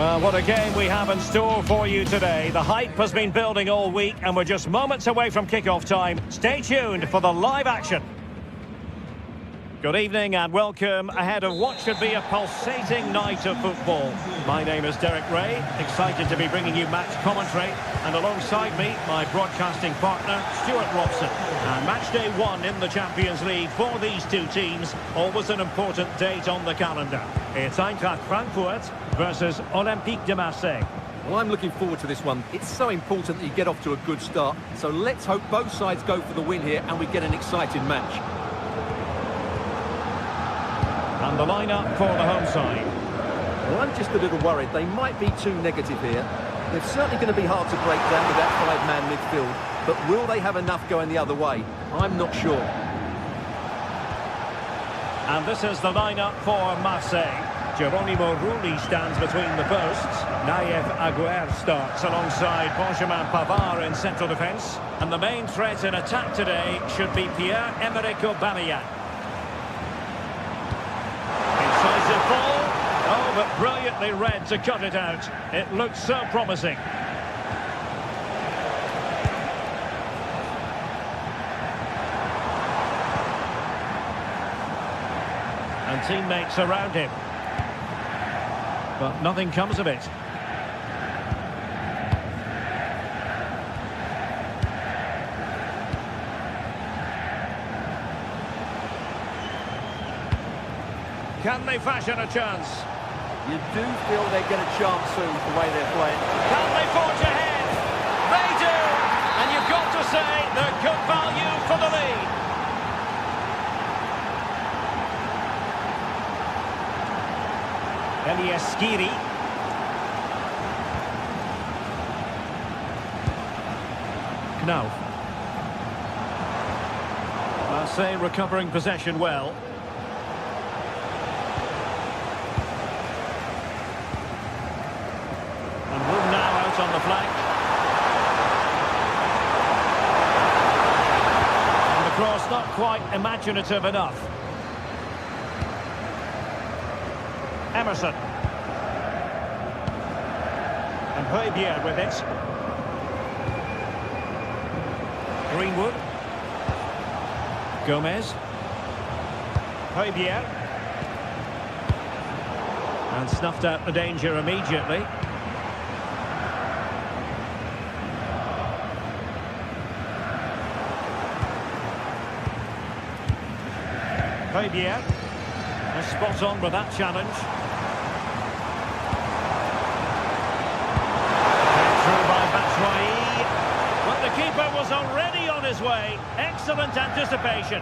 Well, what a game we have in store for you today. The hype has been building all week and we're just moments away from kickoff time. Stay tuned for the live action. Good evening and welcome ahead of what should be a pulsating night of football. My name is Derek Ray, excited to be bringing you match commentary, and alongside me, my broadcasting partner, Stuart Robson. And match day 1 in the Champions League for these two teams, always an important date on the calendar. It's Eintracht Frankfurt versus Olympique de Marseille. Well, I'm looking forward to this one. It's so important that you get off to a good start, so let's hope both sides go for the win here and we get an exciting match. And the lineup for the home side. Well, I'm just a little worried. They might be too negative here. They're certainly going to be hard to break down with that five-man midfield. But will they have enough going the other way? I'm not sure. And this is the lineup for Marseille. Geronimo Rulli stands between the posts. Naïef Aguerd starts alongside Benjamin Pavard in central defence. And the main threat in attack today should be Pierre-Emerick Aubameyang. Incisive ball. Oh, but brilliantly read to cut it out. It looks so promising. And teammates around him. But nothing comes of it. Can they fashion a chance? You do feel they get a chance soon the way they're playing. Can they forge ahead? They do! And you've got to say they're good value for the lead. Elias Skiri. Knauf. Marseille recovering possession well. And Wood now out on the flank. And the cross not quite imaginative enough. Emerson. And Højbjerg with it. Greenwood. Gomez. Højbjerg. And snuffed out the danger immediately. Højbjerg. And spot on with that challenge. But the keeper was already on his way. Excellent anticipation.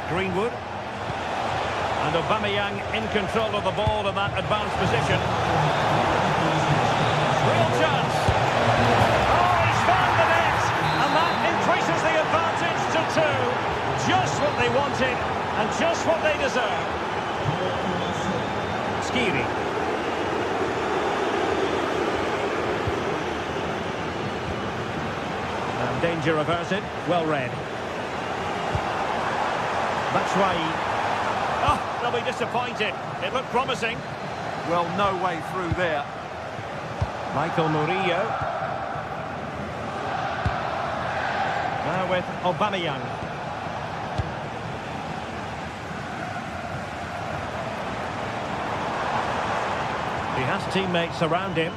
Greenwood. And Aubameyang in control of the ball in that advanced position. Real chance. Oh, he's found the net. And that increases the advantage to 2. Just what they wanted. And just what they deserve. Skiri. And danger averted. Well read. Batshuayi. Oh, they'll be disappointed. It looked promising. Well, no way through there. Michael Murillo. Now with Aubameyang. He has teammates around him.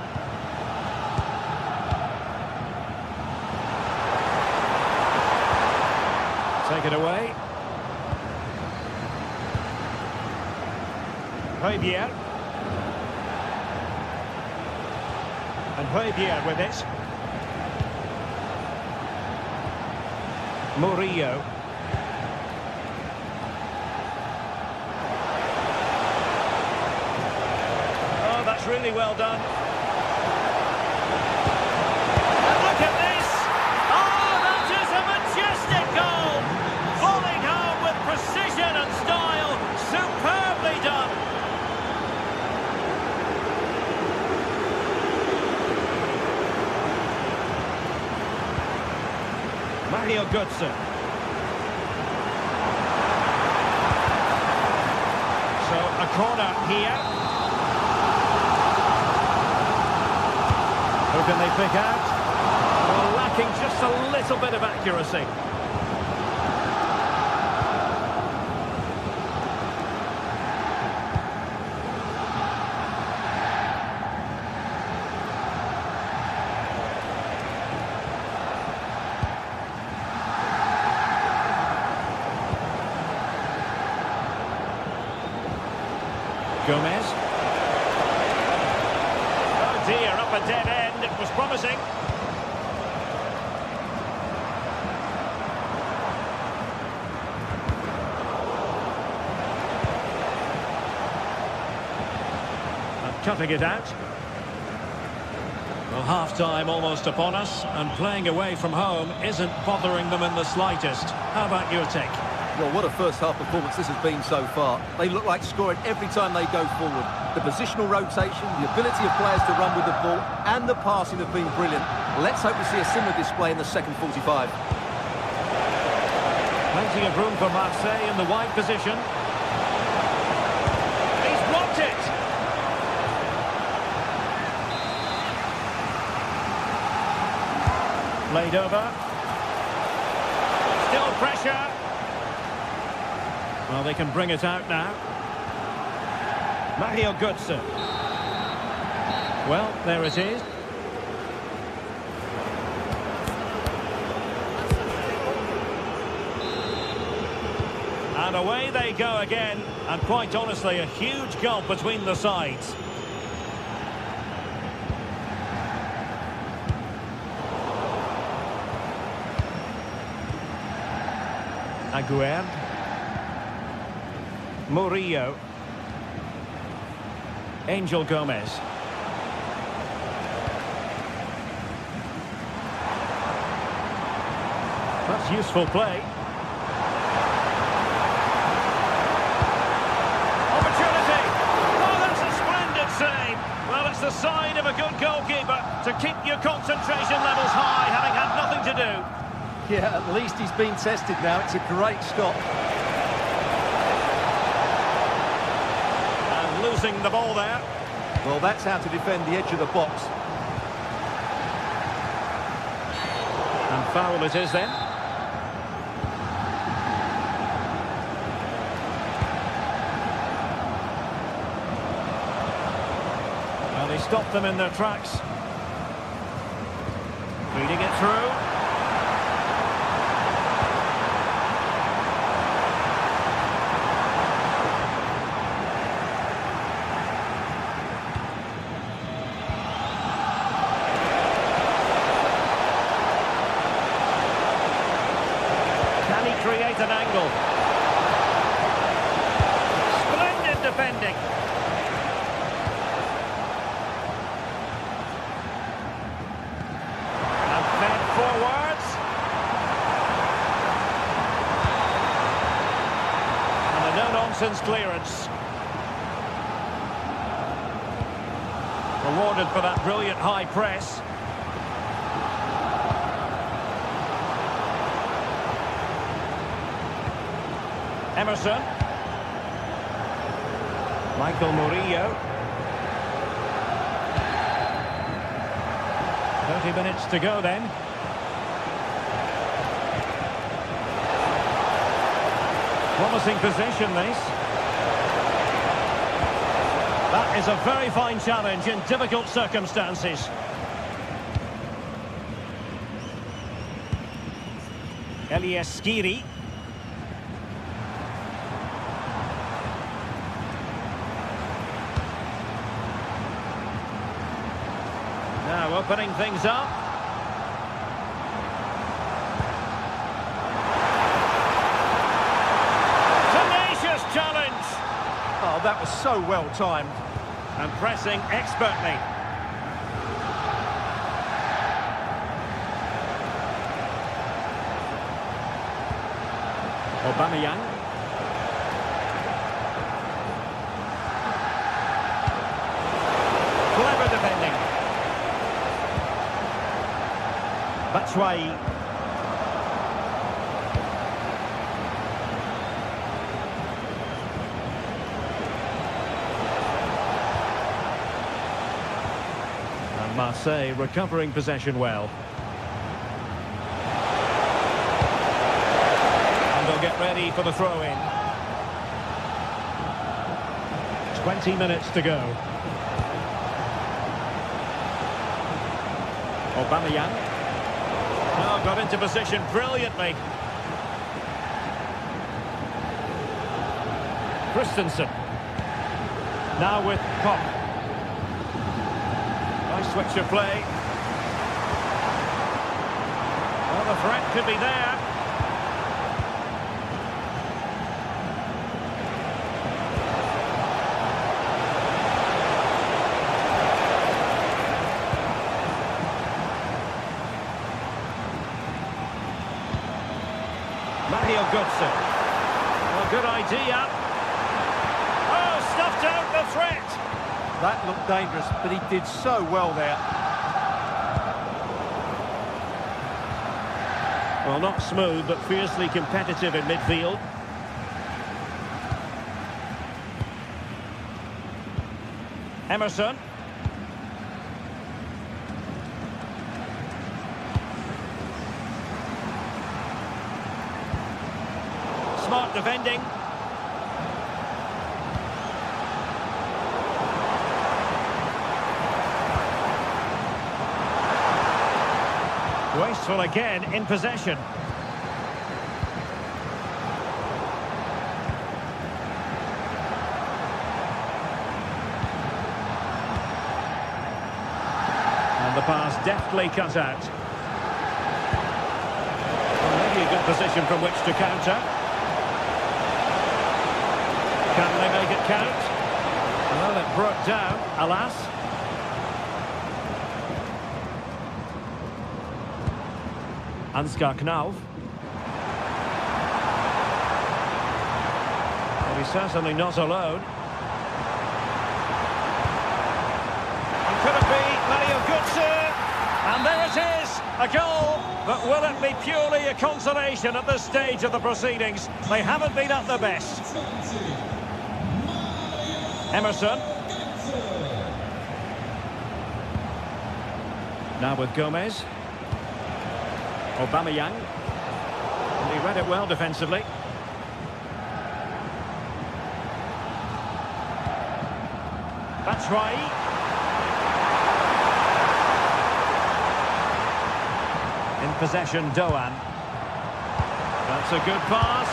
Take it away. Højbjerg. And Højbjerg with it. Murillo. That's really well done. And look at this! Oh, that is a majestic goal! Falling home with precision and style. Superbly done. Mario Götze. corner here. Who can they pick out? Well, lacking just a little bit of accuracy. Gomez. Oh dear, up a dead end. It was promising. And cutting it out. Well, half-time almost upon us, and playing away from home isn't bothering them in the slightest. How about your take? Well, what a first-half performance this has been so far. They look like scoring every time they go forward. The positional rotation, the ability of players to run with the ball, and the passing have been brilliant. Let's hope we see a similar display in the second 45. Plenty of room for Marseille in the wide position. He's blocked it! Played over. Still pressure. Well, they can bring it out now. Mario Götze. Well, there it is. And away they go again. And quite honestly, a huge gulf between the sides. Aguerd. Murillo. Angel Gomez. That's useful play. Opportunity! Oh, that's a splendid save! Well, it's the sign of a good goalkeeper to keep your concentration levels high, having had nothing to do. Yeah, at least he's been tested now. It's a great stop. Losing the ball there. Well, that's how to defend the edge of the box. And foul it is then. Well, he stopped them in their tracks. Feeding it through. Create an angle. Splendid defending. And fed forwards. And a no-nonsense clearance. Rewarded for that brilliant high press. Emerson. Michael Murillo. 30 minutes to go then. Promising position this. That is a very fine challenge in difficult circumstances. Elias Skiri. Now opening things up. Tenacious challenge. Oh, that was so well timed. And pressing expertly. Aubameyang. Clever defending. Batshuayi. Marseille recovering possession well. And they'll get ready for the throw-in. 20 minutes to go. Aubameyang. Oh, got into position brilliantly. Christensen. Now with Koch. Nice switch of play. Well, the threat could be there. Well, good idea. Oh, stuffed out the threat. That looked dangerous, but he did so well there. Well, not smooth, but fiercely competitive in midfield. Emerson. Smart defending. Wasteful again in possession. And the pass deftly cut out. Well, maybe a good position from which to counter. Can they make it count? Well, it broke down, alas. Ansgar Knauf. Well, he's certainly not alone. And could it be Mario Götze? And there it is, a goal. But will it be purely a consolation at this stage of the proceedings? They haven't been at their best. Emerson. Now with Gomez. Aubameyang. And he read it well defensively. Batshuayi. In possession, Doan. That's a good pass.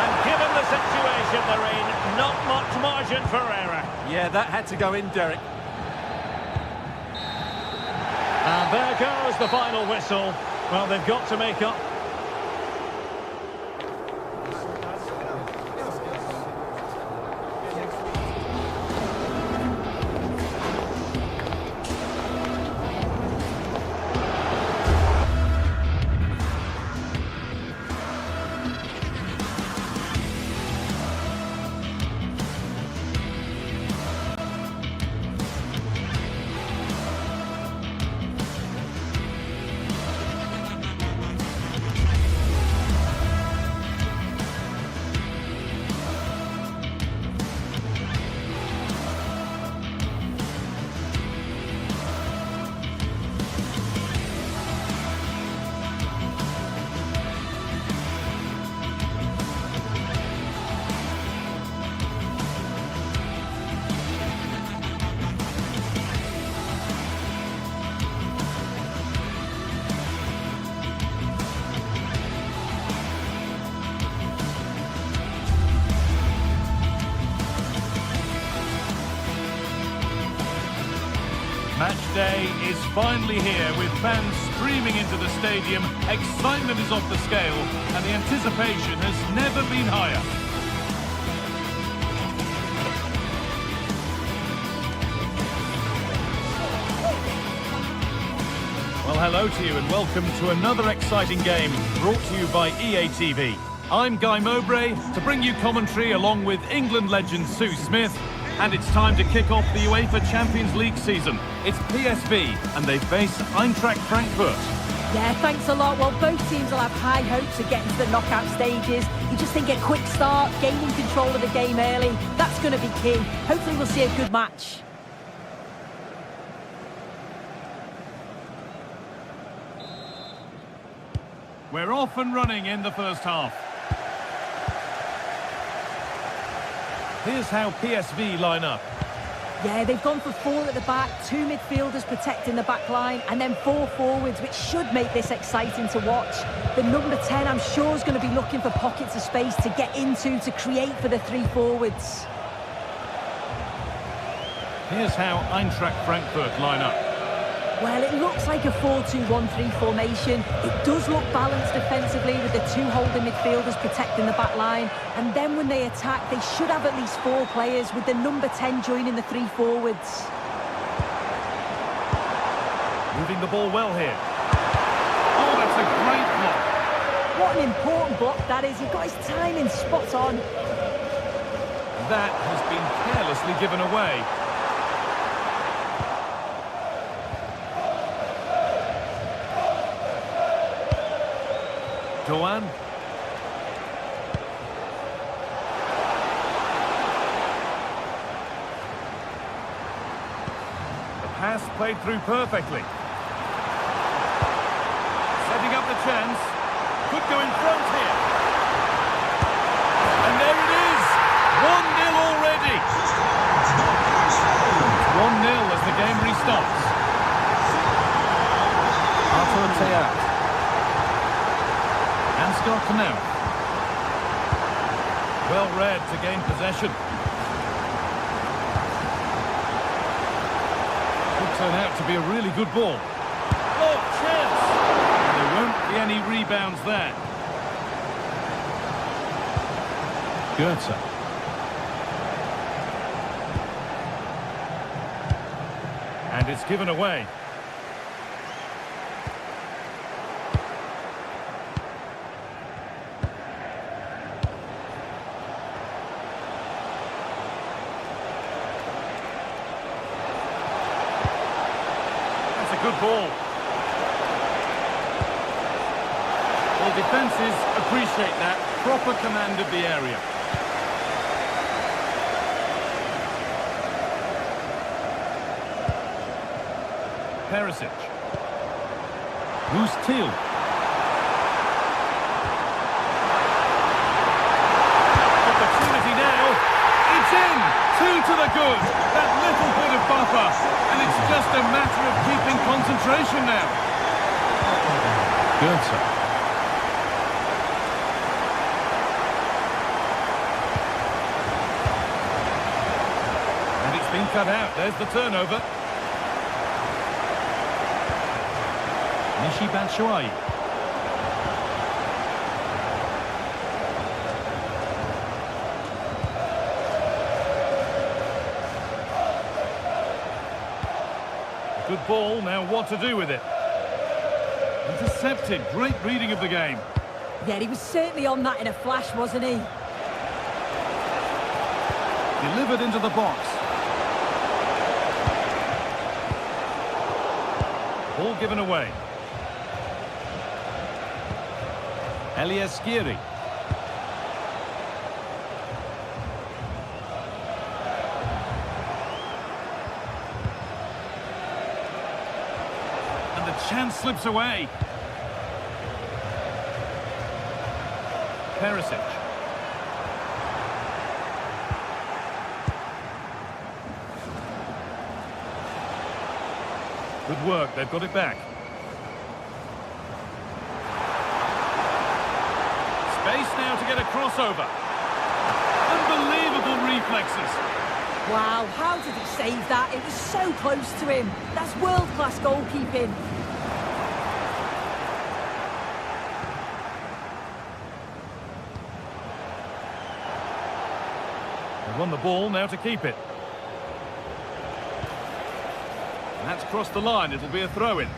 And given the situation they're in, not much margin for error. Yeah, that had to go in, Derek. And there goes the final whistle. Well, they've got to make up. Match day is finally here with fans streaming into the stadium. Excitement is off the scale and the anticipation has never been higher. Well, hello to you and welcome to another exciting game brought to you by EA TV. I'm Guy Mowbray to bring you commentary along with England legend Sue Smith. And it's time to kick off the UEFA Champions League season. It's PSV, and they face Eintracht Frankfurt. Yeah, thanks a lot. Well, both teams will have high hopes of getting to the knockout stages. You just think a quick start, gaining control of the game early, that's going to be key. Hopefully we'll see a good match. We're off and running in the first half. Here's how PSV line up. Yeah, they've gone for 4 at the back, 2 midfielders protecting the back line, and then 4 forwards, which should make this exciting to watch. The number 10, I'm sure, is going to be looking for pockets of space to get into, to create for the 3 forwards. Here's how Eintracht Frankfurt line up. Well, it looks like a 4-2-1-3 formation. It does look balanced defensively with the 2 holding midfielders protecting the back line. And then when they attack, they should have at least 4 players, with the number 10 joining the 3 forwards. Moving the ball well here. Oh, that's a great block. What an important block that is. He got his timing spot on. That has been carelessly given away. Doan. The pass played through perfectly. Setting up the chance. Could go in front here. And there it is! 1-0 already. It's 1-0 as the game restarts. Arthur Theat. Scott now. Well read to gain possession. Could turn out to be a really good ball. Oh, chance! There won't be any rebounds there. Goethe. And it's given away. Good ball. Well, defences appreciate that. Proper command of the area. Perisic. Loose Thiel. Opportunity now. It's in. 2 to the good. That little bit of buffer. And it's just a matter of keeping concentration now. Goethe. And it's been cut out. There's the turnover. Michy Batshuayi. Good ball, now what to do with it? Intercepted, great reading of the game. Yeah, he was certainly on that in a flash, wasn't he? Delivered into the box. Ball given away. Elias Skiri. Chance slips away. Perisic. Good work, they've got it back. Space now to get a crossover. Unbelievable reflexes. Wow, how did he save that? It was so close to him. That's world-class goalkeeping. Won the ball, now to keep it. And that's crossed the line, it'll be a throw-in.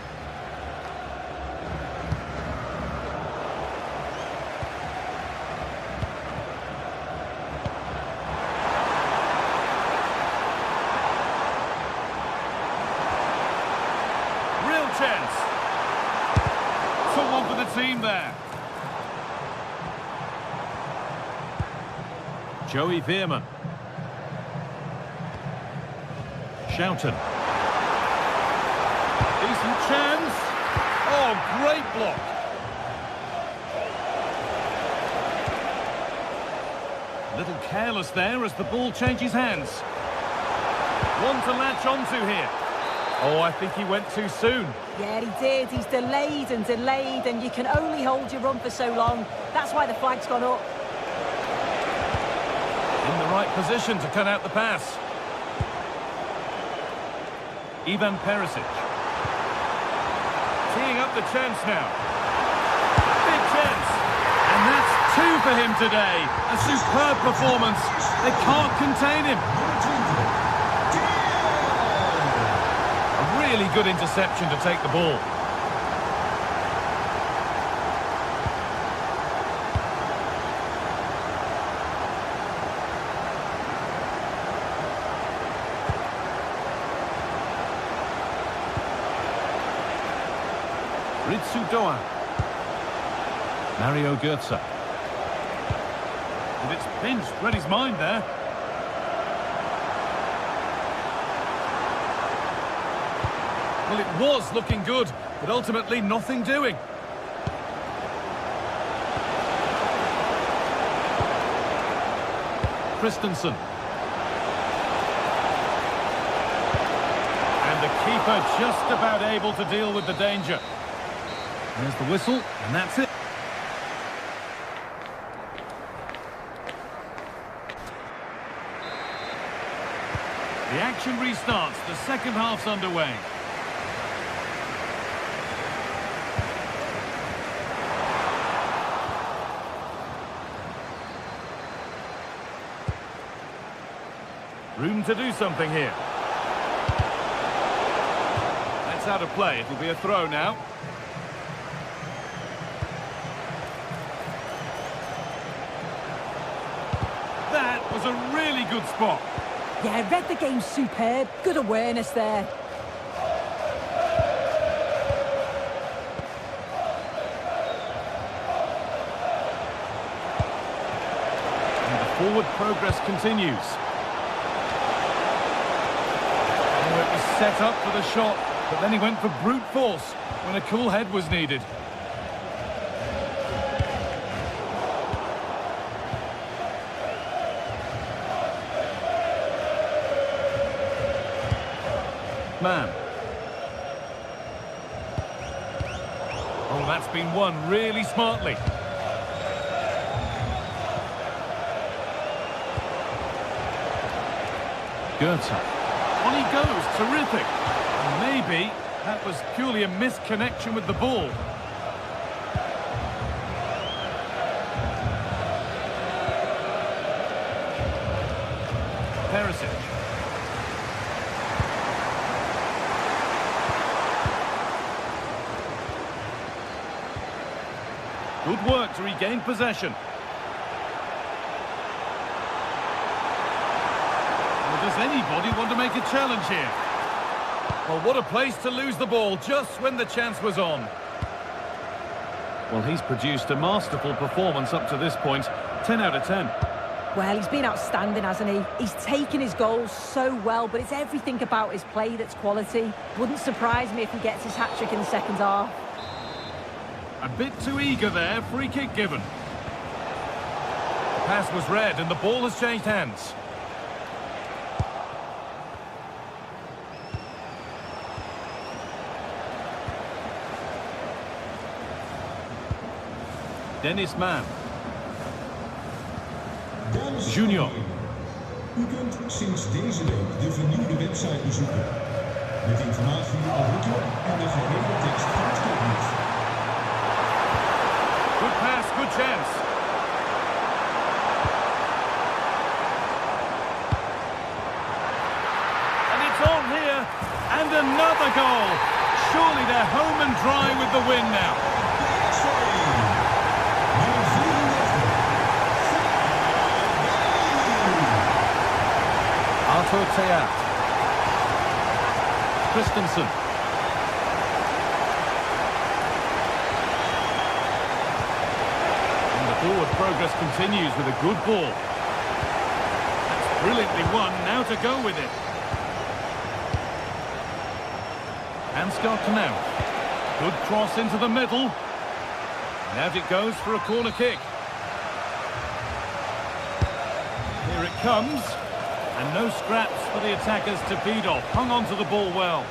Real chance. Someone for the team there. Joey Veerman. Schouten. Decent chance. Oh, great block. A little careless there as the ball changes hands. One to latch onto here. Oh, I think he went too soon. Yeah, he did. He's delayed, and you can only hold your run for so long. That's why the flag's gone up. In the right position to cut out the pass. Ivan Perisic. Teeing up the chance now. Big chance. And that's two for him today. A superb performance. They can't contain him. A really good interception to take the ball. Ritsu Doan. Mario Götze. And it's pinched, read his mind there. Well, it was looking good, but ultimately nothing doing. Christensen. And the keeper just about able to deal with the danger. There's the whistle, and that's it. The action restarts. The second half's underway. Room to do something here. That's out of play. It'll be a throw now. That was a really good spot. Yeah, read the game superb. Good awareness there. And the forward progress continues. Oh, it was set up for the shot, but then he went for brute force when a cool head was needed. Man. Oh, that's been won really smartly. Götze. On he goes, terrific. And maybe that was purely a misconnection with the ball. Perisic. Good work to regain possession. Well, does anybody want to make a challenge here? Well, what a place to lose the ball just when the chance was on. Well, he's produced a masterful performance up to this point. 10 out of 10. Well, he's been outstanding, hasn't he? He's taken his goals so well, but it's everything about his play that's quality. Wouldn't surprise me if he gets his hat-trick in the second half. A bit too eager there, free kick given. The pass was read and the ball has changed hands. Dennis Mann. Junior. U kunt sinds deze week de vernieuwde website bezoeken. Met informatie over het club en de gehele tekst van het clubnieuws. Good pass, good chance. And it's on here. And another goal. Surely they're home and dry with the win now. Arthur Theat. Christensen. And the forward progress continues with a good ball. That's brilliantly won, now to go with it. Ansgar Knauff. Good cross into the middle. And out it goes for a corner kick. it comes. And no scraps for the attackers to feed off. Hung on to the ball well.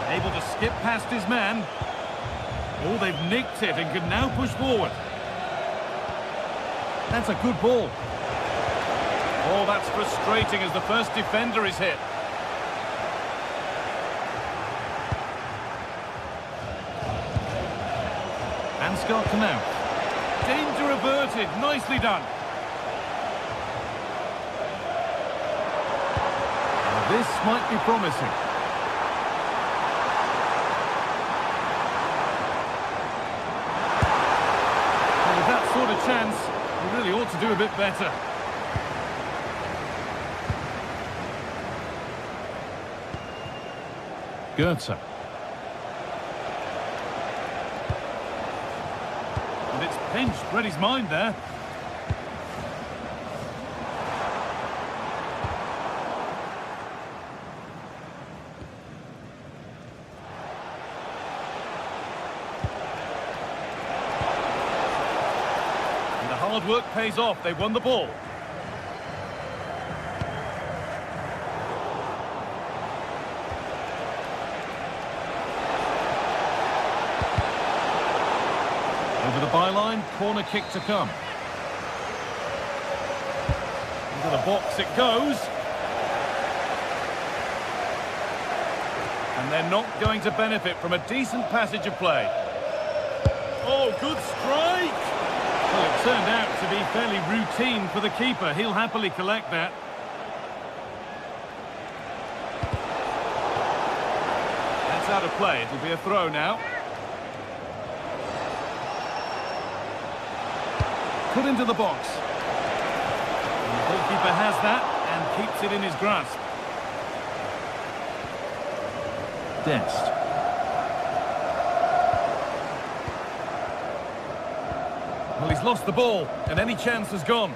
Able to skip past his man. Oh, they've nicked it and can now push forward. That's a good ball. Oh, that's frustrating as the first defender is hit. And Scott come out. Danger averted. Nicely done. This might be promising. And with that sort of chance, he really ought to do a bit better. Goethe. And it's pinched. Read his mind there. And the hard work pays off. They won the ball. Over the byline, corner kick to come. Into the box it goes. And they're not going to benefit from a decent passage of play. Oh, good strike! Well, it turned out to be fairly routine for the keeper. He'll happily collect that. That's out of play. It'll be a throw now. Put into the box. And the goalkeeper has that and keeps it in his grasp. Dest. Well, he's lost the ball and any chance has gone.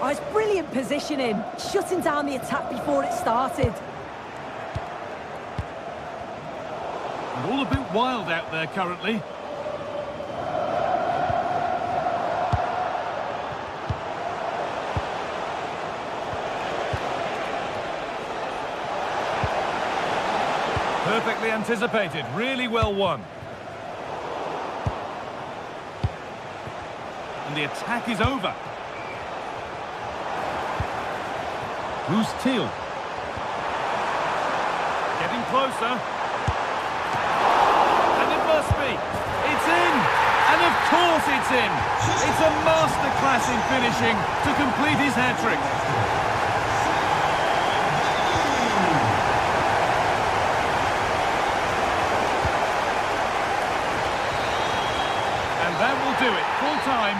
Oh, it's brilliant positioning, shutting down the attack before it started. And all a bit wild out there currently. Perfectly anticipated, really well won. And the attack is over. Who's Teal? Getting closer. And it must be. It's in! And of course it's in! It's a masterclass in finishing to complete his hat-trick. That will do it. Full time.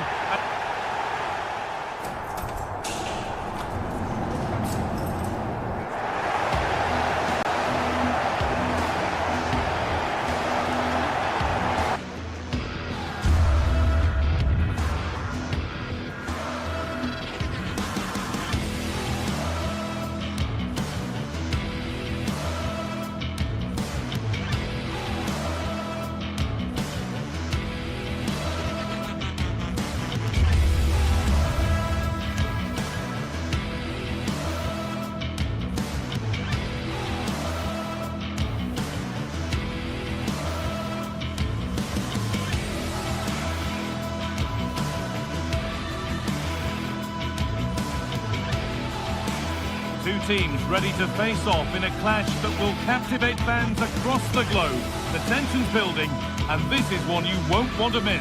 Two teams ready to face off in a clash that will captivate fans across the globe. The tension's building, and this is one you won't want to miss.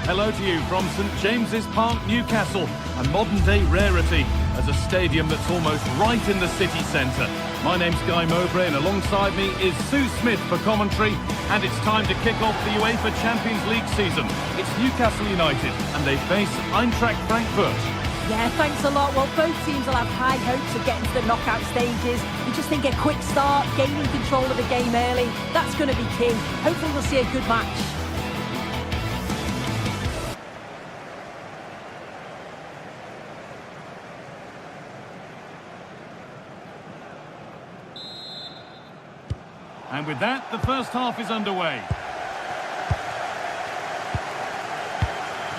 Hello to you from St James's Park, Newcastle, a modern-day rarity as a stadium that's almost right in the city centre. My name's Guy Mowbray, and alongside me is Sue Smith for commentary, and it's time to kick off the UEFA Champions League season. It's Newcastle United, and they face Eintracht Frankfurt. Yeah, thanks a lot. Well, both teams will have high hopes of getting to the knockout stages. We just think a quick start, gaining control of the game early, that's going to be key. Hopefully we'll see a good match. And with that, the first half is underway.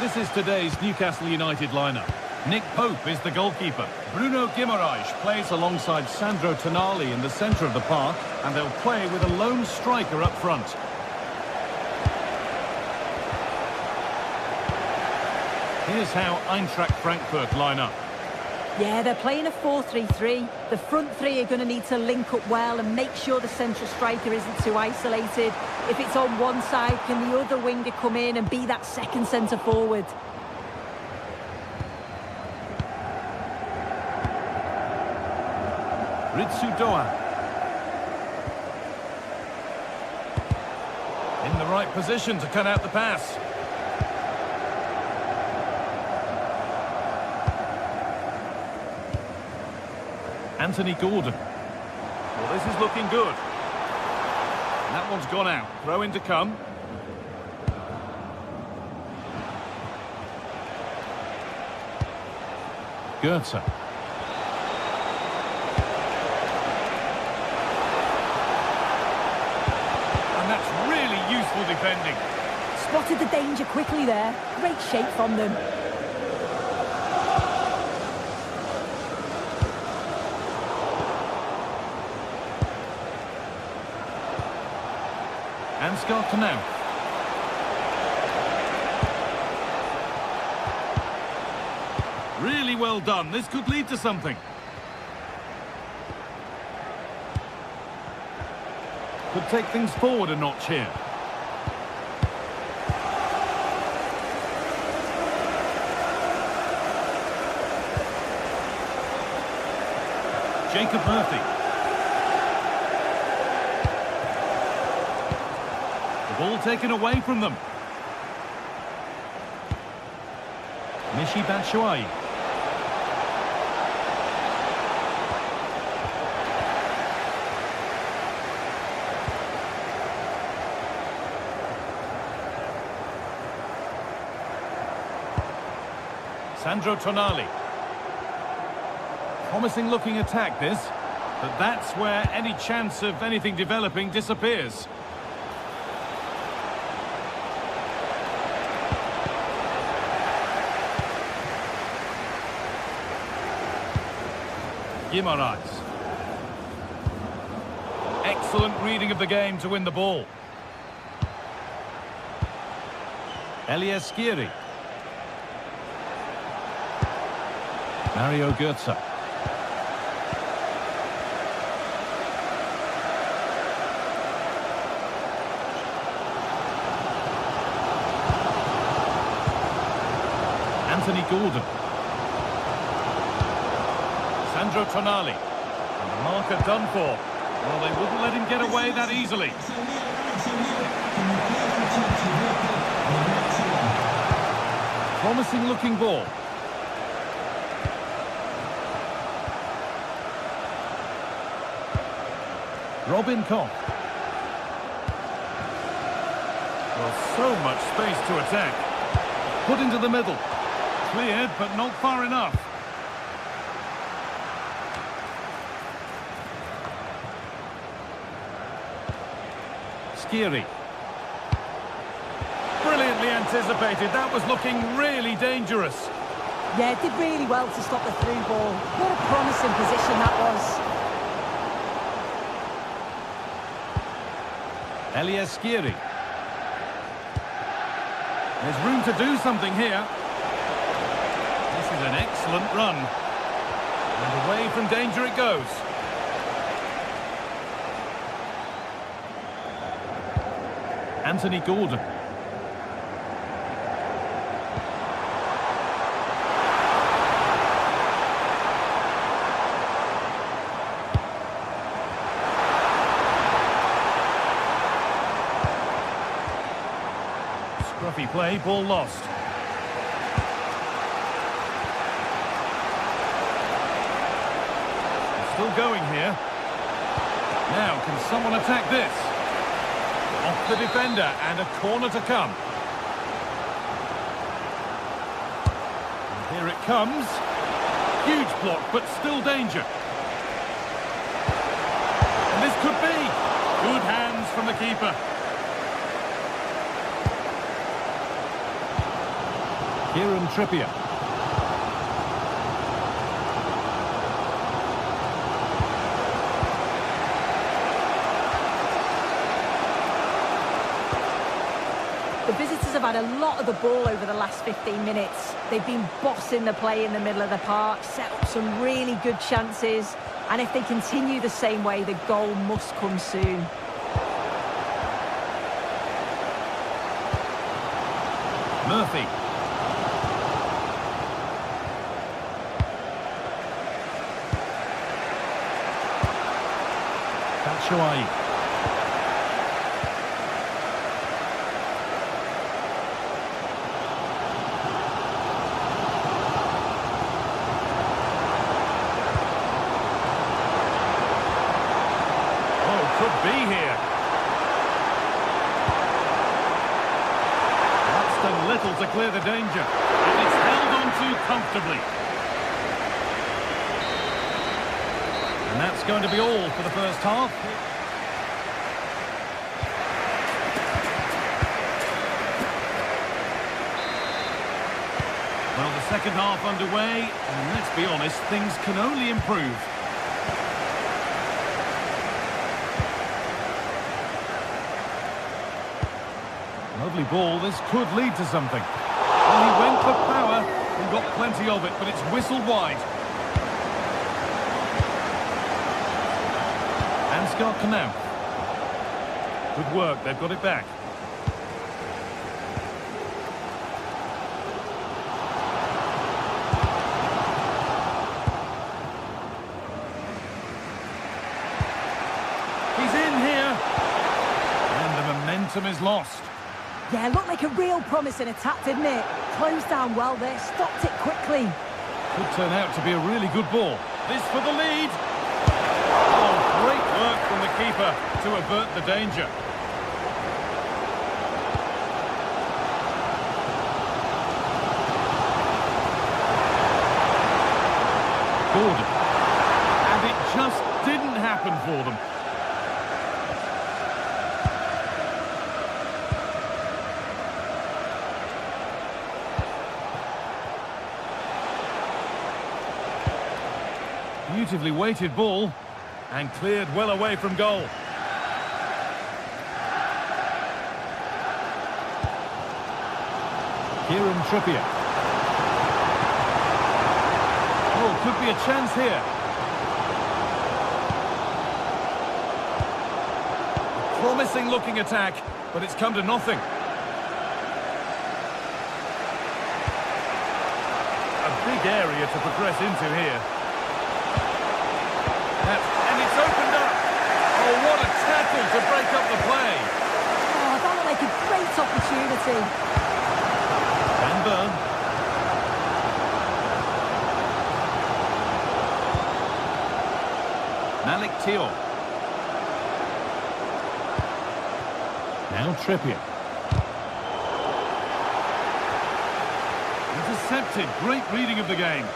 This is today's Newcastle United lineup. Nick Pope is the goalkeeper. Bruno Guimaraes plays alongside Sandro Tonali in the centre of the park, and they'll play with a lone striker up front. Here's how Eintracht Frankfurt line up. Yeah, they're playing a 4-3-3. The front three are going to need to link up well and make sure the central striker isn't too isolated. If it's on one side, can the other winger come in and be that second centre forward? Ritsu Doan. In the right position to cut out the pass. Anthony Gordon. Well, this is looking good. And that one's gone out. Throw in to come. Goetze. And that's really useful defending. Spotted the danger quickly there. Great shape from them. Ansgar Knauff. Really well done. This could lead to something. Could take things forward a notch here. Jacob Murphy. Ball taken away from them. Michy Batshuayi. Sandro Tonali. Promising looking attack this, but that's where any chance of anything developing disappears. Guimaraes. Excellent reading of the game to win the ball. Elias Skiri. Mario Götze. Anthony Gordon. Sandro Tonali. And the marker done for. Well, they wouldn't let him get away that easily. Promising looking ball. Robin Koch. Well, so much space to attack. Put into the middle. Cleared, but not far enough. Skiri. Brilliantly anticipated. That was looking really dangerous. Yeah, did really well to stop the through ball. What a promising position that was. Elias Skiri. There's room to do something here. This is an excellent run. And away from danger it goes. Anthony Gordon. Scruffy play, ball lost. Still going here. Now, can someone attack this? Off the defender, and a corner to come. And here it comes. Huge block, but still danger. And this could be. Good hands from the keeper. Kieran Trippier. The visitors have had a lot of the ball over the last 15 minutes. They've been bossing the play in the middle of the park, set up some really good chances, and if they continue the same way, the goal must come soon. Murphy. Batshuayi. Could be here. That's done little to clear the danger. And it's held on to comfortably. And that's going to be all for the first half. Well, the second half underway, and let's be honest, things can only improve. Lovely ball, this could lead to something. Well, he went for power and got plenty of it, but it's whistled wide. And Scott Knauff. Good work, they've got it back. He's in here. And the momentum is lost. Yeah, looked like a real promising attack, didn't it? Closed down well there, stopped it quickly. Could turn out to be a really good ball. This for the lead. Oh, great work from the keeper to avert the danger. Gordon. And it just didn't happen for them. Beautifully weighted ball and cleared well away from goal. Kieran Trippier. Oh, could be a chance here. A promising looking attack, but it's come to nothing. A big area to progress into here. And it's opened up. Oh, what a tackle to break up the play. Oh, that looked like a great opportunity. Van Burn. Malik Thiaw. Now Trippier. Intercepted. Great reading of the game.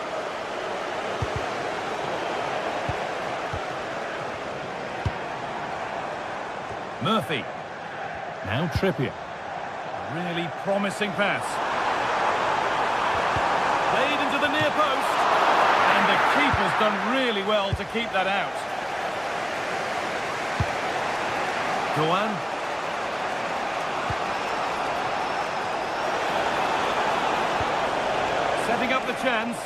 Murphy. Now Trippier. Really promising pass. Played into the near post. And the keeper's done really well to keep that out. Doan. Setting up the chance.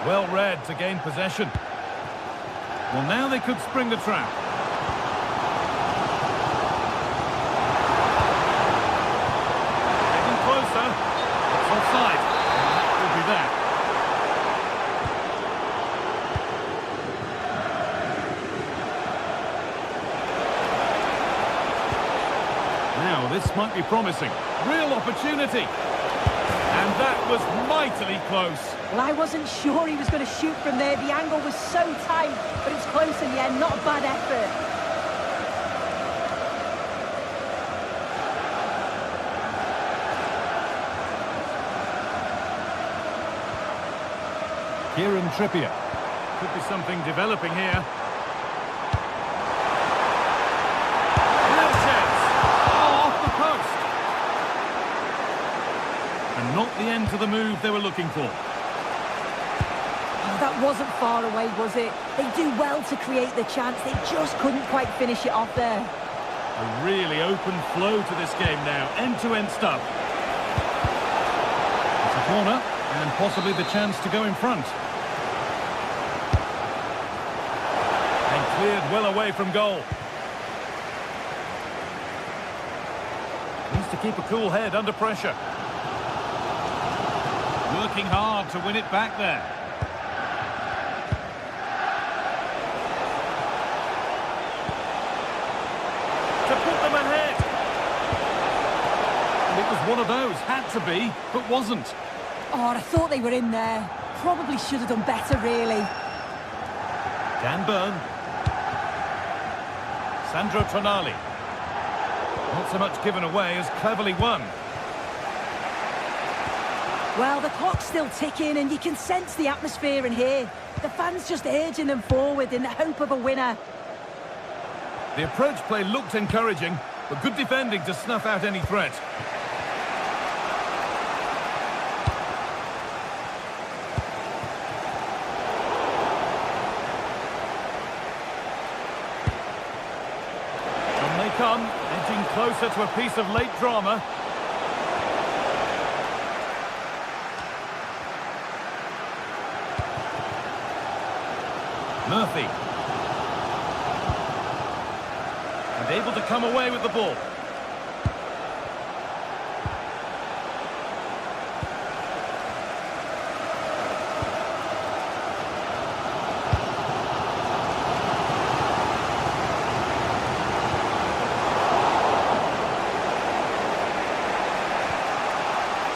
Well read to gain possession. Well, now they could spring the trap. Getting closer. It's offside. And that will be that. Now, this might be promising. Real opportunity. And that was mightily close. Well, I wasn't sure he was going to shoot from there. The angle was so tight, but it's close in the end. Not a bad effort. Kieran Trippier. Could be something developing here. Real chance. And not the end to the move they were looking for. Oh, that wasn't far away, was it? They do well to create the chance. They just couldn't quite finish it off there. A really open flow to this game now. End-to-end stuff. It's a corner, and possibly the chance to go in front. And cleared well away from goal. Needs to keep a cool head under pressure. Working hard to win it back there. To put them ahead. And it was one of those. Had to be, but wasn't. Oh, I thought they were in there. Probably should have done better, really. Dan Burn. Sandro Tonali. Not so much given away as cleverly won. Well, the clock's still ticking and you can sense the atmosphere in here. The fans just urging them forward in the hope of a winner. The approach play looked encouraging, but good defending to snuff out any threat. On they come, edging closer to a piece of late drama. Murphy. And able to come away with the ball.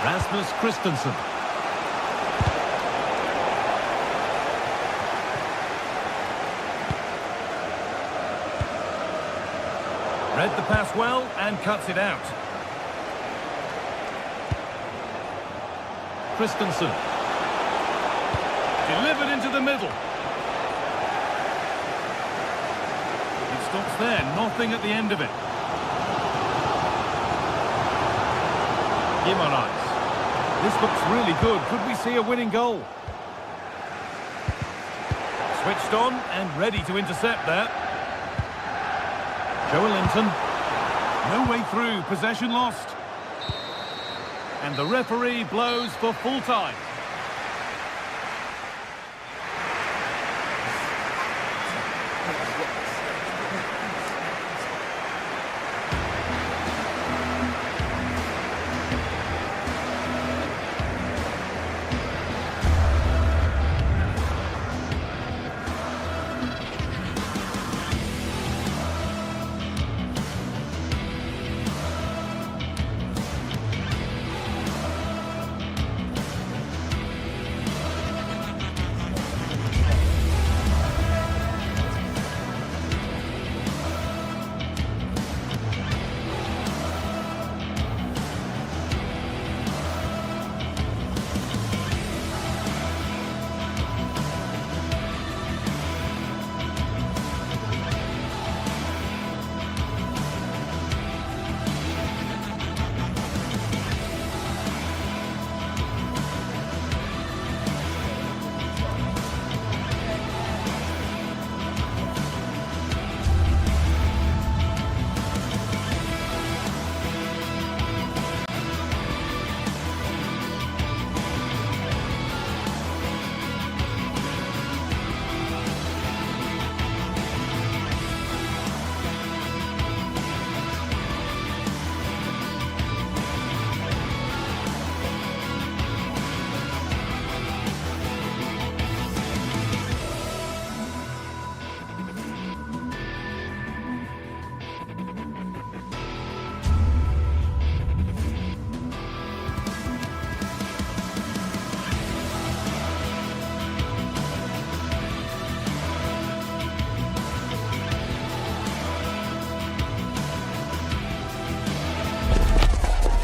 Rasmus Christensen. Read the pass well and cuts it out. Christensen. Delivered into the middle. It stops there, nothing at the end of it. Guimaraes. This looks really good. Could we see a winning goal? Switched on and ready to intercept there. Joelinton, no way through, possession lost. And the referee blows for full time.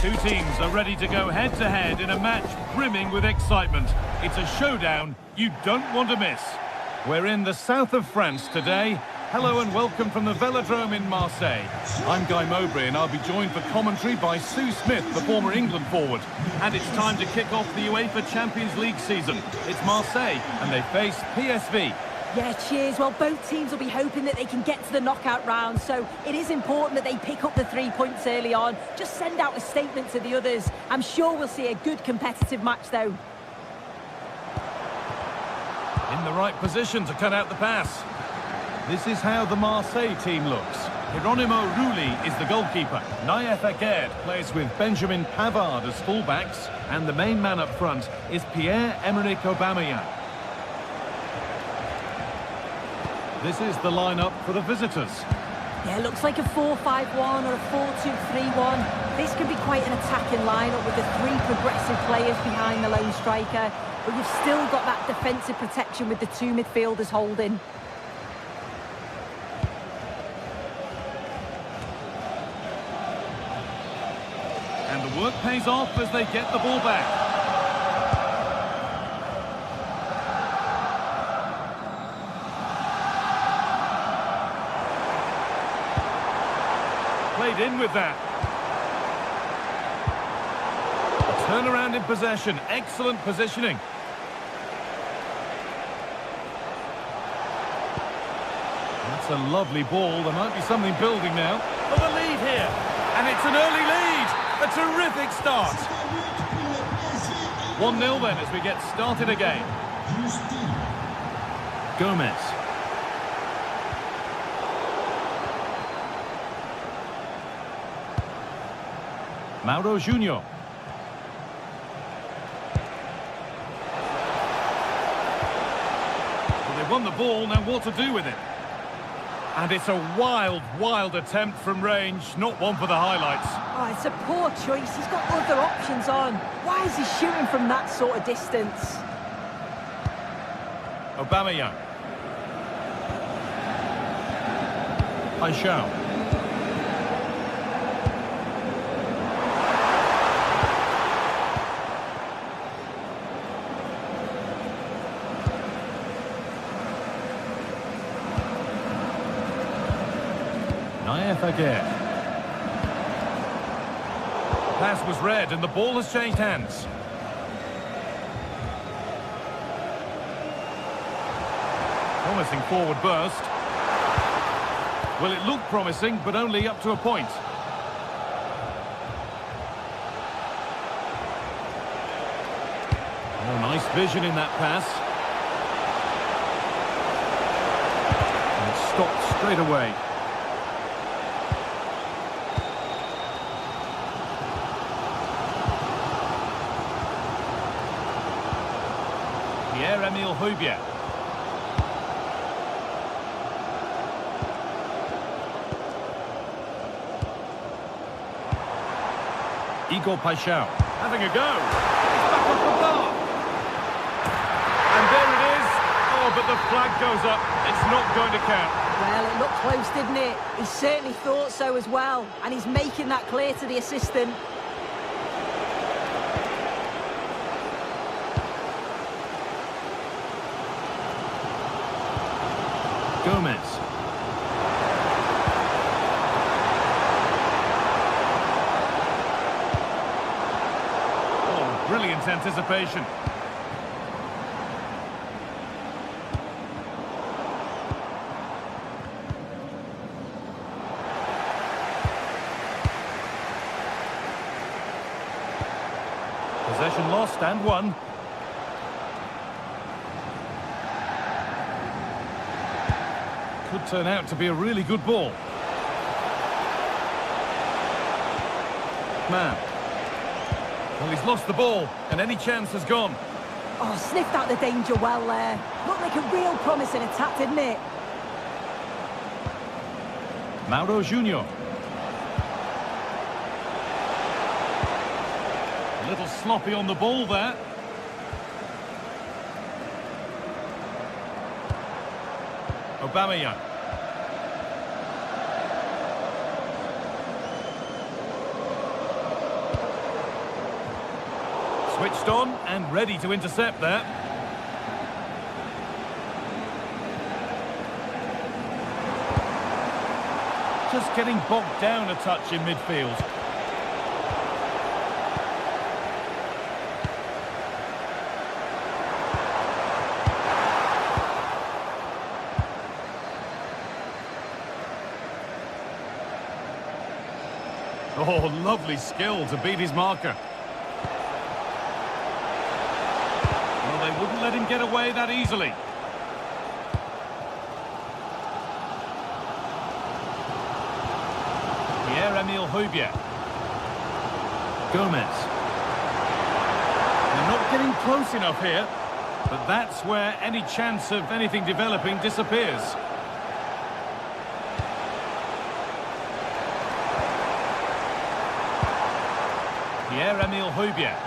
Two teams are ready to go head-to-head in a match brimming with excitement. It's a showdown you don't want to miss. We're in the south of France today, Hello and welcome from the Velodrome in Marseille. I'm Guy Mowbray and I'll be joined for commentary by Sue Smith, the former England forward. And it's time to kick off the UEFA Champions League season. It's Marseille and they face PSV. Yeah, cheers. Well, both teams will be hoping that they can get to the knockout round, so it is important that they pick up the 3 points early on. Just send out a statement to the others. I'm sure we'll see a good competitive match, though. In the right position to cut out the pass. This is how the Marseille team looks. Hieronymo Rulli is the goalkeeper. Naïef Aguerd plays with Benjamin Pavard as fullbacks. And the main man up front is Pierre-Emerick Aubameyang. This is the lineup for the visitors. Yeah, looks like a 4-5-1 or a 4-2-3-1. This could be quite an attacking lineup with the 3 progressive players behind the lone striker. But you've still got that defensive protection with the 2 midfielders holding. And the work pays off as they get the ball back. Played in with that. A turnaround in possession. Excellent positioning. That's a lovely ball. There might be something building now. For the lead here. And it's an early lead. A terrific start. 1-0 then as we get started again. Gomez. Mauro Junior. Well, they've won the ball, now what to do with it? And it's a wild, wild attempt from range, not one for the highlights. Oh, it's a poor choice. He's got other options on. Why is he shooting from that sort of distance? Aubameyang. Paixão. Naïef Aguerd. Pass was read and the ball has changed hands. Promising forward burst. Well, it looked promising, but only up to a point. Oh, nice vision in that pass. And it stopped straight away. Pierre-Emile Højbjerg. Igor Paixão having a go. It's back off the bar. And there it is. Oh, but the flag goes up. It's not going to count. Well, it looked close, didn't it? He certainly thought so as well. And he's making that clear to the assistant. Gomez. Oh, brilliant anticipation. Possession lost and won. Could turn out to be a really good ball. Man. Well, he's lost the ball, and any chance has gone. Oh, sniffed out the danger well there. Looked like a real promising attack, didn't it? Mauro Junior. A little sloppy on the ball there. Aubameyang. Switched on and ready to intercept that. just getting bogged down a touch in midfield. Oh, lovely skill to beat his marker. Well, they wouldn't let him get away that easily. Pierre-Emile Højbjerg. Gomez. They're not getting close enough here, but that's where any chance of anything developing disappears. Pierre-Emile Højbjerg.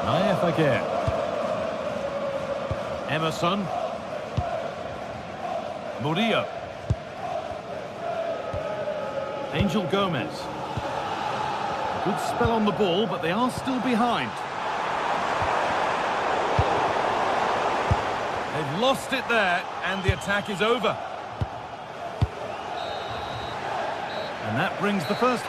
Naif again. Emerson. Murillo. Angel Gomez. Good spell on the ball, but they are still behind. They've lost it there, and the attack is over. And that brings the first.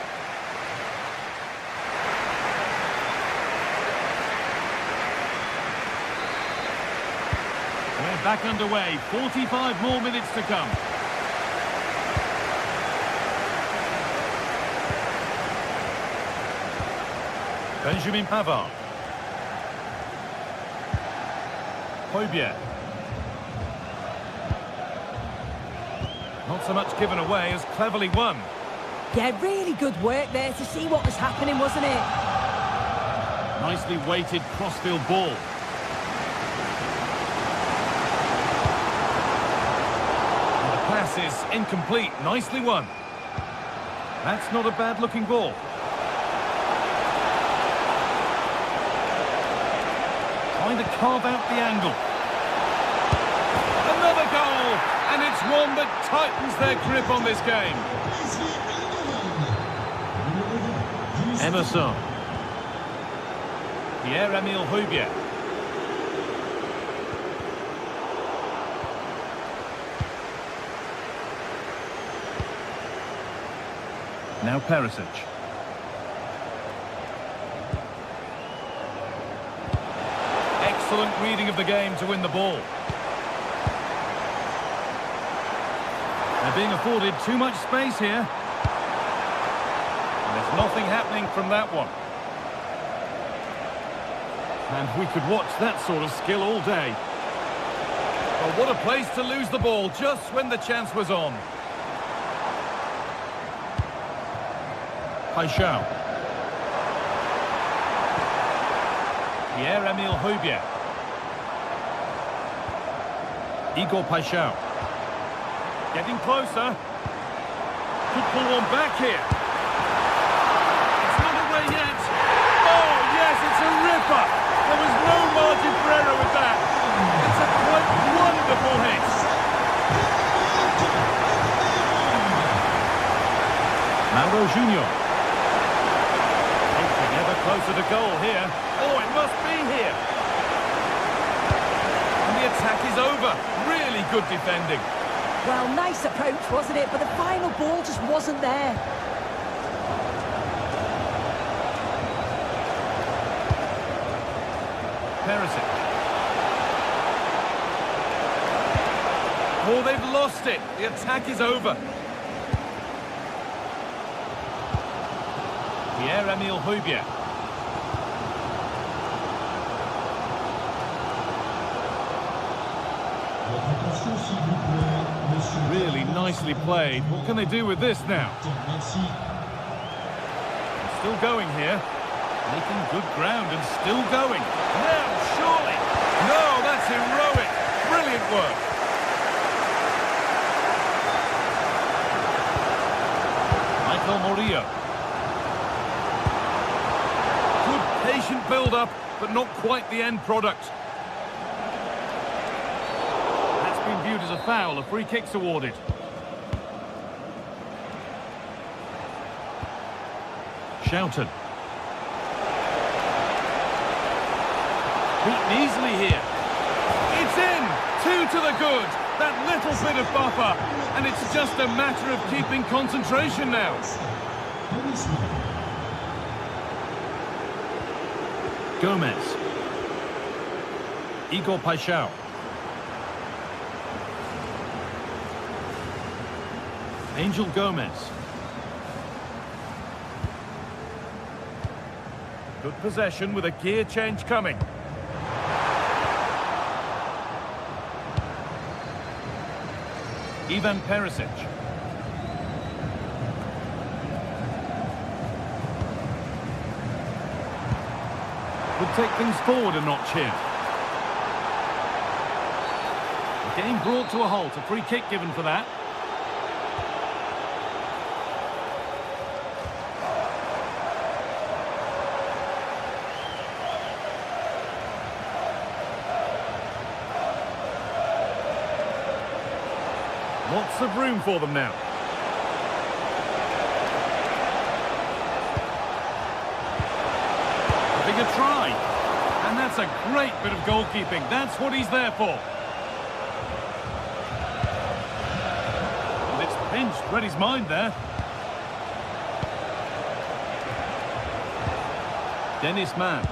We're back underway. 45 more minutes to come. Benjamin Pavard. Højbjerg. Not so much given away as cleverly won. Yeah, really good work there to see what was happening, wasn't it? Nicely weighted crossfield ball. And the pass is incomplete. Nicely won. That's not a bad looking ball. Trying to carve out the angle. Another goal! And it's one that tightens their grip on this game. Emerson. Pierre-Emile Højbjerg. Now Perisic. Excellent reading of the game to win the ball. They're being afforded too much space here. And there's nothing happening from that one. And we could watch that sort of skill all day. Well, what a place to lose the ball just when the chance was on. Paixão. Pierre-Emile Højbjerg. Igor Paixão. Getting closer. Could pull one back here. It's not away yet. Oh, yes, it's a ripper. There was no margin for error with that. It's a quite wonderful hit. Mauro Junior. Inching ever closer to goal here. Oh, it must be here. And the attack is over. Really good defending. Well, nice approach, wasn't it? But the final ball just wasn't there. Perisic. Oh, they've lost it. The attack is over. Pierre-Emile Højbjerg. Really nicely played. What can they do with this now? Still going here. Making good ground and still going. Now, surely. No, that's heroic. Brilliant work. Michael Murillo. Good patient build-up, but not quite the end product. Viewed as a foul, a free kick's awarded. Shouted. Beaten easily here. It's in! 2 to the good. That little bit of buffer. And it's just a matter of keeping concentration now. Gomez. Igor Paixão. Angel Gomez. Good possession with a gear change coming. Ivan Perisic. Would take things forward a notch here. The game brought to a halt. A free kick given for that. Lots of room for them now. Having a try. And that's a great bit of goalkeeping. That's what he's there for. And it's pinched, read his mind there. Dennis Mann.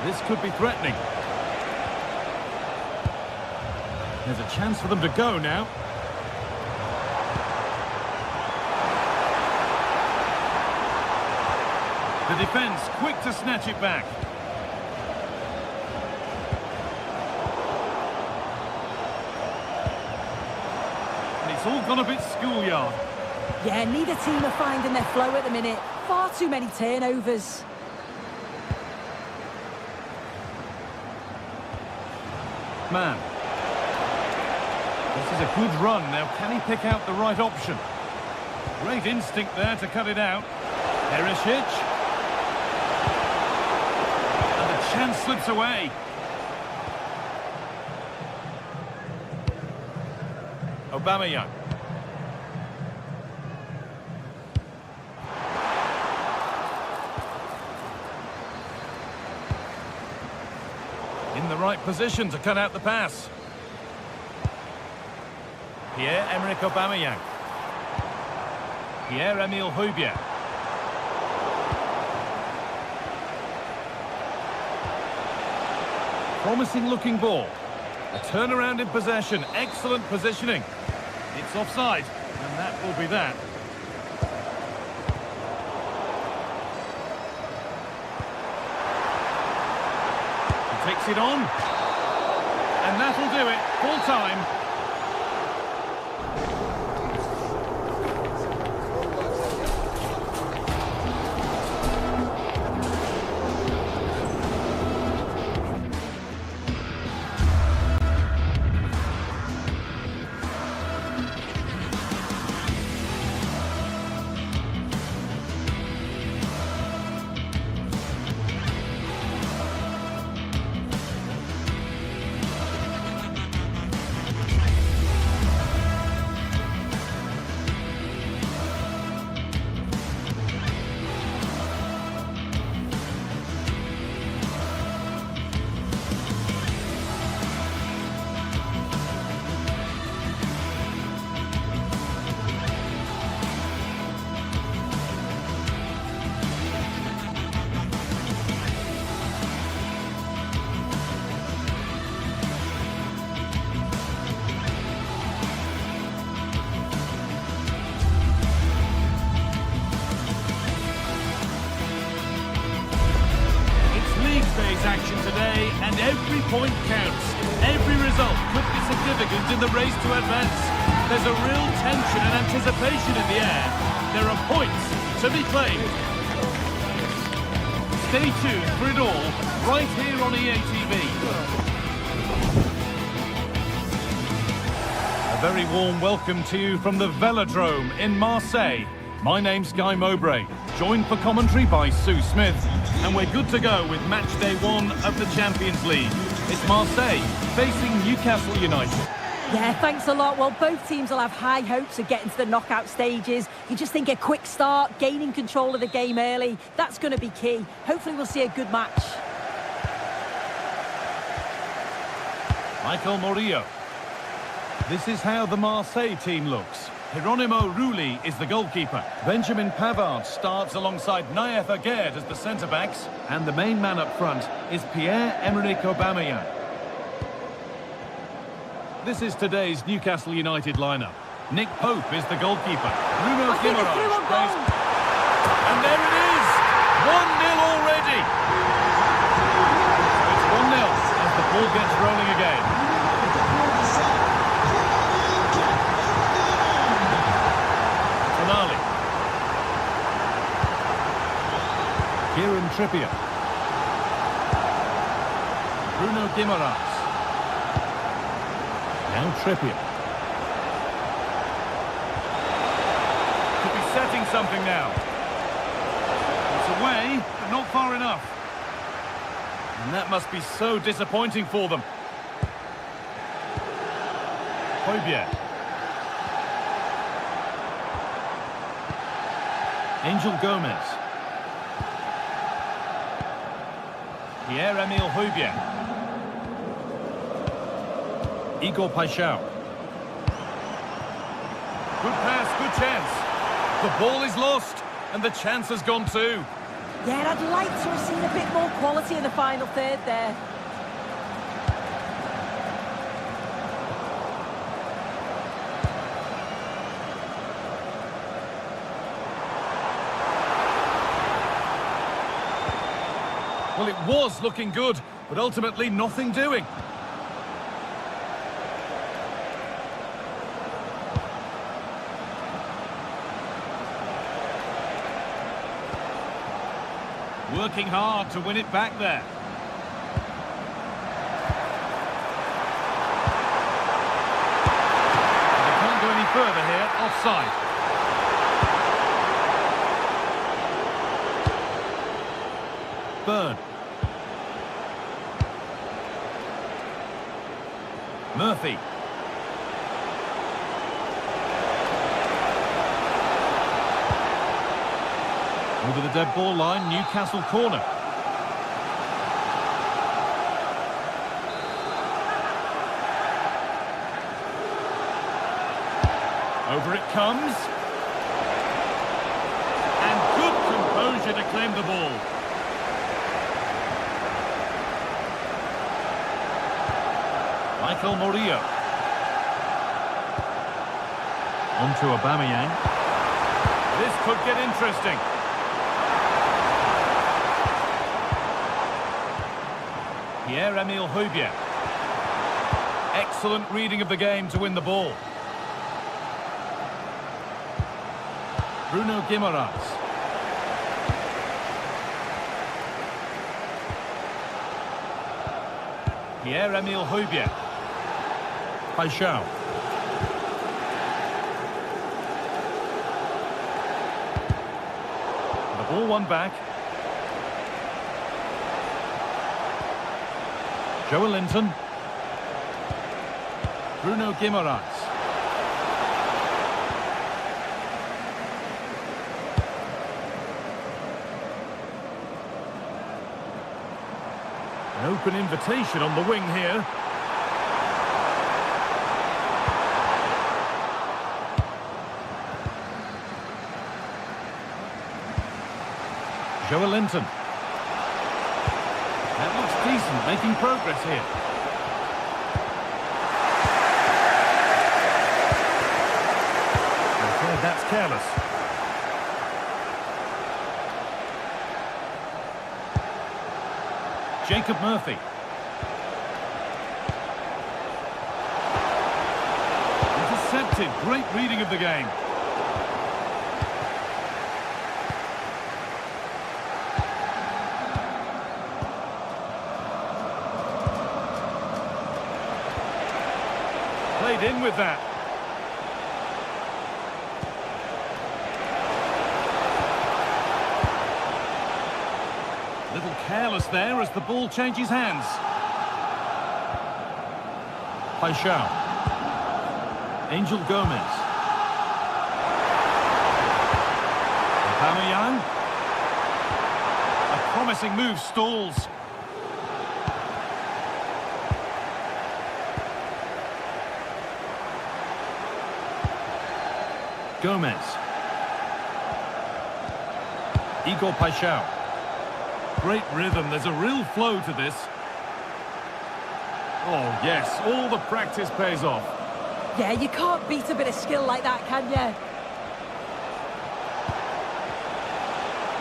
This could be threatening. There's a chance for them to go now. The defence quick to snatch it back. And it's all gone a bit schoolyard. Yeah, neither team are finding their flow at the minute. Far too many turnovers. Man. This is a good run. Now, can he pick out the right option? Great instinct there to cut it out. Perisic. Chance slips away. Aubameyang. In the right position to cut out the pass. Pierre-Emerick Aubameyang. Pierre-Emile Højbjerg. Promising looking ball. A turnaround in possession. Excellent positioning. It's offside, and that will be that. He takes it on. And that'll do it. Full time. Action today, and every point counts. Every result could be significant in the race to advance. There's a real tension and anticipation in the air. There are points to be claimed. Stay tuned for it all, right here on EA TV. A very warm welcome to you from the Velodrome in Marseille. My name's Guy Mowbray, joined for commentary by Sue Smith, and we're good to go with match day 1 of the Champions League. It's Marseille facing Newcastle United. Yeah, thanks a lot. Well, both teams will have high hopes of getting to the knockout stages. You just think a quick start, gaining control of the game early, that's going to be key. Hopefully we'll see a good match. Michael Murillo. This is how the Marseille team looks. Hieronymo Rulli is the goalkeeper. Benjamin Pavard starts alongside Naef Aguerd as the centre-backs. And the main man up front is Pierre-Emerick Aubameyang. This is today's Newcastle United lineup. Nick Pope is the goalkeeper. Bruno Guimaraes plays. And there it is! 1-0 already! It's 1-0 as the ball gets rolling again. Tonali. Kieran Trippier. Bruno Guimaraes. Now Trippier. Could be setting something now. It's away, but not far enough. And that must be so disappointing for them. Højbjerg. Angel Gomez. Pierre-Emile Højbjerg. Igor Paixão. Good pass, good chance. The ball is lost, and the chance has gone too. Yeah, I'd like to have seen a bit more quality in the final third there. Well, it was looking good, but ultimately nothing doing. Working hard to win it back there. They can't go any further here, offside. Burn. Murphy. Over the dead ball line, Newcastle corner. Over it comes. And good composure to claim the ball. Michael Murillo. On to Aubameyang. This could get interesting. Pierre-Emile Højbjerg. Excellent reading of the game to win the ball. Bruno Guimaraes. Pierre-Emile Højbjerg. Paixão. The ball won back. Joelinton. Bruno Guimaraes. An open invitation on the wing here. Joelinton. That looks decent, making progress here. Okay, that's careless. Jacob Murphy. Intercepted, great reading of the game. Played in with that. Little careless there as the ball changes hands. Paixão. Angel Gomez. Aubameyang. A promising move stalls. Gomez. Igor Paixão. Great rhythm, there's a real flow to this. Oh yes, all the practice pays off. Yeah, you can't beat a bit of skill like that, can you?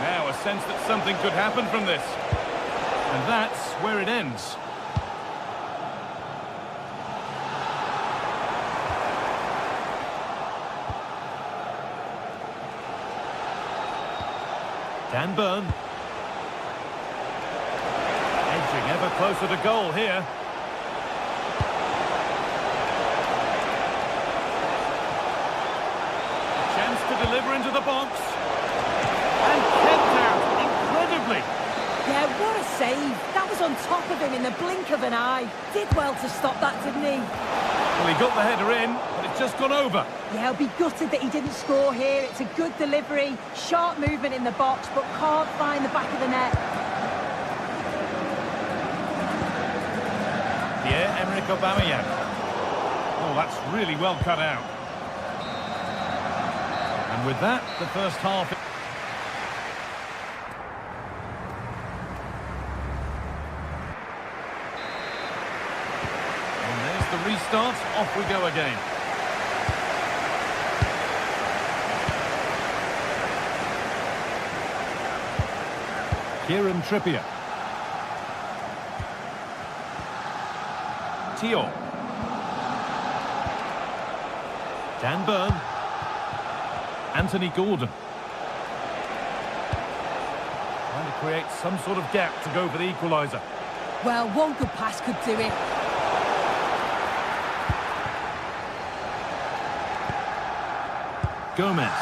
Now a sense that something could happen from this. And that's where it ends. Dan Burn. Edging ever closer to goal here. Chance to deliver into the box. And kept out incredibly. Yeah, what a save. That was on top of him in the blink of an eye. Did well to stop that, didn't he? Well, he got the header in, but it's just gone over. Yeah, I'll be gutted that he didn't score here. It's a good delivery, sharp movement in the box, but can't find the back of the net. Pierre-Emerick Aubameyang. Oh, that's really well cut out. And with that, the first half... And there's the restart. Off we go again. Kieran Trippier. Tio. Dan Burn. Anthony Gordon. Trying to create some sort of gap to go for the equaliser. Well, one good pass could do it. Gomez.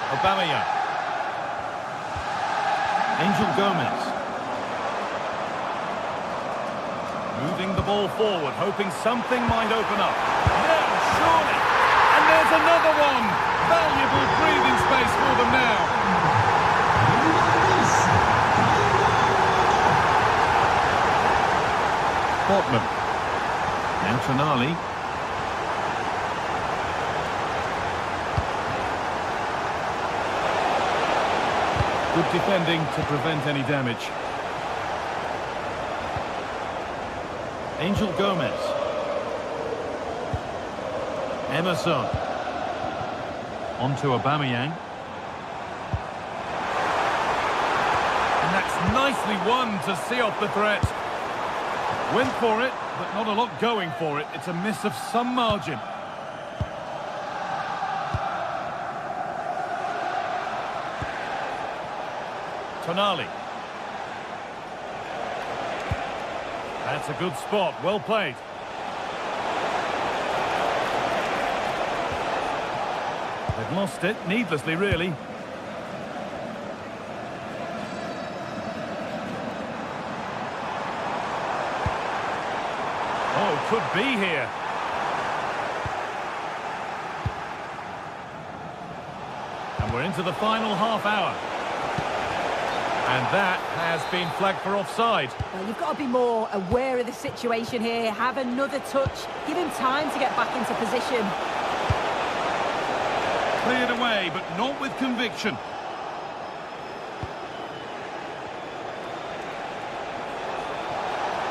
Aubameyang. Angel Gomez. Moving the ball forward, hoping something might open up. No, surely! And there's another one! Valuable breathing space for them now. Botman. And Tonali. Good defending to prevent any damage. Angel Gomez. Emerson. On to Aubameyang. And that's nicely won to see off the threat. Went for it, but not a lot going for it. It's a miss of some margin. Tonali. That's a good spot, well played. They've lost it, needlessly really. Oh, could be here. And we're into the final half hour. And that has been flagged for offside. Well, you've got to be more aware of the situation here. Have another touch. Give him time to get back into position. Cleared away, but not with conviction.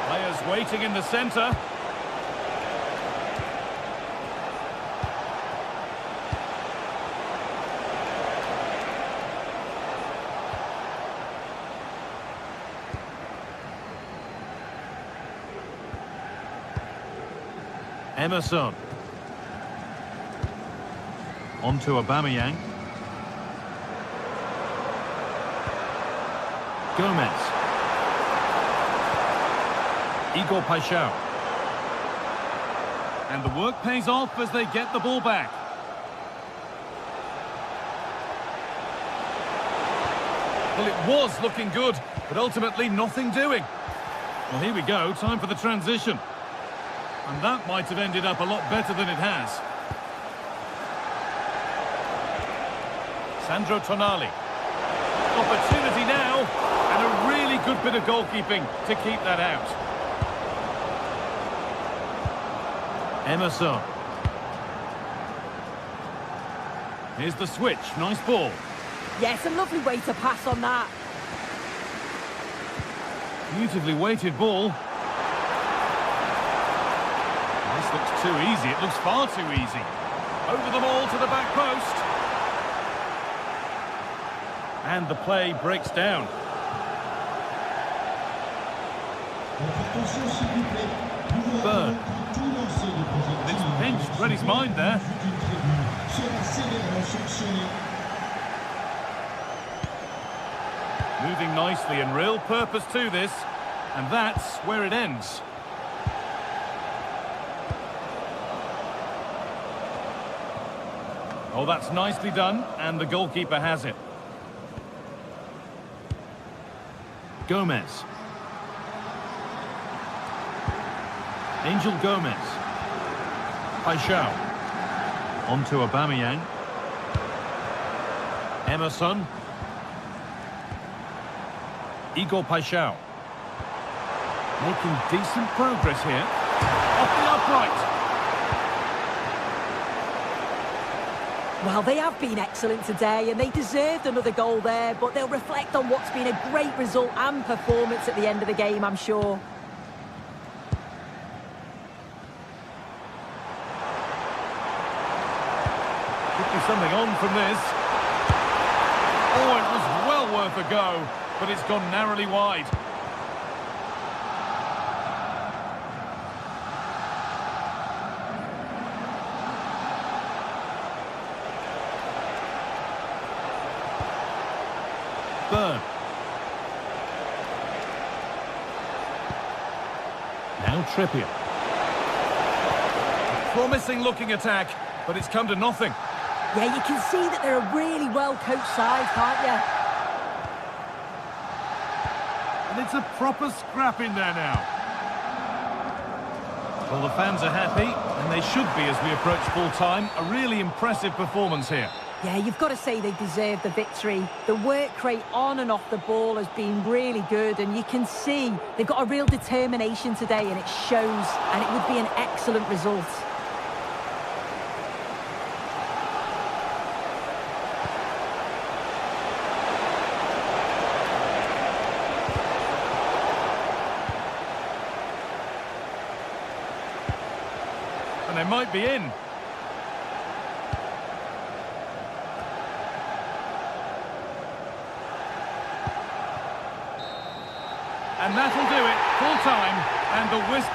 Players waiting in the centre. Emerson. On to Aubameyang. Gomez. Igor Paixão. And the work pays off as they get the ball back. Well, it was looking good, but ultimately nothing doing. Well, here we go, time for the transition. And that might have ended up a lot better than it has. Sandro Tonali. Opportunity now, and a really good bit of goalkeeping to keep that out. Emerson. Here's the switch. Nice ball. Yes, a lovely way to pass on that. Beautifully weighted ball. This looks too easy. It looks far too easy. Over the ball to the back post. And the play breaks down. Burn. It's pinched. Read his mind there. Moving nicely and real purpose to this. And that's where it ends. Oh, that's nicely done, and the goalkeeper has it. Gomez. Angel Gomez. Paixão. On to Aubameyang. Emerson. Igor Paixão. Making decent progress here. Off the upright. Well, they have been excellent today, and they deserved another goal there, but they'll reflect on what's been a great result and performance at the end of the game, I'm sure. Could be something on from this. Oh, it was well worth a go, but it's gone narrowly wide. Burn. Now Trippier. A promising looking attack, but it's come to nothing. Yeah, you can see that they're a really well-coached side, can't you? And it's a proper scrap in there now. Well, the fans are happy, and they should be as we approach full-time. A really impressive performance here. Yeah, you've got to say they deserve the victory. The work rate on and off the ball has been really good, and you can see they've got a real determination today, and it shows, and it would be an excellent result. And they might be in. And that'll do it, full time, and the whistle.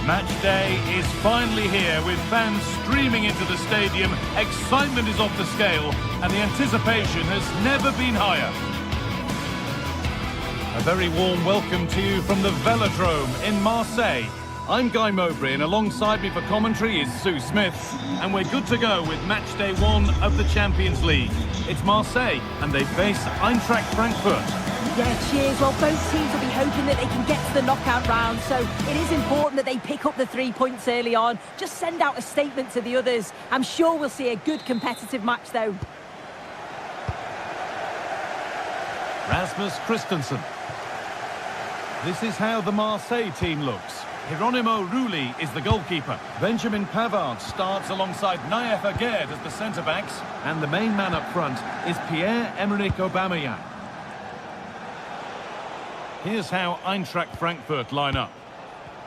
Match day is finally here, with fans streaming into the stadium. Excitement is off the scale, and the anticipation has never been higher. A very warm welcome to you from the Velodrome in Marseille. I'm Guy Mowbray, and alongside me for commentary is Sue Smith, and we're good to go with match day 1 of the Champions League. It's Marseille, and they face Eintracht Frankfurt. Yeah, cheers. Well, both teams will be hoping that they can get to the knockout round, so it is important that they pick up the 3 points early on. Just send out a statement to the others. I'm sure we'll see a good competitive match, though. Rasmus Christensen. This is how the Marseille team looks. Hieronymo Rulli is the goalkeeper. Benjamin Pavard starts alongside Naef Aguerd as the centre-backs. And the main man up front is Pierre-Emerick Aubameyang. Here's how Eintracht Frankfurt line up.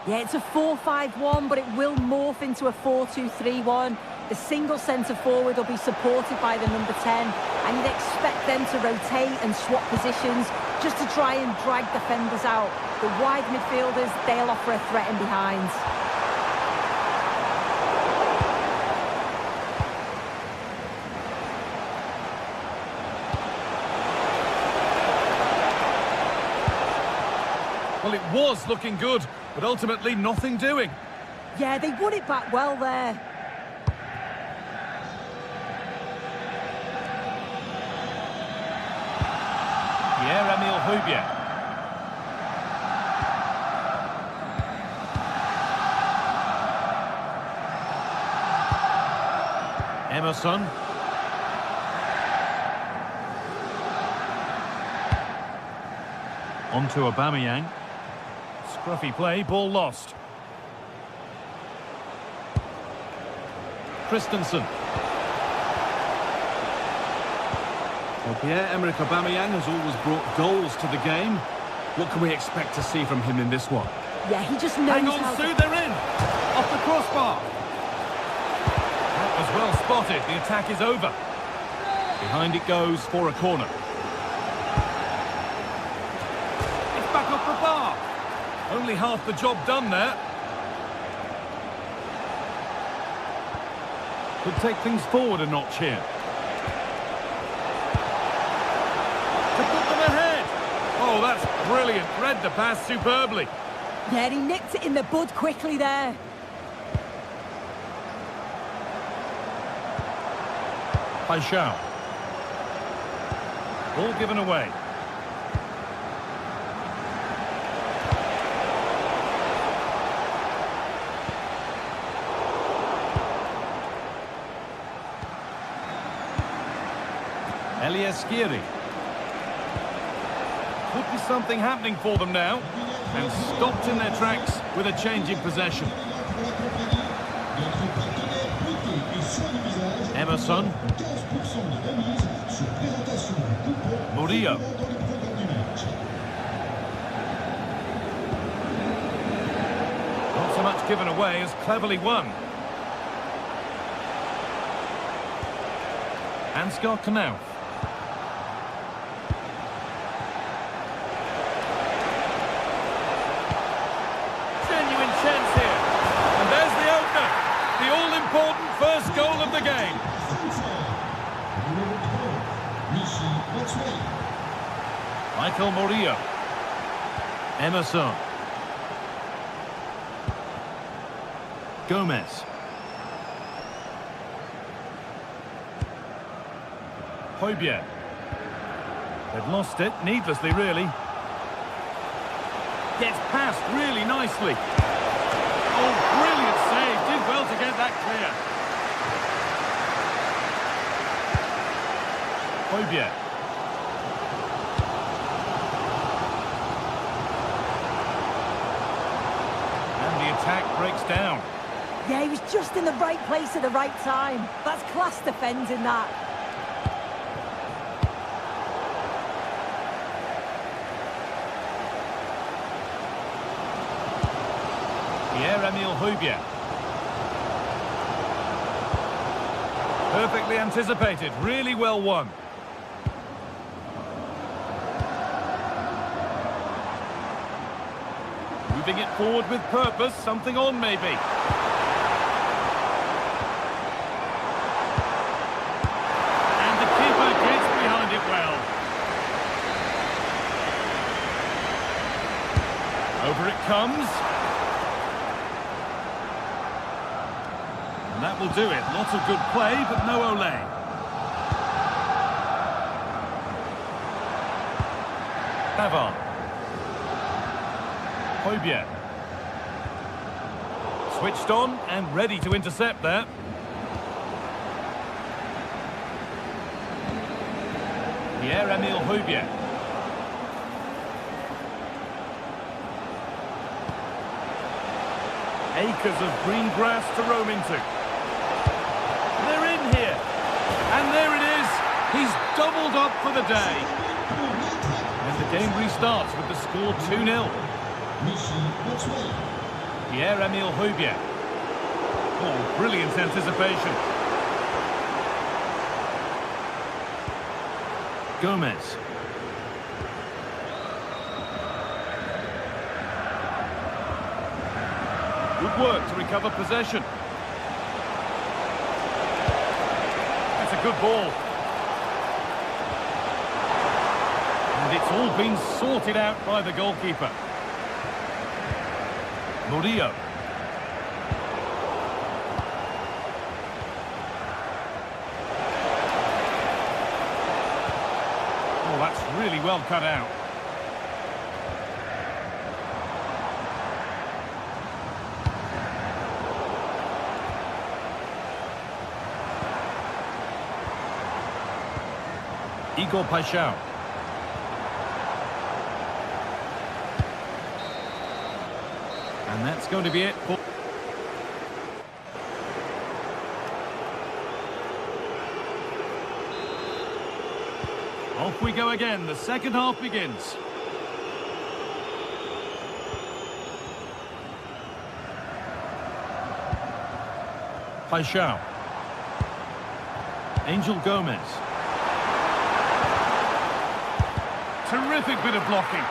Yeah, it's a 4-5-1, but it will morph into a 4-2-3-1. The single centre-forward will be supported by the number 10, and you'd expect them to rotate and swap positions just to try and drag defenders out. The wide midfielders, they'll offer a threat in behind. Well, it was looking good, but ultimately nothing doing. Yeah, they won it back well there. Pierre-Emile Højbjerg. Emerson. On to Aubameyang. Scruffy play, ball lost. Christensen. Well, Pierre-Emerick Aubameyang has always brought goals to the game. What can we expect to see from him in this one? Yeah, he just knows Hang on, how Sue, to... they're in! Off the crossbar! That was well spotted, the attack is over. Behind it goes for a corner. It's back off the bar! Only half the job done there. Could take things forward a notch here. To put them ahead! Oh, that's brilliant. Read the pass superbly. Yeah, he nipped it in the bud quickly there. Paixão. Ball given away. Elias Skiri. Could be something happening for them now. And stopped in their tracks with a change in possession. Emerson. Murillo. Not so much given away as cleverly won. Ansgar Knauf. Genuine chance here. And there's the opener. The all-important first goal of the game. Michael Murillo. Emerson. Gomez. Højbjerg. They've lost it, needlessly, really. Gets past really nicely. Oh, brilliant save. Did well to get that clear. Højbjerg. And the attack breaks down. Yeah, he was just in the right place at the right time. That's class defending, that. Pierre-Emile Højbjerg. Perfectly anticipated, really well won. Moving it forward with purpose, something on maybe. And the keeper gets behind it well. Over it comes. And that will do it. Lots of good play, but no Olé. Pavard. Højbjerg. Switched on and ready to intercept there. Pierre-Emile Højbjerg. Acres of green grass to roam into. They're in here. And there it is. He's doubled up for the day. And the game restarts with the score 2-0. Pierre-Emile Højbjerg. Oh, brilliant anticipation. Gomez. Good work to recover possession. That's a good ball. And it's all been sorted out by the goalkeeper. Murillo. Oh, that's really well cut out. Igor Paixão. And that's going to be it for... Off we go again. The second half begins. Paixão. Angel Gomez. Terrific bit of blocking.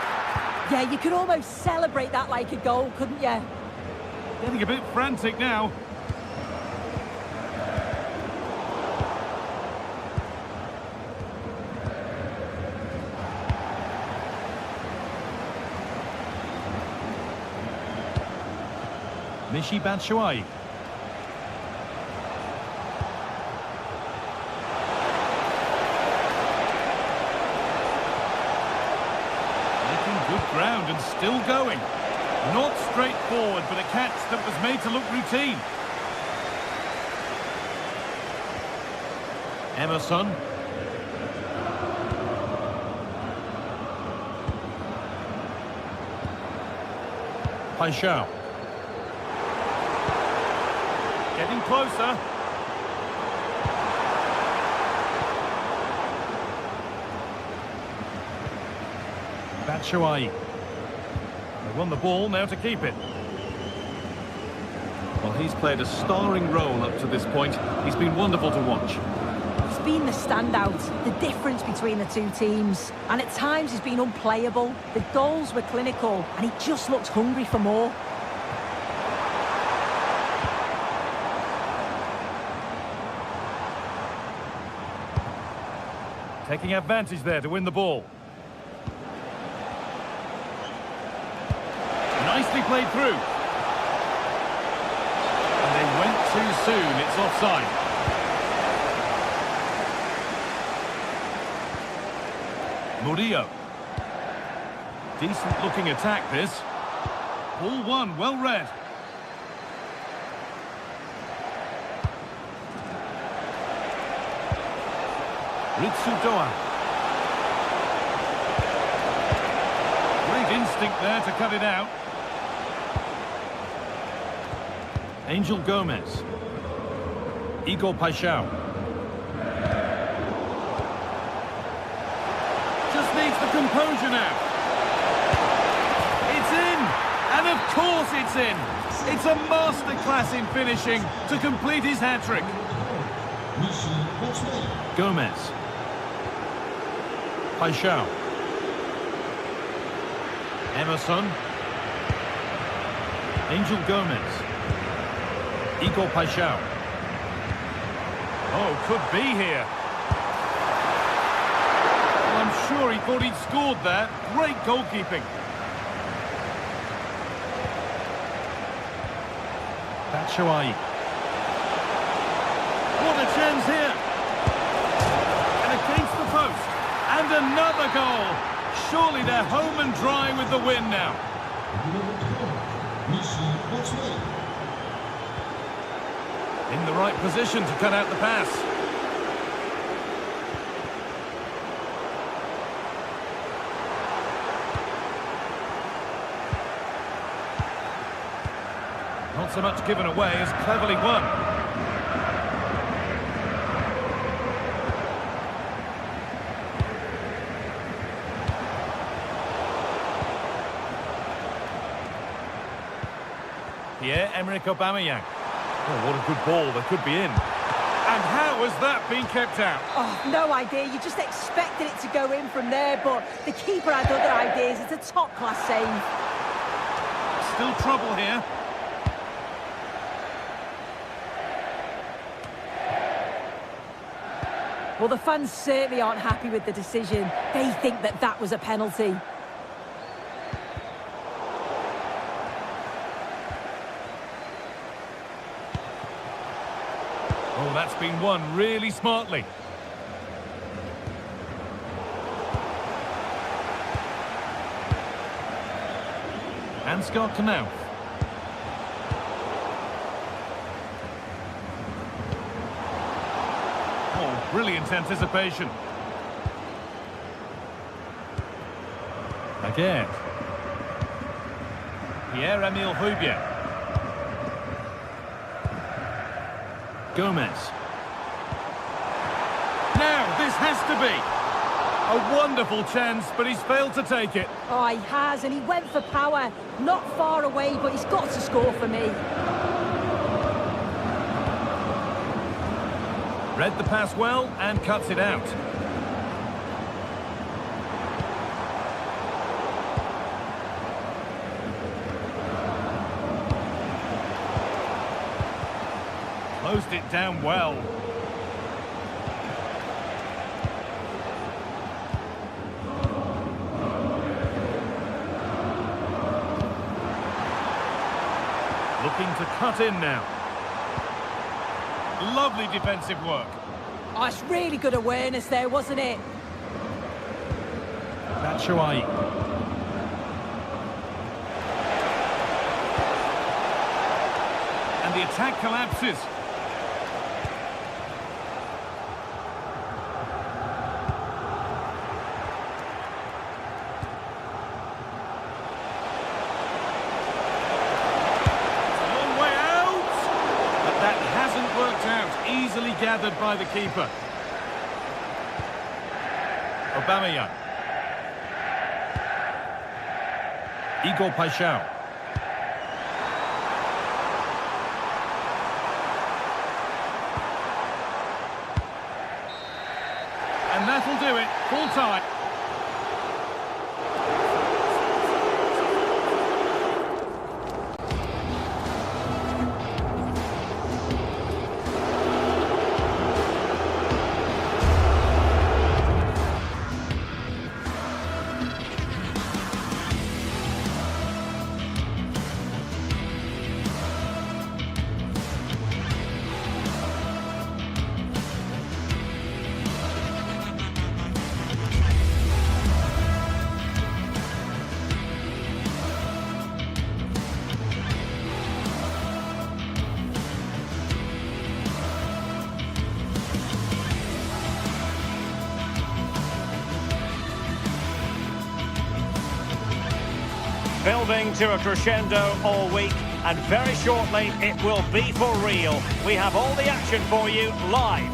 Yeah, you could almost celebrate that like a goal, couldn't you? Getting a bit frantic now. Michy Batshuayi. Good ground and still going. Not straightforward, but a catch that was made to look routine. Emerson. Paixão. Getting closer. Batshuayi. They won the ball, now to keep it. Well, he's played a starring role up to this point. He's been wonderful to watch. He's been the standout, the difference between the two teams. And at times he's been unplayable. The goals were clinical, and he just looks hungry for more. Taking advantage there to win the ball. Nicely played through. And they went too soon. It's offside. Murillo. Decent looking attack this. Ball one, well read. Ritsu Doan. Great instinct there to cut it out. Angel Gomez. Igor Paixão. Just needs the composure now. It's in! And of course it's in! It's a masterclass in finishing to complete his hat-trick. Gomez. Paixão. Emerson. Angel Gomez. Igor Paixão. Oh, could be here. Well, I'm sure he thought he'd scored there. Great goalkeeping. Batshuayi. What a chance here. And against the post. And another goal. Surely they're home and dry with the win now. In the right position to cut out the pass. Not so much given away as cleverly won. Pierre-Emerick Aubameyang. Oh, what a good ball. They could be in. And how has that been kept out? Oh, no idea. You just expected it to go in from there, but the keeper had other ideas. It's a top-class save. Still trouble here. Well, the fans certainly aren't happy with the decision. They think that that was a penalty. Oh, that's been won really smartly. Ansgar Knauf. Oh, brilliant anticipation. Again. Pierre-Emile Højbjerg. Gomez. Now, this has to be a wonderful chance, but he's failed to take it. Oh, he has, and he went for power. Not far away, but he's got to score for me. Read the pass well and cuts it out. Closed it down well. Looking to cut in now. Lovely defensive work. Oh, it's really good awareness there, wasn't it? Batshuayi. And the attack collapses. Easily gathered by the keeper. Aubameyang. Igor Paixão. And that'll do it. Full time. Building to a crescendo all week, and very shortly it will be for real. We have all the action for you live.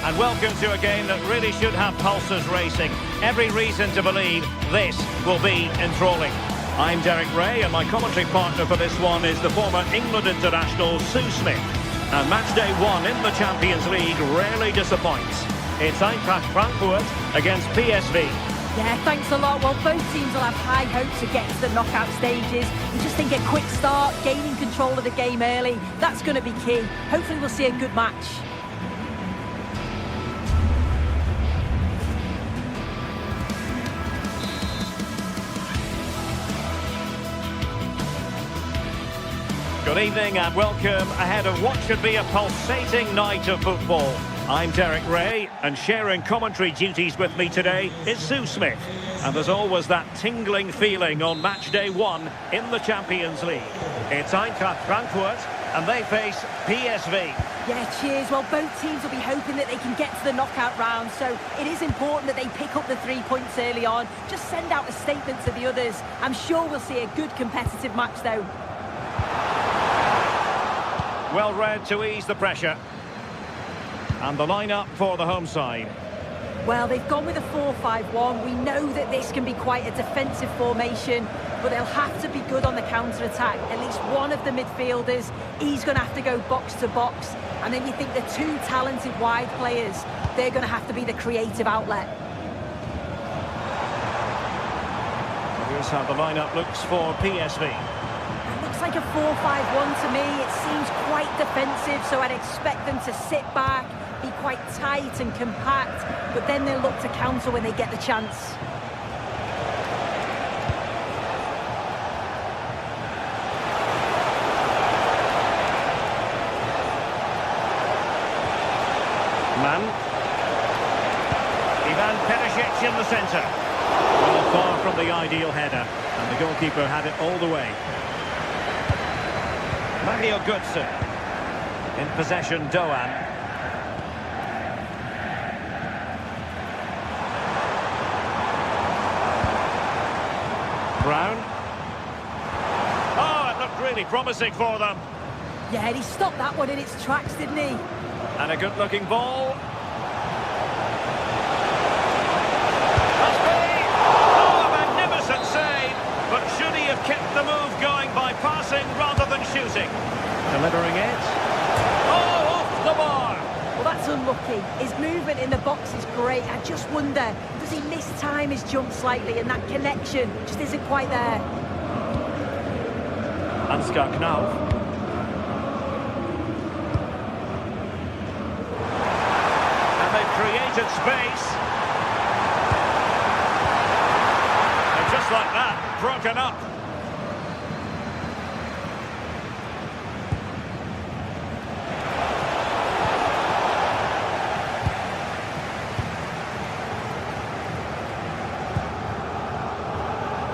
And welcome to a game that really should have pulses racing. Every reason to believe this will be enthralling. I'm Derek Ray, and my commentary partner for this one is the former England international Sue Smith. And match day one in the Champions League rarely disappoints. It's Eintracht Frankfurt against PSV. Yeah, thanks a lot. Well, both teams will have high hopes to get to the knockout stages. We just think a quick start, gaining control of the game early, that's going to be key. Hopefully we'll see a good match. Good evening and welcome ahead of what should be a pulsating night of football. I'm Derek Ray, and sharing commentary duties with me today is Sue Smith. And there's always that tingling feeling on match day one in the Champions League. It's Eintracht Frankfurt and they face PSV. Yeah, cheers. Well, both teams will be hoping that they can get to the knockout round, so it is important that they pick up the 3 points early on. Just send out a statement to the others. I'm sure we'll see a good competitive match, though. Well read to ease the pressure. And the lineup for the home side. Well, they've gone with a 4-5-1. We know that this can be quite a defensive formation, but they'll have to be good on the counter-attack. At least one of the midfielders, he's going to have to go box to box. And then you think the two talented wide players, they're going to have to be the creative outlet. Here's how the lineup looks for PSV. It looks like a 4-5-1 to me. It seems quite defensive, so I'd expect them to sit back, be quite tight and compact, but then they'll look to counter when they get the chance. Ivan Perisic in the centre. Well, far from the ideal header, and the goalkeeper had it all the way. Mario Götze. In possession, Doan. Brown. Oh, it looked really promising for them. Yeah, and he stopped that one in its tracks, didn't he? And a good-looking ball. Must be! Oh, a magnificent save! But should he have kept the move going by passing rather than shooting? Delivering it. Oh, off the bar! Well, that's unlucky. His movement in the box is great. I just wonder, does he mistime his jump slightly, and that connection just isn't quite there? Ansgar Knauf. Created space. And just like that, broken up.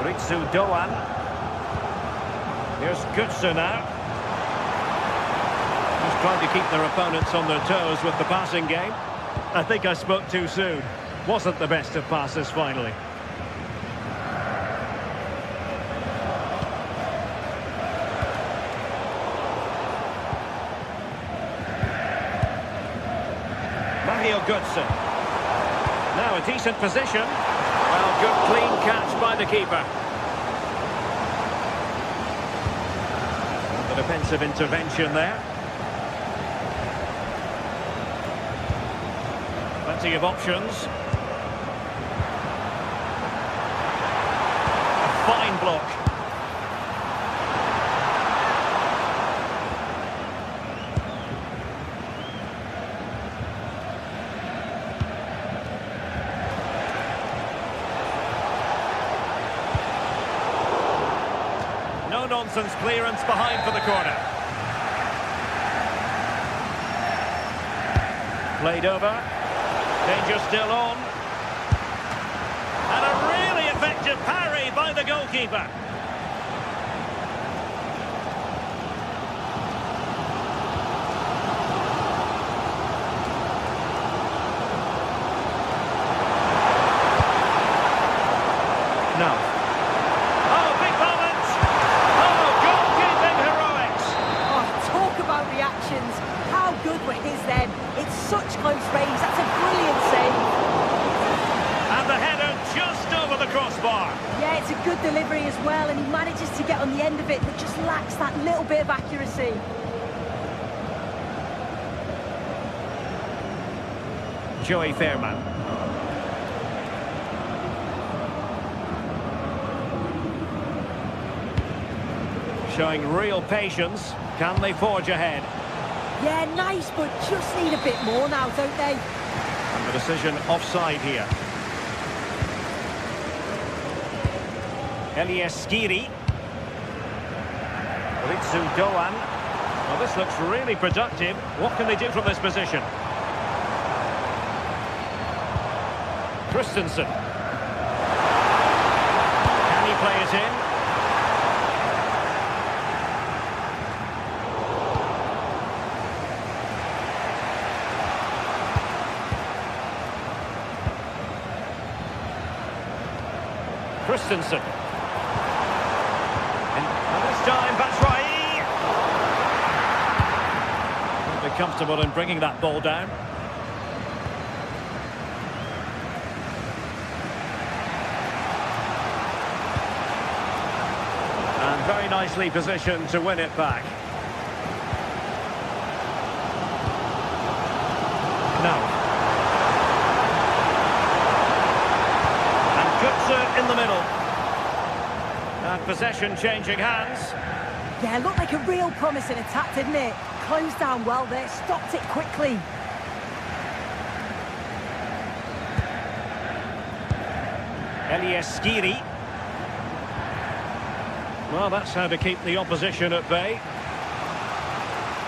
Ritsu Doan. Here's Götze now. Just trying to keep their opponents on their toes with the passing game. I think I spoke too soon. Wasn't the best of passes finally. Mario Götze. Now a decent position. Well, good clean catch by the keeper. The defensive intervention there. Plenty of options. A fine block. No-nonsense clearance behind for the corner. Played over. Danger still on. And a really effective parry by the goalkeeper. No. Oh, big moment! Oh, goalkeeping heroics! Oh, talk about reactions. How good were his then? It's such close range. That's a brilliant save. And the header just over the crossbar. Yeah, it's a good delivery as well, and he manages to get on the end of it, but just lacks that little bit of accuracy. Joey Fairman. Showing real patience. Can they forge ahead? Yeah, nice, but just need a bit more now, don't they? And the decision offside here. Elias Skiri. Ritsu Doan. Well, this looks really productive. What can they do from this position? Christensen. Can he play it in? Christensen. And this time, Batshuayi. Won't be comfortable in bringing that ball down. And very nicely positioned to win it back. Now. In the middle. And possession changing hands. Yeah, looked like a real promising attack, didn't it? Closed down well there, stopped it quickly. Skiri. Well, that's how to keep the opposition at bay.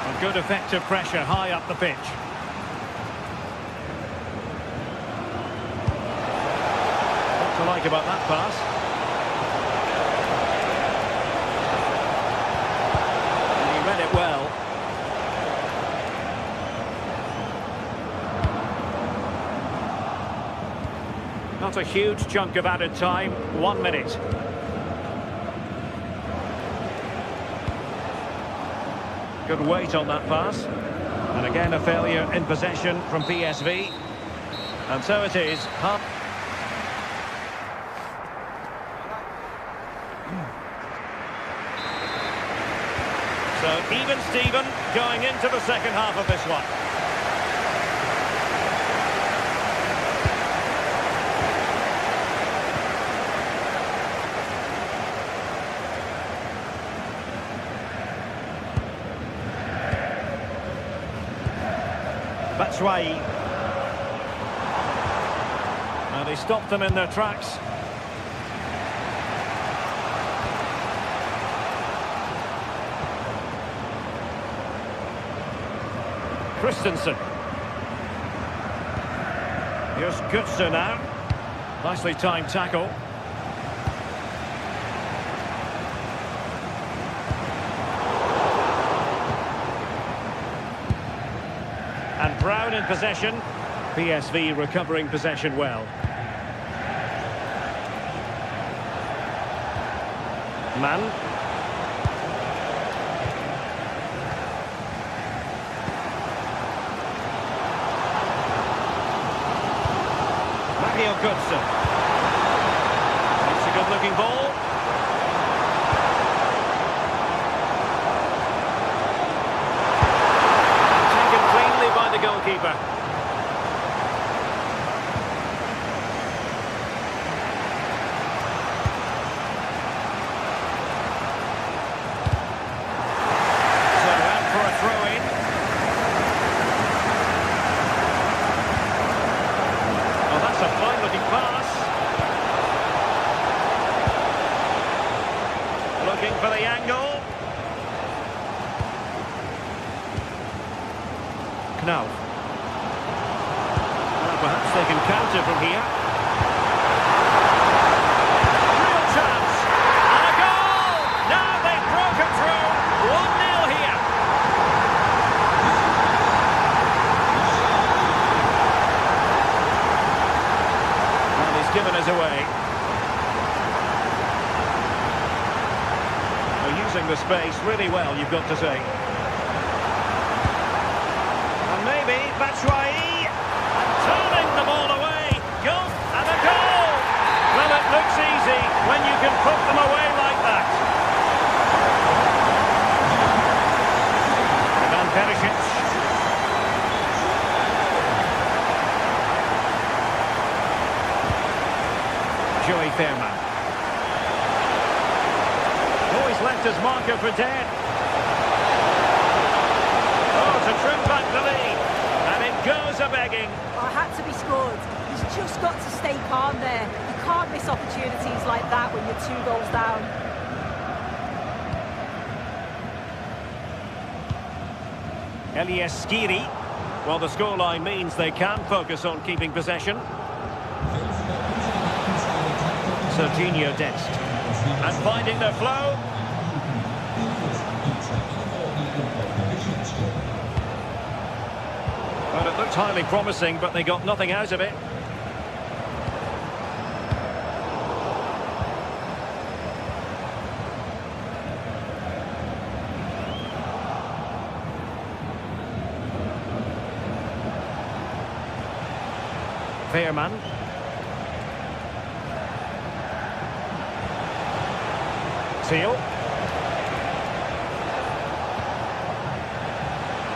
A good effective pressure high up the pitch. What to like about that pass? And he read it well. Not a huge chunk of added time, 1 minute. Good weight on that pass. And again a failure in possession from PSV. And so it is. So even Steven going into the second half of this one. Batshuayi. And he stopped them in their tracks. Christensen. Here's Götze now. Nicely timed tackle. And Brown in possession. PSV recovering possession well. Mann. Götze. It's a good-looking ball. Taken cleanly by the goalkeeper. So out for a throw-in. Oh, that's a fine-looking pass. Looking for the angle. Knauf. Well, perhaps they can counter from here. Real chance. And a goal! Now they've broken through. 1-0 here. And he's given us away. They're using the space really well, you've got to say. And maybe Batshuayi turning the ball away. Goal and a goal. Well, it looks easy when you can put them away like that. Van Perisic. Joey Fairman. Oh, he's left his marker for dead. Oh, to trim back the lead. And it goes a-begging. Oh, had to be scored. He's just got to stay calm there. You can't miss opportunities like that when you're 2 goals down. Skiri. Well, the scoreline means they can focus on keeping possession. Serginho Dest. And finding their flow. Well, it looked highly promising, but they got nothing out of it. Veerman. Seal.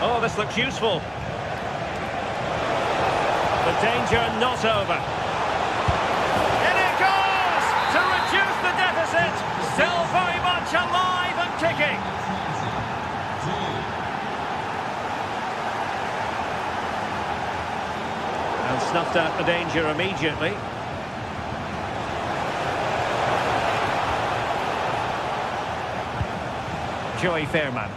Oh, this looks useful. The danger not over. In it goes! To reduce the deficit. Still very much alive and kicking. And snuffed out the danger immediately. Joey Fairman.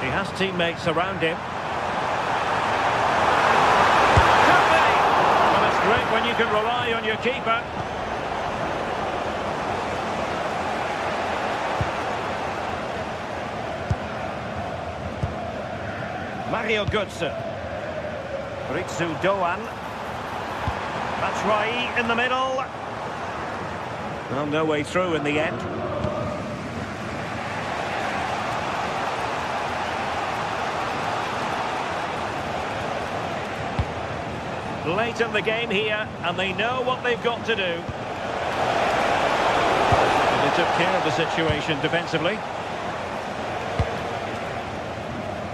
He has teammates around him. Could be! Well, it's great when you can rely on your keeper. Mario Götze. Ritsu Doan. Batshuayi in the middle. Well, no way through in the end. Late in the game here, and they know what they've got to do. And they took care of the situation defensively.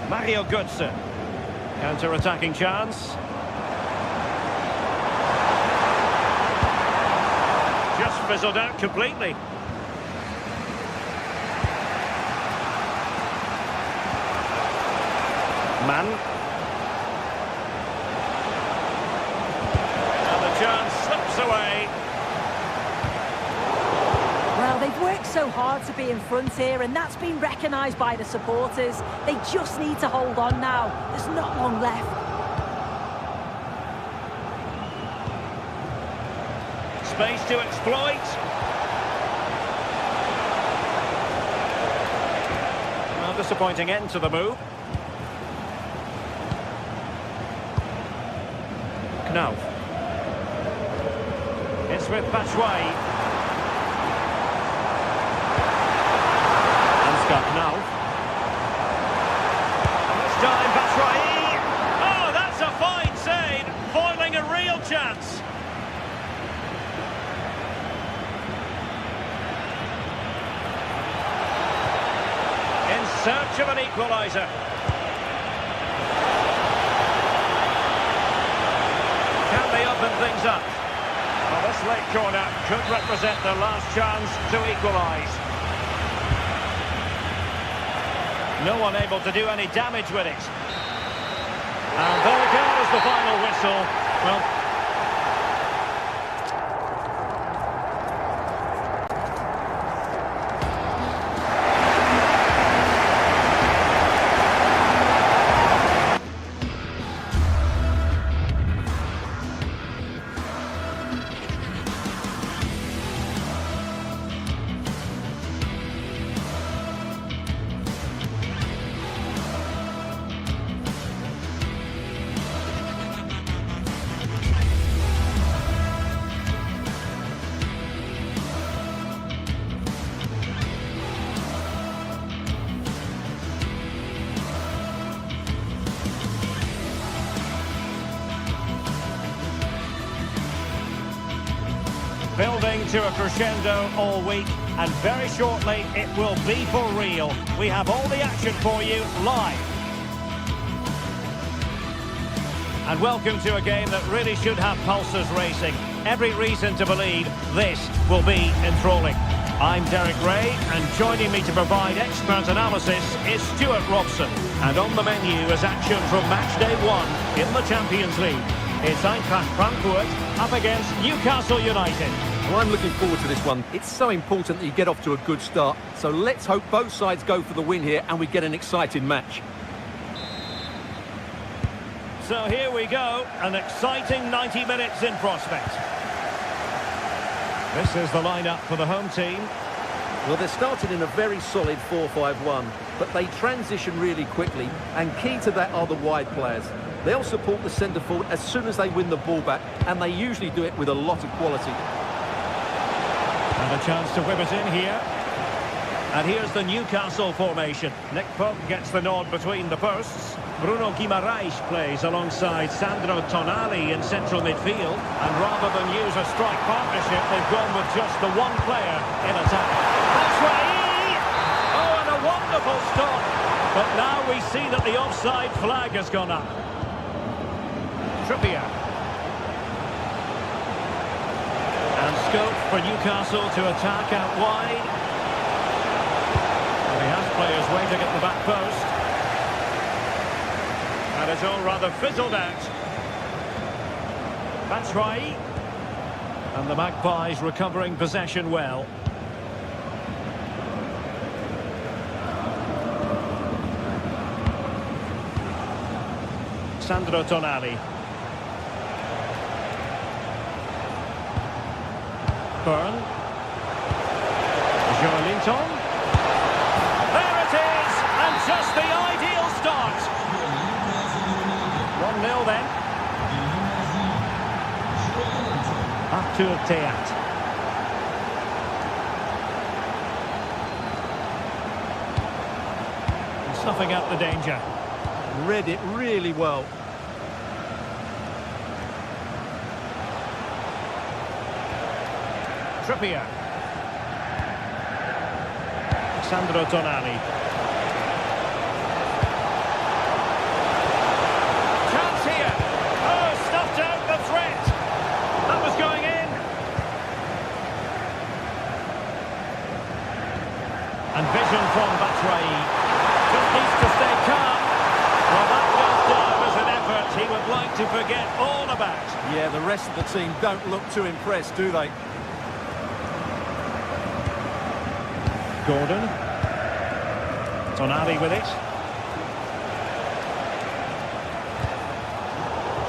Mario Götze. Counter-attacking chance. Just fizzled out completely. Man. And the chance slips away. Well, they've worked so hard to be in front here, and that's been recognised by the supporters. They just need to hold on now. There's not long left. Space to exploit. Well, disappointing end to the move. Knauf. It's with Batshuayi. Now. This time Batshuayi. Oh, that's a fine save, foiling a real chance. In search of an equaliser. Can they open things up? Well, this late corner could represent their last chance to equalise. No one able to do any damage with it. And there goes the final whistle. Well, building to a crescendo all week, and very shortly it will be for real. We have all the action for you live. And welcome to a game that really should have pulses racing. Every reason to believe this will be enthralling. I'm Derek Ray, and joining me to provide expert analysis is Stuart Robson. And on the menu is action from match day 1 in the Champions League. It's Eintracht Frankfurt up against Newcastle United. Well, I'm looking forward to this one. It's so important that you get off to a good start. So let's hope both sides go for the win here and we get an exciting match. So here we go, an exciting 90 minutes in prospect. This is the lineup for the home team. Well, they're started in a very solid 4-5-1, but they transition really quickly, and key to that are the wide players. They'll support the centre forward as soon as they win the ball back, and they usually do it with a lot of quality. And a chance to whip it in here. And here's the Newcastle formation. Nick Pope gets the nod between the posts. Bruno Guimaraes plays alongside Sandro Tonali in central midfield. And rather than use a strike partnership, they've gone with just the one player in attack. That's right! Oh, and a wonderful stop. But now we see that the offside flag has gone up. Trippier. And scope for Newcastle to attack out wide. He has players waiting at the back post. And it's all rather fizzled out. That's right. And the Magpies recovering possession well. Sandro Tonali. Byrne. Joelinton. Just the ideal start. 1-0 then. Arthur Theat. Snuffing out the danger. Read it really well. Trippier. Sandro Tonali. And vision from Batshuayi. Just needs to stay calm. Well, that goes down as an effort he would like to forget all about. Yeah, the rest of the team don't look too impressed, do they? Gordon. Tonali with it.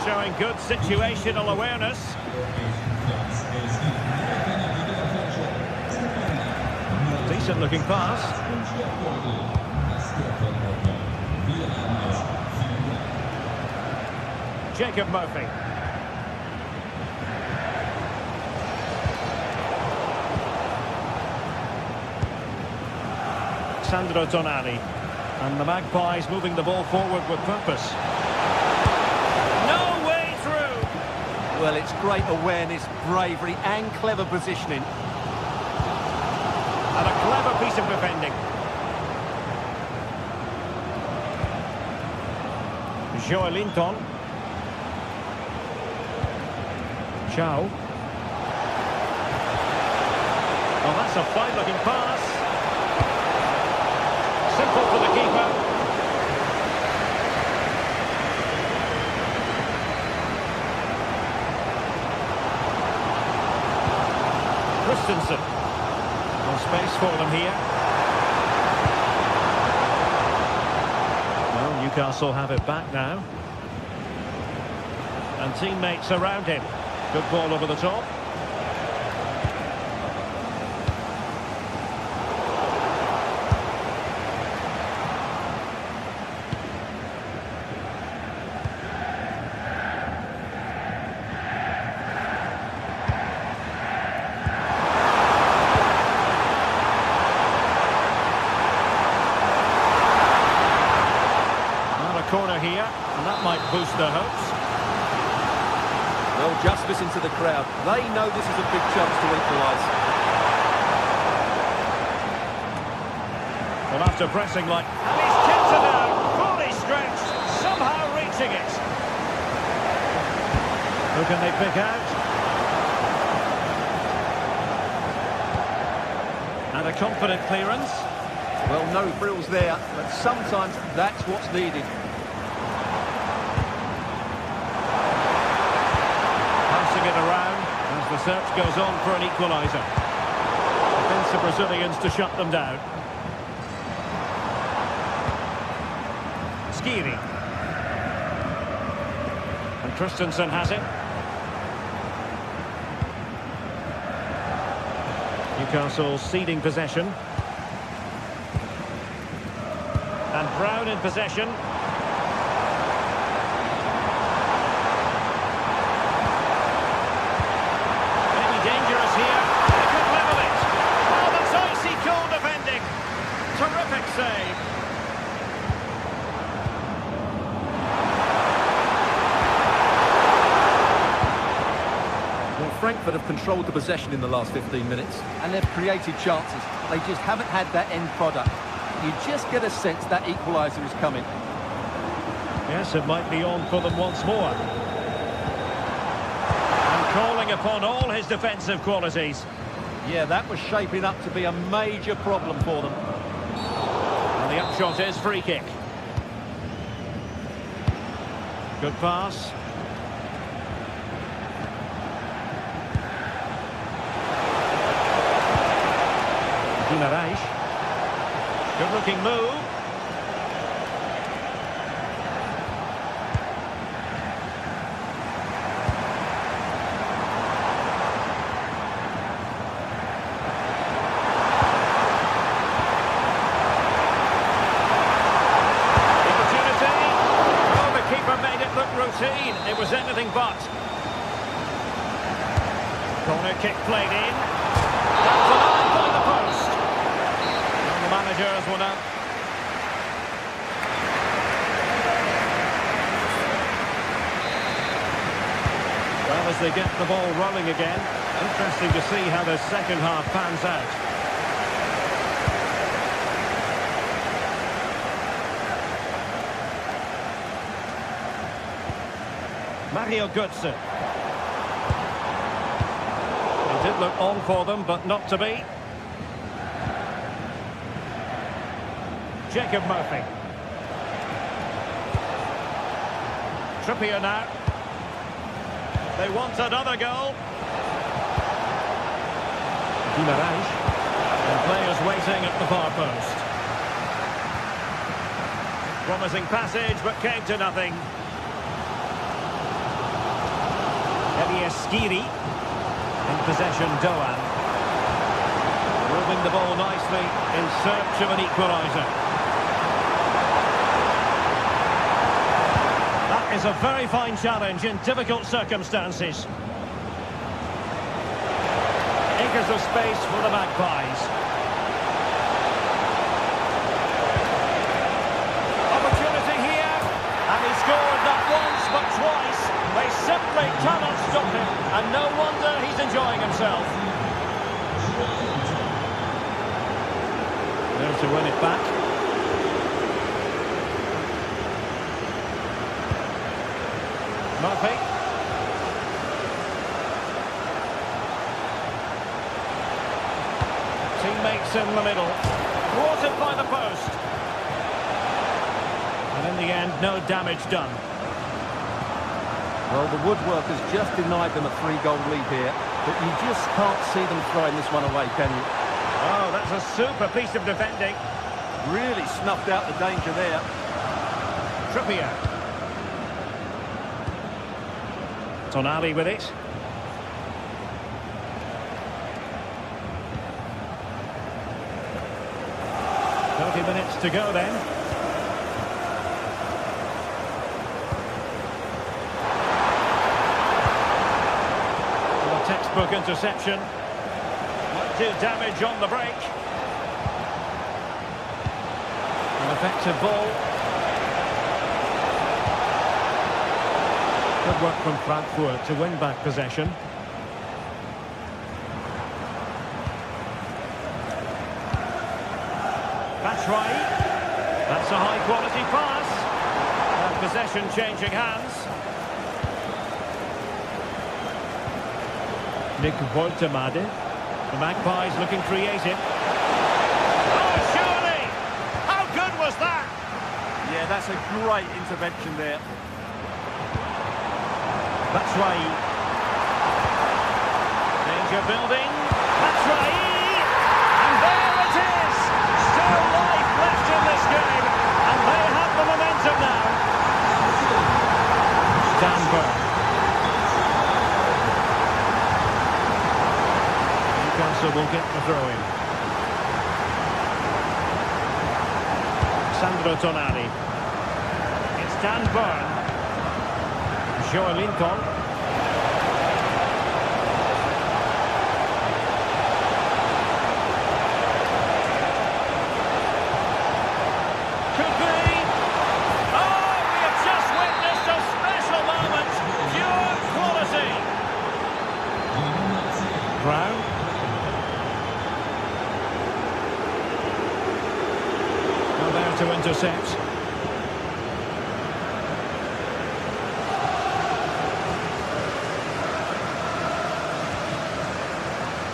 Showing good situational awareness. Decent looking pass. Jacob Murphy. Sandro Tonali. And the Magpies moving the ball forward with purpose. No way through. Well, it's great awareness, bravery and clever positioning. And a clever piece of defending. Joelinton. Chow. Oh, that's a fine-looking pass. Simple for the keeper. Christensen. No space for them here. Well, Newcastle have it back now. And teammates around him. Good ball over the top. Corner here, and that might boost their hopes. Well, just listen to the crowd. They know this is a big chance to equalise. Well, after pressing like... And he's tipped it out, fully stretched, somehow reaching it. Who can they pick out? And a confident clearance. Well, no frills there, but sometimes that's what's needed. Passing it around as the search goes on for an equaliser. Defensive Brazilians to shut them down. Skiri. And Christensen has it. Newcastle ceding possession. And Brown in possession. Maybe dangerous here. They could level it. save. Well, Frankfurt have controlled the possession in the last 15 minutes, and they've created chances. They just haven't had that end product. You just get a sense that equaliser is coming. Yes, it might be on for them once more. And calling upon all his defensive qualities. Yeah, that was shaping up to be a major problem for them. And the upshot is free kick. Good pass. Good looking move. Routine. It was anything but. Corner kick played in. That's an eye by the post. And the manager has one up. Well, as they get the ball rolling again, interesting to see how the second half pans out. Mario Götze. It did look on for them, but not to be. Jacob Murphy. Trippier now. They want another goal. Guimaraes. And players waiting at the far post. Promising passage, but came to nothing. Skiri in possession. Doan moving the ball nicely in search of an equaliser. That is a very fine challenge in difficult circumstances. Acres of space for the Magpies. Opportunity here, and he scored not once but twice. They simply cannot stop him, and no wonder he's enjoying himself. There to win it back. Murphy. Teammates in the middle. Thwarted by the post. And in the end, no damage done. Well, the woodwork has just denied them a 3-goal lead here, but you just can't see them throwing this one away, can you? Oh, that's a super piece of defending. Really snuffed out the danger there. Trippier. Tonali with it. Minutes to go then. Textbook interception. Might do damage on the break. An effective ball. Good work from Frankfurt to win back possession. That's right. That's a high quality pass. And possession changing hands. Nick Woltemade. The Magpies looking creative. Oh, surely! How good was that? Yeah, that's a great intervention there. That's right. Danger building. That's right. And there it is. Still life left in this game. And they have the momentum now. Stanberg. Will get the throw-in. Sandro Tonali. It's Dan Burn. Joe Lincoln. there to intercept.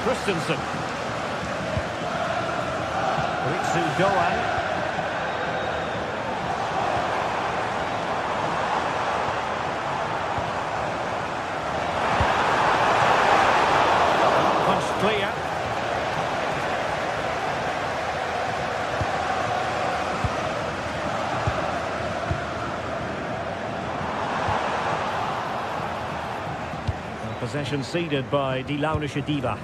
Christensen. Ritsu Doan. Punched clear. Possession ceded by Die Launische Diva.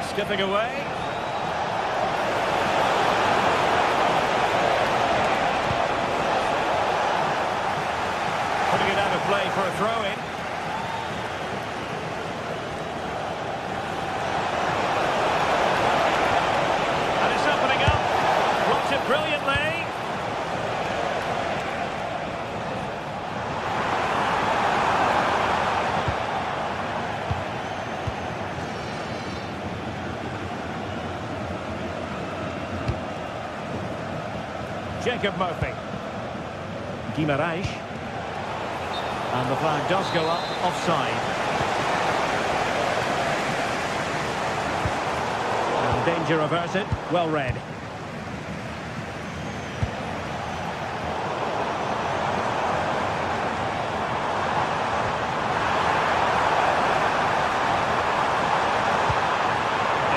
Skipping away. Putting it out of play for a throw-in. And it's opening up. Blocks it brilliantly. Jacob Murphy. Guimaraes. And the flag does go up, offside. And danger averted, well read.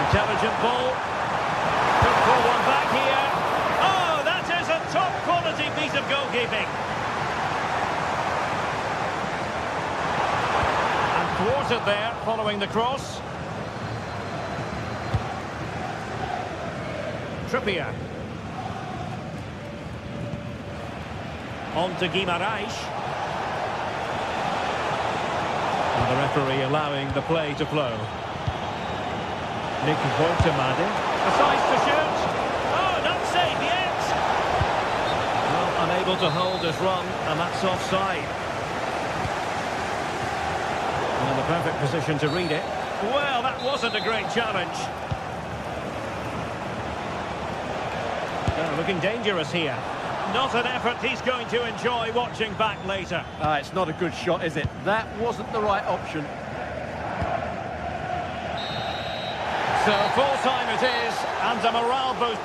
Intelligent ball. Could pull one back here. Top-quality piece of goalkeeping. And thwarted there, following the cross. Trippier. On to Guimaraes. And the referee allowing the play to flow. Nick Voigtemade. Decides to shoot. Oh, not safe yet. Unable to hold his run, and that's offside. And the perfect position to read it. Well, that wasn't a great challenge. Looking dangerous here. Not an effort he's going to enjoy watching back later. It's not a good shot, is it? That wasn't the right option. So full time it is, and a morale boost.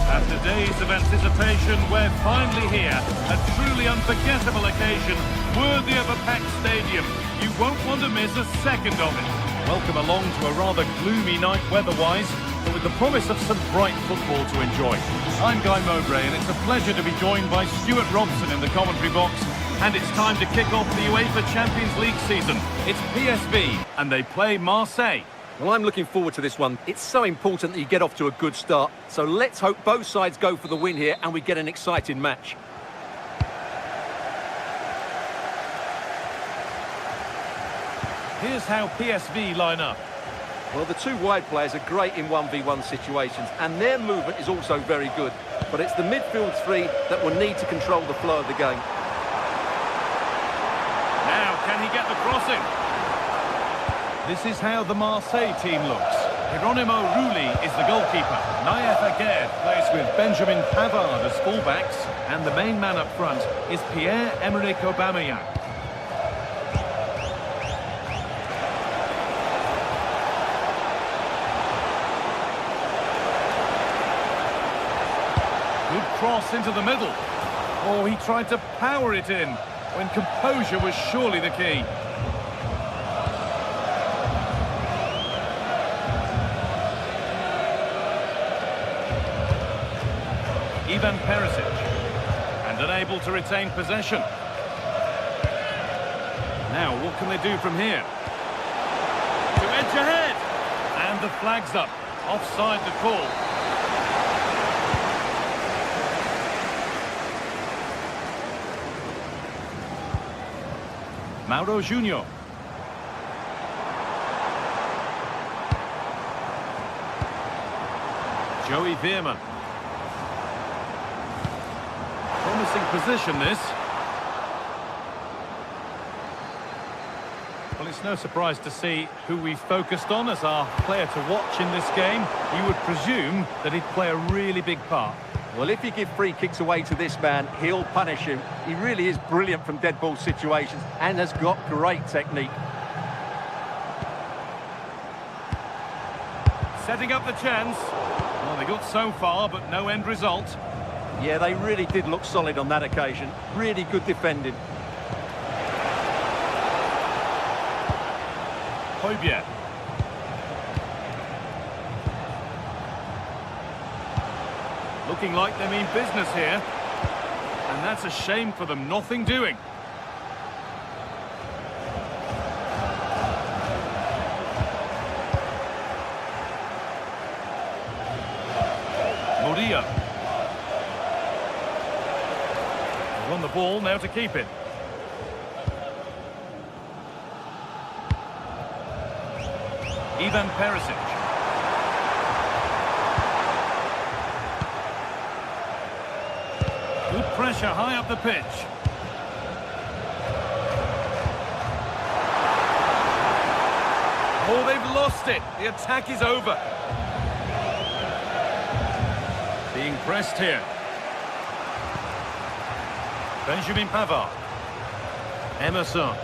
After days of anticipation, we're finally here. A truly unforgettable occasion, worthy of a packed stadium. You won't want to miss a second of it. Welcome along to a rather gloomy night weather-wise, but with the promise of some bright football to enjoy. I'm Guy Mowbray, and it's a pleasure to be joined by Stuart Robson in the commentary box. And it's time to kick off the UEFA Champions League season. It's PSV, and they play Marseille. Well, I'm looking forward to this one. It's so important that you get off to a good start. So let's hope both sides go for the win here and we get an exciting match. Here's how PSV line up. Well, the two wide players are great in 1v1 situations, and their movement is also very good. But it's the midfield three that will need to control the flow of the game. Now, can he get the cross in? This is how the Marseille team looks. Geronimo Rulli is the goalkeeper. Naïef Aguerd plays with Benjamin Pavard as fullbacks. And the main man up front is Pierre-Emerick Aubameyang. Good cross into the middle. Oh, he tried to power it in when composure was surely the key. Ivan Perisic, and unable to retain possession. Now, what can they do from here? To edge ahead! And the flag's up. Offside the call. Mauro Junior. Joey Veerman. Promising position, this. Well, it's no surprise to see who we focused on as our player to watch in this game. You would presume that he'd play a really big part. Well, if you give free kicks away to this man, he'll punish you. He really is brilliant from dead ball situations and has got great technique. Setting up the chance. Well, they got so far, but no end result. Yeah, they really did look solid on that occasion. Really good defending. Højbjerg. Looking like they mean business here. And that's a shame for them, nothing doing. Murillo. On the ball, now to keep it. Ivan Perisic. Good pressure high up the pitch. Oh, they've lost it. The attack is over. Being pressed here. Benjamin Pavard. Emerson.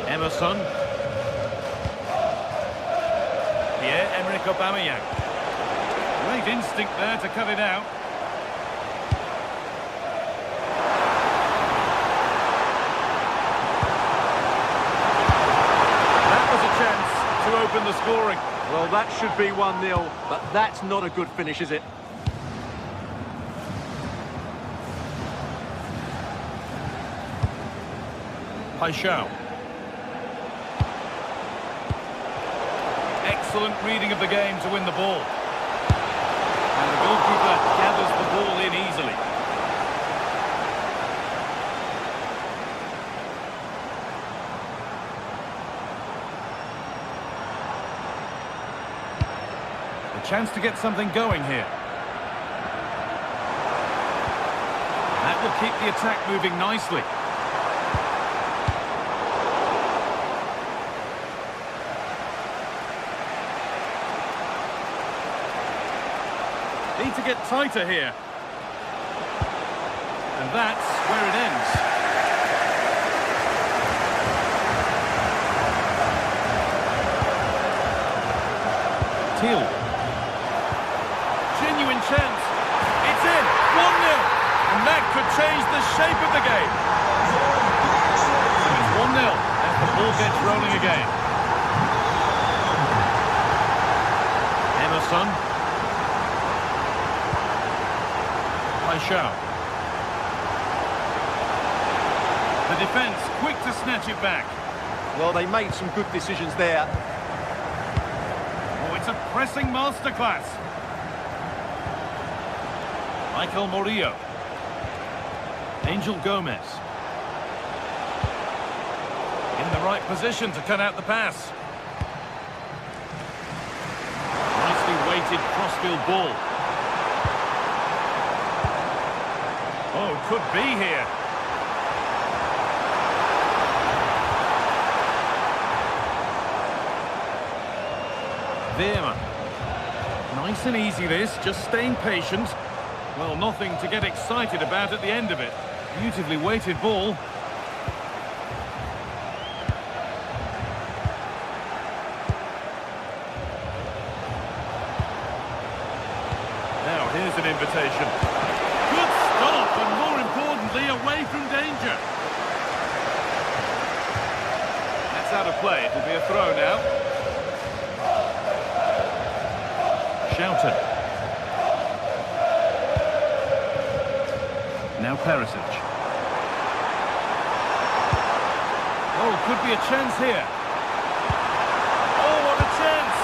Emerson. Pierre-Emerick Aubameyang. Great instinct there to cut it out. That was a chance to open the scoring. Well, that should be 1-0, but that's not a good finish, is it? Paixão. Excellent reading of the game to win the ball. And the goalkeeper gathers the ball in easily. A chance to get something going here. That will keep the attack moving nicely. Need to get tighter here. And that's where it ends. Teal. Genuine chance. It's in. 1-0. And that could change the shape of the game. It's 1-0 as the ball gets rolling again. Emerson. Paixão. The defence quick to snatch it back. Well, they made some good decisions there. Oh, it's a pressing masterclass. Michael Murillo. Angel Gomez. In the right position to cut out the pass. Nicely weighted crossfield ball. Oh, could be here. Veerman. Nice and easy this, just staying patient. Well, nothing to get excited about at the end of it. Beautifully weighted ball. There's an invitation. Good stop, and more importantly, away from danger. That's out of play. It'll be a throw now. Shouter. Now Perisic. Oh, could be a chance here. Oh, what a chance!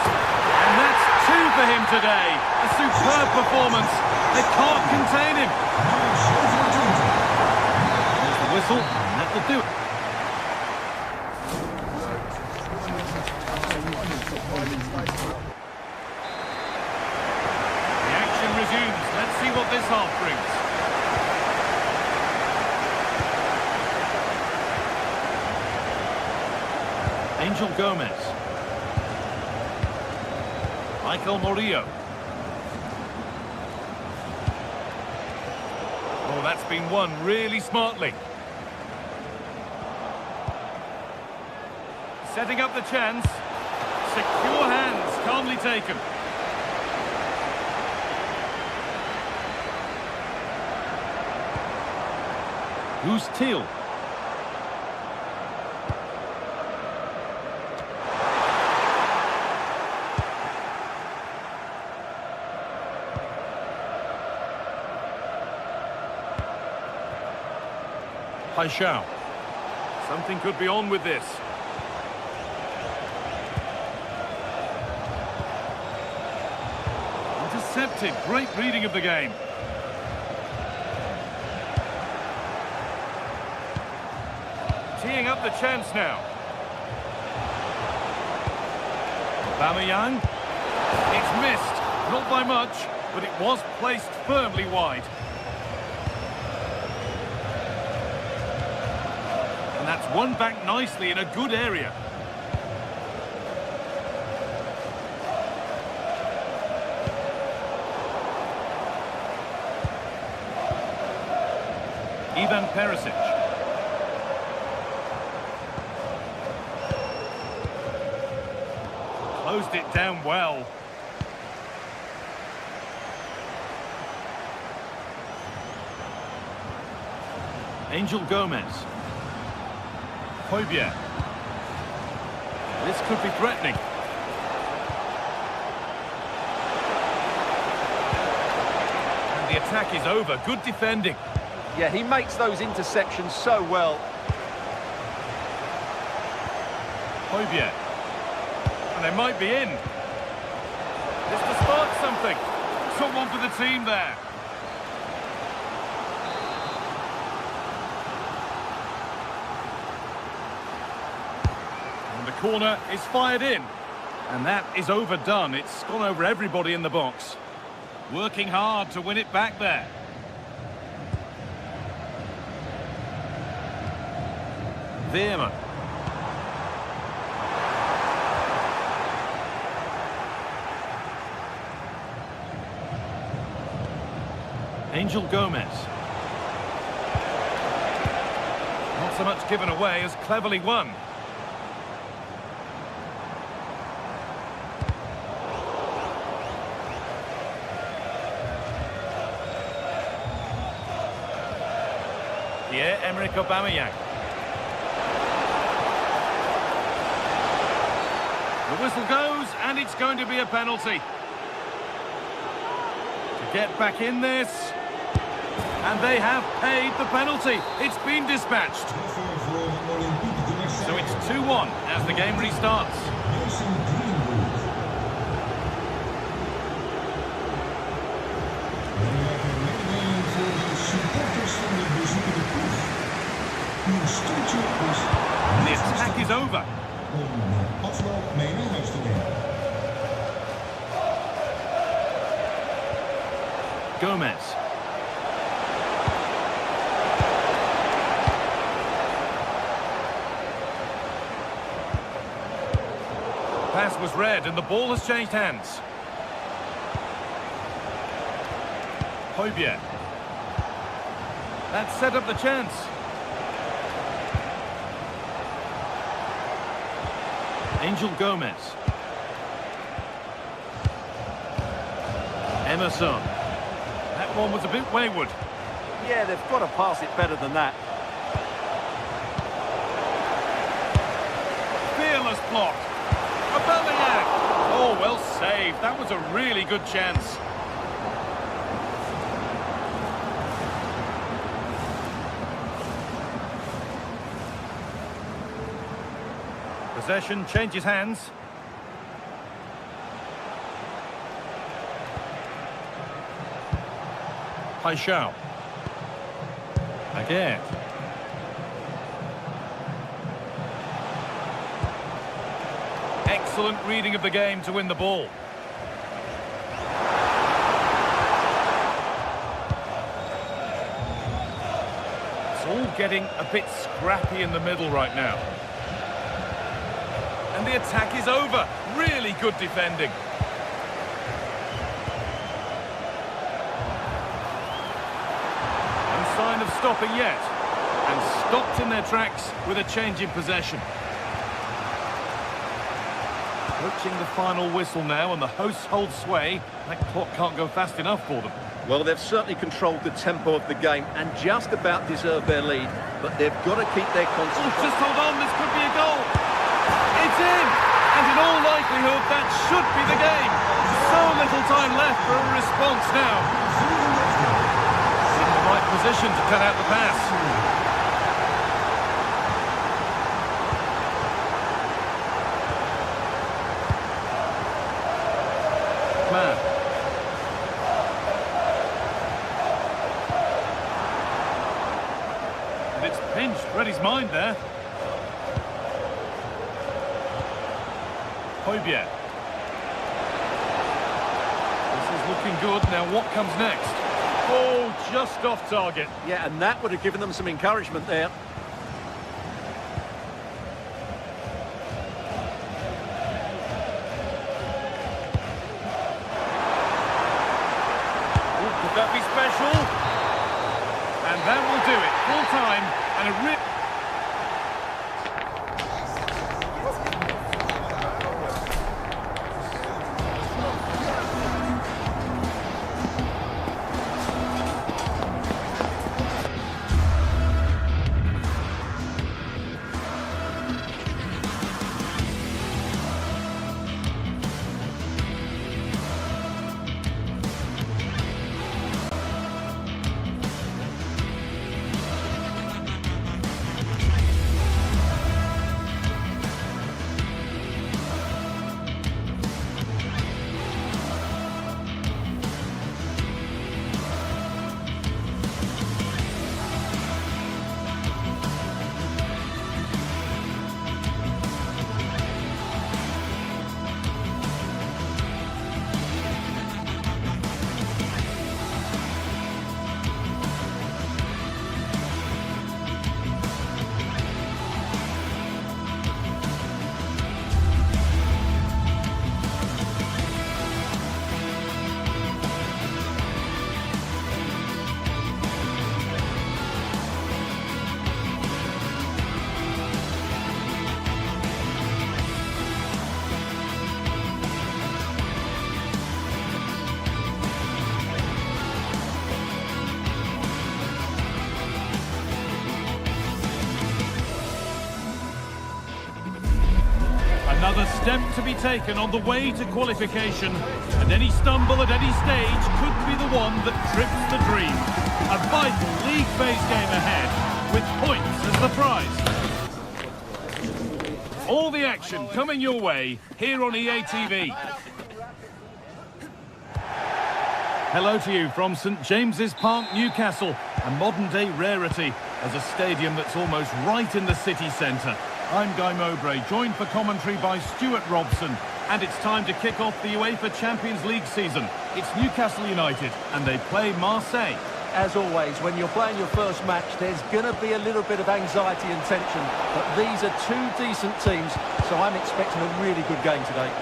And that's two for him today. A superb performance. They can't contain him. There's the whistle, and that will do it. The action resumes. Let's see what this half brings. Angel Gomez. Michael Murillo. Oh, that's been won really smartly. Setting up the chance. Secure hands, calmly taken. Who's Teal? Paixão. Something could be on with this. Intercepted. Great reading of the game. Teeing up the chance now. Aubameyang. It's missed. Not by much, but it was placed firmly wide. And that's won back nicely in a good area. Ivan Perisic. Closed it down well. Angel Gomez. Højbjerg. This could be threatening. And the attack is over. Good defending. Yeah, he makes those interceptions so well. Højbjerg. And they might be in. This to spark something. Someone for the team there. And the corner is fired in. And that is overdone. It's gone over everybody in the box. Working hard to win it back there. Veerman. Angel Gomez. Not so much given away as cleverly won. Pierre-Emerick Aubameyang. The whistle goes, and it's going to be a penalty. To get back in this. And they have paid the penalty. It's been dispatched. So it's 2-1 as the game restarts. The attack is over. Gomez. Pass was read and the ball has changed hands. Højbjerg. That set up the chance. Angel Gomez. Emerson. That one was a bit wayward. Yeah, they've got to pass it better than that. Fearless block. A belly act. Oh, well saved. That was a really good chance. Possession changes hands. Paixão. Again. Excellent reading of the game to win the ball. It's all getting a bit scrappy in the middle right now. And the attack is over. Really good defending. No sign of stopping yet. And stopped in their tracks with a change in possession. Approaching the final whistle now, and the hosts hold sway. That clock can't go fast enough for them. Well, they've certainly controlled the tempo of the game and just about deserved their lead, but they've got to keep their concentration. Just hold on, this could be a goal. It's in, and in all likelihood that should be the game. So little time left for a response now. In the right position to cut out the pass. Man. And it's pinched, read his mind there. Højbjerg. This is looking good. Now what comes next? Oh, just off target. Yeah, and that would have given them some encouragement there. Could that be special? And that will do it. Full time and a rip. Another step to be taken on the way to qualification, and any stumble at any stage could be the one that trips the dream. A vital league phase game ahead, with points as the prize. All the action coming your way here on EA TV. Hello to you from St James's Park, Newcastle, a modern-day rarity as a stadium that's almost right in the city centre. I'm Guy Mowbray, joined for commentary by Stuart Robson, and it's time to kick off the UEFA Champions League season. It's Newcastle United, and they play Marseille. As always, when you're playing your first match, there's going to be a little bit of anxiety and tension, but these are two decent teams, so I'm expecting a really good game today.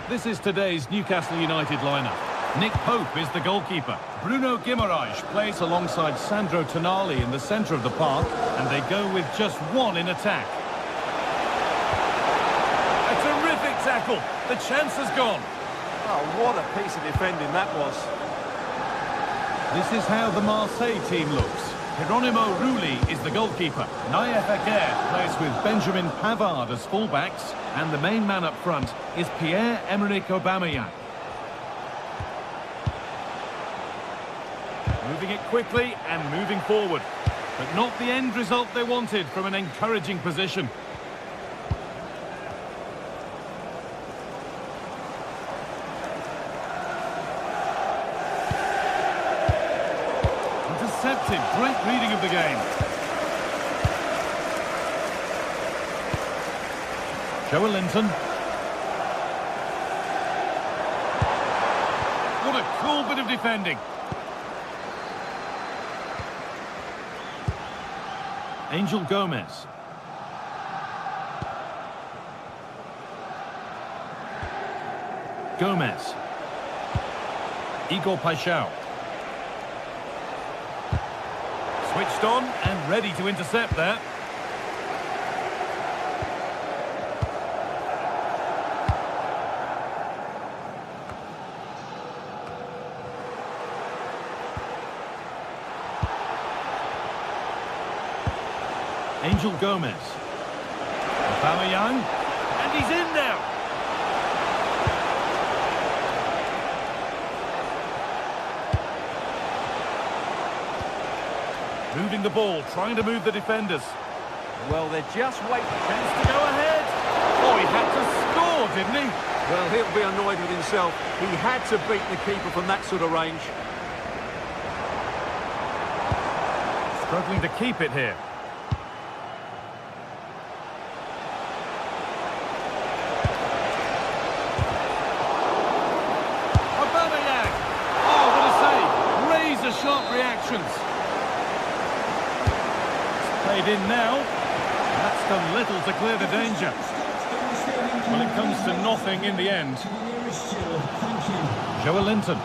This is today's Newcastle United lineup. Nick Pope is the goalkeeper. Bruno Guimaraes plays alongside Sandro Tonali in the centre of the park, and they go with just one in attack. A terrific tackle. The chance has gone. Oh, what a piece of defending that was. This is how the Marseille team looks. Geronimo Rulli is the goalkeeper. Naïef Aguerd plays with Benjamin Pavard as fullbacks, and the main man up front is Pierre-Emerick Aubameyang. Moving it quickly and moving forward, but not the end result they wanted from an encouraging position. Intercepted, great reading of the game. Joelinton. What a cool bit of defending. Angel Gomez. Gomez. Igor Paixão. Switched on and ready to intercept there. Angel Gomez. Aubameyang. And he's in now. Moving the ball, trying to move the defenders. Well, they're just waiting. Chance to go ahead. Oh, he had to score, didn't he? Well, he'll be annoyed with himself. He had to beat the keeper from that sort of range. Struggling to keep it here. Aubameyang. Oh, what a save. Razor-sharp reactions. Played in now. That's done little to clear the danger. Well, it comes to nothing in the end. Joelinton.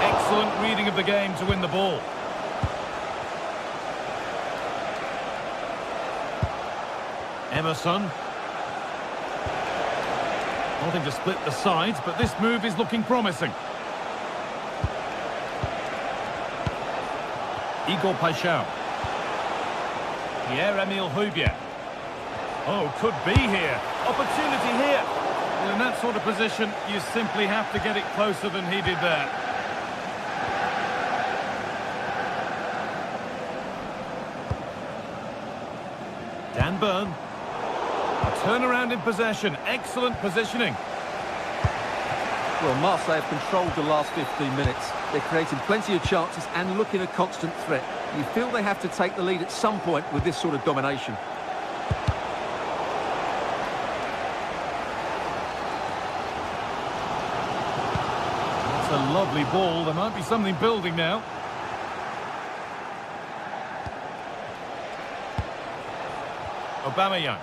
Excellent reading of the game to win the ball. Emerson. Nothing to split the sides, but this move is looking promising. Igor Paixão. Pierre-Emerick Aubameyang. Oh, could be here. Opportunity here. Well, in that sort of position, you simply have to get it closer than he did there. Dan Burn. A turnaround in possession. Excellent positioning. Well, Marseille have controlled the last 15 minutes. They're creating plenty of chances and looking a constant threat. You feel they have to take the lead at some point with this sort of domination. That's a lovely ball. There might be something building now. Aubameyang.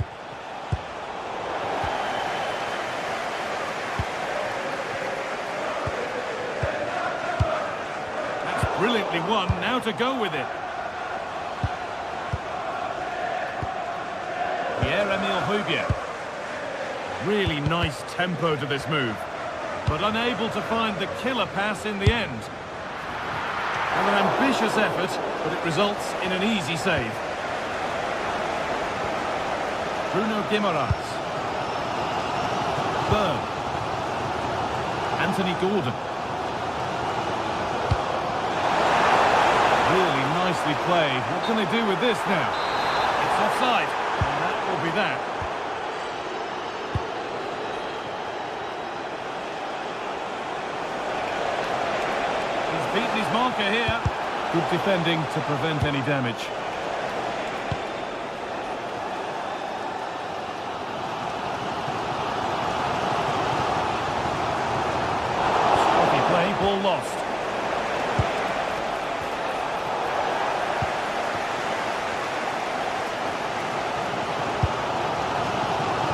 Brilliantly won, now to go with it. Pierre-Emerick Aubameyang. Really nice tempo to this move, but unable to find the killer pass in the end. And an ambitious effort, but it results in an easy save. Bruno Guimaraes. Burn. Anthony Gordon. Really nicely played. What can they do with this now? It's offside, and that will be that. He's beaten his marker here. Good defending to prevent any damage. Sloppy play, ball lost.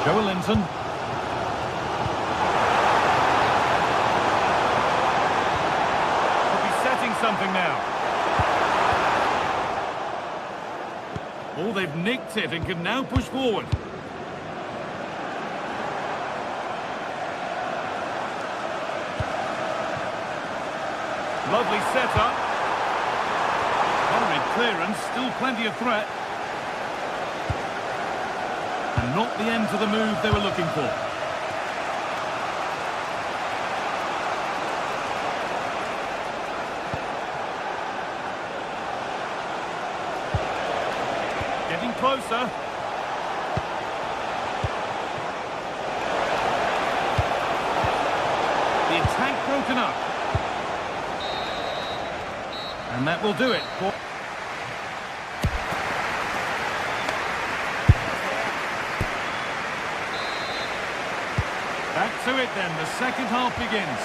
Joelinton. Could be setting something now. Oh, they've nicked it and can now push forward. Lovely setup. Horrid clearance, still plenty of threat. And not the end to the move they were looking for. Getting closer. The attack broken up. And that will do it. Back to it then, the second half begins.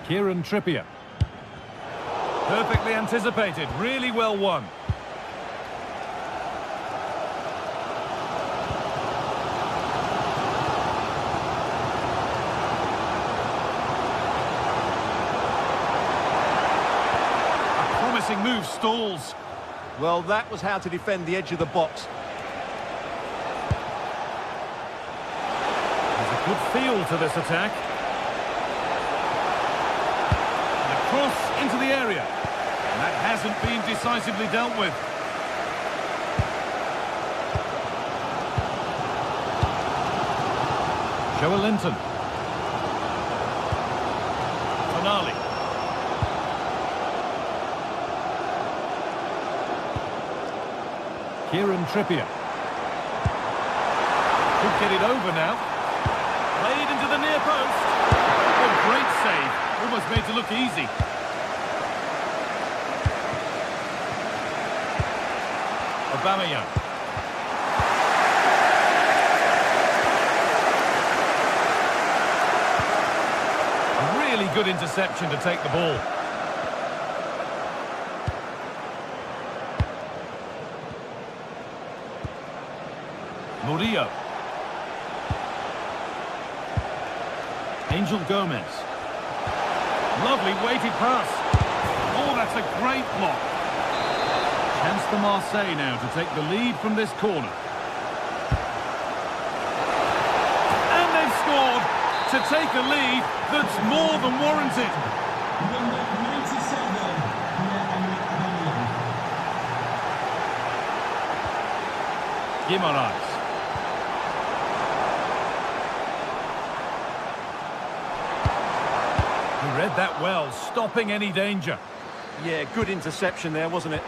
Kieran Trippier. Perfectly anticipated, really well won. A promising move stalls. Well, that was how to defend the edge of the box. There's a good feel to this attack. Cross into the area. And that hasn't been decisively dealt with. Joelinton. Finale. Kieran Trippier. Could get it over now. Played into the near post. Oh, great save. Almost made to look easy. Aubameyang. A really good interception to take the ball. Murillo. Angel Gomez. Lovely weighted pass. Oh, that's a great block. Chance for Marseille now to take the lead from this corner. And they've scored to take a lead that's more than warranted. Number 97, Guimaraes. He read that well, stopping any danger. Yeah, good interception there, wasn't it?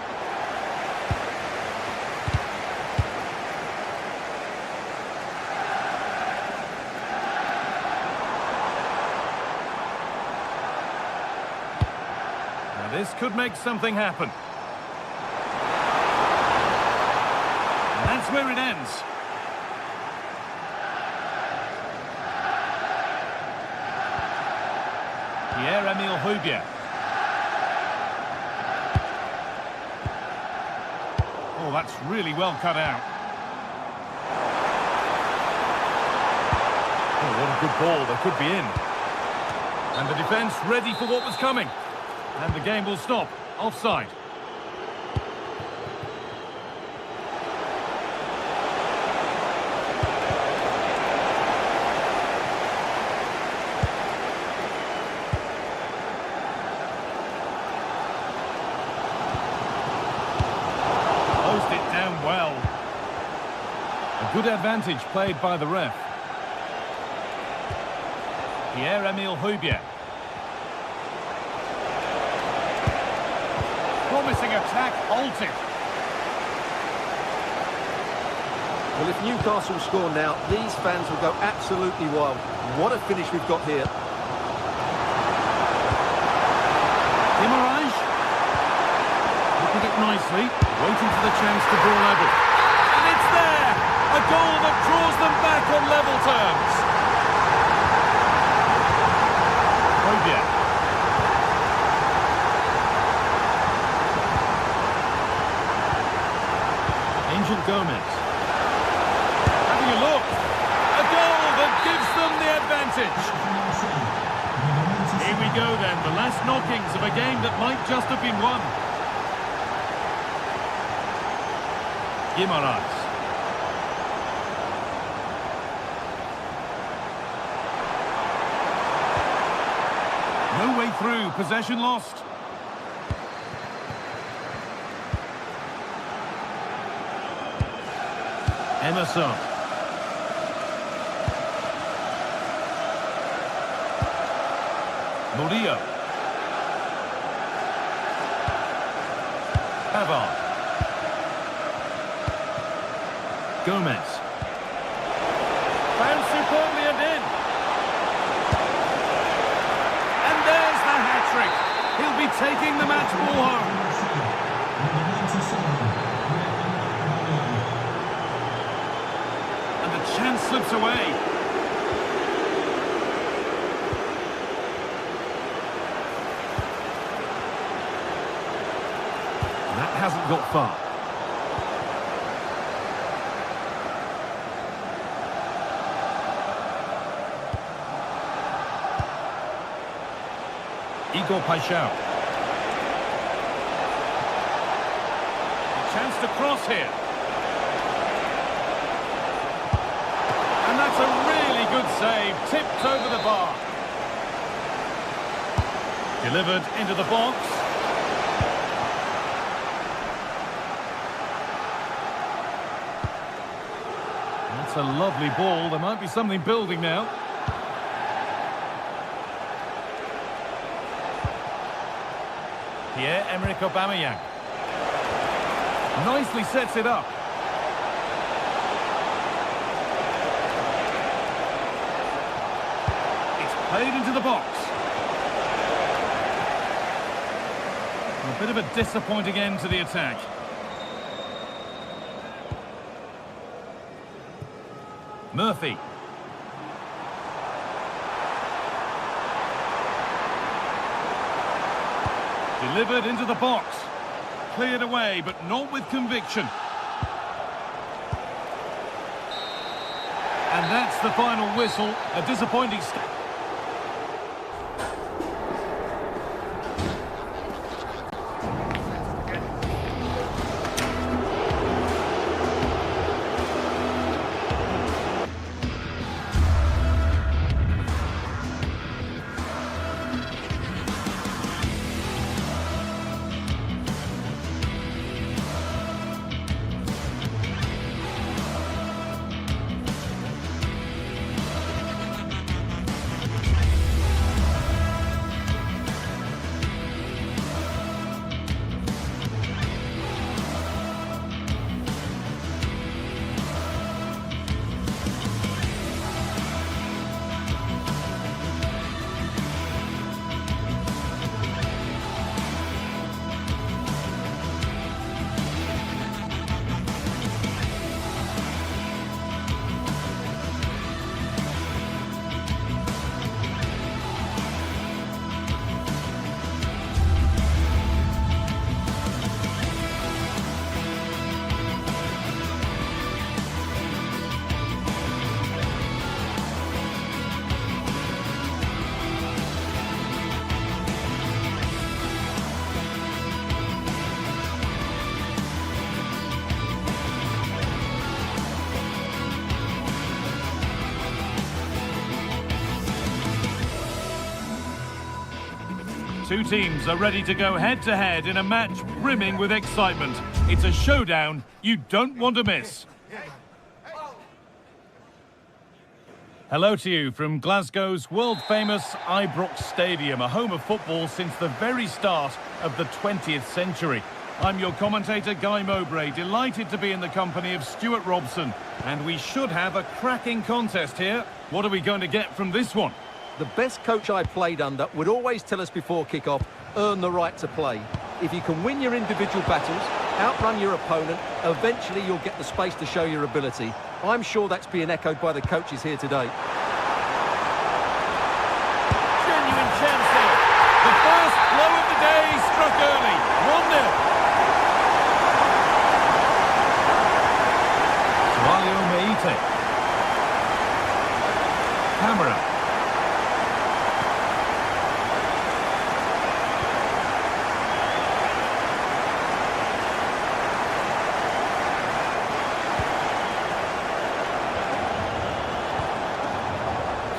Now this could make something happen. And that's where it ends. Pierre-Emile Højbjerg. Oh, that's really well cut out. Oh, what a good ball. They could be in. And the defence ready for what was coming. And the game will stop. Offside. Well, a good advantage played by the ref. Pierre-Emile Højbjerg. Promising attack halted. Well, if Newcastle score now, these fans will go absolutely wild. What a finish we've got here. Guimaraes. Looking it nicely, waiting for the chance to draw level. And it's there! A goal that draws them back on level terms. Højbjerg. Angel Gomez. Having a look. A goal that gives them the advantage. Here we go then, the last last knockings of a game that might just have been won. Guimaraes. No way through, possession lost. Emerson. Murillo. Pavard. Gomez. Found superbly and in. And there's the hat-trick. He'll be taking the match ball home. And the chance slips away. That hasn't got far. Igor Paixão. A chance to cross here. And that's a really good save. Tipped over the bar. Delivered into the box. That's a lovely ball. There might be something building now. Pierre-Emerick Aubameyang. Nicely sets it up. It's played into the box. A bit of a disappointing end to the attack. Murphy. Delivered into the box. Cleared away, but not with conviction. And that's the final whistle. A disappointing start. Two teams are ready to go head-to-head in a match brimming with excitement. It's a showdown you don't want to miss. Hello to you from Glasgow's world-famous Ibrox Stadium, a home of football since the very start of the 20th century. I'm your commentator, Guy Mowbray, delighted to be in the company of Stuart Robson. And we should have a cracking contest here. What are we going to get from this one? The best coach I played under would always tell us before kick-off, earn the right to play. If you can win your individual battles, outrun your opponent, eventually you'll get the space to show your ability. I'm sure that's being echoed by the coaches here today. Genuine chance here. The first blow of the day struck early. 1-0. Walio Meite. Camera.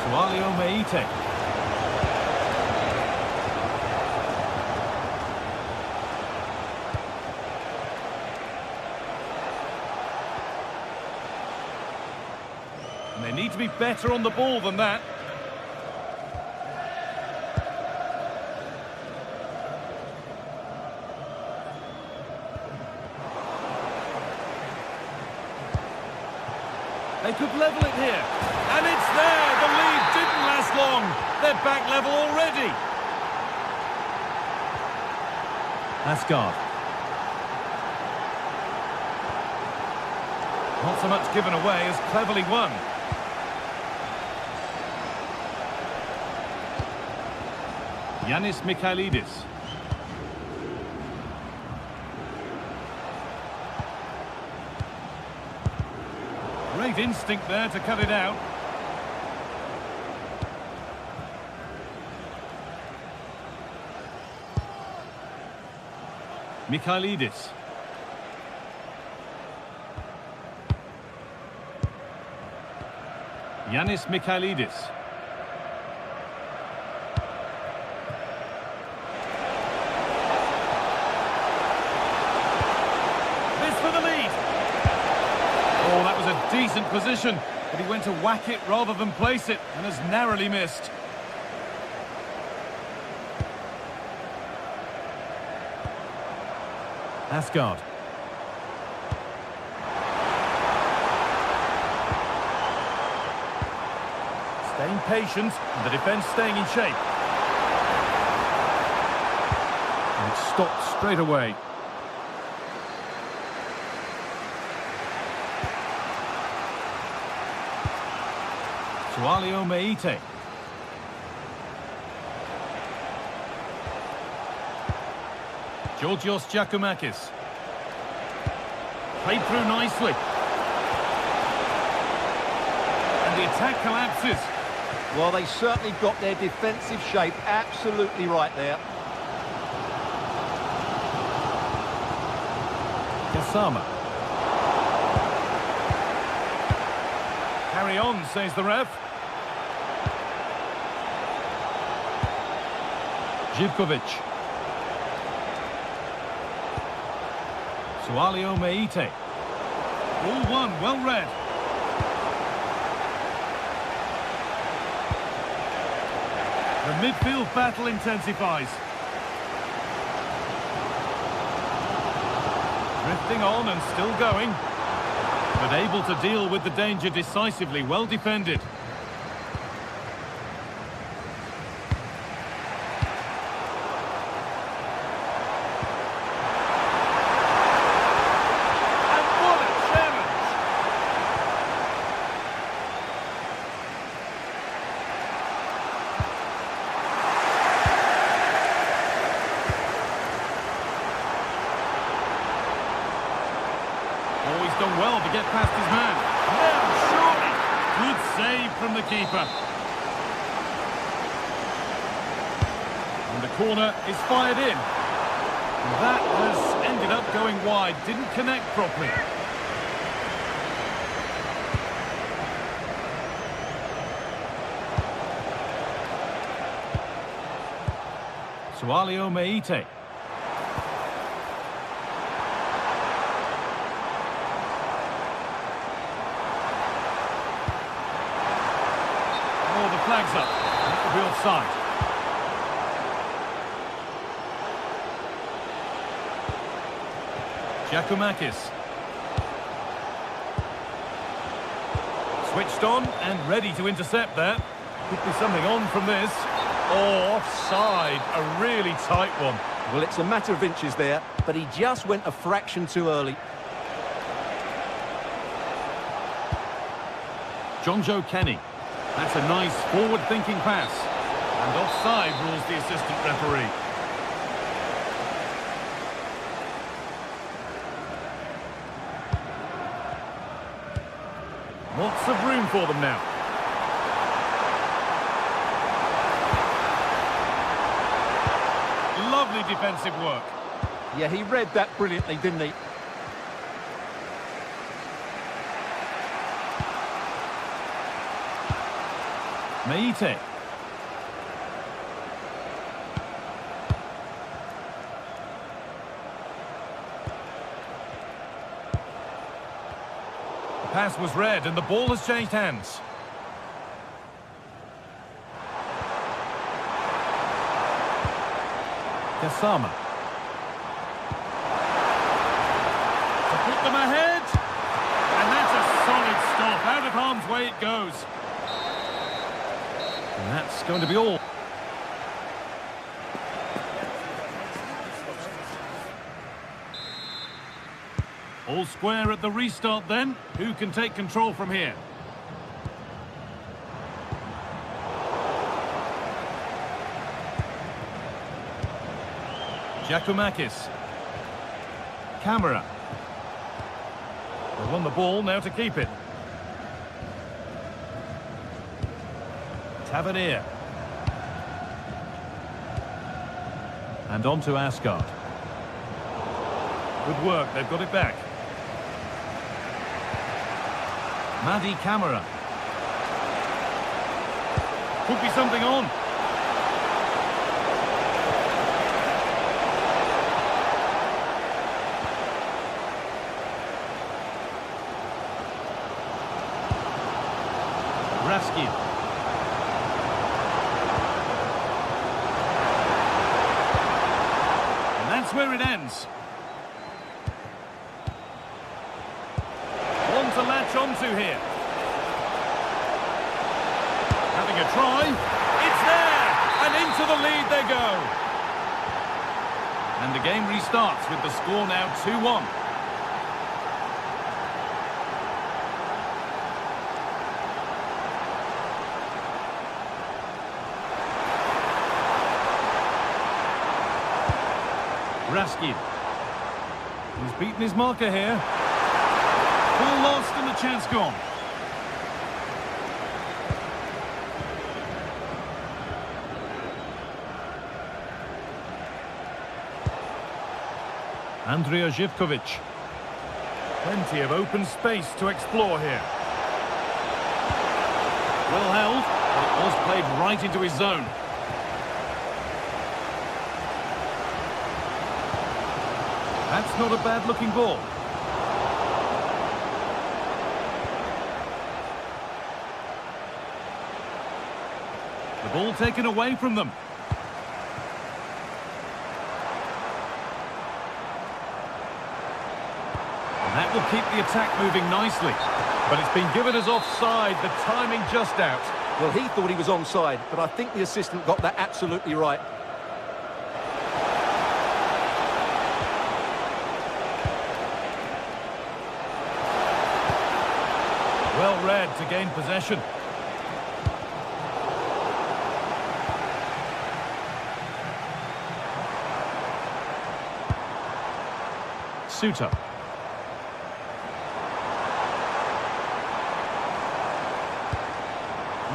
Meite. And they need to be better on the ball than that. They could level it here. And it's there! The lead didn't last long. They're back level already. Asgard. Not so much given away as cleverly won. Yanis Mikhailidis. Great instinct there to cut it out. Mikhailidis. Yanis Mikhailidis. This for the lead. Oh, that was a decent position, but he went to whack it rather than place it, and has narrowly missed. Asgard. Staying patient, and the defence staying in shape. And it stopped straight away. Meite. Georgios Giacomakis. Played through nicely. And the attack collapses. Well, they certainly got their defensive shape absolutely right there. Kasama. Carry on, says the ref. Živkovic. Meite. All one, well read. The midfield battle intensifies. Drifting on and still going. But able to deal with the danger decisively, well defended. Done well to get past his man. Now, surely. Good save from the keeper. And the corner is fired in. And that has ended up going wide. Didn't connect properly. Meite. Flags up. That will be offside. Giacomakis. Switched on and ready to intercept there. Could be something on from this. Oh, offside. A really tight one. Well, it's a matter of inches there, but he just went a fraction too early. Jonjo Kenny. That's a nice forward-thinking pass. And offside rules the assistant referee. Lots of room for them now. Lovely defensive work. Yeah, he read that brilliantly, didn't he? Meite. The pass was read and the ball has changed hands. Kasama. To put them ahead. And that's a solid stop. Out of harm's way it goes. And that's going to be all. All square at the restart then. Who can take control from here? Giacomakis. Camera. They won the ball, now to keep it. Tavernier. And on to Asgard. Good work, they've got it back. Madi Camera. Could be something on. Raskin. And that's where it ends. One to latch onto here. Having a try. It's there! And into the lead they go. And the game restarts with the score now 2-1. Raskin. He's beaten his marker here. Ball lost and the chance gone. Andrija Živković. Plenty of open space to explore here. Well held, but it was played right into his zone. That's not a bad-looking ball. The ball taken away from them. And that will keep the attack moving nicely. But it's been given as offside, the timing just out. Well, he thought he was onside, but I think the assistant got that absolutely right. Well read to gain possession. Suter.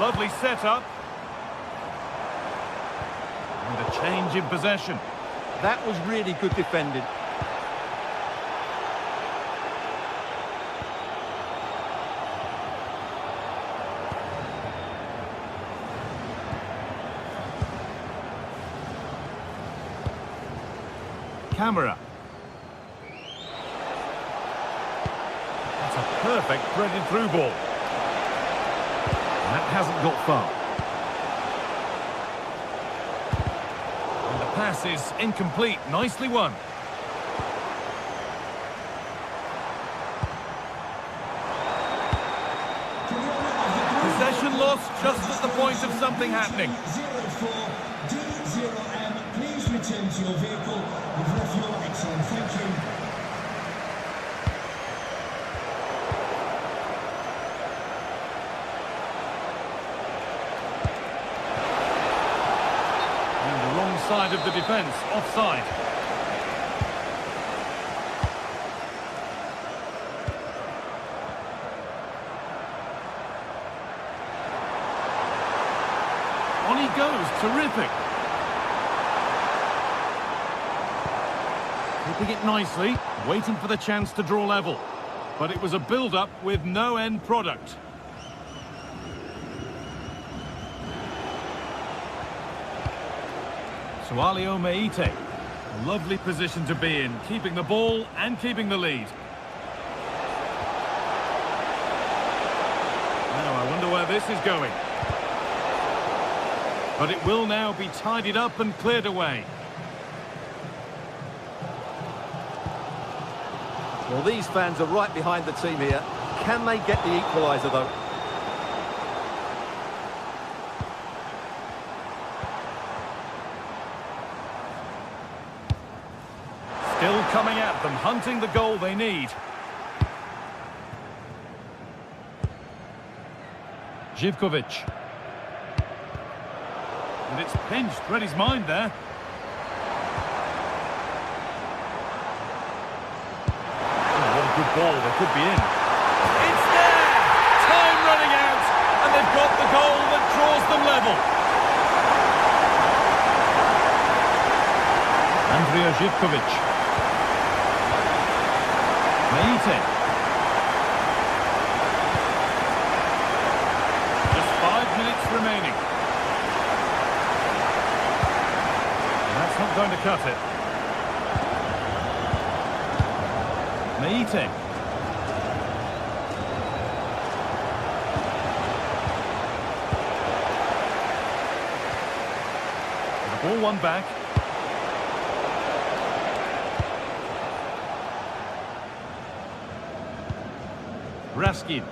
Lovely setup. And a change in possession. That was really good defending. Camera. That's a perfect threaded through ball. And that hasn't got far. And the pass is incomplete. Nicely won. Possession lost just at the point of something happening. 04D0M, please return to your vehicle. You've left your excellent. Thank you. And the wrong side of the defence, offside. On he goes, terrific. Keeping it nicely, waiting for the chance to draw level. But it was a build-up with no end product. to Alio Meite. A lovely position to be in, keeping the ball and keeping the lead. Now, I wonder where this is going. But it will now be tidied up and cleared away. Well, these fans are right behind the team here. Can they get the equaliser, though? Still coming at them, hunting the goal they need. Živkovic. And it's pinched, read his mind there. Good ball, they could be in. It's there! Time running out, and they've got the goal that draws them level. Andrija Živkovic. Meite. Just 5 minutes remaining. And that's not going to cut it. Meite. The ball won back. Raskin.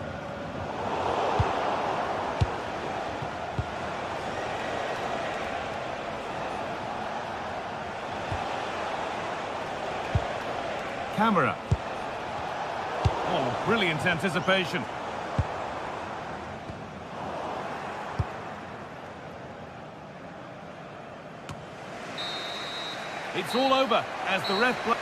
Camera. Oh, brilliant anticipation. It's all over as the ref...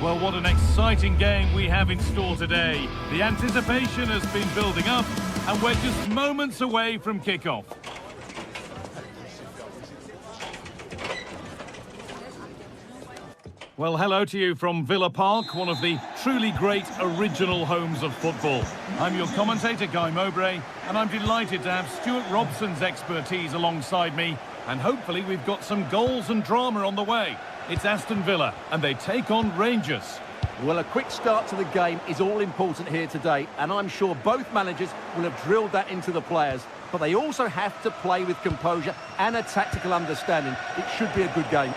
Well, what an exciting game we have in store today. The anticipation has been building up, and we're just moments away from kickoff. Well, hello to you from Villa Park, one of the truly great original homes of football. I'm your commentator, Guy Mowbray, and I'm delighted to have Stuart Robson's expertise alongside me, and hopefully we've got some goals and drama on the way. It's Aston Villa, and they take on Rangers. Well, a quick start to the game is all important here today, and I'm sure both managers will have drilled that into the players. But they also have to play with composure and a tactical understanding. It should be a good game.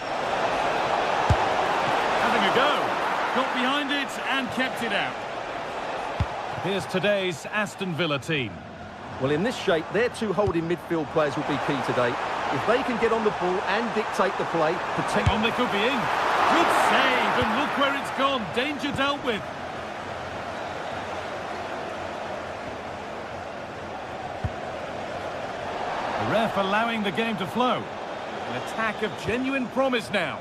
Having a go. Got behind it and kept it out. Here's today's Aston Villa team. Well, in this shape, their two holding midfield players will be key today. If they can get on the ball and dictate the play, protect... On, they could be in. Good save, and look where it's gone. Danger dealt with. The ref allowing the game to flow. An attack of genuine promise now.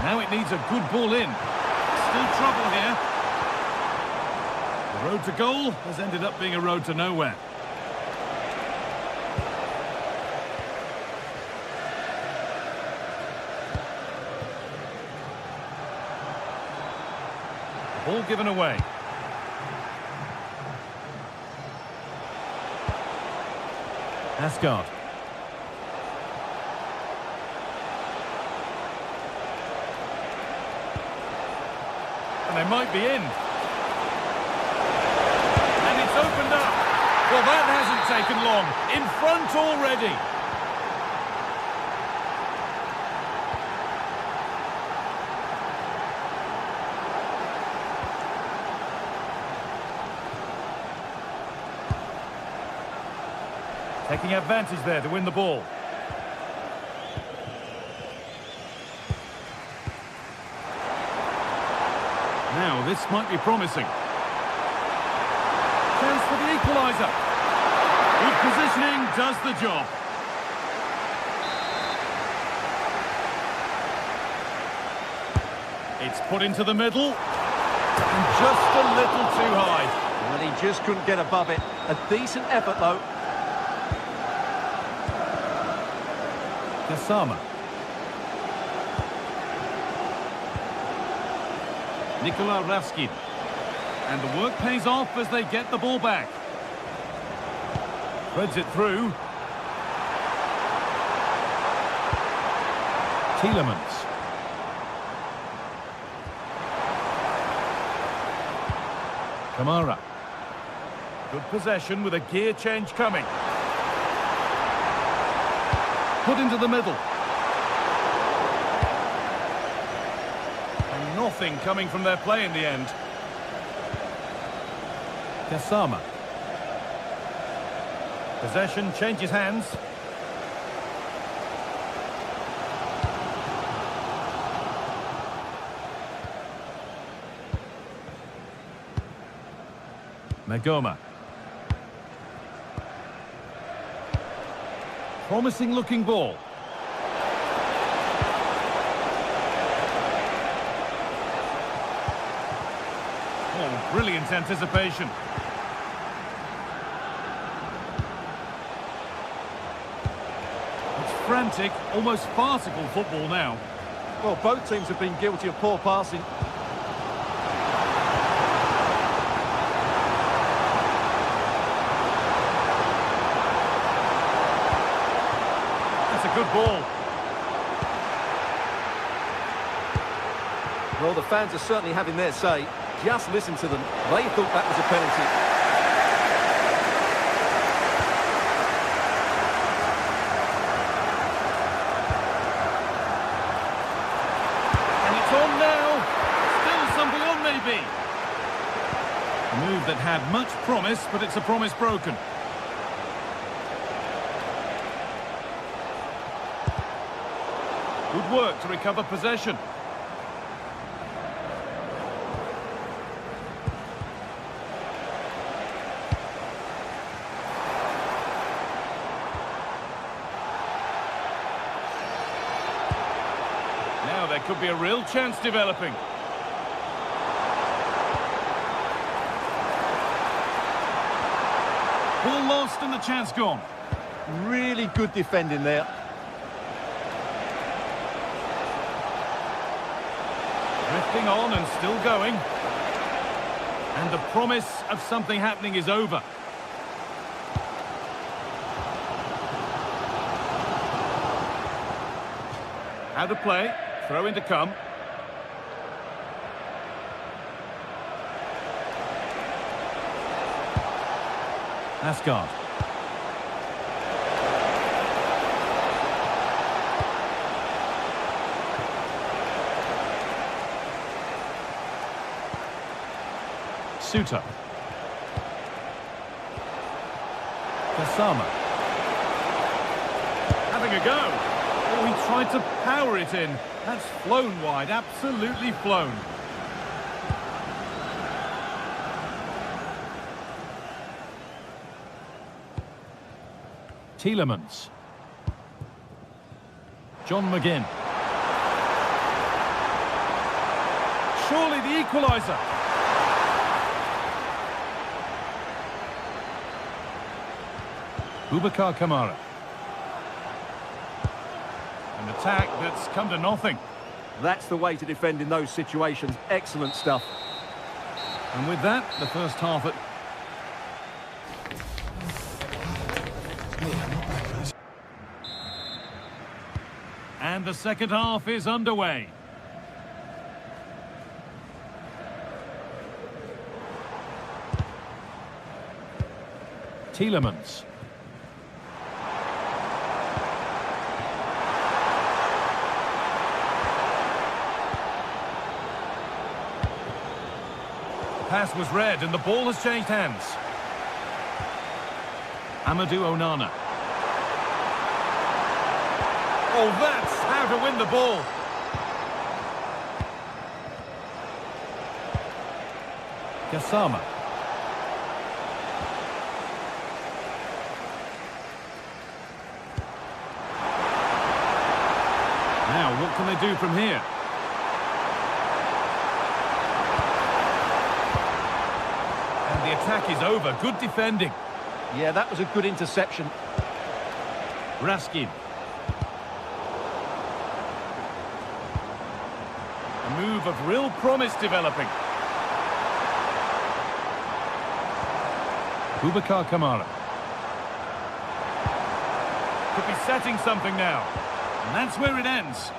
Now it needs a good ball in. Still trouble here. The road to goal has ended up being a road to nowhere. Ball given away. Asgard. And they might be in. And it's opened up. Well, that hasn't taken long. In front already. Taking advantage there to win the ball. Now, this might be promising. Chance for the equaliser. Good positioning does the job. It's put into the middle. And just a little too high. And he just couldn't get above it. A decent effort, though. Kasama. Nikola Ravskin. And the work pays off as they get the ball back. Threads it through. Tielemans. Kamara. Good possession with a gear change coming. Put into the middle. And nothing coming from their play in the end. Kasama. Possession changes hands. Magoma. Promising looking ball. Oh, brilliant anticipation. It's frantic, almost farcical football now. Well, both teams have been guilty of poor passing. That's a good ball. Well, the fans are certainly having their say. Just listen to them. They thought that was a penalty. And it's on now. Still something on, maybe. A move that had much promise, but it's a promise broken. Good work to recover possession. Now there could be a real chance developing. Ball lost and the chance gone. Really good defending there. Drifting on and still going. And the promise of something happening is over. How to play. Throw in to come. Asgard. Suter. Kasama. Having a go. Oh, he tried to power it in. That's flown wide, absolutely flown. Tielemans. John McGinn. surely the equaliser. Boubacar Kamara. An attack that's come to nothing. That's the way to defend in those situations. Excellent stuff. And with that, the first half at... And the second half is underway. Tielemans. Pass was read and the ball has changed hands. Amadou Onana. Oh, that's how to win the ball. Gassama. Now, what can they do from here? And the attack is over. Good defending. Yeah, that was a good interception. Raskin. A move of real promise developing. Boubacar Kamara. Could be setting something now. And that's where it ends.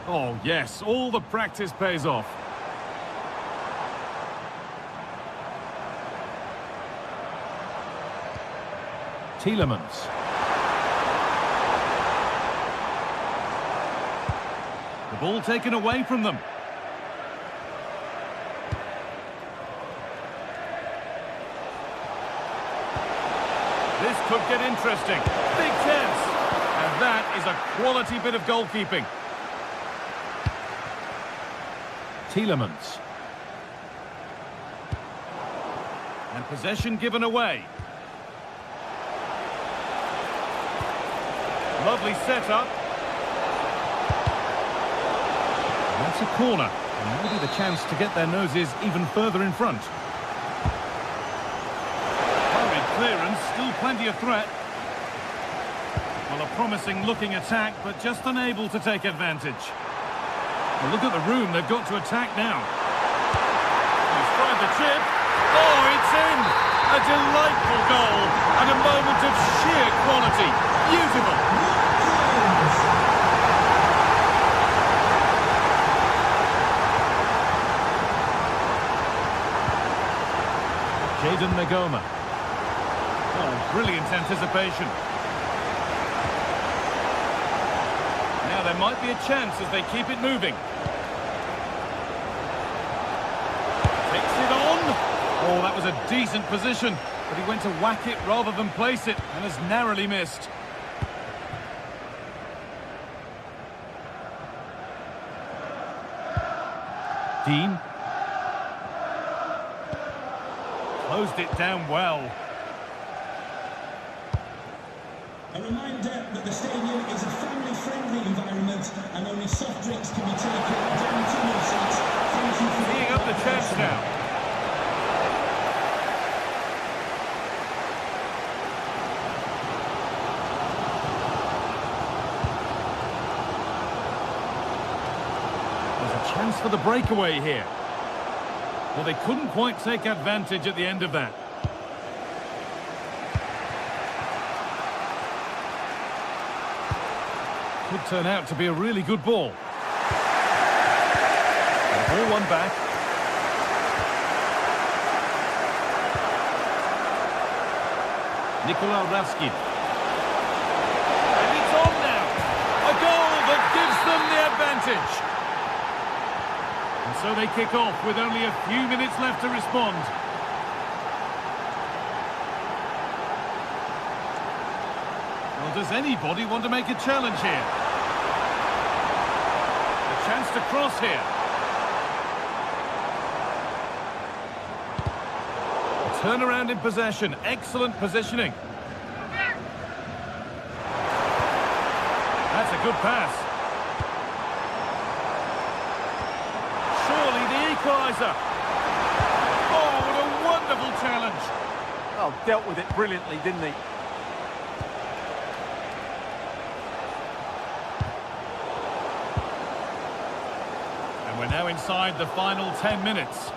Oh, yes, all the practice pays off. Tielemans. The ball taken away from them. This could get interesting. Big chance. And that is a quality bit of goalkeeping. Tielemans. And possession given away. Lovely setup. And that's a corner. And maybe the chance to get their noses even further in front. Hurried clearance, still plenty of threat. Well, a promising looking attack, but just unable to take advantage. Well, look at the room they've got to attack now. He's tried the chip. Oh, it's in! A delightful goal and a moment of sheer quality. Beautiful! Jadon Nagoma. Oh, brilliant anticipation. Now there might be a chance as they keep it moving. Takes it on. Oh, that was a decent position, but he went to whack it rather than place it and has narrowly missed. Dean. Closed it down well. A reminder that the stadium is a family-friendly environment and only soft drinks can be taken down to your seats. Thank you for Teeing up the chance now. There's a chance for the breakaway here. Well, they couldn't quite take advantage at the end of that. Could turn out to be a really good ball. The ball won back. Nicolas Raskin. And it's on now. A goal that gives them the advantage. And so they kick off with only a few minutes left to respond. Well, does anybody want to make a challenge here? A chance to cross here. turnaround in possession. Excellent positioning. That's a good pass. Surely the equaliser. Oh, what a wonderful challenge. Oh, dealt with it brilliantly, didn't he? And we're now inside the final 10 minutes.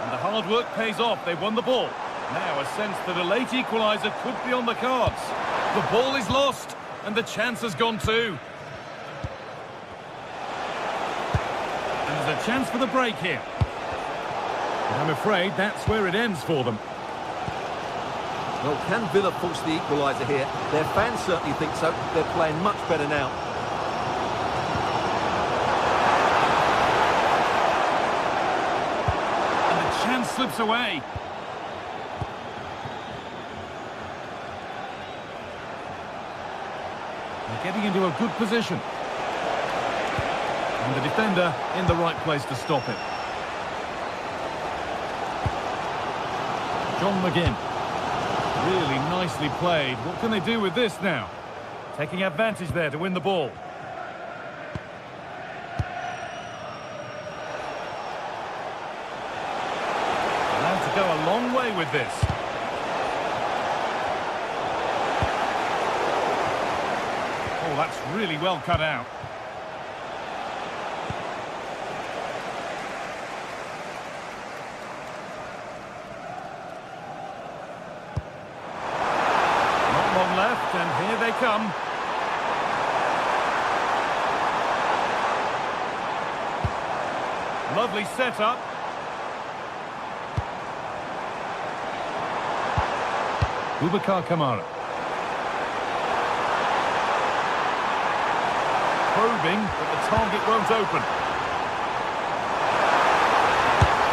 And the hard work pays off. They've won the ball. Now a sense that a late equaliser could be on the cards. The ball is lost, and the chance has gone too. And there's a chance for the break here. But I'm afraid that's where it ends for them. Well, can Villa force the equaliser here? Their fans certainly think so. They're playing much better now. And the chance slips away. They're getting into a good position. And the defender in the right place to stop it. John McGinn. Really nicely played. What can they do with this now? Taking advantage there to win the ball. Allowed to go a long way with this. Oh, that's really well cut out. Left, and here they come. Lovely setup. Boubacar Kamara. Probing, but the target won't open.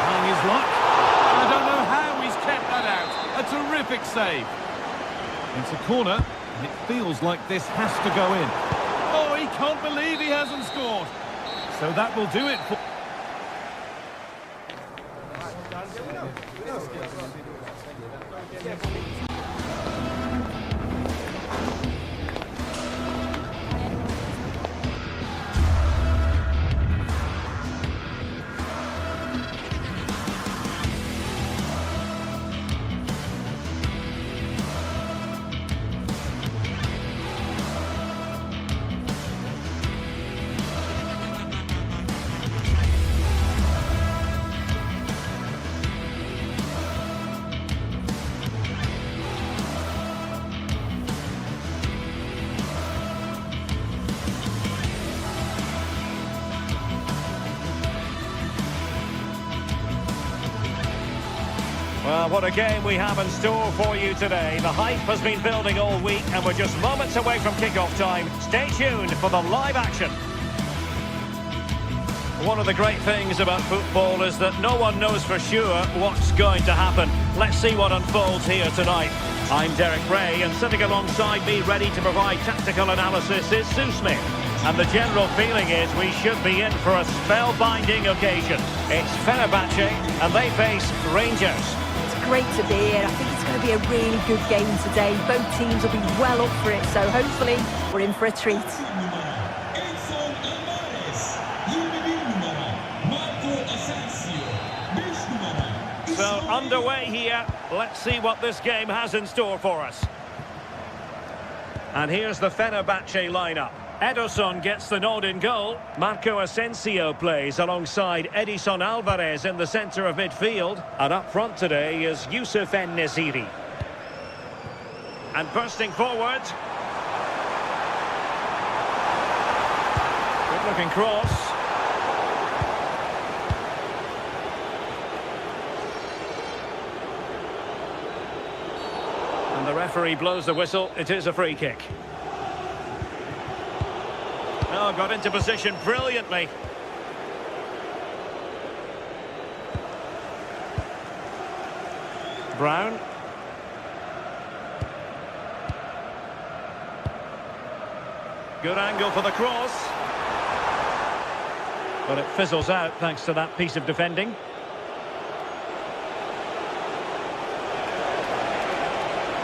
Trying his luck. I don't know how he's kept that out. A terrific save. It's a corner, and it feels like this has to go in. Oh, he can't believe he hasn't scored. So that will do it for... Well, what a game we have in store for you today. The hype has been building all week and we're just moments away from kickoff time. Stay tuned for the live action. One of the great things about football is that no one knows for sure what's going to happen. Let's see what unfolds here tonight. I'm Derek Ray, and sitting alongside me ready to provide tactical analysis is Sue Smith. And the general feeling is we should be in for a spellbinding occasion. It's Fenerbahce and they face Rangers. Great to be here. I think it's going to be a really good game today. Both teams will be well up for it, so hopefully we're in for a treat. So underway here. Let's see what this game has in store for us. And here's the Fenerbahce lineup. Ederson gets the nod in goal. Marco Asensio plays alongside Edison Alvarez in the centre of midfield. And up front today is Youssef En-Nesyri. And bursting forward. Good looking cross. And the referee blows the whistle. It is a free kick. Oh, got into position brilliantly. Brown. Good angle for the cross. But it fizzles out thanks to that piece of defending.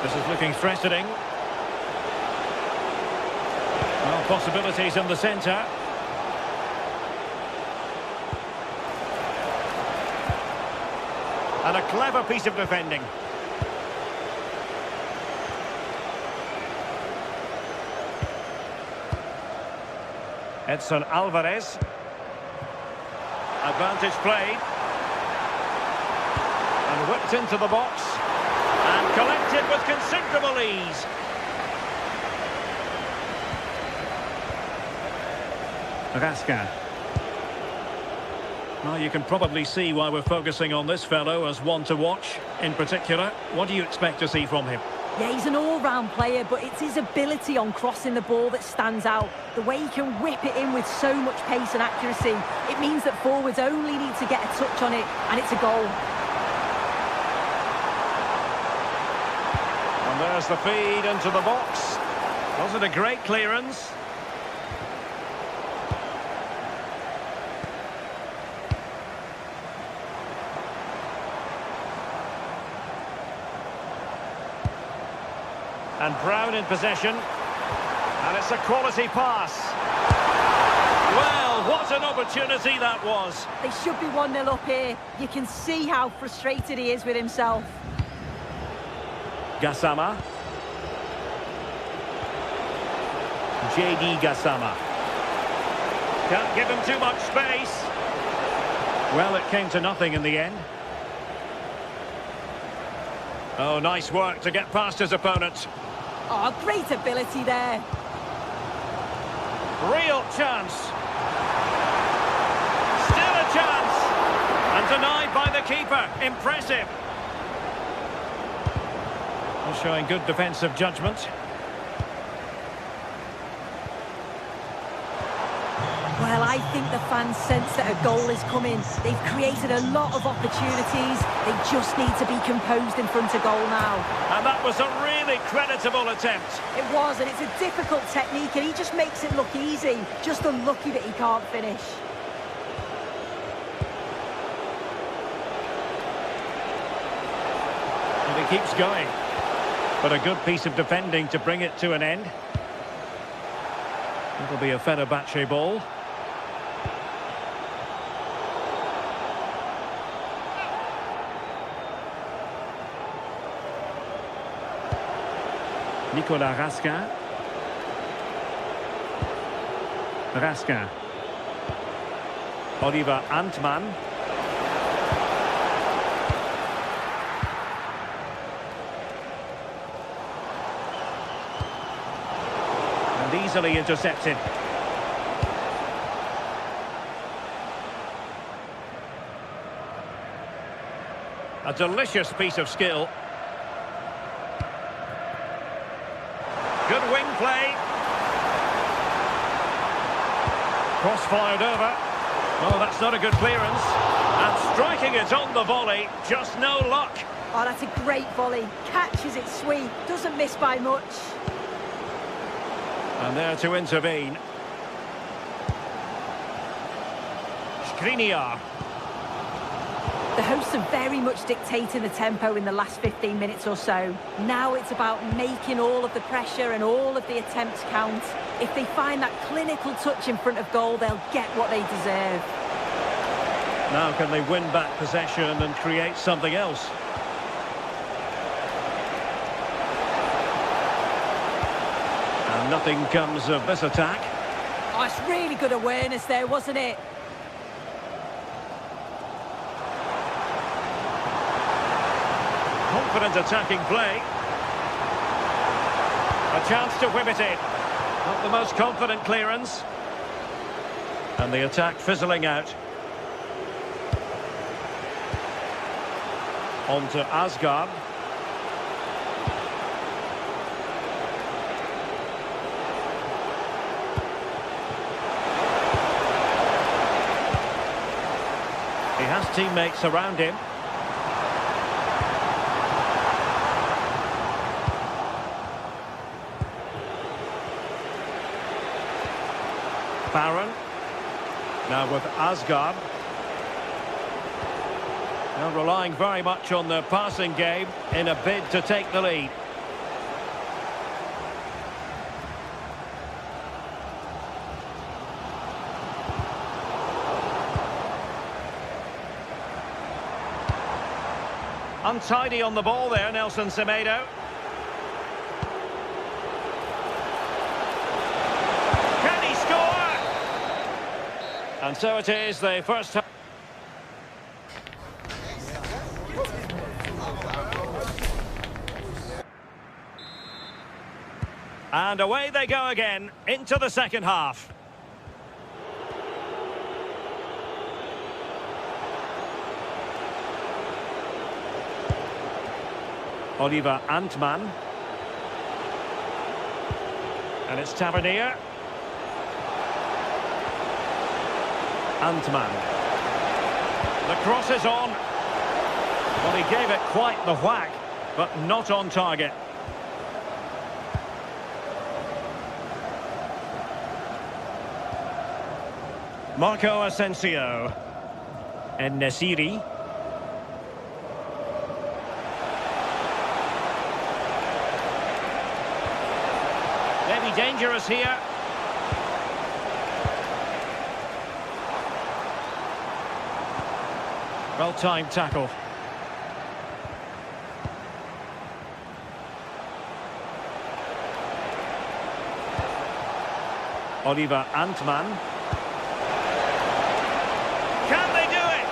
This is looking threatening. Well, possibilities in the centre. And a clever piece of defending. Edson Alvarez. Advantage played. And whipped into the box. And collected with considerable ease. Raskin. Well, you can probably see why we're focusing on this fellow as one to watch. In particular, what do you expect to see from him? Yeah, he's an all-round player, but it's his ability on crossing the ball that stands out. The way he can whip it in with so much pace and accuracy. It means that forwards only need to get a touch on it, and it's a goal. And there's the feed into the box. Wasn't a great clearance. And Brown in possession. And it's a quality pass. Well, what an opportunity that was. They should be 1-0 up here. You can see how frustrated he is with himself. Gassama. JD Gassama. Can't give him too much space. Well, it came to nothing in the end. Oh, nice work to get past his opponent. Oh, great ability there. Real chance. Still a chance. And denied by the keeper. Impressive. Well, showing good defensive judgment. Well, I think the fans sense that a goal is coming. They've created a lot of opportunities. They just need to be composed in front of goal now. And that was a really creditable attempt. It was, and it's a difficult technique, and he just makes it look easy. Just unlucky that he can't finish. And he keeps going. But a good piece of defending to bring it to an end. It'll be a Fenerbahce ball. Nicolas Raskin. Raskin. Oliver Antman. And easily intercepted. A delicious piece of skill. Good wing play. Cross fired over. Oh, that's not a good clearance. And striking it on the volley, just no luck. Oh, that's a great volley. Catches it sweet. Doesn't miss by much. And there to intervene. Skriniar. The hosts are very much dictating the tempo in the last 15 minutes or so. Now it's about making all of the pressure and all of the attempts count. If they find that clinical touch in front of goal, they'll get what they deserve. Now can they win back possession and create something else? And nothing comes of this attack. Oh, it's really good awareness there, wasn't it? Confident attacking play. A chance to whip it in. Not the most confident clearance. And the attack fizzling out. On to Asgard. He has teammates around him. Barron. Now with Asgard. Now relying very much on their passing game in a bid to take the lead. Untidy on the ball there, Nelson Semedo. Can he score? And so it is, the first time. And away they go again, into the second half. Oliver Antman. And it's Tavernier. Antman. The cross is on. Well, he gave it quite the whack, but not on target. Marco Asensio. And Nesiri. Maybe dangerous here. Well-timed tackle. Oliver Antman. Can they do it?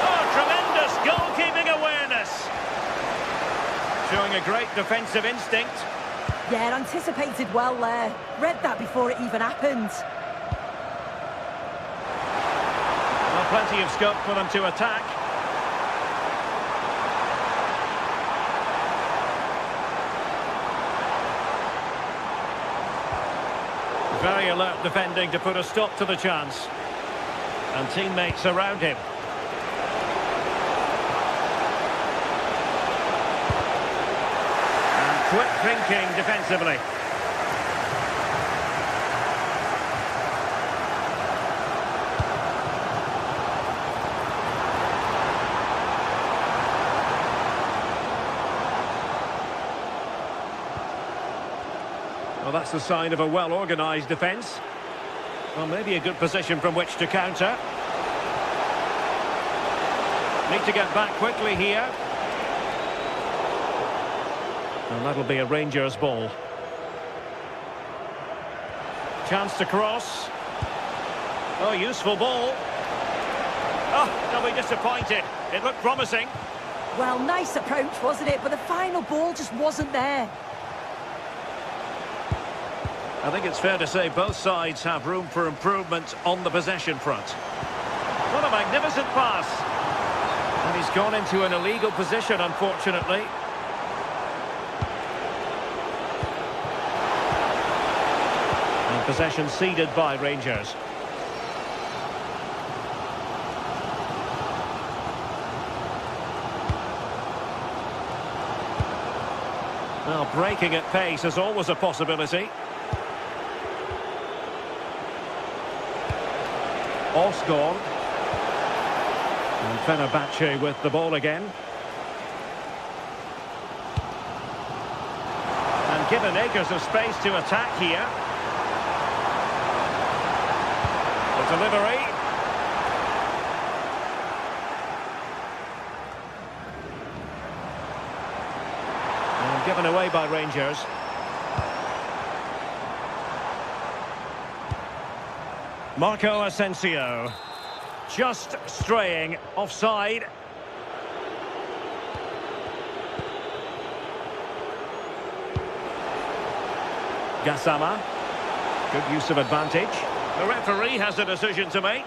Oh, tremendous goalkeeping awareness. Showing a great defensive instinct. Yeah, anticipated well there. Read that before it even happened. Well, plenty of scope for them to attack. Very alert defending to put a stop to the chance. And teammates around him. And quick thinking defensively. Well, that's the sign of a well-organised defence. Well, maybe a good position from which to counter. Need to get back quickly here. And that'll be a Rangers ball. Chance to cross. Oh, useful ball. Oh, they'll be disappointed. It looked promising. Well, nice approach, wasn't it? But the final ball just wasn't there. I think it's fair to say both sides have room for improvement on the possession front. What a magnificent pass. And he's gone into an illegal position, unfortunately. And possession ceded by Rangers. Well, breaking at pace is always a possibility. Osgorn. And Fenerbahce with the ball again. And given acres of space to attack here. The delivery. And given away by Rangers. Marco Asensio, just straying offside. Gassama, good use of advantage. The referee has a decision to make.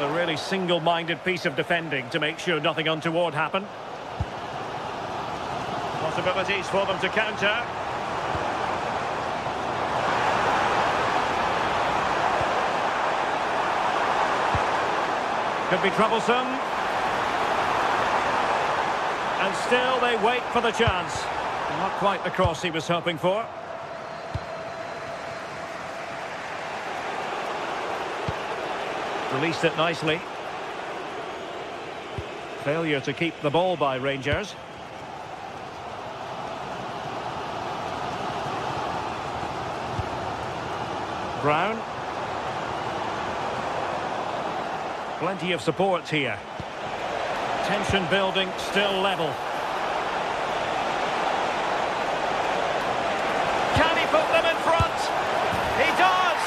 A really single-minded piece of defending to make sure nothing untoward happened. Possibilities for them to counter. Could be troublesome. And still they wait for the chance. Not quite the cross he was hoping for. Released it nicely. Failure to keep the ball by Rangers. Brown. Plenty of support here. Tension building, still level. Can he put them in front? He does!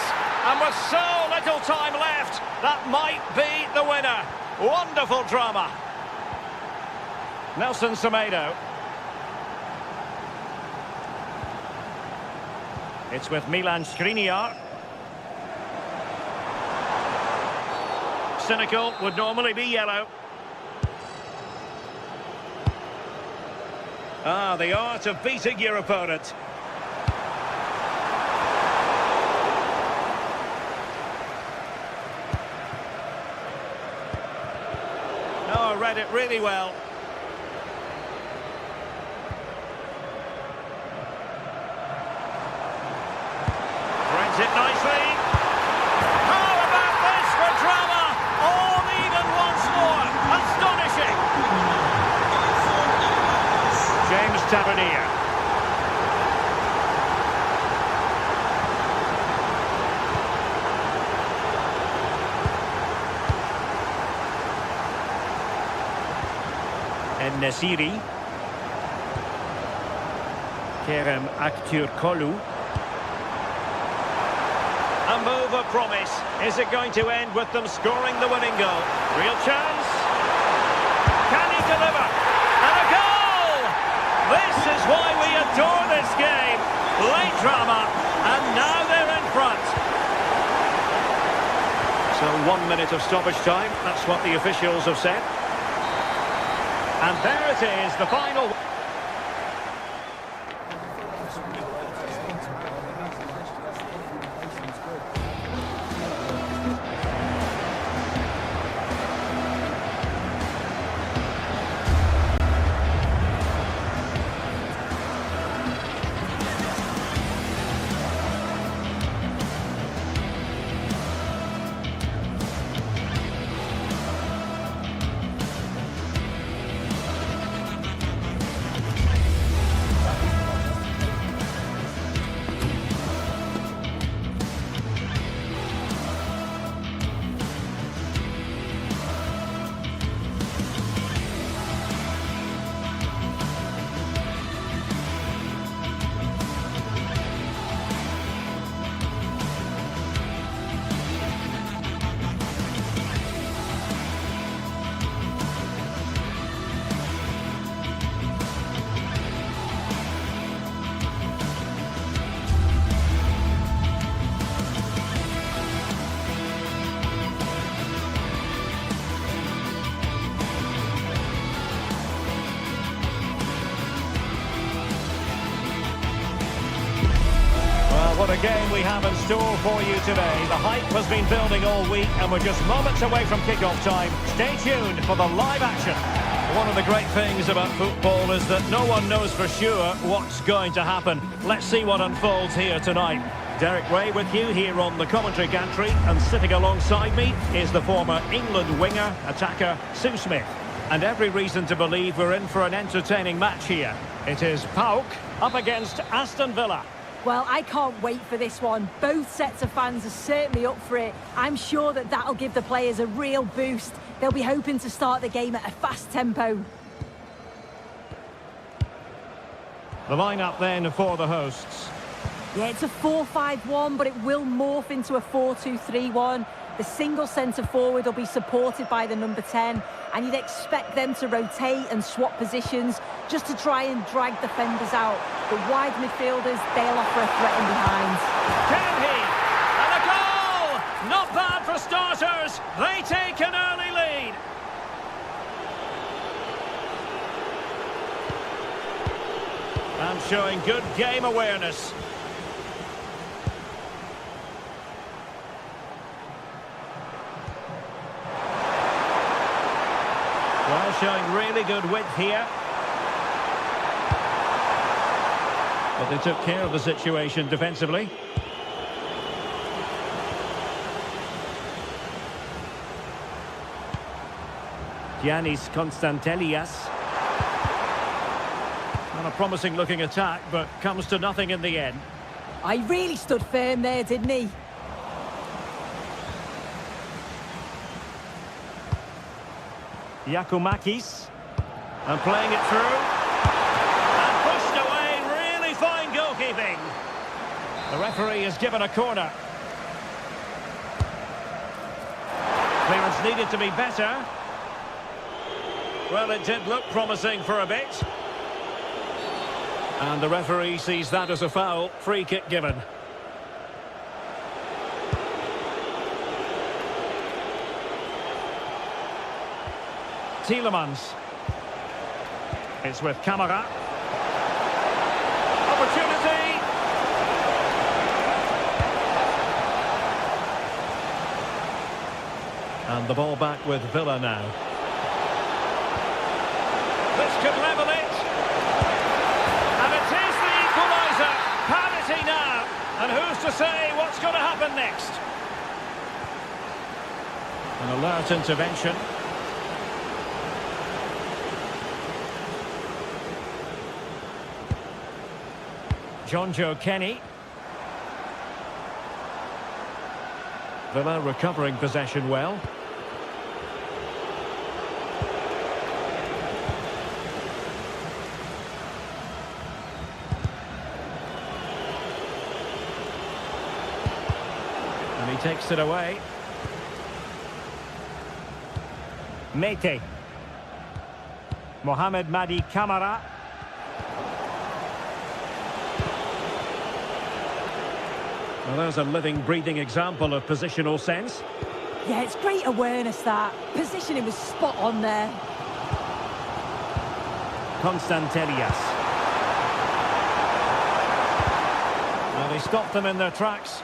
And with so little time left, that might be the winner. Wonderful drama. Nelson Semedo. It's with Milan Skriniar. Cynical would normally be yellow. Ah, the art of beating your opponent. Oh, read it really well. Threads it nicely. How about this for drama? All even once more. Astonishing. James Tavernier. En-Nesyri. Kerem Aktürkoğlu. A move of promise. Is it going to end with them scoring the winning goal? Real chance. Can he deliver? And a goal! This is why we adore this game. Late drama, and now they're in front. So 1 minute of stoppage time. That's what the officials have said. And there it is, the final. What a game we have in store for you today. The hype has been building all week and we're just moments away from kickoff time. Stay tuned for the live action. One of the great things about football is that no one knows for sure what's going to happen. Let's see what unfolds here tonight. Derek Ray with you here on the commentary gantry, and sitting alongside me is the former England winger, attacker Sue Smith. And every reason to believe we're in for an entertaining match here. It is PAOK up against Aston Villa. Well, I can't wait for this one. Both sets of fans are certainly up for it. I'm sure that that'll give the players a real boost. They'll be hoping to start the game at a fast tempo. The lineup then for the hosts. Yeah, it's a 4-5-1, but it will morph into a 4-2-3-1. The single centre-forward will be supported by the number 10, and you'd expect them to rotate and swap positions just to try and drag defenders out. The wide midfielders, they'll offer a threat in behind. Can he? And a goal! Not bad for starters. They take an early lead. And showing good game awareness. Well, showing really good width here. But they took care of the situation defensively. Giannis Konstantelias. Not a promising looking attack, but comes to nothing in the end. I really stood firm there, didn't he? Giacomakis. And playing it through. And pushed away. Really fine goalkeeping. The referee has given a corner. Clearance needed to be better. Well, it did look promising for a bit. And the referee sees that as a foul. Free kick given. Tielemans. It's with Camara. Opportunity. And the ball back with Villa now. This could level it. And it is the equaliser. Parity now. And who's to say what's going to happen next? An alert intervention. Jonjo Kenny. Villa recovering possession well. And he takes it away. Mete. Mohamed Madi Camara. Well, there's a living, breathing example of positional sense. Yeah, it's great awareness, that. Positioning was spot on there. Constantelias. Well, he stopped them in their tracks.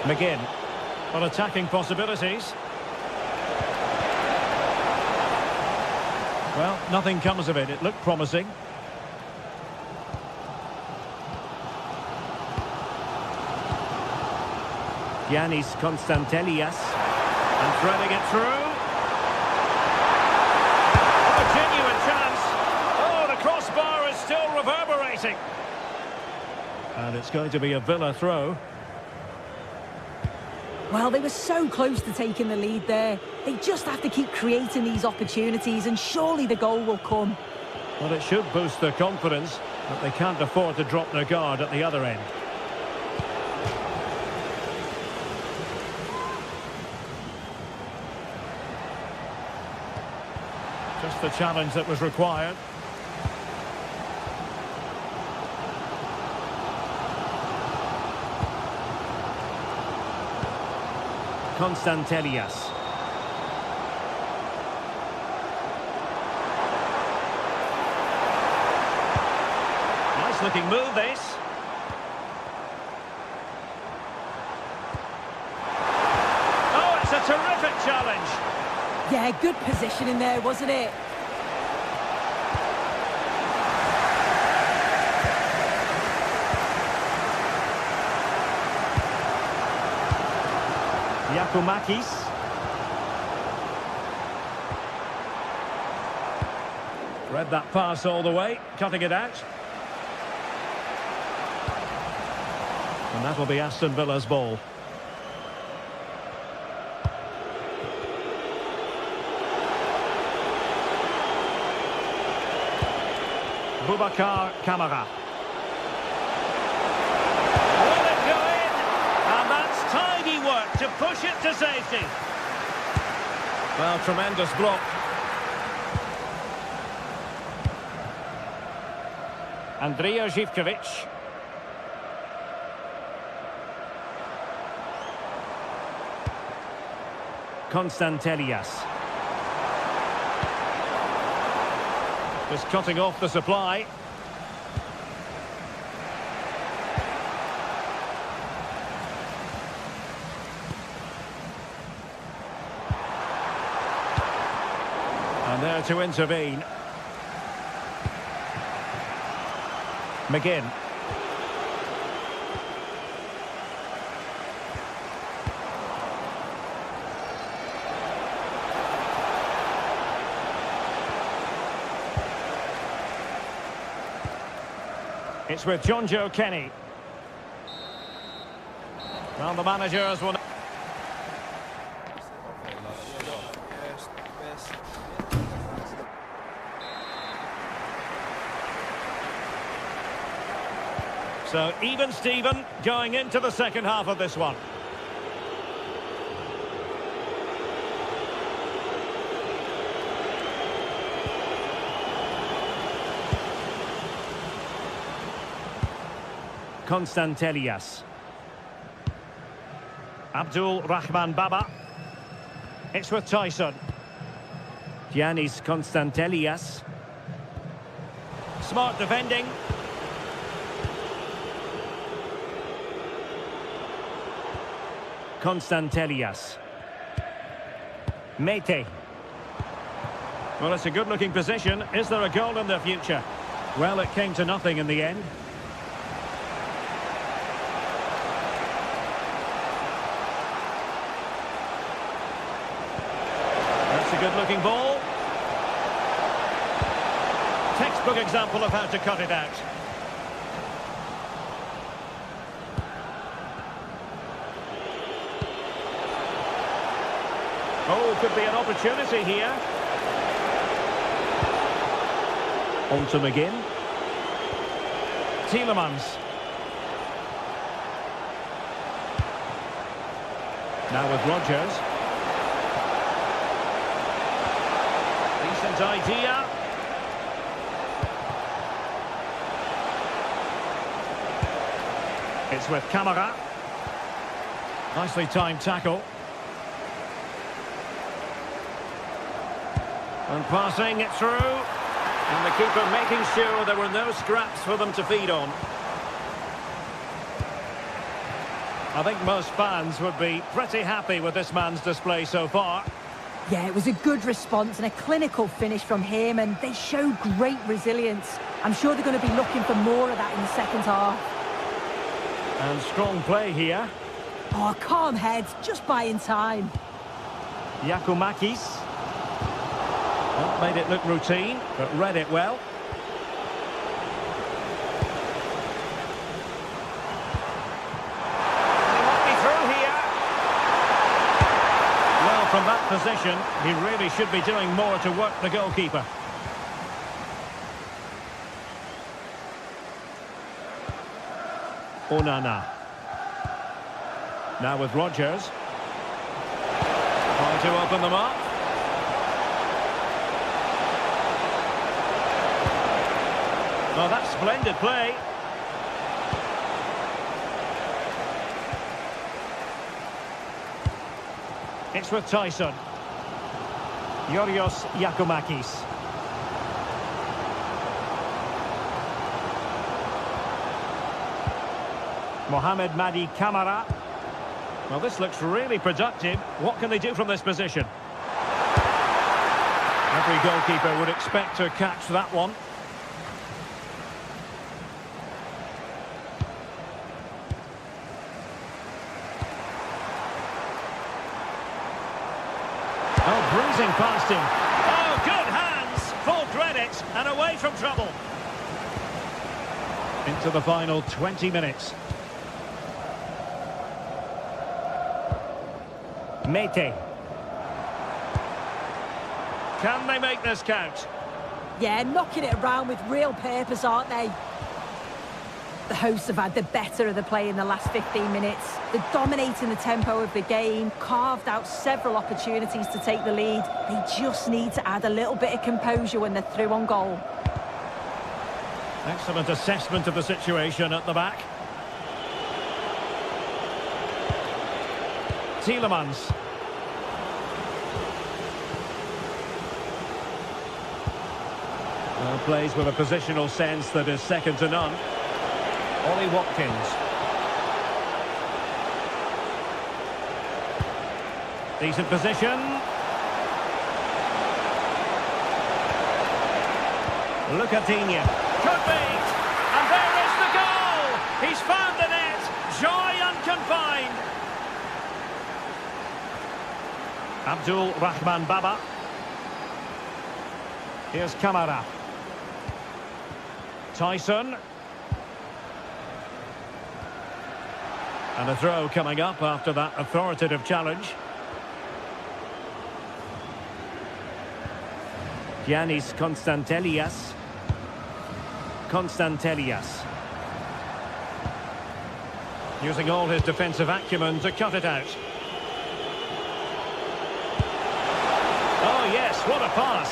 McGinn. Well, attacking possibilities. Well, nothing comes of it. It looked promising. Giannis Constantelias. And threading it through. A genuine chance. Oh, the crossbar is still reverberating. And it's going to be a Villa throw. Well, they were so close to taking the lead there. They just have to keep creating these opportunities and surely the goal will come. Well, it should boost their confidence, but they can't afford to drop their guard at the other end. Just the challenge that was required. Constantelias. Nice looking move, this. Oh, it's a terrific challenge. Yeah, good positioning there, wasn't it? Giacomakis. Read that pass all the way, cutting it out. And that will be Aston Villa's ball. Boubacar Kamara. Will it go in? And that's tidy work to push it to safety. Well, tremendous block. Andrija Živković. Constantelias. Just cutting off the supply. And there to intervene. McGinn. It's with Jonjo Kenny. Well, the managers will... So, even Steven going into the second half of this one. Constantelias. Abdul Rahman Baba. It's with Tyson. Giannis Constantelias. Smart defending. Constantelias. Mete. Well, it's a good-looking position. Is there a goal in the future? Well, it came to nothing in the end. That's a good-looking ball. Textbook example of how to cut it out. Oh, could be an opportunity here. On to McGinn. Tielemans. Now with Rodgers. Decent idea. It's with Camara. Nicely timed tackle. And passing it through. And the keeper making sure there were no scraps for them to feed on. I think most fans would be pretty happy with this man's display so far. Yeah, it was a good response and a clinical finish from him, and they show great resilience. I'm sure they're going to be looking for more of that in the second half. And strong play here. Oh, calm heads, just buying time. Giacomakis. Well, made it look routine, but read it well. They might be through here. Well, from that position, he really should be doing more to work the goalkeeper. Onana. Now with Rodgers. Trying to open them up. Oh, that's splendid play. It's with Tyson. Yorios Giacomakis. Mohamed Madi Camara. Well, this looks really productive. What can they do from this position? Every goalkeeper would expect to catch that one. Oh, breezing past him. Oh, good hands. Full credit and away from trouble. Into the final 20 minutes. Mete. Can they make this count? Yeah, knocking it around with real purpose, aren't they? The hosts have had the better of the play in the last 15 minutes. They're dominating the tempo of the game, carved out several opportunities to take the lead. They just need to add a little bit of composure when they're through on goal. Excellent assessment of the situation at the back. Tielemans. Well, plays with a positional sense that is second to none. Ollie Watkins. Decent position. Lucatinha. Could be. And there is the goal. He's found the net. Joy unconfined. Abdul Rahman Baba. Here's Camara. And a throw coming up after that authoritative challenge. Giannis Konstantelias. Using all his defensive acumen to cut it out. Oh yes, what a pass.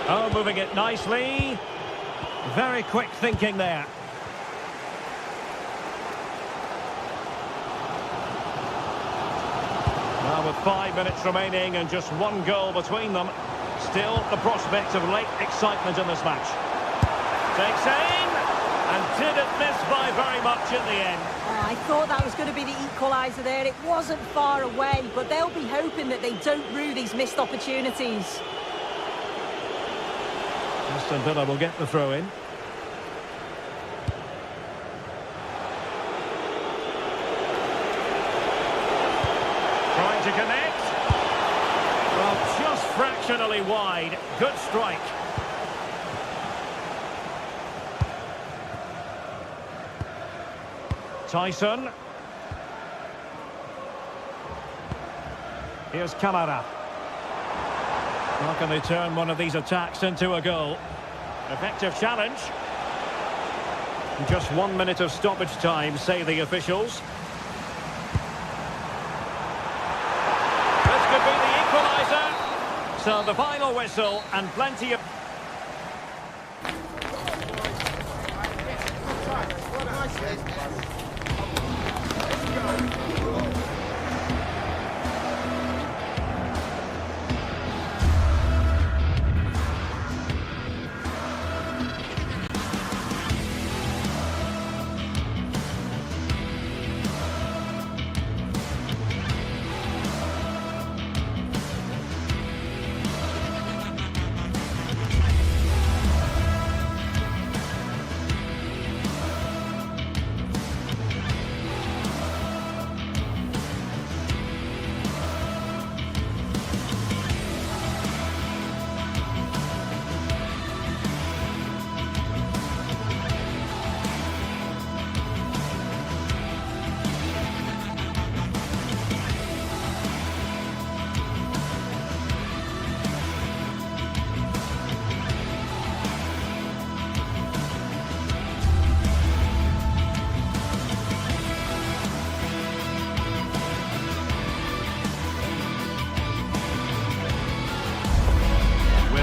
Oh, moving it nicely. Very quick thinking there. Now with 5 minutes remaining and just one goal between them, still the prospect of late excitement in this match. Takes aim, and didn't miss by very much in the end. Oh, I thought that was going to be the equaliser there. It wasn't far away, but they'll be hoping that they don't rue these missed opportunities. Aston Villa will get the throw in. Trying to connect. Well, just fractionally wide. Good strike. Tyson. Here's Kamara. How can they turn one of these attacks into a goal? Effective challenge. Just 1 minute of stoppage time, say the officials. This could be the equaliser. So the final whistle and plenty of...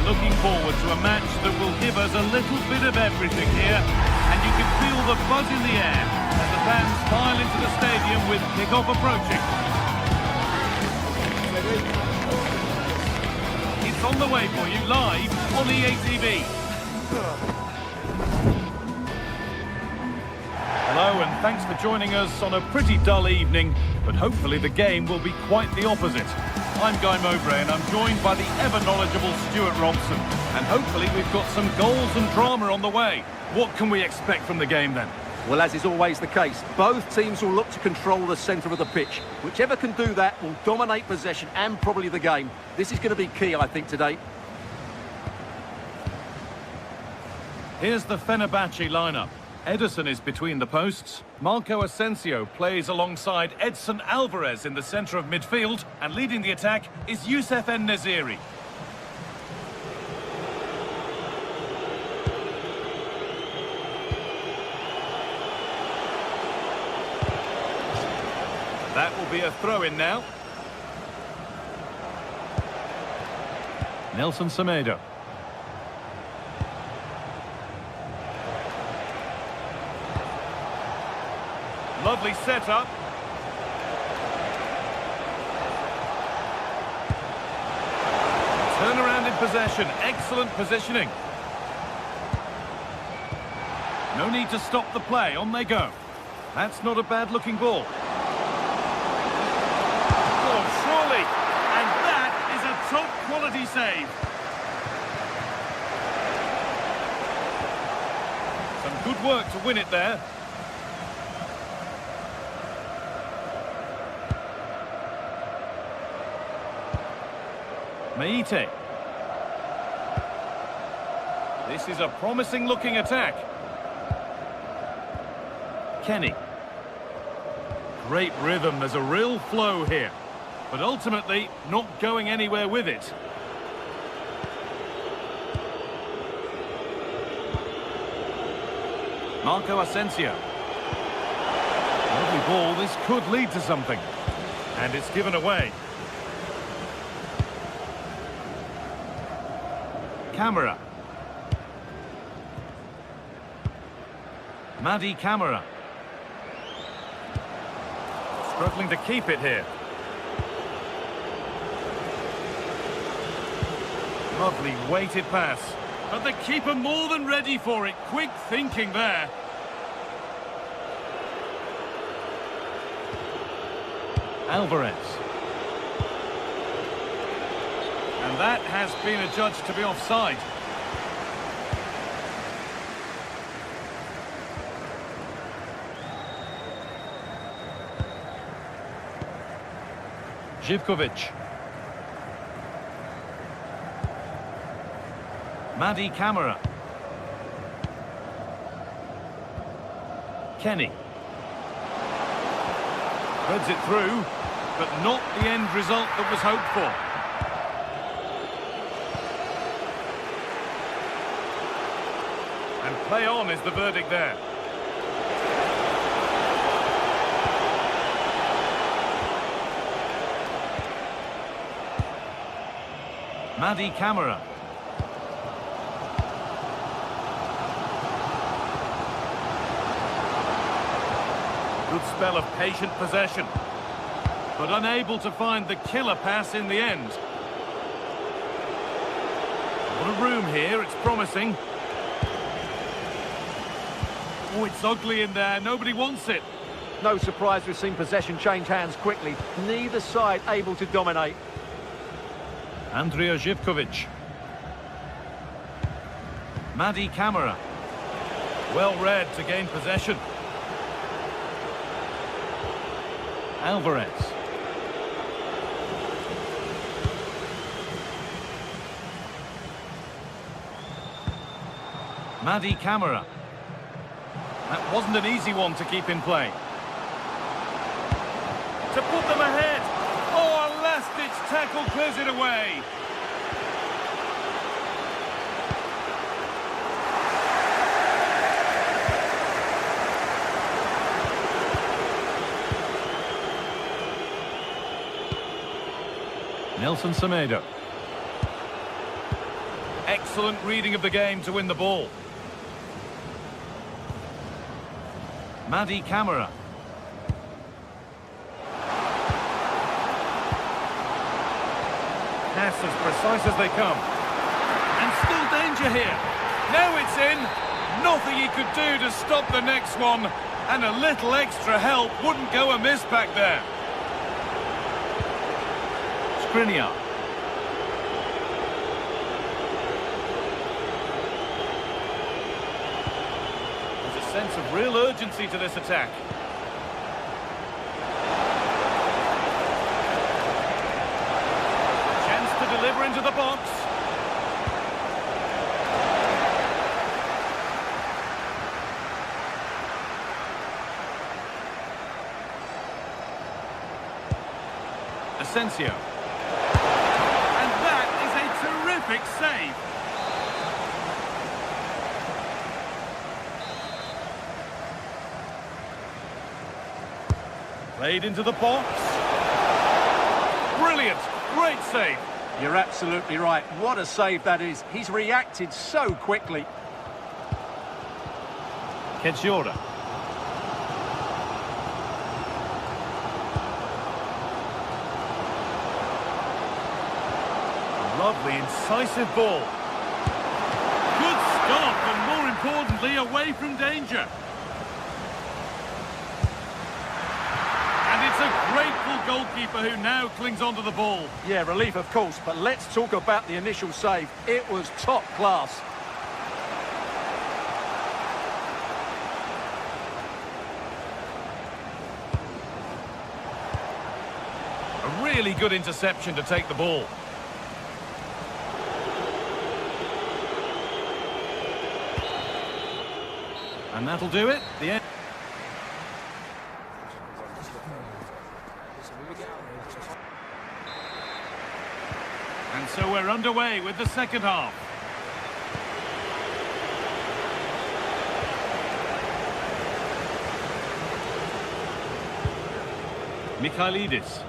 Looking forward to a match that will give us a little bit of everything here, and you can feel the buzz in the air as the fans file into the stadium with kickoff approaching. It's on the way for you live on EA TV. Hello and thanks for joining us on a pretty dull evening, but hopefully the game will be quite the opposite. I'm Guy Mowbray and I'm joined by the ever-knowledgeable Stuart Robson. And hopefully we've got some goals and drama on the way. What can we expect from the game then? Well, as is always the case, both teams will look to control the centre of the pitch. Whichever can do that will dominate possession and probably the game. This is going to be key, I think, today. Here's the Fenerbahce lineup. Ederson is between the posts. Marco Asensio plays alongside Edson Alvarez in the centre of midfield. And leading the attack is Youssef En-Nesyri. That will be a throw-in now. Nelson Semedo. Lovely setup. Turnaround in possession. Excellent positioning. No need to stop the play. On they go. That's not a bad-looking ball. Oh, surely. And that is a top-quality save. Some good work to win it there. Meite. This is a promising looking attack. Kenny. Great rhythm, there's a real flow here. But ultimately, not going anywhere with it. Marco Asensio. Lovely ball, this could lead to something. And it's given away. Camera. Madi Camera. Struggling to keep it here. Lovely weighted pass. But the keeper more than ready for it. Quick thinking there. Alvarez. And that has been adjudged to be offside. Živković. Madi Camera. Kenny. Threads it through, but not the end result that was hoped for. And play on is the verdict there. Madi Camera. Good spell of patient possession, but unable to find the killer pass in the end. What a room here, it's promising. Oh, it's ugly in there, nobody wants it. No surprise we've seen possession change hands quickly. Neither side able to dominate. Andrija Živković. Madi Camera. Well read to gain possession. Alvarez. Madi Camera. That wasn't an easy one to keep in play. To put them ahead. Oh, a last-ditch tackle clears it away. Nelson Semedo. Excellent reading of the game to win the ball. Madi Camera. Pass as precise as they come. And still danger here. Now it's in. Nothing he could do to stop the next one. And a little extra help wouldn't go amiss back there. Skriniar. There's a sense of real urgency to this attack. Chance to deliver into the box. Asensio. Terrific save. Played into the box. Brilliant. Great save. You're absolutely right. What a save that is. He's reacted so quickly. Kedziora. Lovely, incisive ball. Good stop, and more importantly, away from danger. And it's a grateful goalkeeper who now clings onto the ball. Yeah, relief of course, but let's talk about the initial save. It was top class. A really good interception to take the ball. And that'll do it. The end. And so we're underway with the second half. Mikhailidis.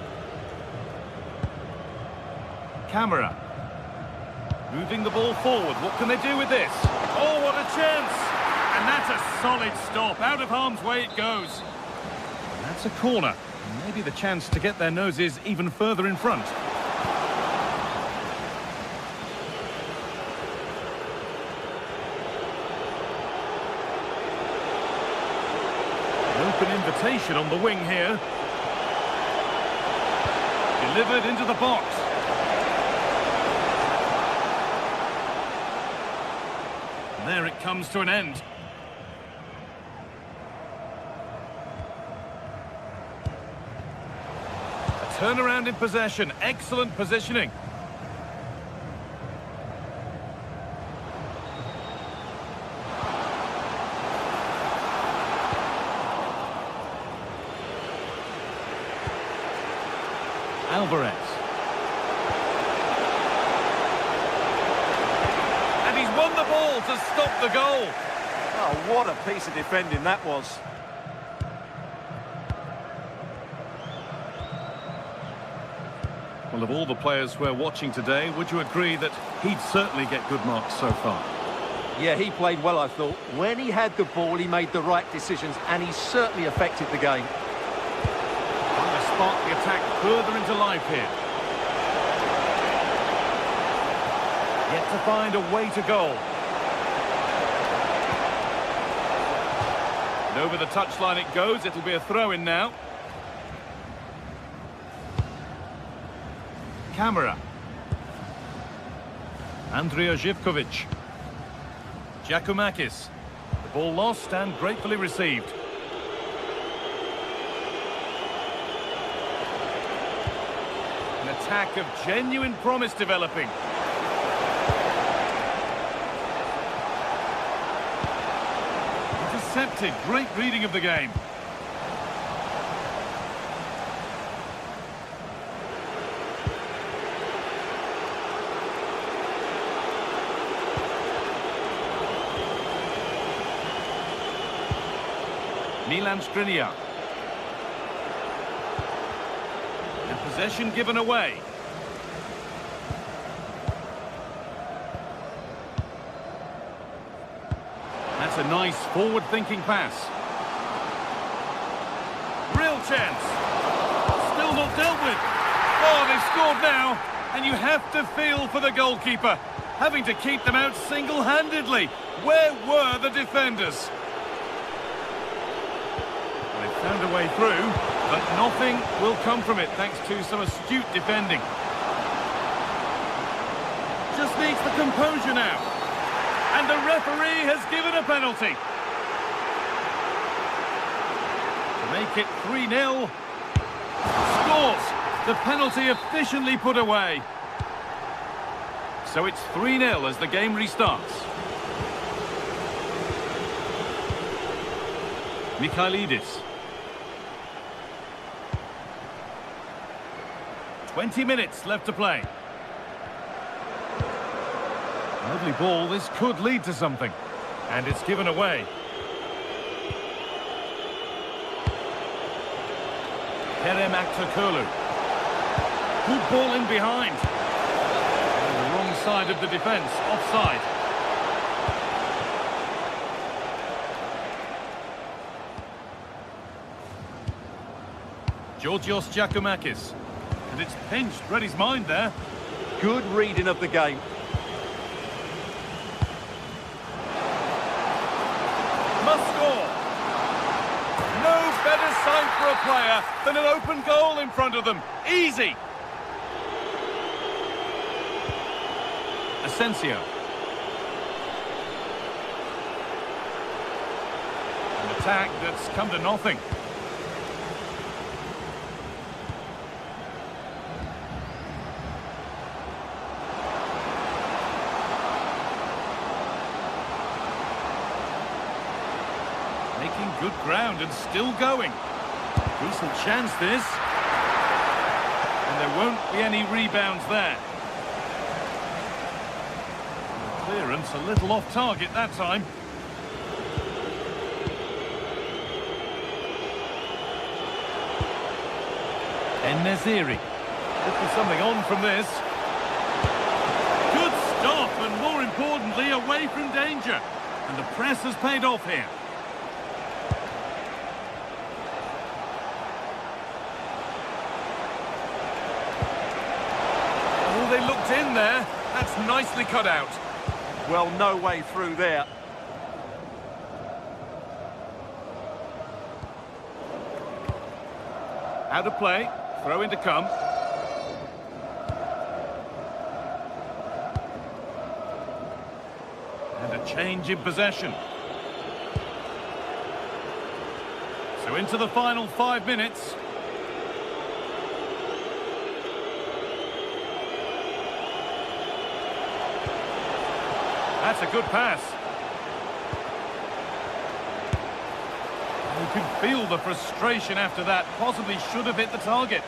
Camera. Moving the ball forward. What can they do with this? Oh, what a chance! And that's a solid stop. Out of harm's way it goes. And that's a corner. And maybe the chance to get their noses even further in front. An open invitation on the wing here. Delivered into the box. And there it comes to an end. A turnaround in possession. Excellent positioning. Alvarez. And he's won the ball to stop the goal. Oh, what a piece of defending that was. Well, of all the players we're watching today, would you agree that he'd certainly get good marks so far? Yeah, he played well, I thought. When he had the ball, he made the right decisions, and he certainly affected the game. Trying to spark the attack further into life here. Yet to find a way to goal. And over the touchline it goes. It'll be a throw-in now. Camera. Andrea Zivkovic. Giacomakis. The ball lost and gratefully received. An attack of genuine promise developing. Intercepted. Great reading of the game. Milan Skriniar. And possession given away. That's a nice forward-thinking pass. Real chance. Still not dealt with. Oh, they've scored now. And you have to feel for the goalkeeper, having to keep them out single-handedly. Where were the defenders? They've found a way through, but nothing will come from it thanks to some astute defending. Just needs the composure now. And the referee has given a penalty. To make it 3-0. Scores. The penalty efficiently put away. So it's 3-0 as the game restarts. Mikhailidis. 20 minutes left to play. Lovely ball. This could lead to something. And it's given away. Kerem Aktürkoğlu. Good ball in behind. On the wrong side of the defence. Offside. Georgios Giacomakis. And it's pinched. Read his mind there. Good reading of the game. Must score. No better sight for a player than an open goal in front of them. Easy. Asensio. An attack that's come to nothing. Good ground and still going. Decent chance this. And there won't be any rebounds there. Clearance a little off target that time. En-Nesyri. Could be something on from this. Good stop, and more importantly, away from danger. And the press has paid off here. Oh, they looked in there. That's nicely cut out. Well, no way through there. Out of play. Throw in to come. And a change in possession. So into the final 5 minutes. That's a good pass. You can feel the frustration after that. Possibly should have hit the target.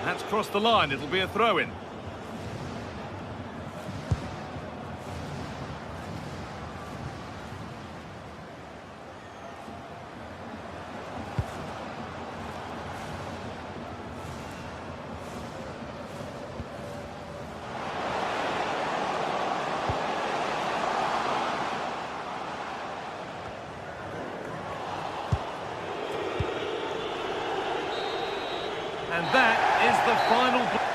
That's crossed the line. It'll be a throw-in. And that is the final.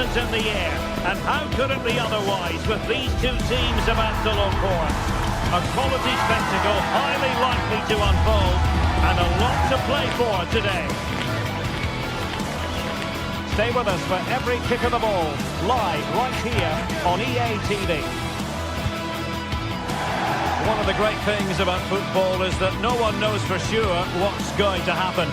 excitement in the air. And how could it be otherwise with these two teams about to look forward? A quality spectacle highly likely to unfold, and a lot to play for today. Stay with us for every kick of the ball, live right here on EA TV. One of the great things about football is that no one knows for sure what's going to happen.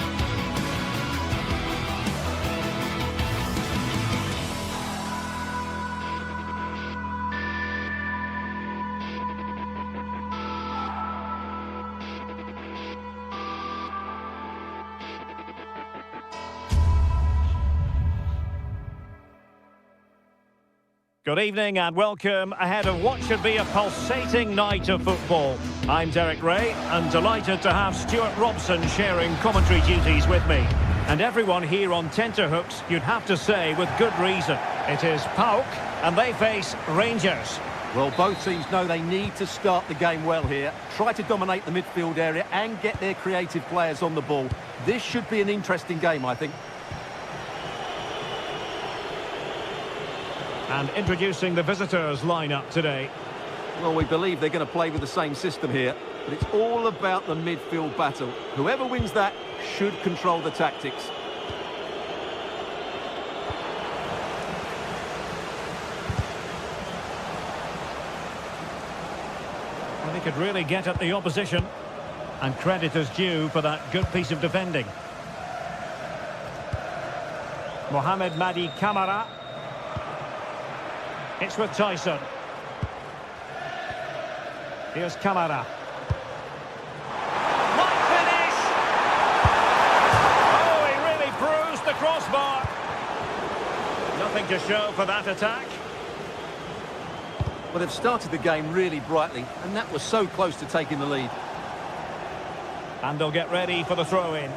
Good evening and welcome ahead of what should be a pulsating night of football. I'm Derek Ray and delighted to have Stuart Robson sharing commentary duties with me. And everyone here on tenterhooks, you'd have to say with good reason. It is PAOK and they face Rangers. Well, both teams know they need to start the game well here. Try to dominate the midfield area and get their creative players on the ball. This should be an interesting game, I think. And introducing the visitors lineup today. Well, we believe they're going to play with the same system here, but it's all about the midfield battle. Whoever wins that should control the tactics. Well, he could really get at the opposition, and credit is due for that good piece of defending. Mohamed Madi Camara. It's with Tyson. Here's Camara. Might finish! Oh, he really bruised the crossbar. Nothing to show for that attack. Well, they've started the game really brightly, and that was so close to taking the lead. And they'll get ready for the throw-in.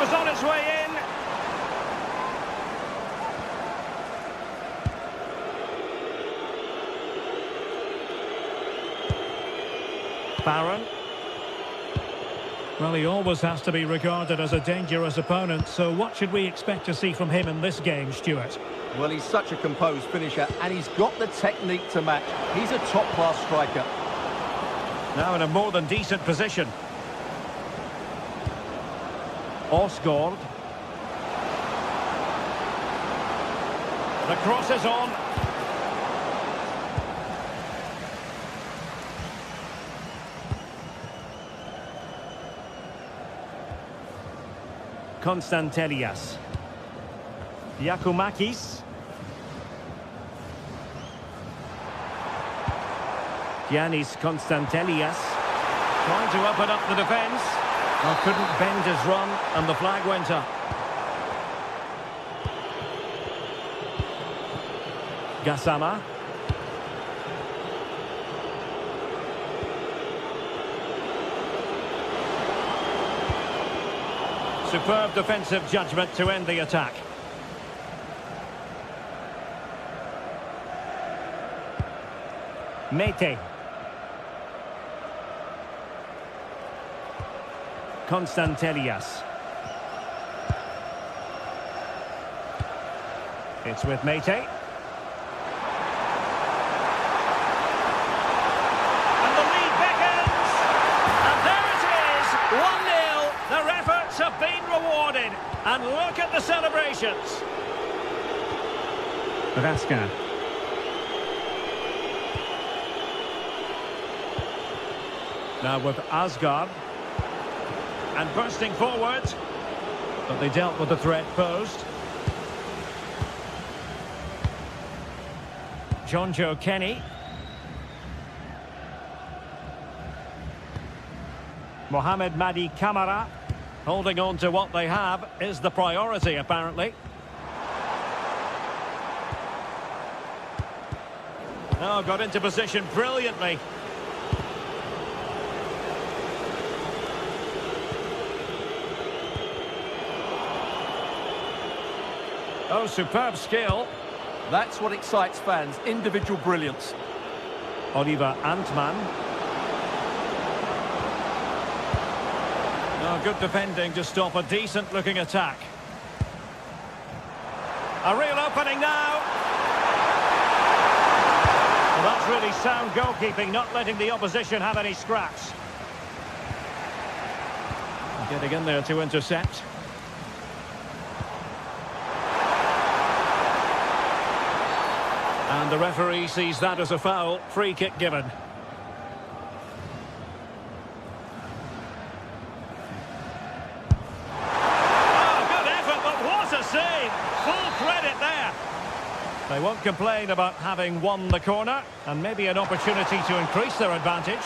On its way in. Barron. Well, he always has to be regarded as a dangerous opponent, so what should we expect to see from him in this game, Stuart? Well, he's such a composed finisher, and he's got the technique to match. He's a top-class striker. Now in a more than decent position. Osgaard. The cross is on. Konstantelias. Giacomakis. Giannis Konstantelias. Trying to open up the defence. Well, couldn't bend his run, and the flag went up. Gassama. Superb defensive judgment to end the attack. Mete. Konstantelias. It's with Mete. And the lead beckons. And there it is, 1-0. Their efforts have been rewarded. And look at the celebrations. Raska. Now with Asgard. And bursting forward, but they dealt with the threat posed. Jonjo Kenny. Mohamed Madi Camara. Holding on to what they have is the priority, apparently. Oh, got into position brilliantly. Oh, superb skill. That's what excites fans, individual brilliance. Oliver Antman. Well, good defending to stop a decent-looking attack. A real opening now. Well, that's really sound goalkeeping, not letting the opposition have any scraps. Getting in there to intercept. And the referee sees that as a foul. Free kick given. They won't complain about having won the corner, and maybe an opportunity to increase their advantage.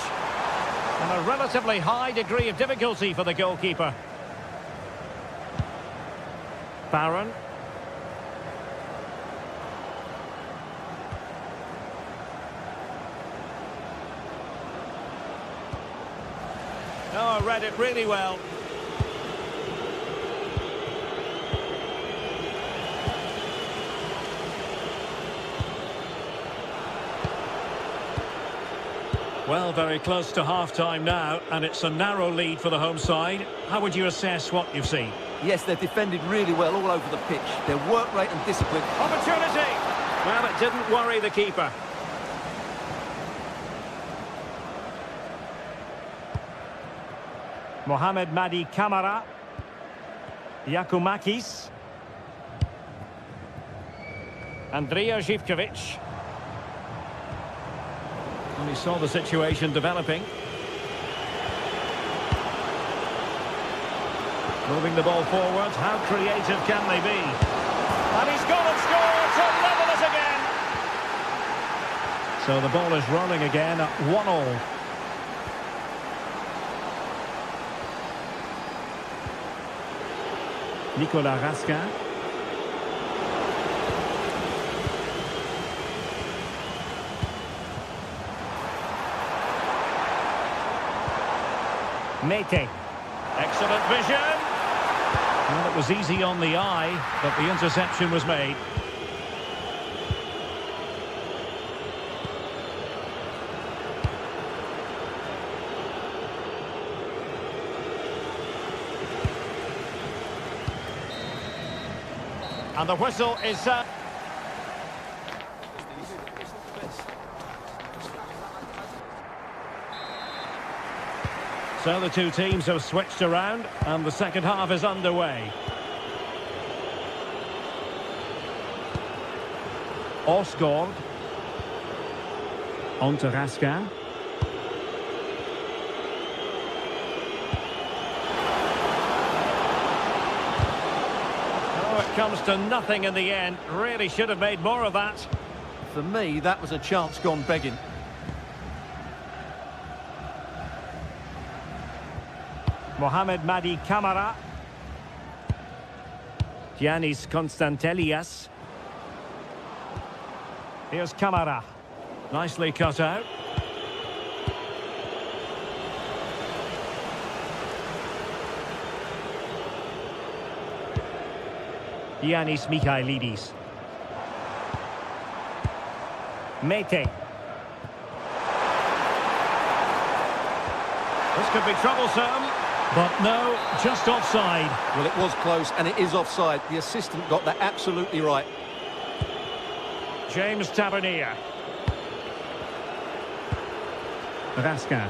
And a relatively high degree of difficulty for the goalkeeper. Barron. Oh, read it really well. Well, very close to half-time now, and it's a narrow lead for the home side. How would you assess what you've seen? Yes, they've defended really well all over the pitch. Their work rate and discipline. Opportunity! Well, it didn't worry the keeper. Mohamed Madi Kamara. Yakumakis. Andrija Živković. And he saw the situation developing. Moving the ball forward. How creative can they be? And he's gone and scored to level it again. So the ball is rolling again at 1-1. Nicolas Raskin. Mete. Excellent vision. Well, it was easy on the eye, but the interception was made. And the whistle is... So the two teams have switched around, and the second half is underway. Osgaard. On to Raskin. Oh, it comes to nothing in the end. Really should have made more of that. For me, that was a chance gone begging. Mohamed Madi Kamara. Giannis Konstantelias. Here's Kamara. Nicely cut out. Giannis Michailidis. Mete. This could be troublesome. But no, just offside. Well, it was close, and it is offside. The assistant got that absolutely right. James Tavernier. Raskin.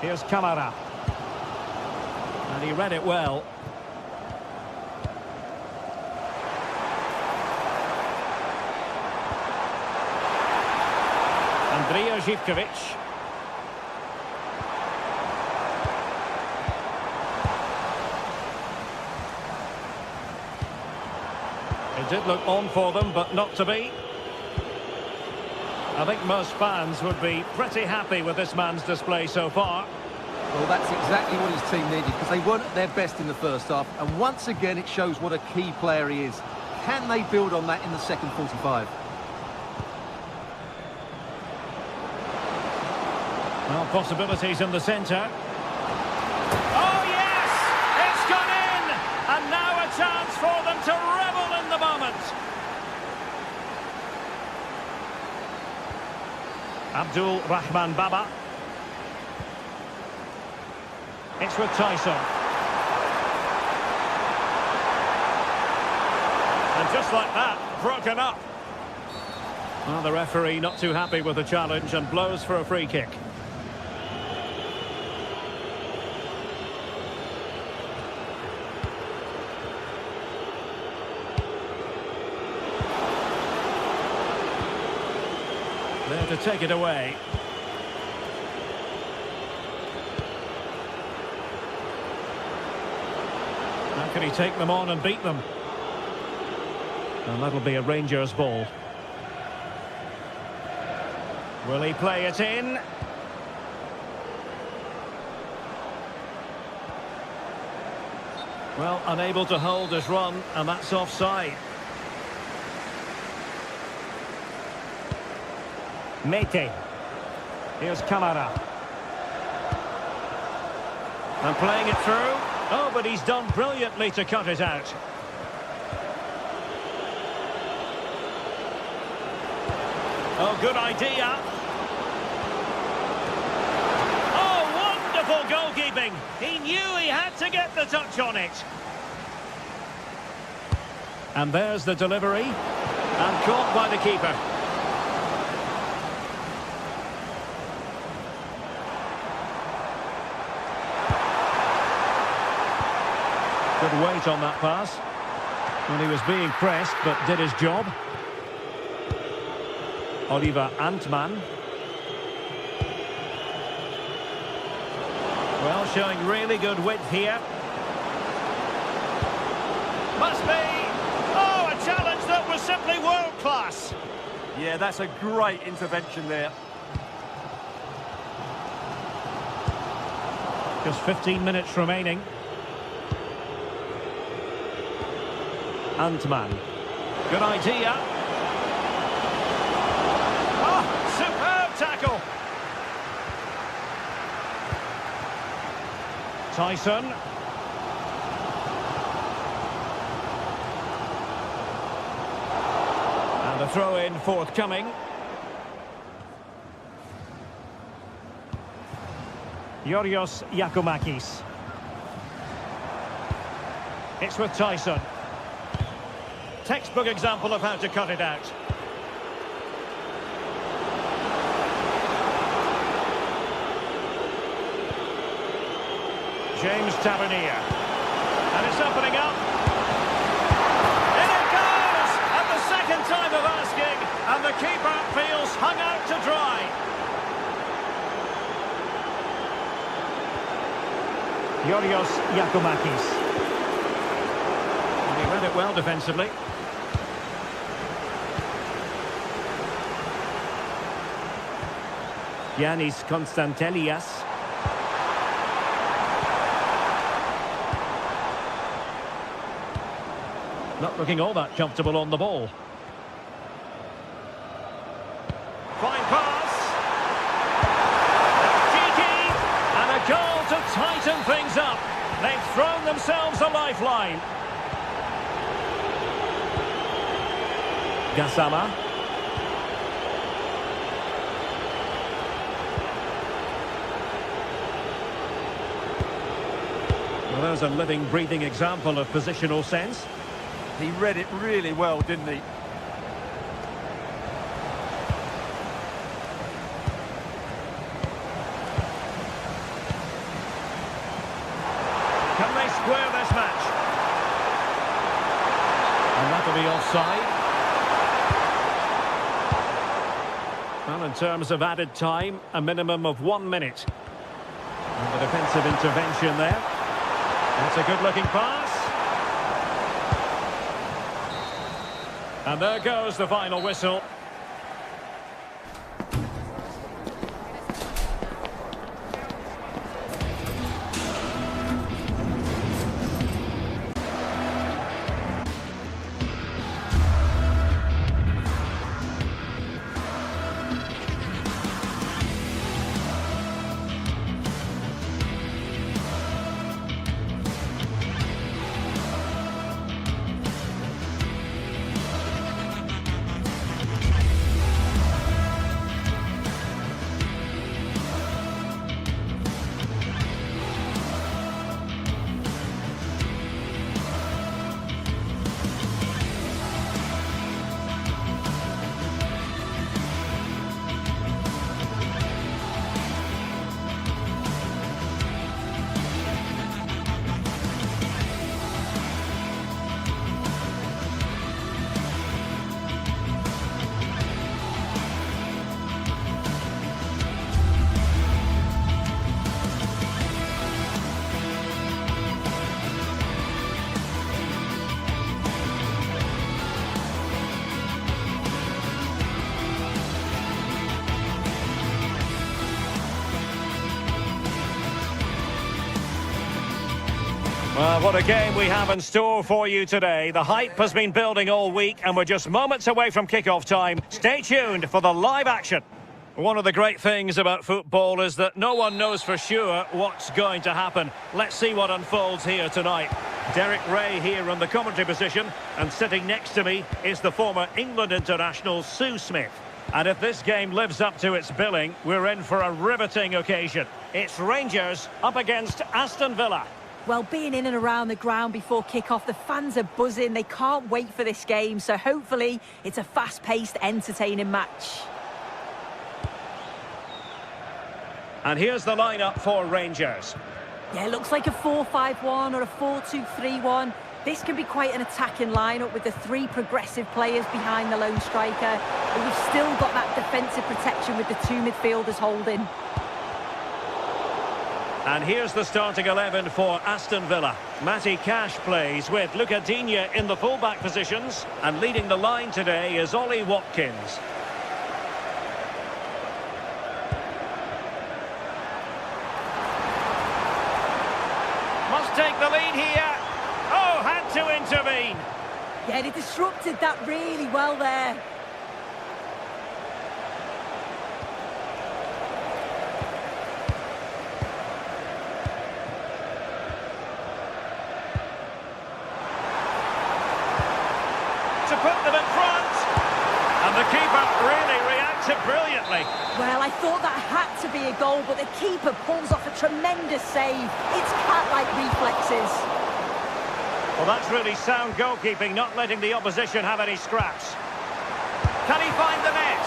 Here's Kamara. And he read it well. Andrija Živković. It did look on for them, but not to be. I think most fans would be pretty happy with this man's display so far. Well, that's exactly what his team needed, because they weren't at their best in the first half. And once again, it shows what a key player he is. Can they build on that in the second 45? Well, possibilities in the centre. Oh, yes! It's gone in! And now a chance for them to revel in the moment. Abdul Rahman Baba. It's with Tyson. And just like that, broken up. Well, the referee not too happy with the challenge and blows for a free kick. There to take it away. How can he take them on and beat them? And that'll be a Rangers ball. Will he play it in? Well, unable to hold his run, and that's offside. Mete. Here's Camara. And playing it through. Oh, but he's done brilliantly to cut it out. Oh, good idea. Oh, wonderful goalkeeping. He knew he had to get the touch on it. And there's the delivery. And caught by the keeper. Good weight on that pass. And he was being pressed, but did his job. Oliver Antman. Well, showing really good width here. Must be! Oh, a challenge that was simply world-class. Yeah, that's a great intervention there. Just 15 minutes remaining. Antman. Good idea. Oh, superb tackle. Tyson. And the throw-in forthcoming. Yorios Yakumakis. It's with Tyson. Textbook example of how to cut it out. James Tavernier. And it's opening up. In it goes! At the second time of asking, and the keeper feels hung out to dry. Yorios Yakumakis. And he read it well defensively. Yanis Konstantelias. Not looking all that comfortable on the ball. Fine pass. Cheeky. And a goal to tighten things up. They've thrown themselves a lifeline. Gassama. Well, there's a living, breathing example of positional sense. He read it really well, didn't he? Can they square this match? And that'll be offside. Well, in terms of added time, a minimum of 1 minute. And the defensive intervention there. That's a good-looking pass. And there goes the final whistle. Well, what a game we have in store for you today. The hype has been building all week and we're just moments away from kickoff time. Stay tuned for the live action. One of the great things about football is that no one knows for sure what's going to happen. Let's see what unfolds here tonight. Derek Ray here in the commentary position, and sitting next to me is the former England international Sue Smith. And if this game lives up to its billing, we're in for a riveting occasion. It's Rangers up against Aston Villa. Well, being in and around the ground before kick-off, the fans are buzzing. They can't wait for this game, so hopefully it's a fast-paced, entertaining match. And here's the lineup for Rangers. Yeah, it looks like a 4-5-1 or a 4-2-3-1. This can be quite an attacking lineup with the three progressive players behind the lone striker. But we've still got that defensive protection with the two midfielders holding. And here's the starting 11 for Aston Villa. Matty Cash plays with Luca Digne in the full-back positions. And leading the line today is Ollie Watkins. Must take the lead here. Oh, had to intervene. Yeah, they disrupted that really well there. To put them in front. And the keeper really reacted brilliantly. Well, I thought that had to be a goal, but the keeper pulls off a tremendous save. It's cat-like reflexes. Well, that's really sound goalkeeping, not letting the opposition have any scraps. Can he find the net?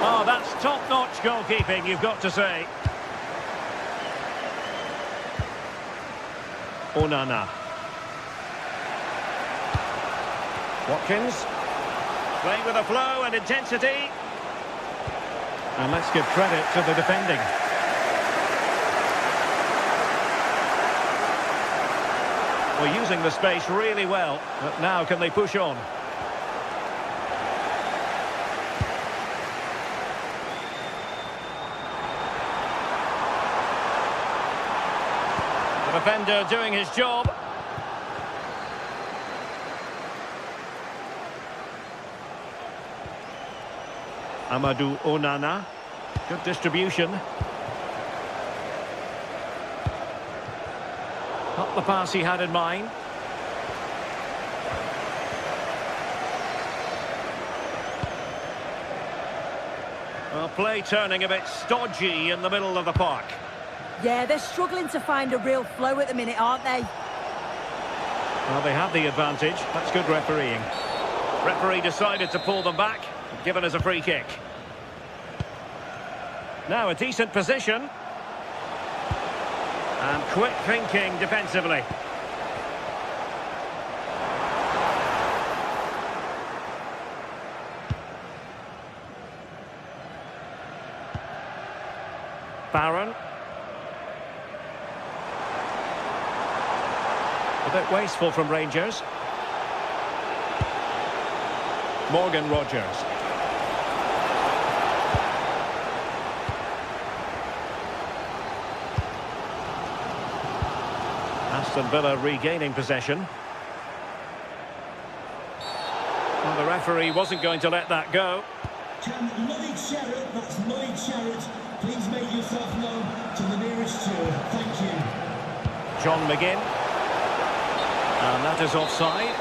Oh, that's top-notch goalkeeping, you've got to say. Onana. Watkins. Playing with a flow and intensity. And let's give credit to the defending. We're using the space really well, but now can they push on? The defender doing his job. Amadou Onana. Good distribution. Not the pass he had in mind. Well, play turning a bit stodgy in the middle of the park. Yeah, they're struggling to find a real flow at the minute, aren't they? Well, they have the advantage. That's good refereeing. Referee decided to pull them back, given as a free kick. Now a decent position. And quick thinking defensively. Barron. A bit wasteful from Rangers. Morgan Rogers. Aston Villa regaining possession. Well, the referee wasn't going to let that go. Can Lloyd Sherritt, that's Lloyd Sherritt, please make yourself known to the nearest chair. Thank you. John McGinn. And that is offside.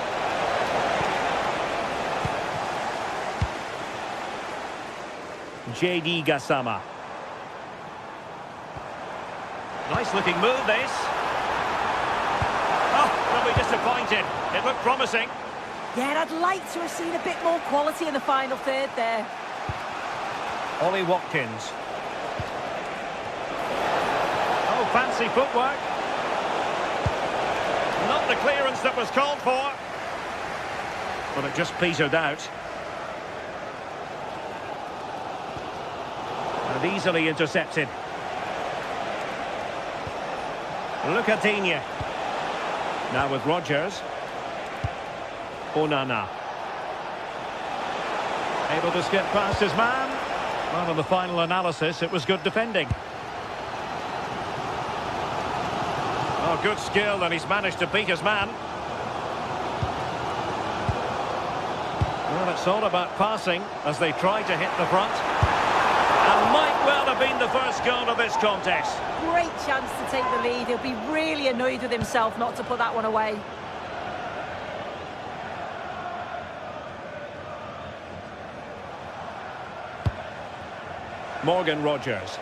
JD Gassama. Nice looking move this. Oh, they'll be disappointed. It looked promising. Yeah, I'd like to have seen a bit more quality in the final third there. Ollie Watkins. Oh, fancy footwork. Not the clearance that was called for. But it just petered out. And easily intercepted. Luca Digne. Now with Rogers. Onana. Able to skip past his man. Well, in the final analysis, it was good defending. Oh, Oh, good skill, and he's managed to beat his man. Well, it's all about passing as they try to hit the front. And might well have been the first goal of this contest. Great chance to take the lead. He'll be really annoyed with himself not to put that one away. Morgan Rogers.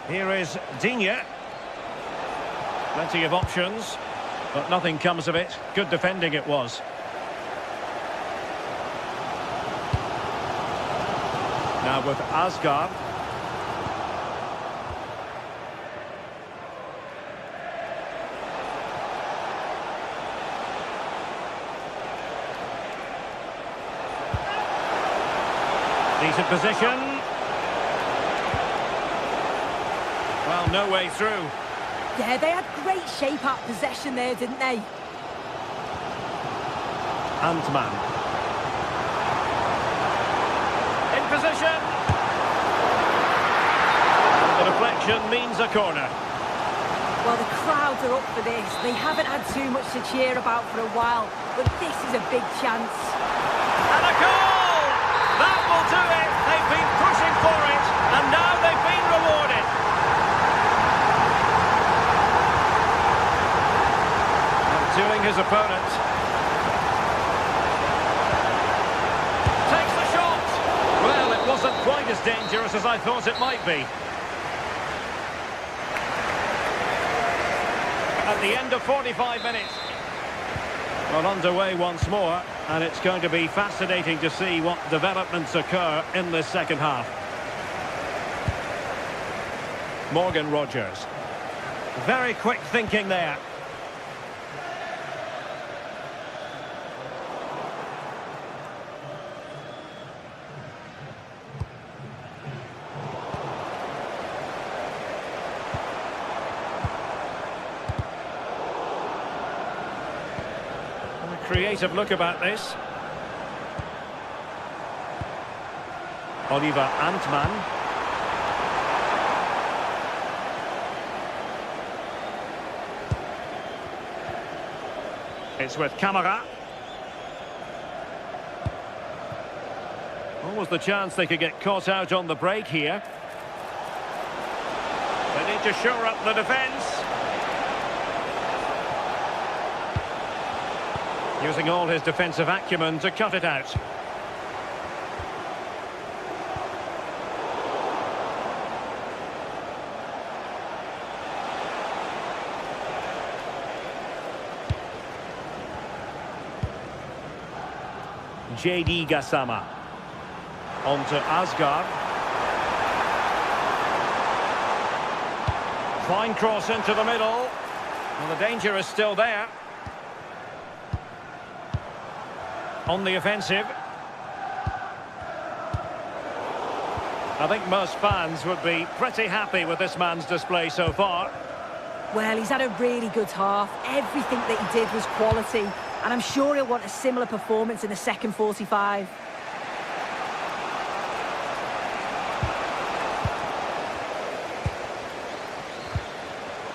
Here is Digne. Plenty of options, but nothing comes of it. Good defending it was. Now with Asgard. Decent position. Well, no way through. Yeah, they had great shape out possession there, didn't they? Antman. In position. The deflection means a corner. Well, the crowds are up for this. They haven't had too much to cheer about for a while, but this is a big chance. And a goal! That will do it. They've been pushing for it, and now they've been rewarded. Outdoing his opponent. Takes the shot. Well, it wasn't quite as dangerous as I thought it might be. At the end of 45 minutes. Well, underway once more, and it's going to be fascinating to see what developments occur in this second half. Morgan Rogers. Very quick thinking there. Creative look about this. Oliver Antman. It's with Camara. Almost the chance they could get caught out on the break here. They need to shore up the defence. Using all his defensive acumen to cut it out. JD Gassama. On to Asgard. Fine cross into the middle. Well, the danger is still there. On the offensive. I think most fans would be pretty happy with this man's display so far. Well, he's had a really good half. Everything that he did was quality, and I'm sure he'll want a similar performance in the second 45.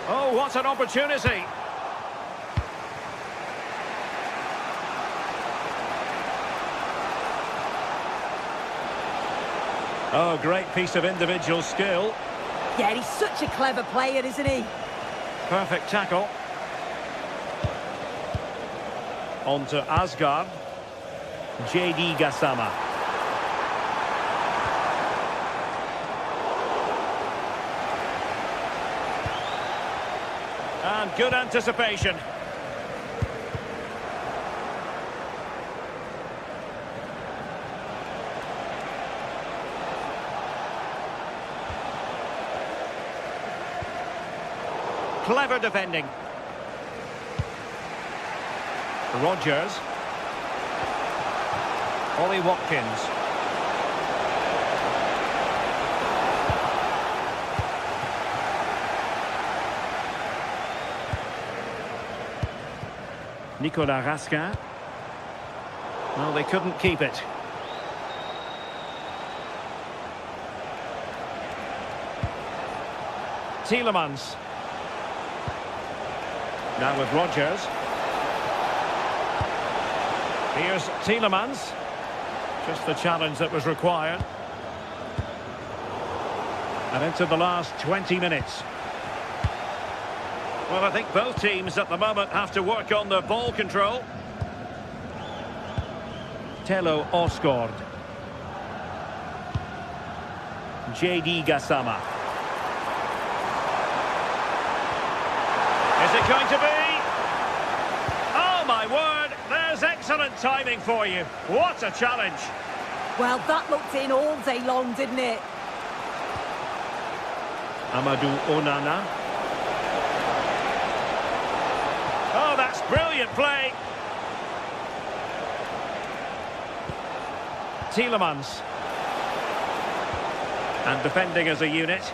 Oh, what an opportunity! Oh, great piece of individual skill. Yeah, he's such a clever player, isn't he? Perfect tackle. On to Asgard. JD Gassama. And good anticipation. Clever defending. Rogers. Ollie Watkins. Nicolas Raskin. Well, they couldn't keep it. Tielemans. Now with Rodgers. Here's Tielemans. Just the challenge that was required. And into the last 20 minutes. Well, I think both teams at the moment have to work on their ball control. Tello Osgård. JD Gassama. Is it going to be? Oh, my word. There's excellent timing for you. What a challenge. Well, that looked in all day long, didn't it? Amadou Onana. Oh, that's brilliant play. Tielemans. And defending as a unit.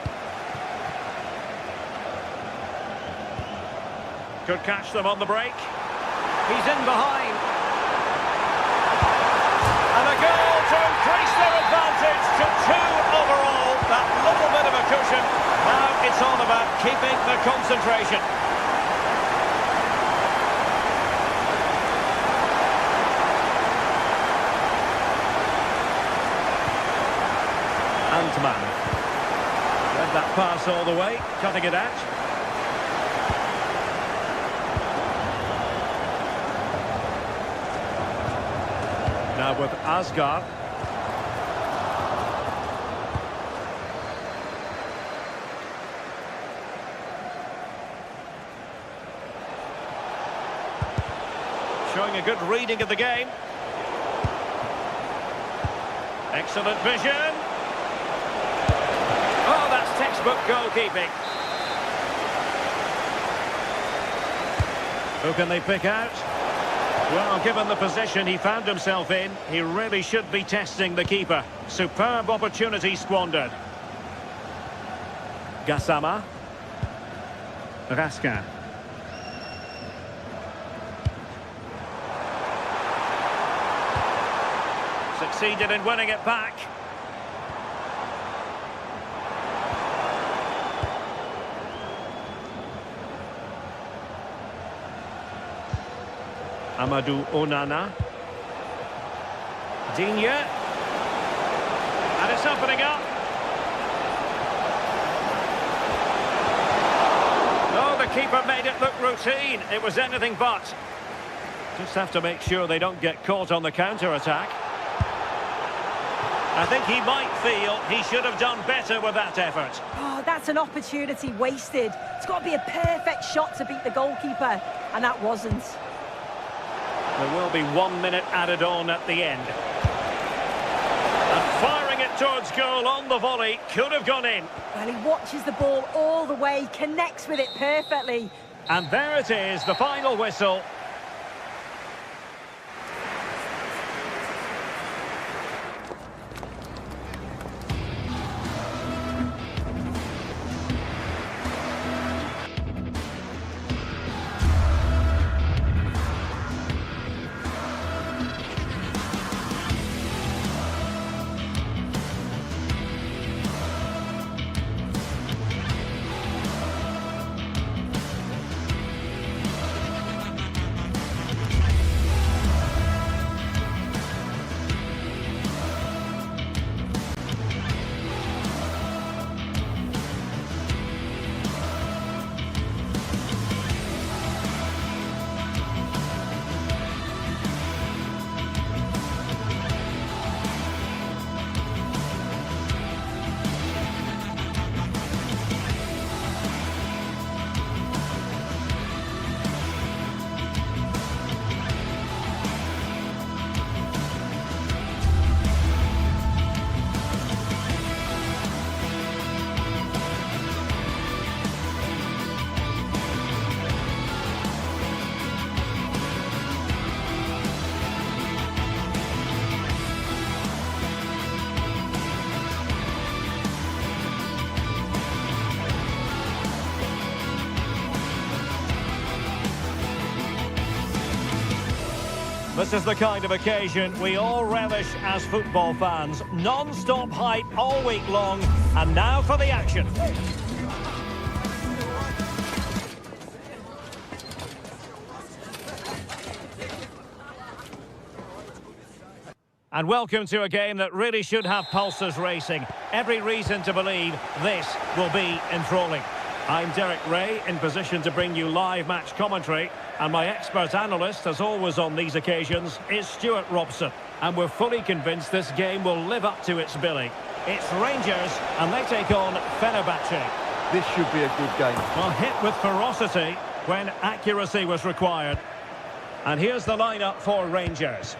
Could catch them on the break. He's in behind. And a goal to increase their advantage to 2 overall. That little bit of a cushion. Now it's all about keeping the concentration. Antman. Read that pass all the way, cutting it out. Now with Asgard. Showing a good reading of the game. Excellent vision. Oh, that's textbook goalkeeping. Who can they pick out? Well, given the position he found himself in, he really should be testing the keeper. Superb opportunity squandered. Gassama. Raskin. Succeeded in winning it back. Amadou Onana. Digne. And it's opening up. Oh, the keeper made it look routine. It was anything but. Just have to make sure they don't get caught on the counter-attack. I think he might feel he should have done better with that effort. Oh, that's an opportunity wasted. It's got to be a perfect shot to beat the goalkeeper, and that wasn't. There will be 1 minute added on at the end. And firing it towards goal on the volley, could have gone in. Well, he watches the ball all the way, connects with it perfectly. And there it is, the final whistle. This is the kind of occasion we all relish as football fans. Non-stop hype all week long, and now for the action. And welcome to a game that really should have pulses racing. Every reason to believe this will be enthralling. I'm Derek Ray, in position to bring you live match commentary. And my expert analyst, as always on these occasions, is Stuart Robson. And we're fully convinced this game will live up to its billing. It's Rangers, and they take on Fenerbahce. This should be a good game. Well, hit with ferocity when accuracy was required. And here's the lineup for Rangers.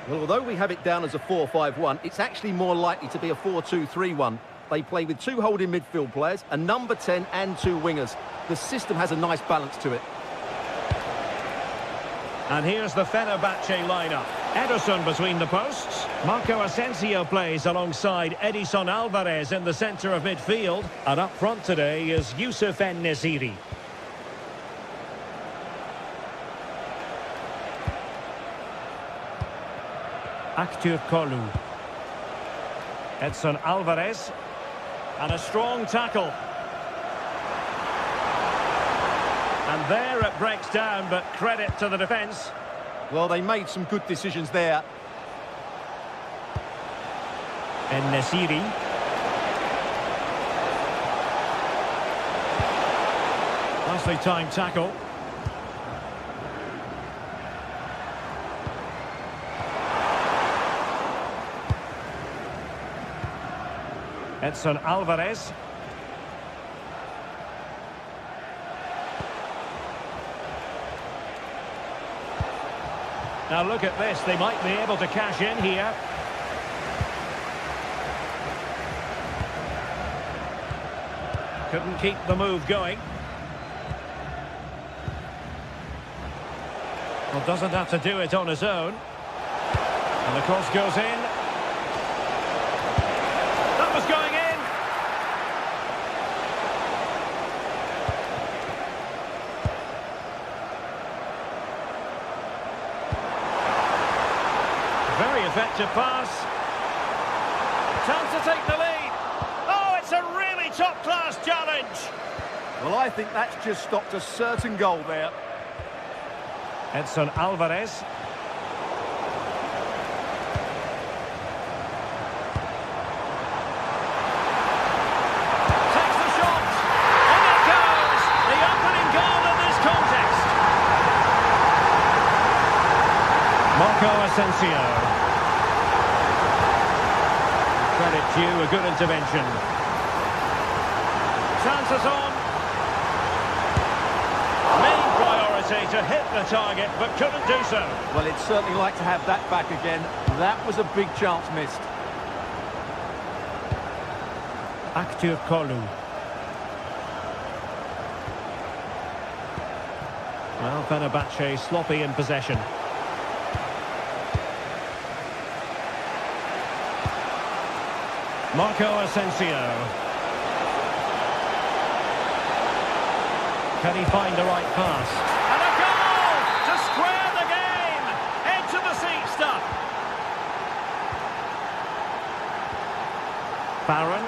Well, although we have it down as a 4-5-1, it's actually more likely to be a 4-2-3-1. They play with two holding midfield players, a number 10 and two wingers. The system has a nice balance to it. And here's the Fenerbahce lineup. Ederson between the posts. Marco Asensio plays alongside Edison Alvarez in the centre of midfield. And up front today is Youssef En-Nesyri. Aktürk Kolu. Edson Alvarez. And a strong tackle. And there it breaks down, but credit to the defence. Well, they made some good decisions there. En-Nesyri. Nicely timed tackle. Edson Alvarez. Now look at this, they might be able to cash in here. Couldn't keep the move going. Well, doesn't have to do it on his own. And the cross goes in. That was going in. Very effective pass. Chance to take the lead. Oh, it's a really top-class challenge. Well, I think that's just stopped a certain goal there. Edson Alvarez. Takes the shot. And it goes. The opening goal in this contest. Marco Asensio. Credit due, a good intervention. Chances on. Main priority to hit the target, but couldn't do so. Well, it's certainly like to have that back again. That was a big chance missed. Aktürk Kolu. Well, Fenerbahce sloppy in possession. Marco Asensio. Can he find the right pass? And a goal to square the game! Edge of the seat stuff. Barron.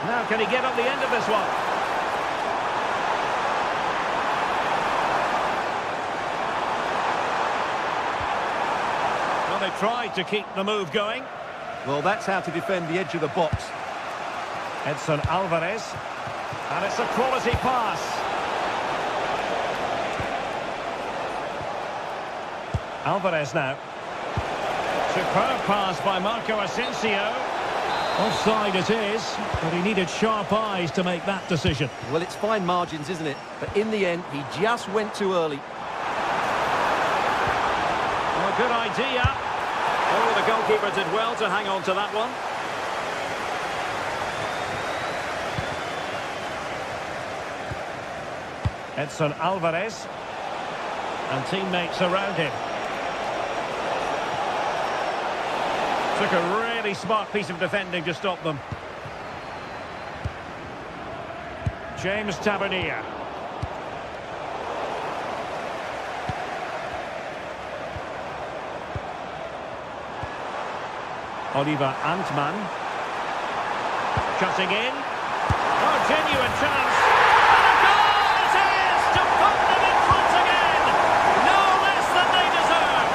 Now can he get up the end of this one? Well, they tried to keep the move going. Well, that's how to defend the edge of the box. Edson Alvarez. And it's a quality pass. Alvarez now. Superb pass by Marco Asensio. Offside it is, but he needed sharp eyes to make that decision. Well, it's fine margins, isn't it? But in the end, he just went too early. Well, a good idea. Oh, the goalkeeper did well to hang on to that one. Edson Alvarez. And teammates around him. Took a really smart piece of defending to stop them. James Tavernier. Oliver Antman. Cutting in. Oh, genuine chance. And a goal it is to put them in front again. No less than they deserve.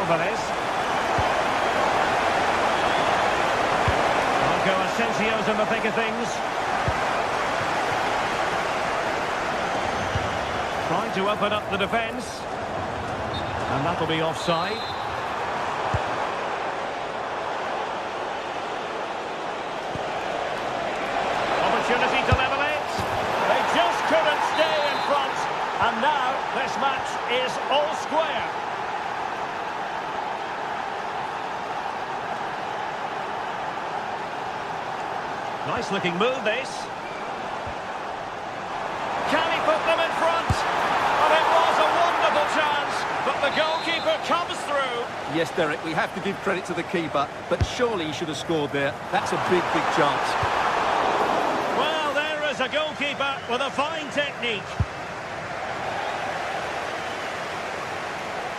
Alvarez. Marco Asensio's in the thick of things. Trying to open up the defence. And that'll be offside. Opportunity to level it. They just couldn't stay in front. And now this match is all square. Nice looking move this. Can he put them in front? And it was a wonderful chance, but the goalkeeper comes through. Yes, Derek, we have to give credit to the keeper, but surely he should have scored there. That's a big, big chance. Well, there is a goalkeeper with a fine technique.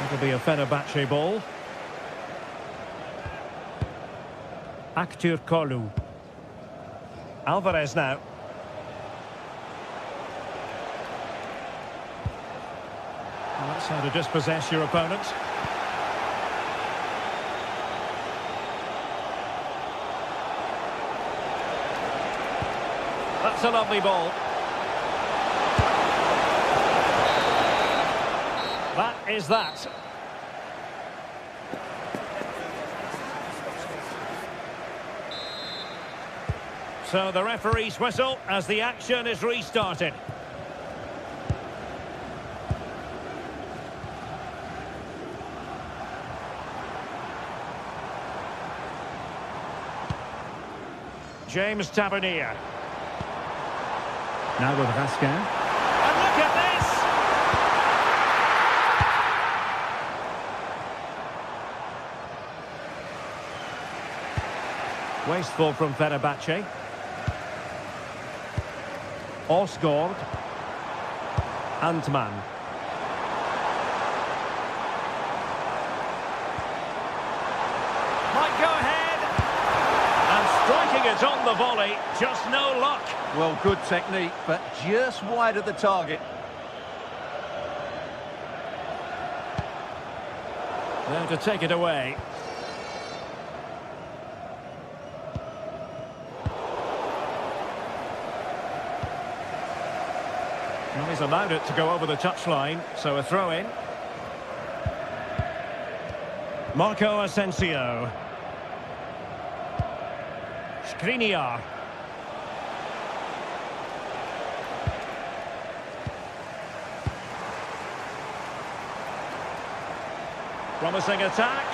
It'll be a Fenerbahce ball. Aktür Kolu. Alvarez now. Well, that's how to dispossess your opponent. That's a lovely ball. That is that. So the referee's whistle as the action is restarted. James Tavernier. Now with Raskin. And look at this! Wasteful from Fenerbahce. Osgård. Antman. Might go ahead. And striking it on the volley, just no luck. Well, good technique, but just wide of the target. There to take it away. Well, he's allowed it to go over the touchline, so a throw-in. Marco Asensio. Skriniar. Promising attack.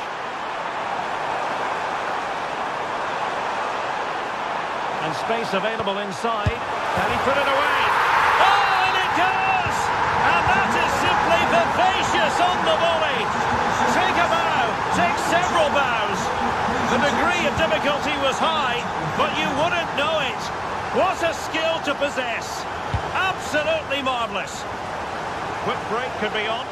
And space available inside. Can he put it away? Oh, and it does! And that is simply vivacious on the volley. Take a bow, take several bows. The degree of difficulty was high, but you wouldn't know it. What a skill to possess. Absolutely marvellous. Quick break could be on.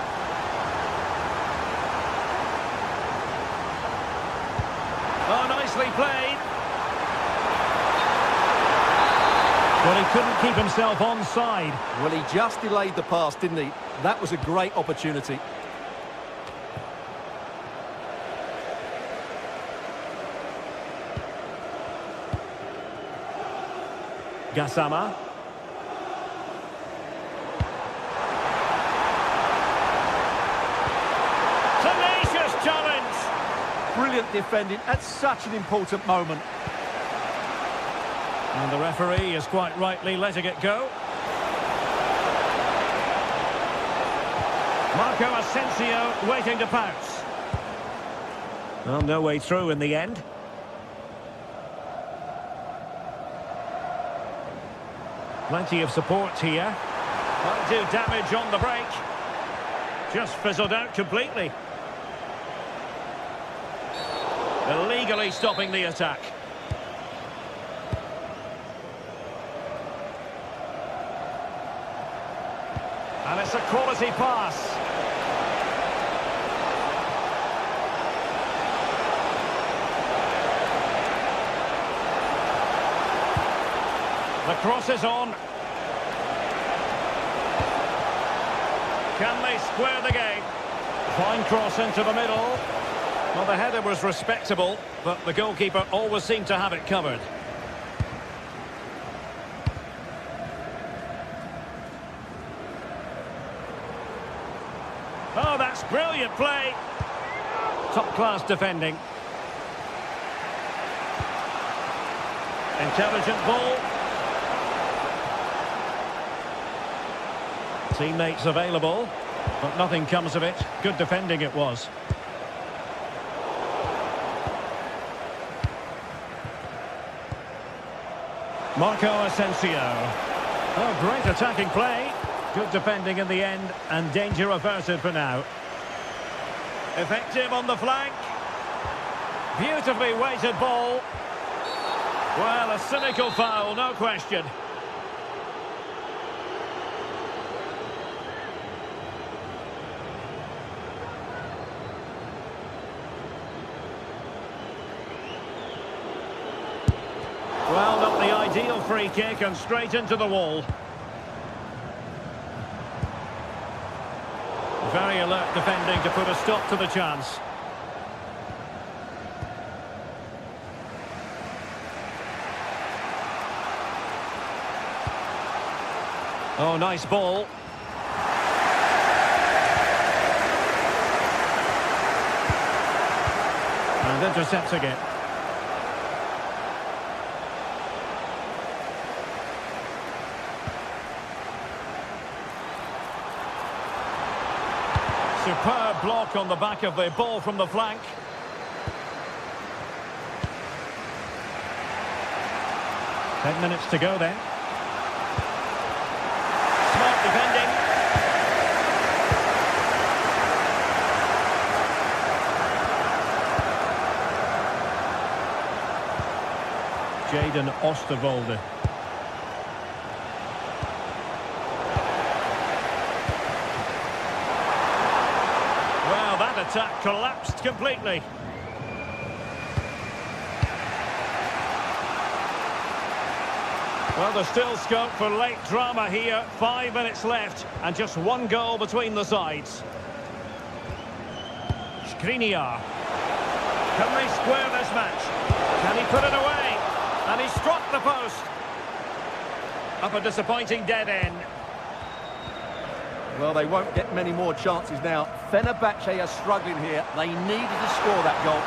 Oh, nicely played. Well, he couldn't keep himself onside. Well, he just delayed the pass, didn't he? That was a great opportunity. Gassama. Tenacious challenge. Brilliant defending at such an important moment. And the referee is quite rightly letting it go. Marco Asensio waiting to pounce. Well, no way through in the end. Plenty of support here. Might do damage on the break. Just fizzled out completely. Illegally stopping the attack. And it's a quality pass. The cross is on. Can they square the game? Fine cross into the middle. Well, the header was respectable, but the goalkeeper always seemed to have it covered. Oh, that's brilliant play. Top-class defending. Intelligent ball. Teammates available, but nothing comes of it. Good defending it was. Marco Asensio. Oh, great attacking play. Good defending in the end, and danger averted for now. Effective on the flank. Beautifully weighted ball. Well, a cynical foul, no question. Well, not the ideal free kick, and straight into the wall. Very alert defending to put a stop to the chance. Oh, nice ball. And intercepting it. Superb block on the back of the ball from the flank. Ten minutes to go then. Smart defending. Jaden Osterwolde. Well, that attack collapsed completely. Well, there's still scope for late drama here. 5 minutes left and just one goal between the sides. Skriniar. Can they square this match? Can he put it away? And he struck the post. Up a disappointing dead end. Well, they won't get many more chances now. Fenerbahce are struggling here. They needed to score that goal.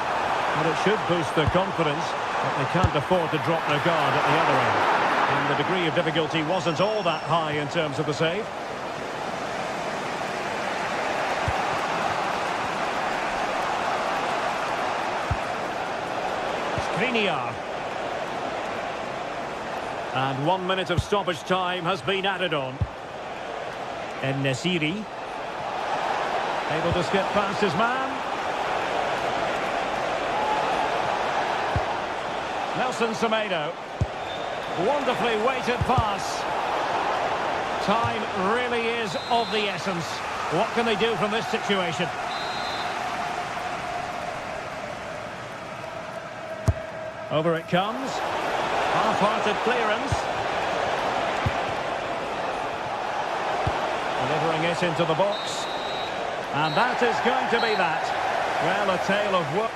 But it should boost their confidence, but they can't afford to drop their guard at the other end. And the degree of difficulty wasn't all that high in terms of the save. Skriniar. And 1 minute of stoppage time has been added on. En-Nesyri. Able to skip past his man. Nelson Semedo. Wonderfully weighted pass. Time really is of the essence. What can they do from this situation? Over it comes. Half-hearted clearance. Delivering it into the box. And that is going to be that. Well, a tale of work.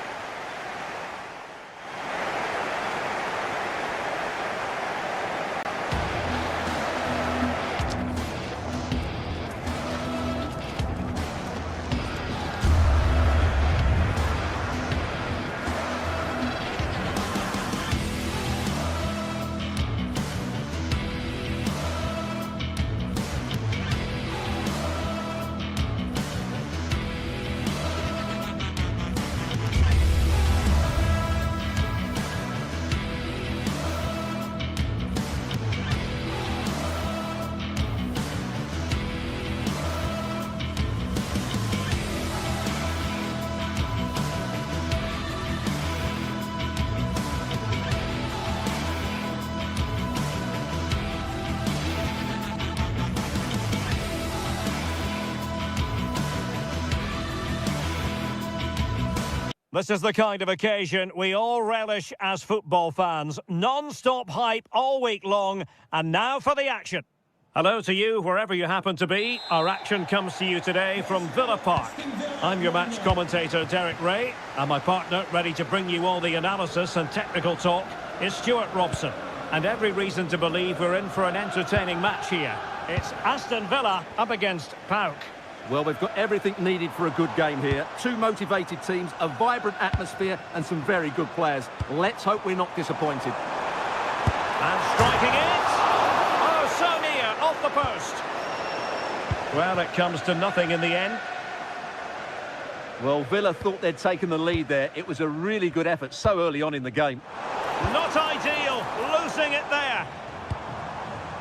This is the kind of occasion we all relish as football fans. Non-stop hype all week long, and now for the action. Hello to you, wherever you happen to be. Our action comes to you today from Villa Park. I'm your match commentator, Derek Ray, and my partner, ready to bring you all the analysis and technical talk, is Stuart Robson. And every reason to believe we're in for an entertaining match here. It's Aston Villa up against PAOK. Well, they've got everything needed for a good game here. Two motivated teams, a vibrant atmosphere, and some very good players. Let's hope we're not disappointed. And striking it! Oh, so near, off the post. Well, it comes to nothing in the end. Well, Villa thought they'd taken the lead there. It was a really good effort so early on in the game. Not ideal, losing it there.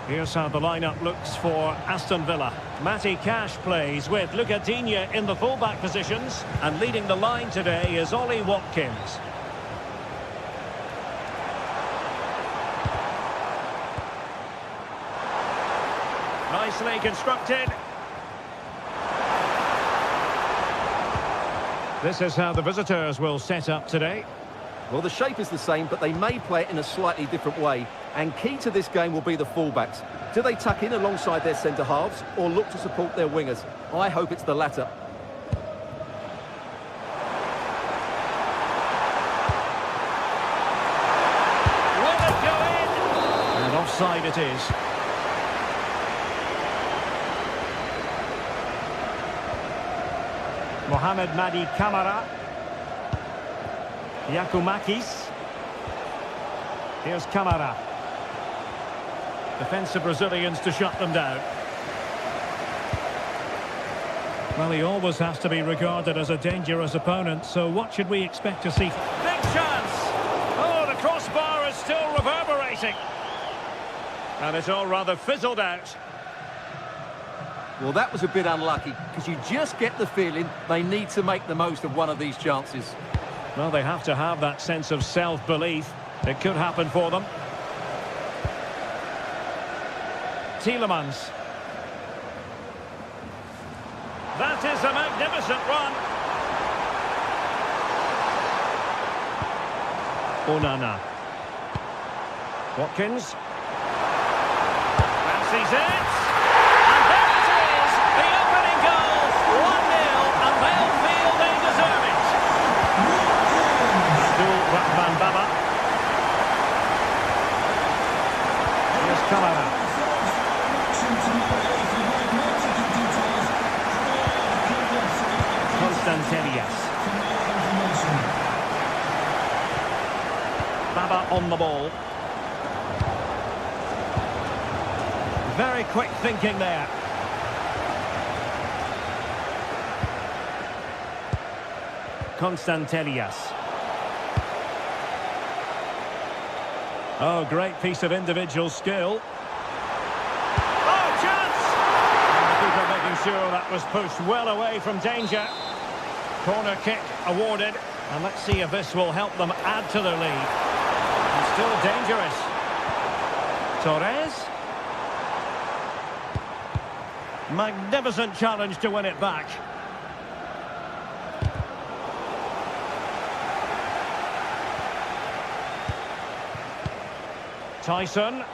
Here's how the lineup looks for Aston Villa. Matty Cash plays with Luca Digne in the fullback positions, and leading the line today is Ollie Watkins. Nicely constructed. This is how the visitors will set up today. Well, the shape is the same, but they may play it in a slightly different way. And key to this game will be the fullbacks. Do they tuck in alongside their centre-halves or look to support their wingers? I hope it's the latter. Will it go in? And offside it is. Mohamed Madi Camara. Yakumakis. Here's Camara. Defensive Brazilians to shut them down. Well, he always has to be regarded as a dangerous opponent, so what should we expect to see? Big chance! Oh, the crossbar is still reverberating. And it's all rather fizzled out. Well, that was a bit unlucky, because you just get the feeling they need to make the most of one of these chances. Well, they have to have that sense of self-belief. It could happen for them. Tielemans. That is a magnificent run. Onana. Watkins. Fancies it. And there it is. The opening goal. 1-0, and they'll feel they deserve it. Abdul Rahman Baba. Here's Camara. Baba on the ball. Very quick thinking there. Constantelias. Oh, great piece of individual skill. Oh, chance! And the keeper making sure that was pushed well away from danger. Corner kick awarded, and let's see if this will help them add to their lead. And still dangerous. Torres. Magnificent challenge to win it back. Tyson.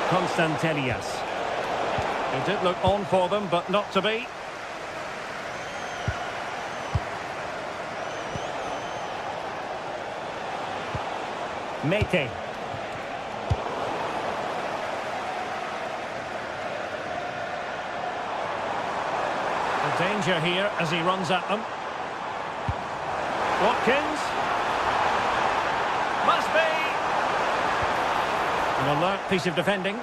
Constantelias. It did look on for them, but not to be. Mete. The danger here as he runs at them. Watkins. Must be. An alert piece of defending.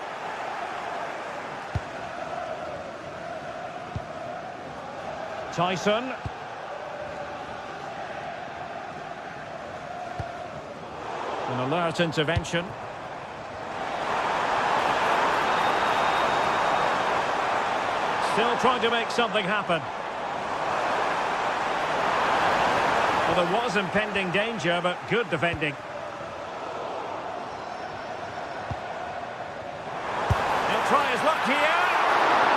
Tyson. An alert intervention. Still trying to make something happen. Well, there was impending danger, but good defending. He'll try his luck here.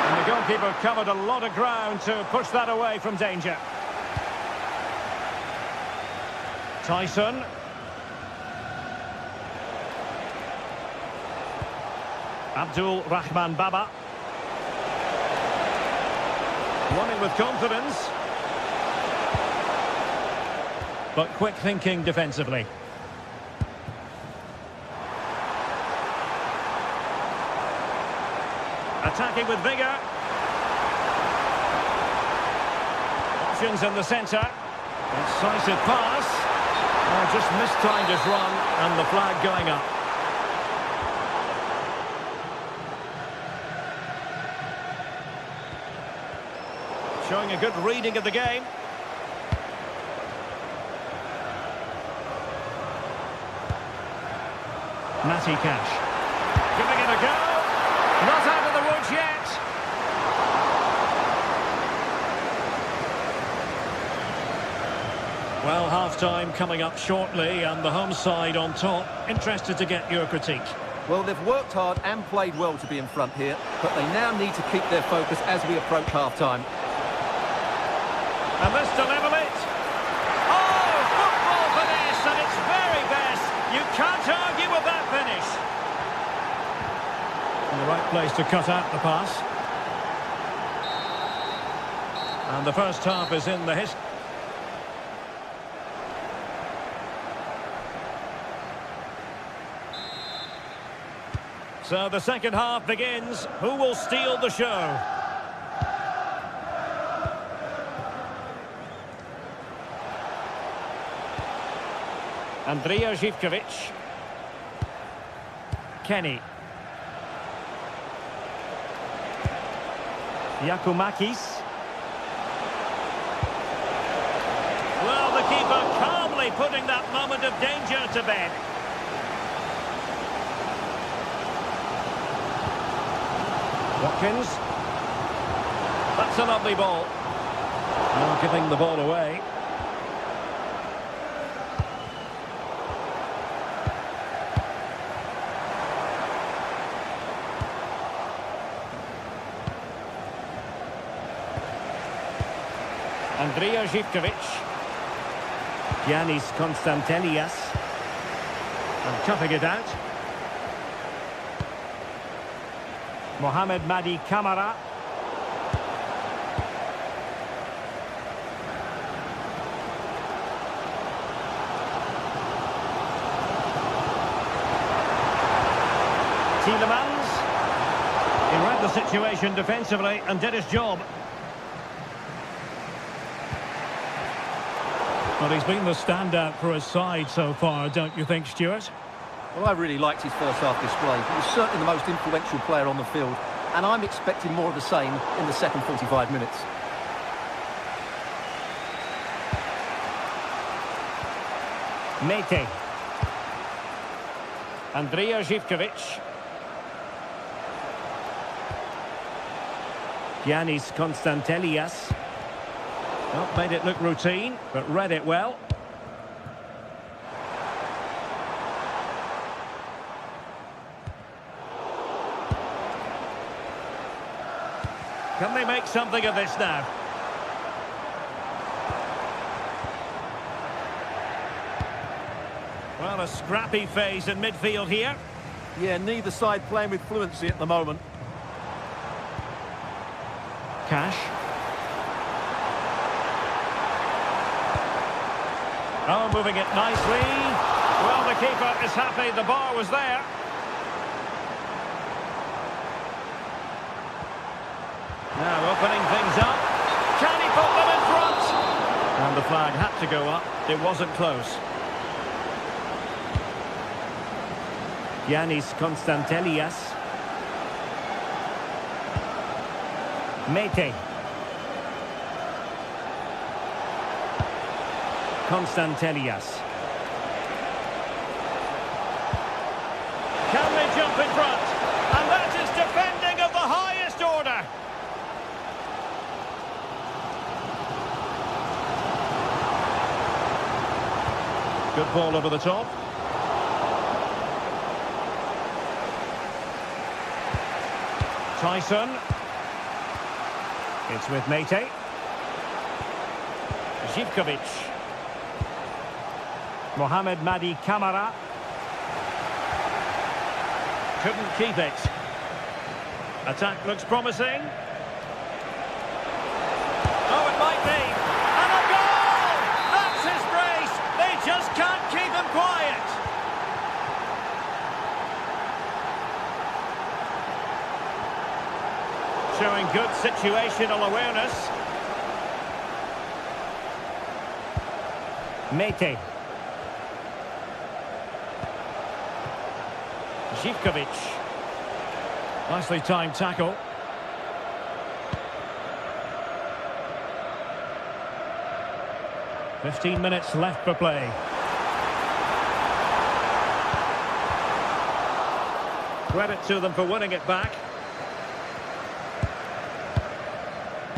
And the goalkeeper covered a lot of ground to push that away from danger. Abdul Rahman Baba. Running with confidence. But quick thinking defensively. Attacking with vigour. Options in the centre. Incisive pass. Oh, just mistimed his run and the flag going up. Showing a good reading of the game. Matty Cash. Giving it a go. Not out of the woods yet. Well, half-time coming up shortly and the home side on top. Interested to get your critique. Well, they've worked hard and played well to be in front here, but they now need to keep their focus as we approach half-time. And this to level it. Oh, football finesse at its very best. You can't argue with that finish. In the right place to cut out the pass. And the first half is in the history. So the second half begins. Who will steal the show? Andrija Živković. Kenny. Yakumakis. Well, the keeper calmly putting that moment of danger to bed. Watkins. That's a lovely ball. Now giving the ball away. Andrija Živković. Giannis Konstantelias. And cutting it out. Mohamed Madi Kamara. Tielemans. He read the situation defensively and did his job. Well, he's been the standout for his side so far, don't you think, Stuart? Well, I really liked his first half display. He was certainly the most influential player on the field, and I'm expecting more of the same in the second 45 minutes. Mete. Andrija Živković. Giannis Konstantelias. Well, made it look routine, but read it well. Can they make something of this now? Well, a scrappy phase in midfield here. Yeah, neither side playing with fluency at the moment. Cash. Oh, moving it nicely. Well, the keeper is happy the bar was there. Now opening things up. Can he put them in front? And the flag had to go up. It wasn't close. Giannis Konstantelias. Mete. Konstantelias. Can they jump in front? And that is defending of the highest order. Good ball over the top. Tyson. It's with Mete. Živković. Mohamed Madi Kamara. Couldn't keep it. Attack looks promising. Oh, it might be. And a goal! That's his brace. They just can't keep him quiet. Showing good situational awareness. Mete. Zivkovic. Nicely timed tackle. "15 minutes left for play. Credit to them for winning it back.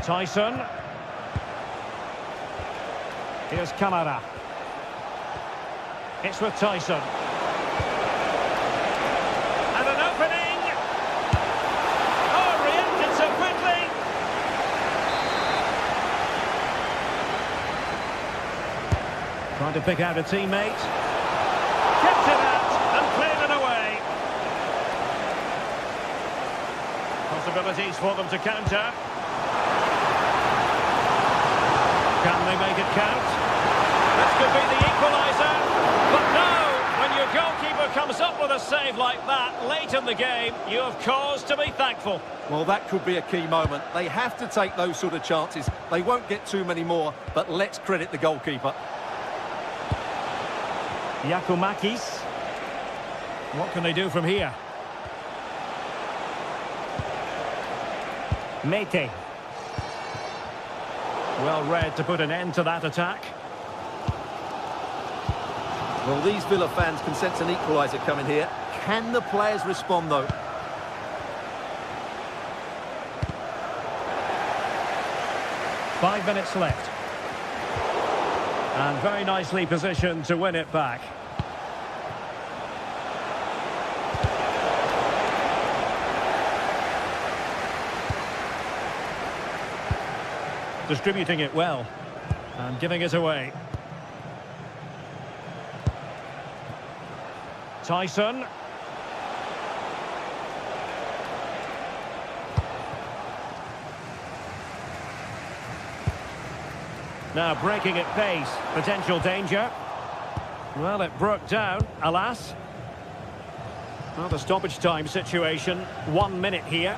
Tyson. Here's Kamara. It's with Tyson. And an opening. Oh, reacted so quickly. Trying to pick out a teammate. Kept it out and cleared it away. Possibilities for them to counter. Can they make it count? This could be the equaliser. But no, when your goalkeeper comes up with a save like that late in the game, you have cause to be thankful. Well, that could be a key moment. They have to take those sort of chances. They won't get too many more, but let's credit the goalkeeper. Yakumakis. What can they do from here? Mete. Well read to put an end to that attack. Well, these Villa fans can sense an equaliser coming here. Can the players respond, though? Five minutes left. And very nicely positioned to win it back. Distributing it well and giving it away. Tyson. Now breaking at pace, potential danger. Well, it broke down, alas. Well, the stoppage time situation, 1 minute here.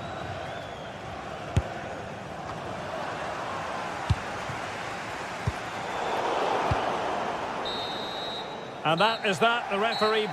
And that is that, the referee.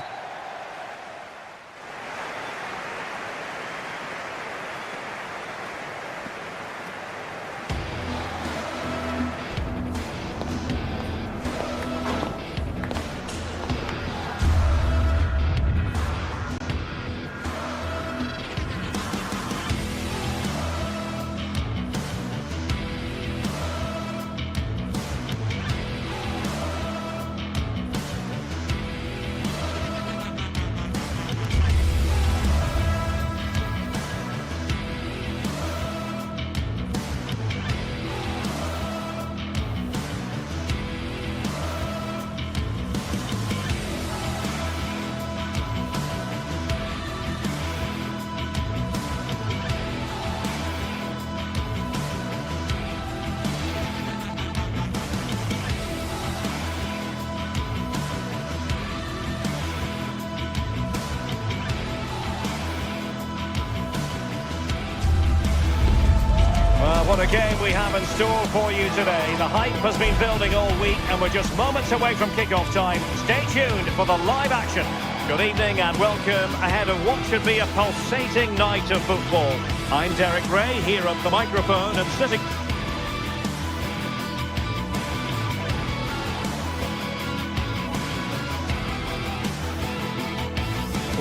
What a game we have in store for you today. The hype has been building all week and we're just moments away from kickoff time. Stay tuned for the live action. Good evening and welcome ahead of what should be a pulsating night of football. I'm Derek Ray here at the microphone and sitting...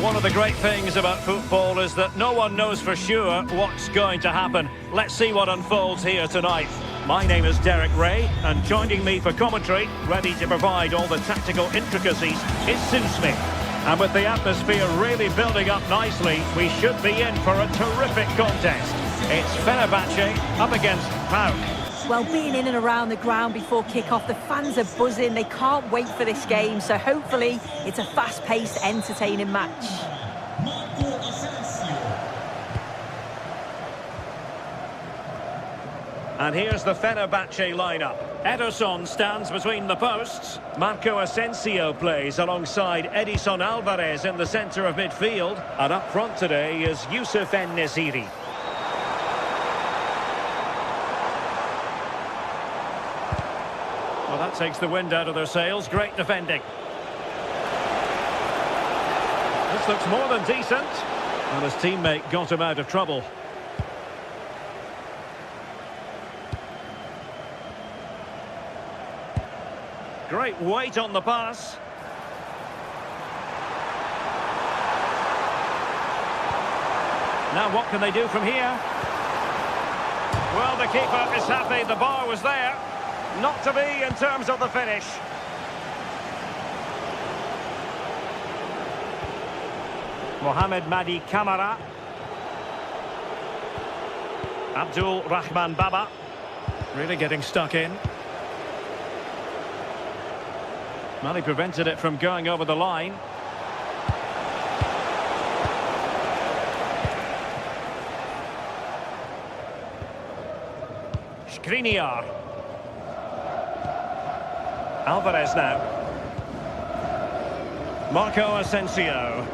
One of the great things about football is that no one knows for sure what's going to happen. Let's see what unfolds here tonight. My name is Derek Ray, and joining me for commentary, ready to provide all the tactical intricacies, is Sue Smith. And with the atmosphere really building up nicely, we should be in for a terrific contest. It's Fenerbahce up against PAOK. Well, being in and around the ground before kick-off, the fans are buzzing. They can't wait for this game, so hopefully it's a fast-paced, entertaining match. And here's the Fenerbahce lineup. Ederson stands between the posts. Marco Asensio plays alongside Edison Alvarez in the centre of midfield. And up front today is Youssef En-Nesyri. Well, that takes the wind out of their sails. Great defending. This looks more than decent. And his teammate got him out of trouble. Great weight on the pass. Now what can they do from here? Well, the keeper is happy the bar was there. Not to be in terms of the finish. Mohamed Madi Kamara. Abdul Rahman Baba. Really getting stuck in. Well, he prevented it from going over the line. Skriniar. Alvarez now. Marco Asensio.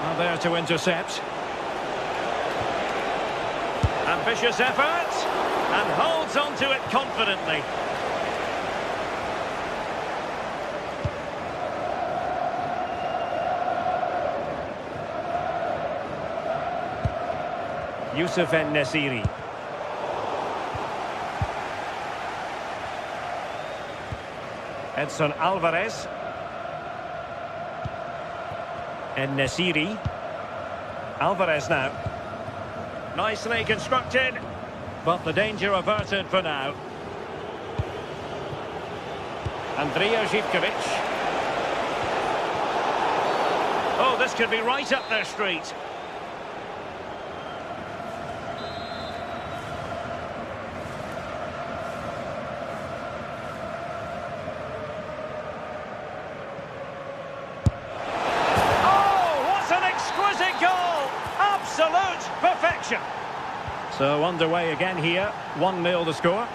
Now there to intercept. Ambitious effort. And holds on to it confidently. Youssef En-Nesyri. Edson Alvarez. En-Nesyri. Alvarez now. Nicely constructed, but the danger averted for now. Andrija Živković. Oh, this could be right up their street. Absolute perfection. So underway again here. 1-0 the score.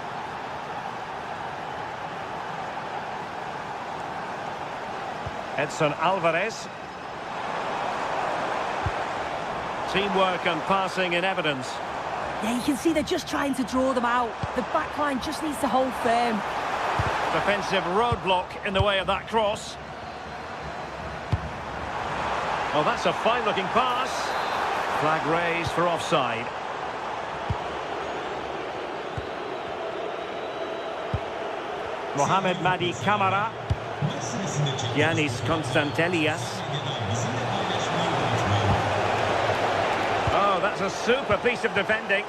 Edson Alvarez. Teamwork and passing in evidence. Yeah, you can see they're just trying to draw them out. The back line just needs to hold firm. Defensive roadblock in the way of that cross. Well, that's a fine-looking pass. Flag raised for offside. Mohamed Madi Kamara. Giannis Konstantelias. Oh, that's a super piece of defending.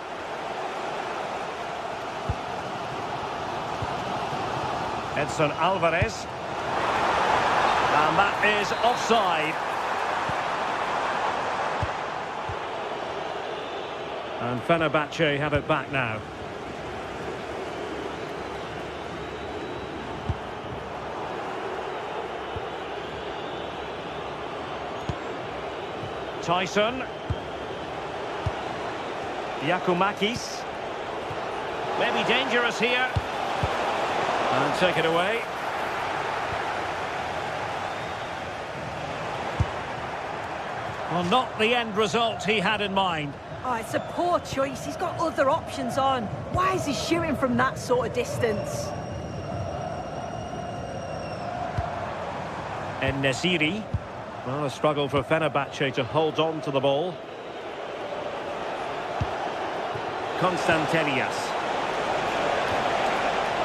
Edson Alvarez. And that is offside. And Fenerbahce have it back now. Tyson. Giacomakis. Maybe dangerous here. And take it away. Well, not the end result he had in mind. Oh, it's a poor choice. He's got other options on. Why is he shooting from that sort of distance? En-Nesyri. Well, a struggle for Fenerbahce to hold on to the ball. Konstantelias.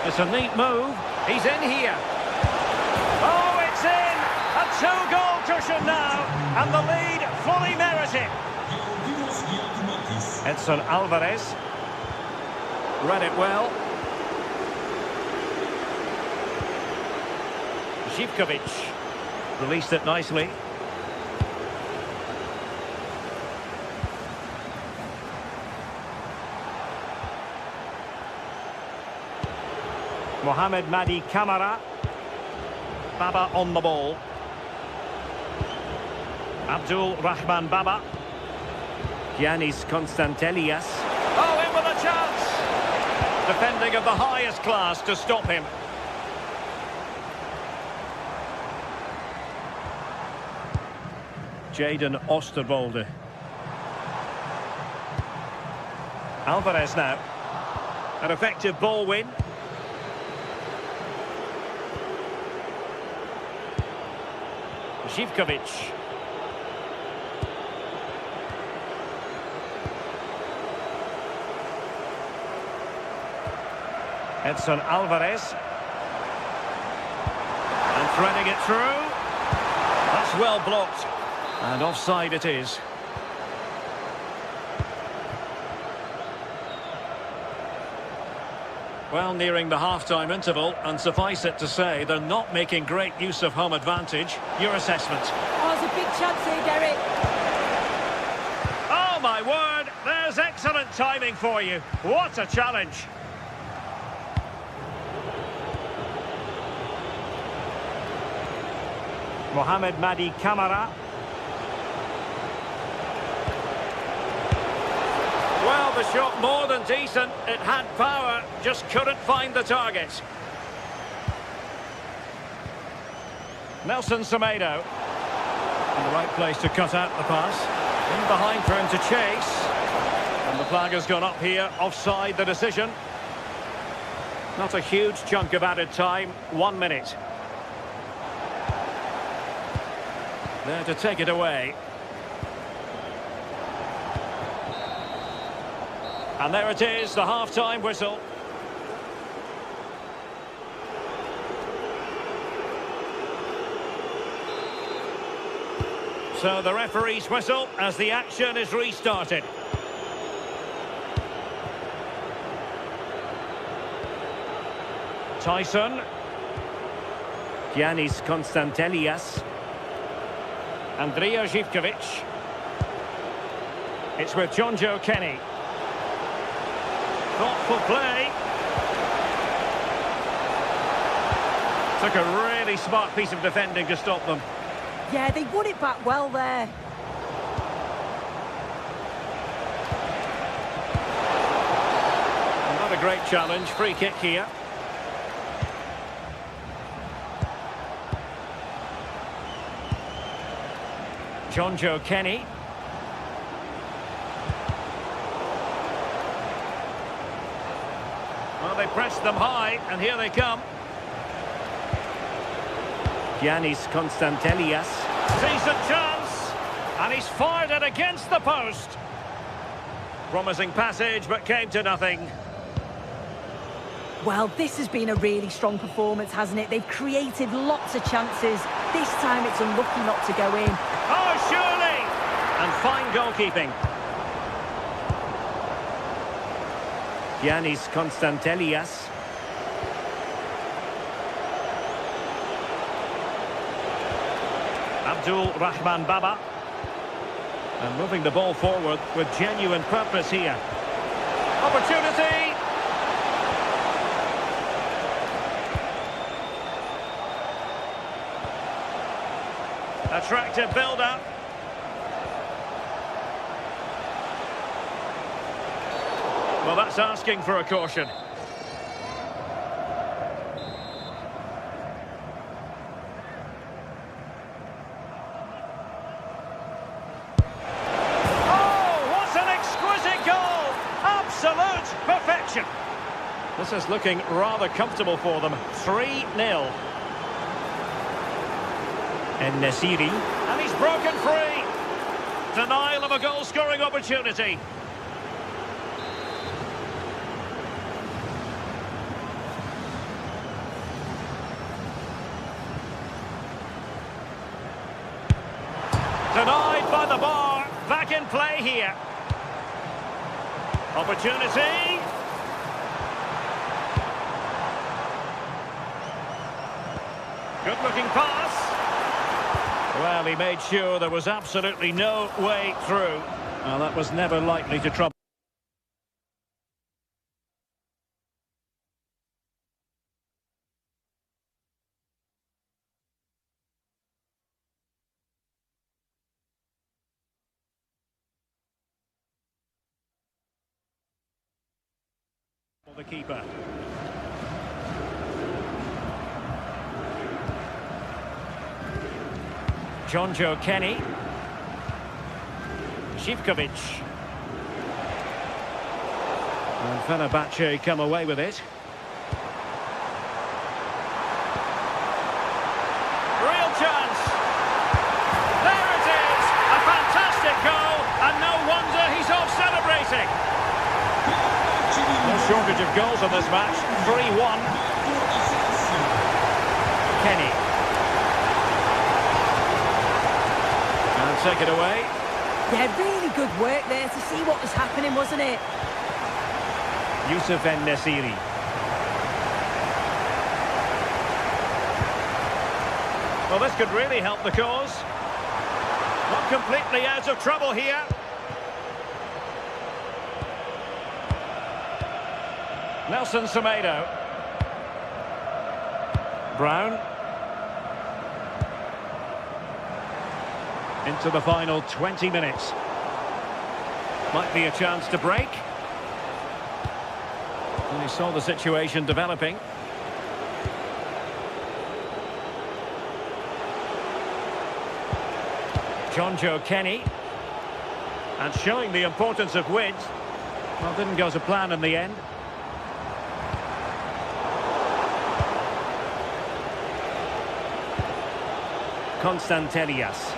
It's a neat move. He's in here. Oh, it's in! A two-goal cushion now. And the lead fully merited. Edson Alvarez. Read it well. Živković. Released it nicely. Mohamed Madi Kamara. Baba on the ball. Abdul Rahman Baba. Giannis Konstantelias. Oh, in with a chance. Defending of the highest class to stop him. Jaden Osterwolde. Alvarez now. An effective ball win. Zivkovic. Edson Alvarez. And threading it through. That's well blocked. And offside it is. Well, nearing the half-time interval, and suffice it to say, they're not making great use of home advantage. Your assessment? Oh, it's a big chance here, Derek. Oh, my word! There's excellent timing for you. What a challenge! Mohamed Madi Camara. Well, the shot more than decent. It had power, just couldn't find the target. Nelson Semedo. In the right place to cut out the pass. In behind for him to chase. And the flag has gone up here, offside the decision. Not a huge chunk of added time, 1 minute. There to take it away. And there it is, the half-time whistle. So the referee's whistle as the action is restarted. Tyson. Giannis Konstantelias. Andrea Zivkovic. It's with John Joe Kenny. Thoughtful play. Took a really smart piece of defending to stop them. Yeah, they won it back well there. Another great challenge, free kick here. John Joe Kenny. Well, they pressed them high, and here they come. Giannis Konstantelias. Decent chance, and he's fired it against the post. Promising passage, but came to nothing. Well, this has been a really strong performance, hasn't it? They've created lots of chances. This time it's unlucky not to go in. Oh, surely! And fine goalkeeping. Giannis Konstantelias. Abdul Rahman Baba. And moving the ball forward with genuine purpose here. Opportunity! Attractive build-up. Well, that's asking for a caution. Oh, what an exquisite goal! Absolute perfection. This is looking rather comfortable for them. 3-0. And Nasiri. And he's broken free. Denial of a goal-scoring opportunity. Denied by the bar. Back in play here. Opportunity. Good-looking pass. Well, he made sure there was absolutely no way through. Well, that was never likely to trouble. the keeper. Jonjo Kenny. Zivkovic. And Fenerbahce come away with it. Real chance. There it is. A fantastic goal. And no wonder he's off celebrating. No shortage of goals on this match. 3-1. Kenny. And take it away. Yeah, really good work there to see what was happening, wasn't it? Youssef En-Nesyri. Well, this could really help the cause. Not completely out of trouble here. Nelson Semedo. Brown. Into the final 20 minutes. Might be a chance to break. And he saw the situation developing. Jonjo Kenny. And showing the importance of width. Well, didn't go to plan in the end. Constantelias.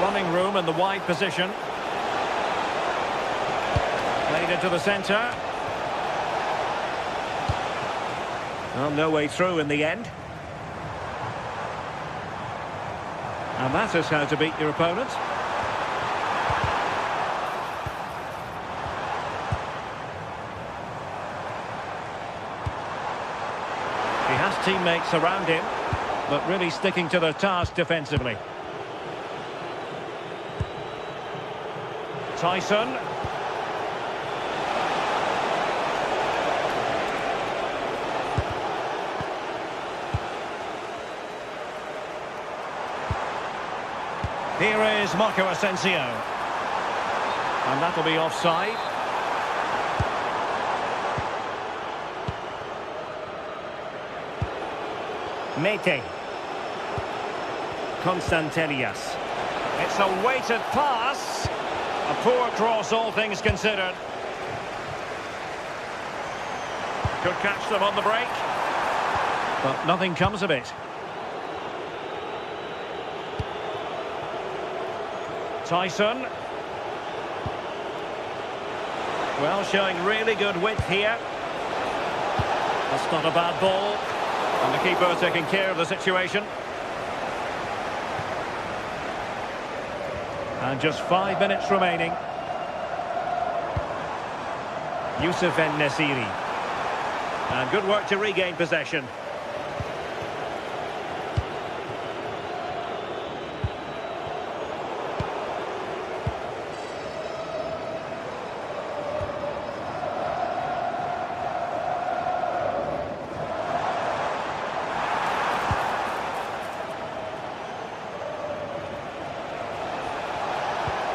Running room in the wide position. Played into the centre. Well, no way through in the end. And that is how to beat your opponent. He has teammates around him, but really sticking to their task defensively. Tyson. Here is Marco Asensio. And that'll be offside. Mete. Constantelias. It's a weighted pass. A poor cross, all things considered. Could catch them on the break. But nothing comes of it. Tyson. Well, showing really good width here. That's not a bad ball. And the keeper taking care of the situation. And just 5 minutes remaining. Youssef En-Nesyri. And good work to regain possession.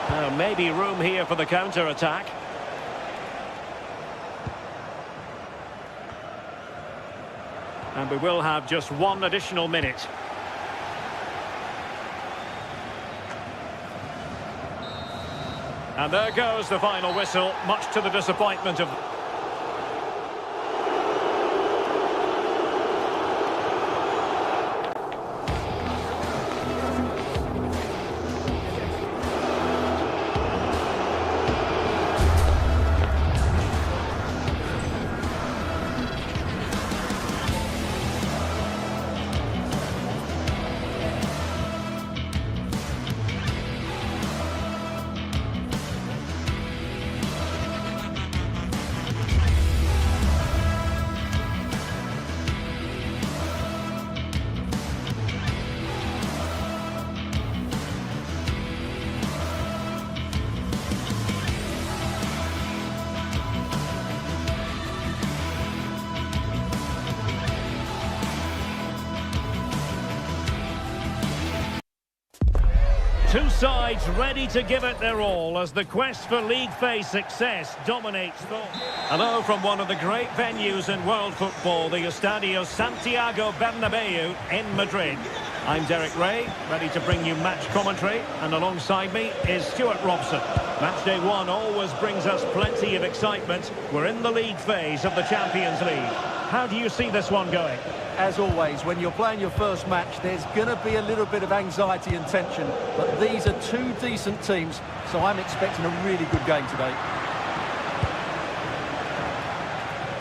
Now, maybe room here for the counter-attack. And we will have just one additional minute. And there goes the final whistle, much to the disappointment of... Two sides ready to give it their all as the quest for league phase success dominates thought. Hello from one of the great venues in world football, the Estadio Santiago Bernabeu in Madrid. I'm Derek Ray, ready to bring you match commentary, and alongside me is Stuart Robson. Match day one always brings us plenty of excitement. We're in the league phase of the Champions League. How do you see this one going? As always, when you're playing your first match, there's going to be a little bit of anxiety and tension. But these are two decent teams, so I'm expecting a really good game today.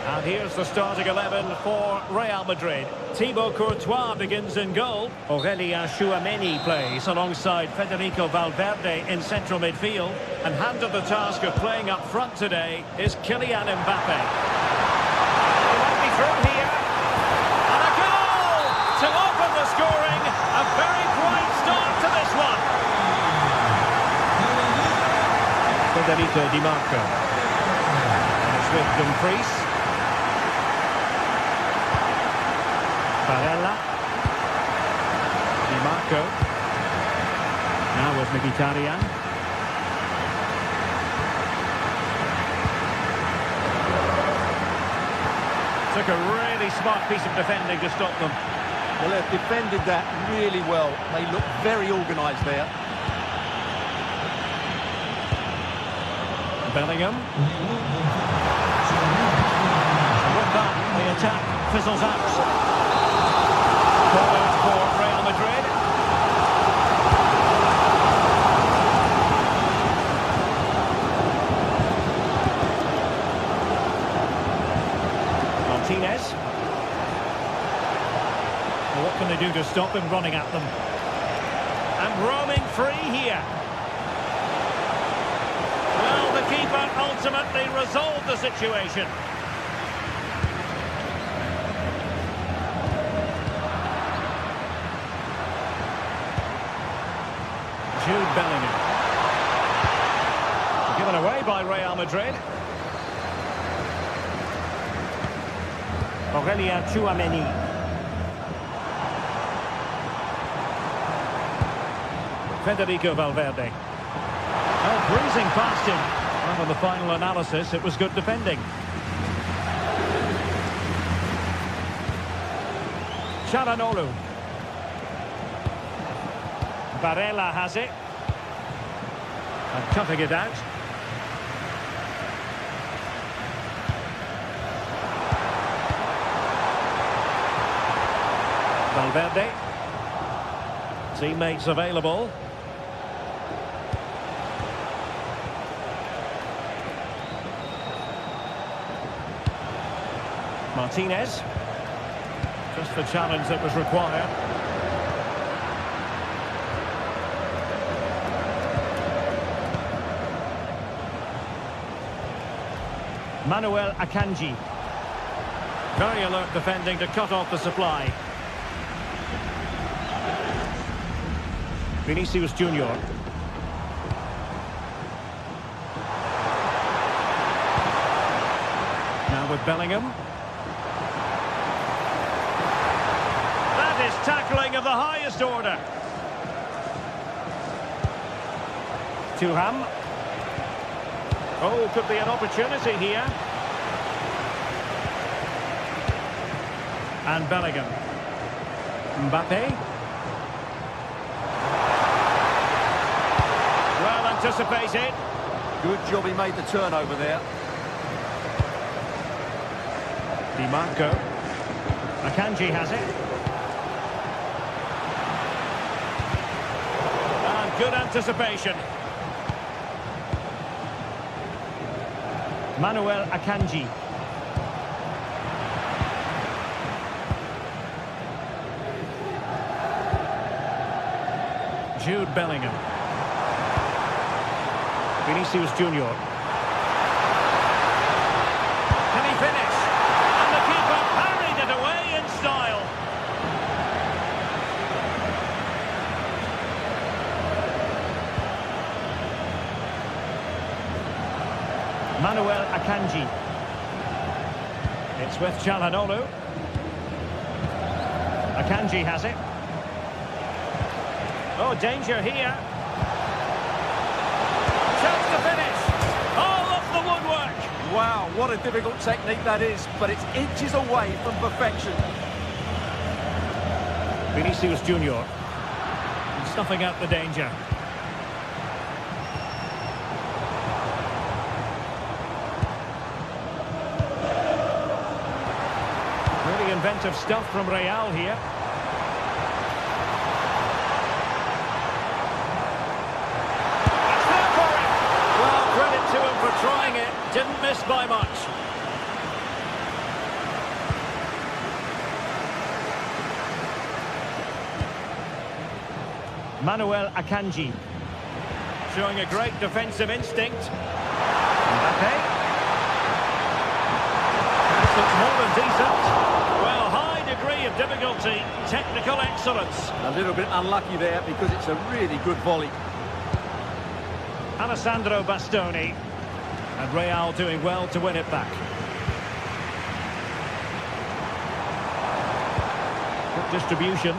And here's the starting 11 for Real Madrid. Thibaut Courtois begins in goal. Aurélien Tchouameni plays alongside Federico Valverde in central midfield. And handed the task of playing up front today is Kylian Mbappe. He might be through here. And a goal to open the scoring. A very bright start to this one. Federico Di Marco. And it's with Dumfries. Barella. Di Marco. Now with Mkhitaryan. Took a really smart piece of defending to stop them. Well, they've defended that really well. They look very organised there. Bellingham. With that, the attack fizzles out. Forward for Real Madrid. Martinez. Well, what can they do to stop him running at them? And roaming free here. Well, the keeper ultimately resolved the situation. Jude Bellingham. Given away by Real Madrid. Aurélien Tchouameni. Federico Valverde. Oh, breezing past him. And on the final analysis, it was good defending. Çalhanoğlu. Barella has it. And cutting it out. Valverde. Teammates available. Martinez. Just the challenge that was required. Manuel Akanji. Very alert defending to cut off the supply. Vinicius Junior. Now with Bellingham. That is tackling of the highest order. Thuram. Oh, could be an opportunity here. And Bellingham. Mbappe. Well anticipated. Good job he made the turnover there. Di Marco. Akanji has it. And good anticipation. Manuel Akanji. Jude Bellingham. Vinicius Junior. Can he finish? And the keeper parried it away in style. Manuel Akanji. It's with Çalhanoğlu. Akanji has it. Oh, danger here. what a difficult technique that is, but it's inches away from perfection. Vinicius Junior. Snuffing out the danger. Really inventive stuff from Real here. It's there for him. Well, credit to him for trying it. Didn't miss by much. Manuel Akanji. Showing a great defensive instinct. Mbappe. This looks more than decent. Well, high degree of difficulty. Technical excellence. A little bit unlucky there because it's a really good volley. Alessandro Bastoni. And Real doing well to win it back. Good distribution.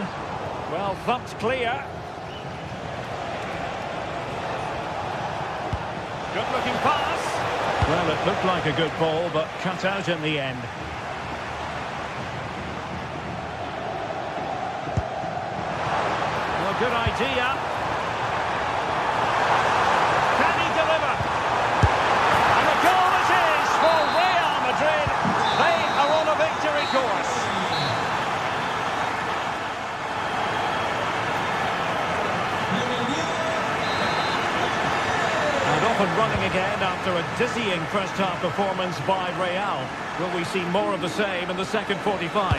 Well thumped clear. Good-looking pass. Well, it looked like a good ball, but cut out in the end. Well, good idea. Can he deliver? And the goal it is for Real Madrid. They are on a victory course. Off and running again after a dizzying first-half performance by Real. Will we see more of the same in the second 45?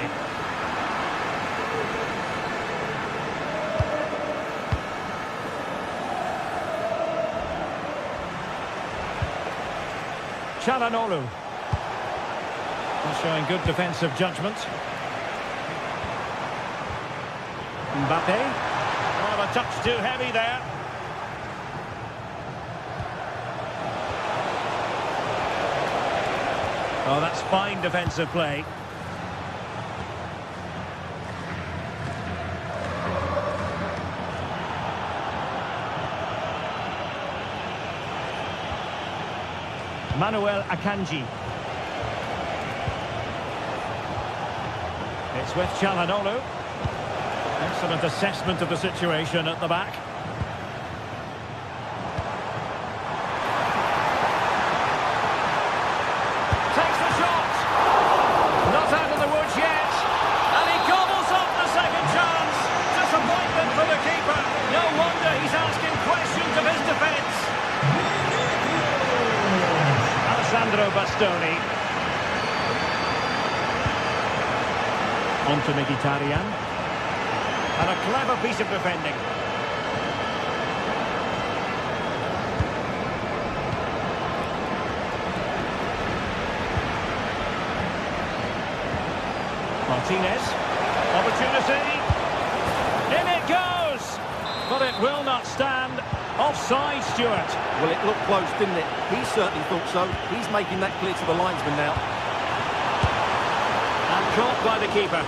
Çalhanoğlu. Showing good defensive judgment. Mbappe. Oh, a touch too heavy there. Oh, that's fine defensive play. Manuel Akanji. It's with Çalhanoğlu. Excellent assessment of the situation at the back. Bastoni. On to Mkhitaryan. And a clever piece of defending. Martinez. Opportunity. In it goes! But it will not stand. Offside, Stuart. Well, it looked close, didn't it? He certainly thought so. He's making that clear to the linesman now. And caught by the keeper.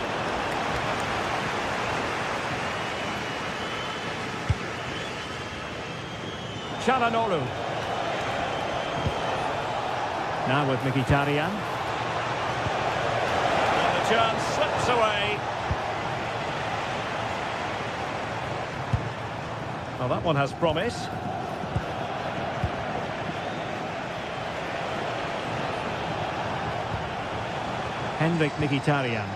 Çalhanoğlu. Now with Mkhitaryan. And the chance slips away. Well, that one has promise. Henrik Mkhitaryan.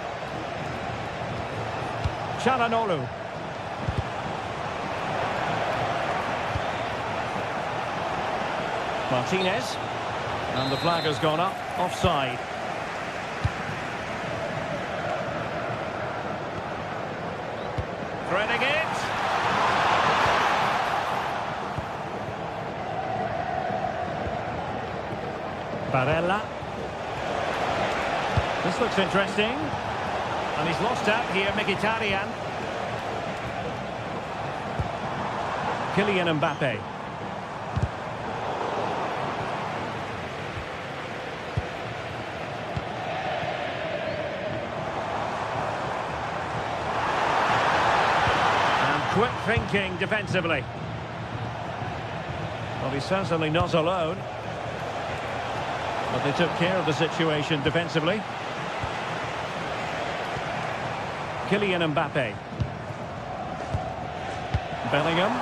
Çalhanoğlu. Martinez. And the flag has gone up. Offside. Threading it. Barella. This looks interesting. And he's lost out here, Mkhitaryan. Kylian Mbappe. And quick thinking defensively. Well, he's certainly not alone. But they took care of the situation defensively. Kylian Mbappe. Bellingham.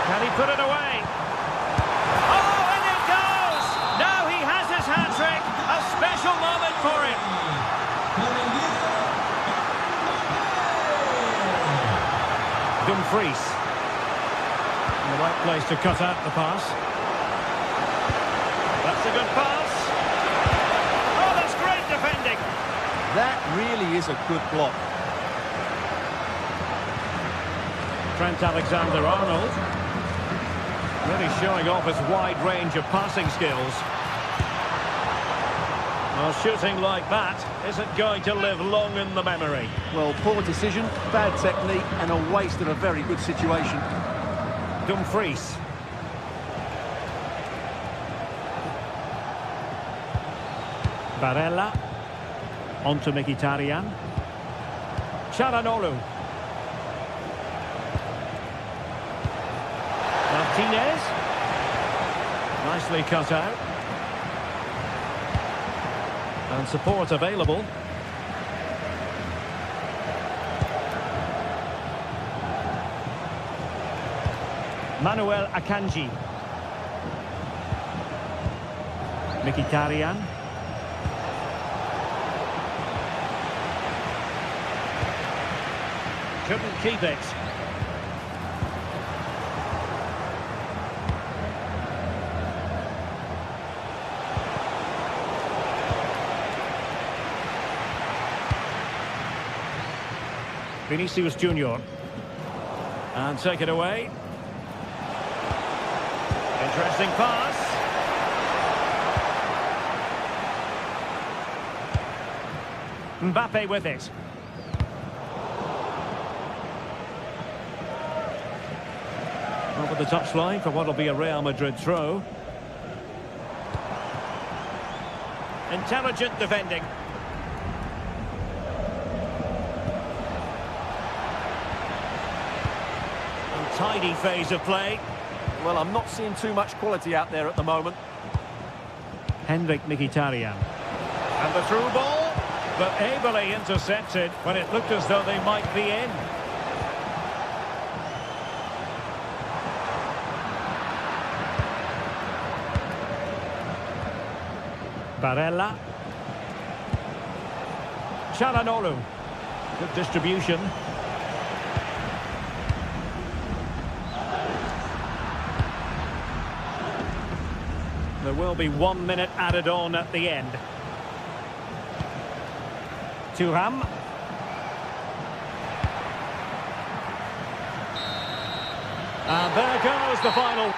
Can he put it away? Oh, and it goes! Now he has his hat-trick. A special moment for him. Dumfries. In the right place to cut out the pass. That's a good pass. Oh, that's great defending. That really is a good block. Trent Alexander-Arnold. Really showing off his wide range of passing skills. Well, shooting like that isn't going to live long in the memory. Well, poor decision, bad technique, and a waste of a very good situation. Dumfries. Barella. On to Mkhitaryan. Çalhanoğlu. Martinez. Nicely cut out. And support available. Manuel Akanji. Mkhitaryan. Couldn't keep it. Vinicius Junior. And take it away. Interesting pass. Mbappe with it. Over the touchline for what will be a Real Madrid throw. Intelligent defending. Tidy phase of play. Well, I'm not seeing too much quality out there at the moment. Henrik Mkhitaryan. And the through ball, but ably intercepted when it looked as though they might be in. Barella. Çalhanoğlu. Good distribution. There will be 1 minute added on at the end. Thuram. And there goes the final.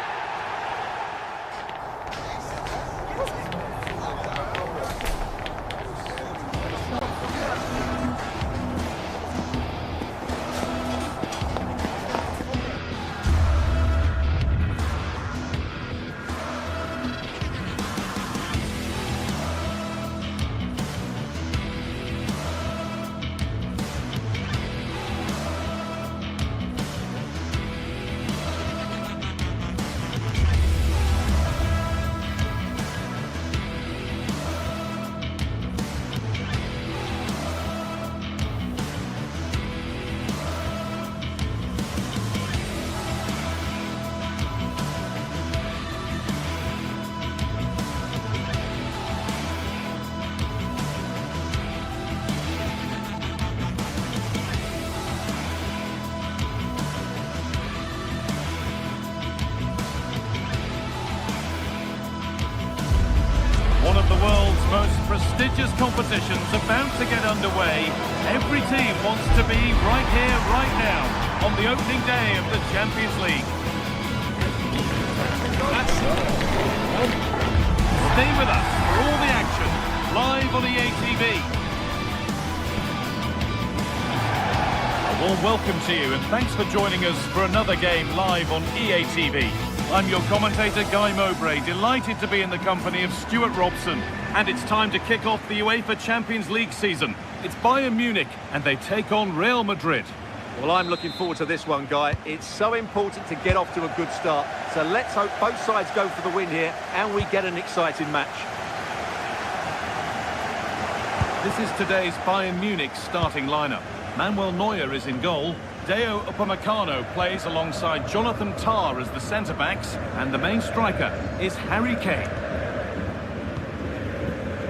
One of the world's most prestigious competitions about to get underway. Every team wants to be right here, right now, on the opening day of the Champions League. Stay with us for all the action, live on EA TV. A warm welcome to you and thanks for joining us for another game live on EA TV. I'm your commentator, Guy Mowbray, delighted to be in the company of Stuart Robson. And it's time to kick off the UEFA Champions League season. It's Bayern Munich, and they take on Real Madrid. Well, I'm looking forward to this one, Guy. It's so important to get off to a good start. So let's hope both sides go for the win here and we get an exciting match. This is today's Bayern Munich starting lineup. Manuel Neuer is in goal. Deo Upamecano plays alongside Jonathan Tah as the centre-backs, and the main striker is Harry Kane.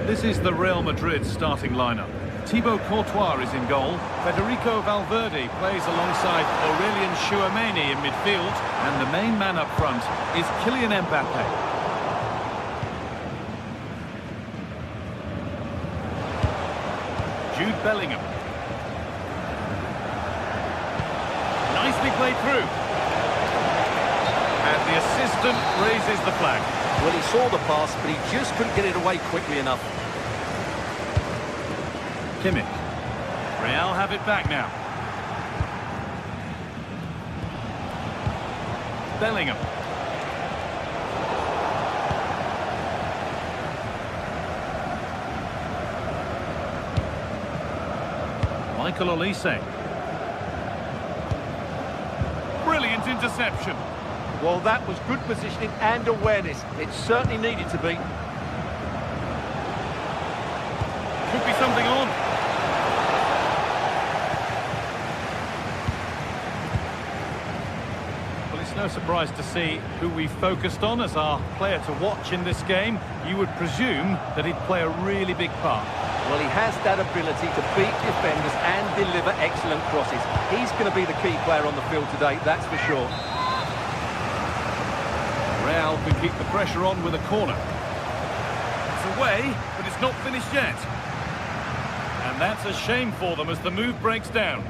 This is the Real Madrid starting lineup. Thibaut Courtois is in goal. Federico Valverde plays alongside Aurelien Tchouameni in midfield, and the main man up front is Kylian Mbappe. Jude Bellingham. Nicely played through. And the assistant raises the flag. Well, he saw the pass, but he just couldn't get it away quickly enough. Kimmich. Real have it back now. Bellingham. Michael Olise. Brilliant interception. Well, that was good positioning and awareness. It certainly needed to be. Could be something on. Well, it's no surprise to see who we focused on as our player to watch in this game. You would presume that he'd play a really big part. Well, he has that ability to beat defenders and deliver excellent crosses. He's going to be the key player on the field today, that's for sure. Real can keep the pressure on with a corner. It's away, but it's not finished yet. And that's a shame for them as the move breaks down.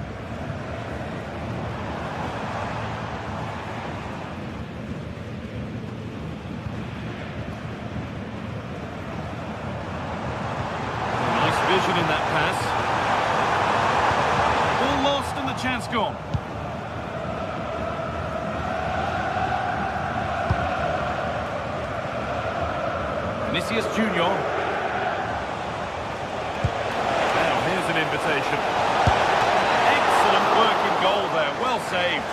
Vision in that pass. Ball lost and the chance gone. Vinicius Junior. Now here's an invitation. Excellent work in goal there. Well saved.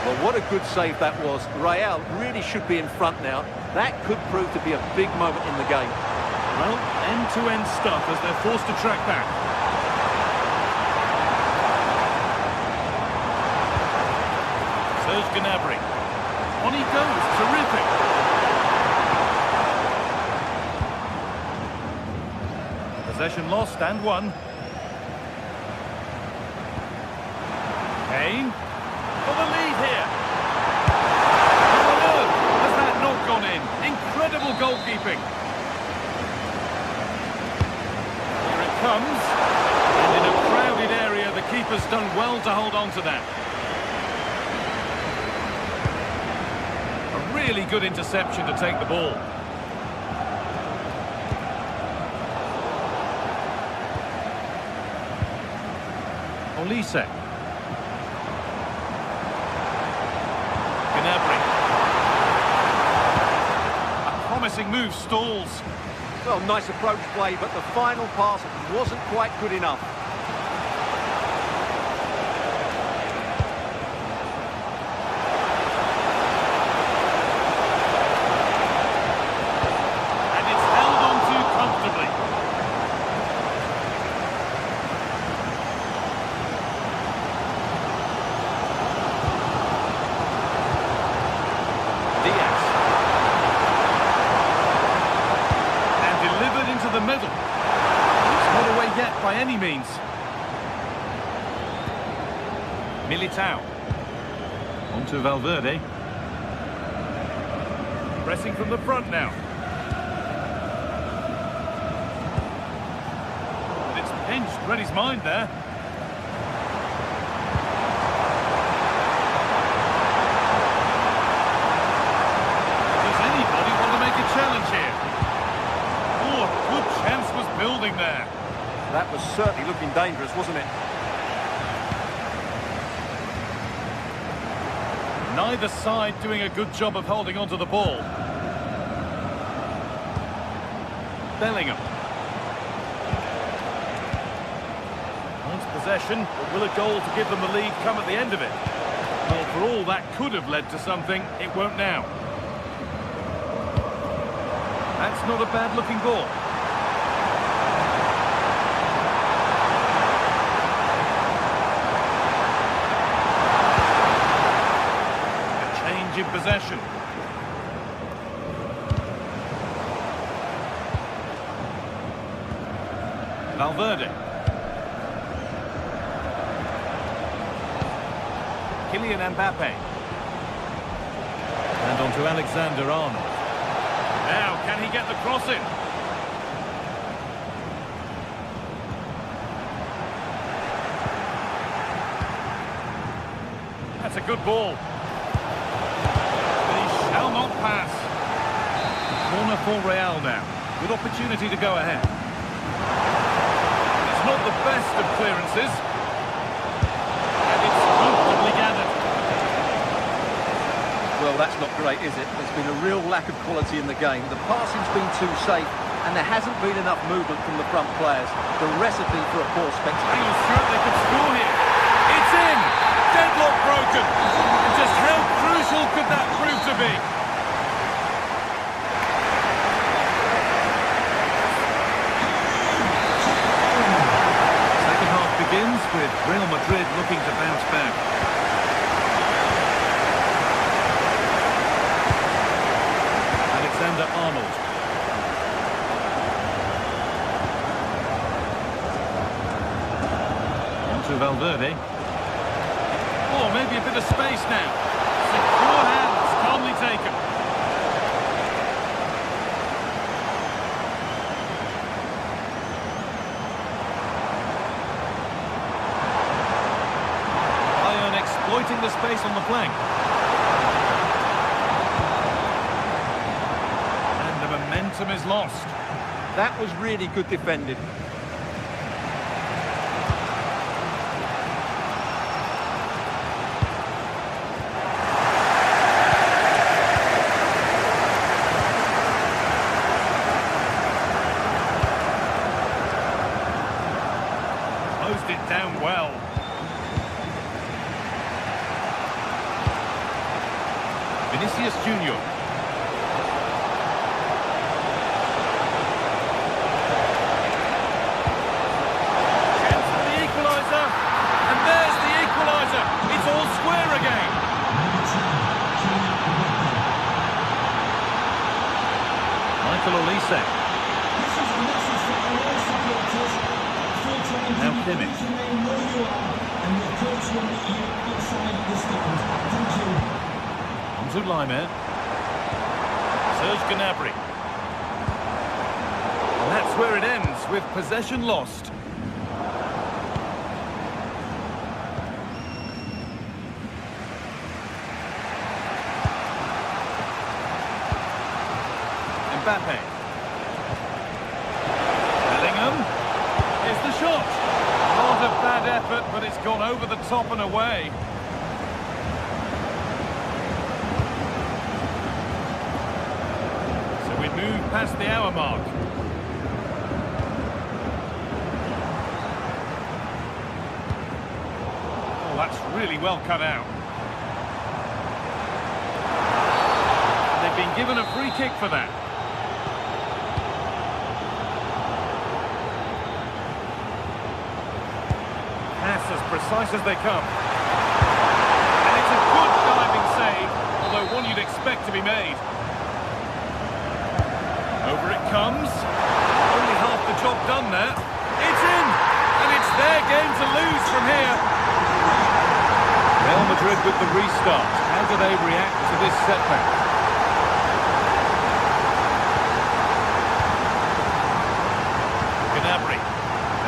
Well, what a good save that was. Real really should be in front now. That could prove to be a big moment in the game. Well, end-to-end stuff as they're forced to track back. Serge Gnabry. On he goes. Terrific. Possession lost and won. Kane. For the lead here. Gone in. Incredible goalkeeping. Here it comes. And in a crowded area, the keeper's done well to hold on to that. A really good interception to take the ball. Olise. Gnabry. Promising move stalls. Well, nice approach play, but the final pass wasn't quite good enough. And it's held on to comfortably. Diaz. Into the middle. It's not away yet by any means. Militao. On to Valverde. Pressing from the front now. But it's pinched. Read his mind there. Does anybody want to make a challenge here? Good chance was building there. That was certainly looking dangerous, wasn't it? Neither side doing a good job of holding onto the ball. Bellingham. possession, but will a goal to give them the lead come at the end of it? Well, for all that could have led to something, it won't now. That's not a bad-looking ball. A change in possession. Valverde. Kylian Mbappe. And on to Alexander-Arnold. Now, can he get the cross in? That's a good ball. He shall not pass. Corner for Real now. Good opportunity to go ahead. It's not the best of clearances. And it's comfortably gathered. Well, that's not great, is it? There's been a real lack of quality in the game. The passing's been too safe, and there hasn't been enough movement from the front players. The recipe for a poor spectacle. He was sure they could score here. It's in! Deadlock broken! And just how crucial could that prove to be? Second half begins with Real Madrid looking to bounce back. Alexander-Arnold. On to Valverde. Oh, maybe a bit of space now. Secure hands, calmly taken. Bayern exploiting the space on the flank. Momentum is lost. That was really good defending. Closed it down well. Vinicius Junior. This is a message for all supporters. Full-time Now Kimmich. you may know you are, and your coach will meet you outside the stand. Thank you. On to Laimer. Serge Gnabry. And that's where it ends, with possession lost. Mbappe. Bellingham. Here's the shot. Not a bad effort, but it's gone over the top and away. So we move past the hour mark. Oh, that's really well cut out. They've been given a free kick for that. As precise as they come. And it's a good diving save, although one you'd expect to be made. Over it comes. Only half the job done there. It's in! And it's their game to lose from here. Real Madrid with the restart. How do they react to this setback? Gnabry.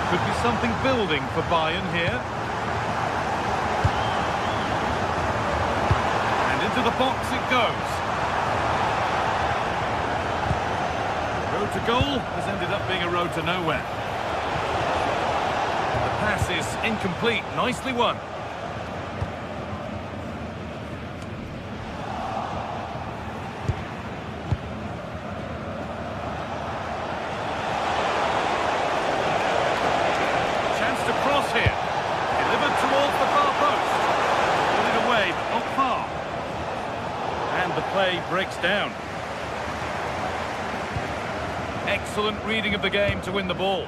Could be something building for Bayern here. And into the box it goes. Road to goal has ended up being a road to nowhere. The pass is incomplete. Nicely won. Here. breaks down. Excellent reading of the game to win the ball.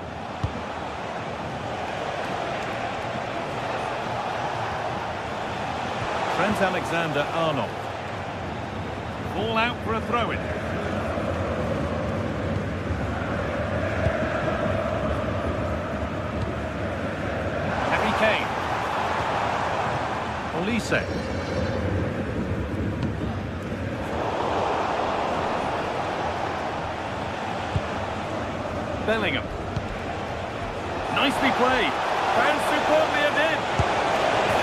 Trent Alexander-Arnold. Ball out for a throw-in. Harry Kane. Olise. Bellingham. Nicely played. Found superbly it in.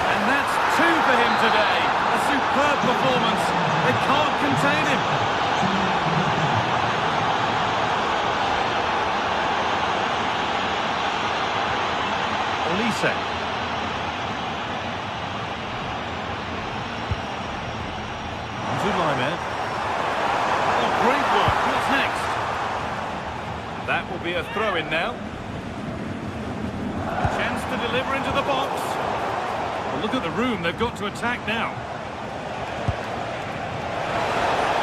And that's 2 for him today. A superb performance. They can't contain him. Olise. Zulaiman. Oh, great work. What's next? That will be a throw-in now. Chance to deliver into the box. Well, look at the room they've got to attack now.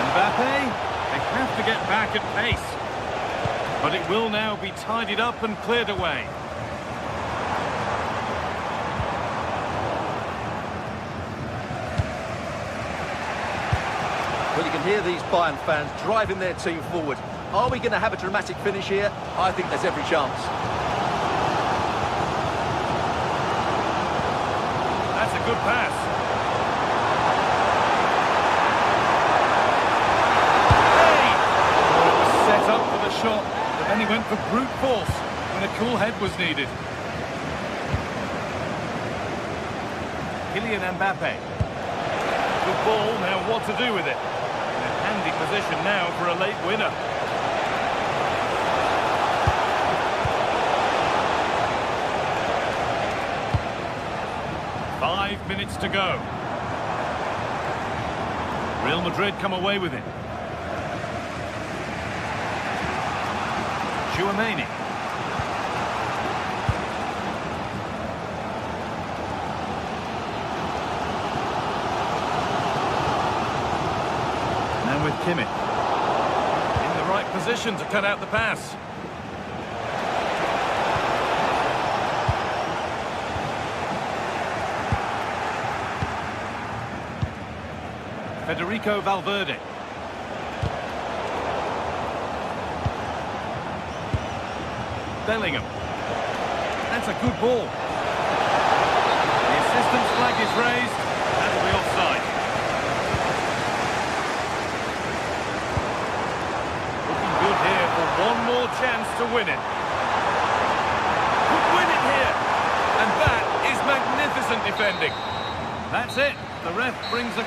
Mbappe, they have to get back at pace. But it will now be tidied up and cleared away. Well, you can hear these Bayern fans driving their team forward. Are we going to have a dramatic finish here? I think there's every chance. That's a good pass. Hey! Oh, it was set up for the shot, but then he went for brute force when a cool head was needed. Kylian Mbappe. Good ball, now what to do with it? In a handy position now for a late winner. Minutes to go. Real Madrid come away with it. Tchouaméni. Now with Kimmich. In the right position to cut out the pass. Federico Valverde. Bellingham. That's a good ball. The assistant's flag is raised. That'll be offside. Looking good here for one more chance to win it. Could win it here. And that is magnificent defending. That's it. The ref brings a...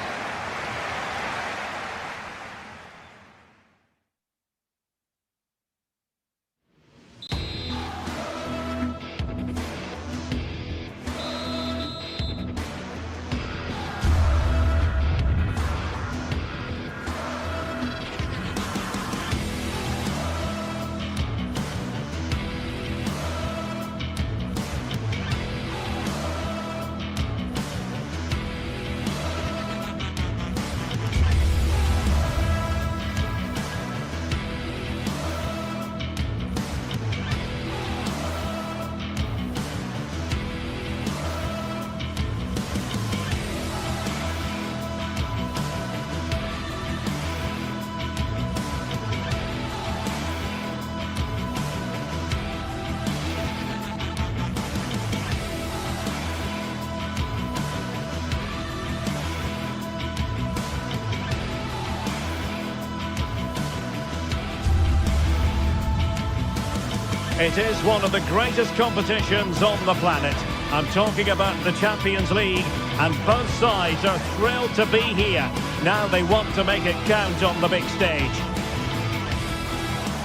It is one of the greatest competitions on the planet. I'm talking about the Champions League, and both sides are thrilled to be here. Now they want to make it count on the big stage.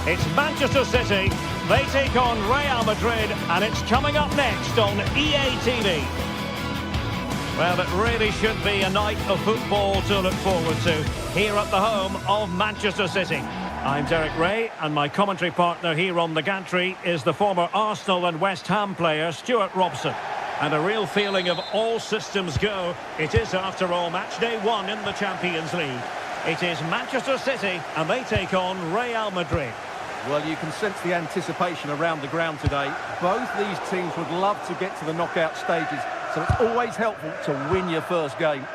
It's Manchester City. They take on Real Madrid, and it's coming up next on EA TV. Well, it really should be a night of football to look forward to here at the home of Manchester City. I'm Derek Ray, and my commentary partner here on the gantry is the former Arsenal and West Ham player Stuart Robson. And a real feeling of all systems go. It is, after all, match day 1 in the Champions League. It is Manchester City, and they take on Real Madrid. Well, you can sense the anticipation around the ground today. Both these teams would love to get to the knockout stages, so it's always helpful to win your first game.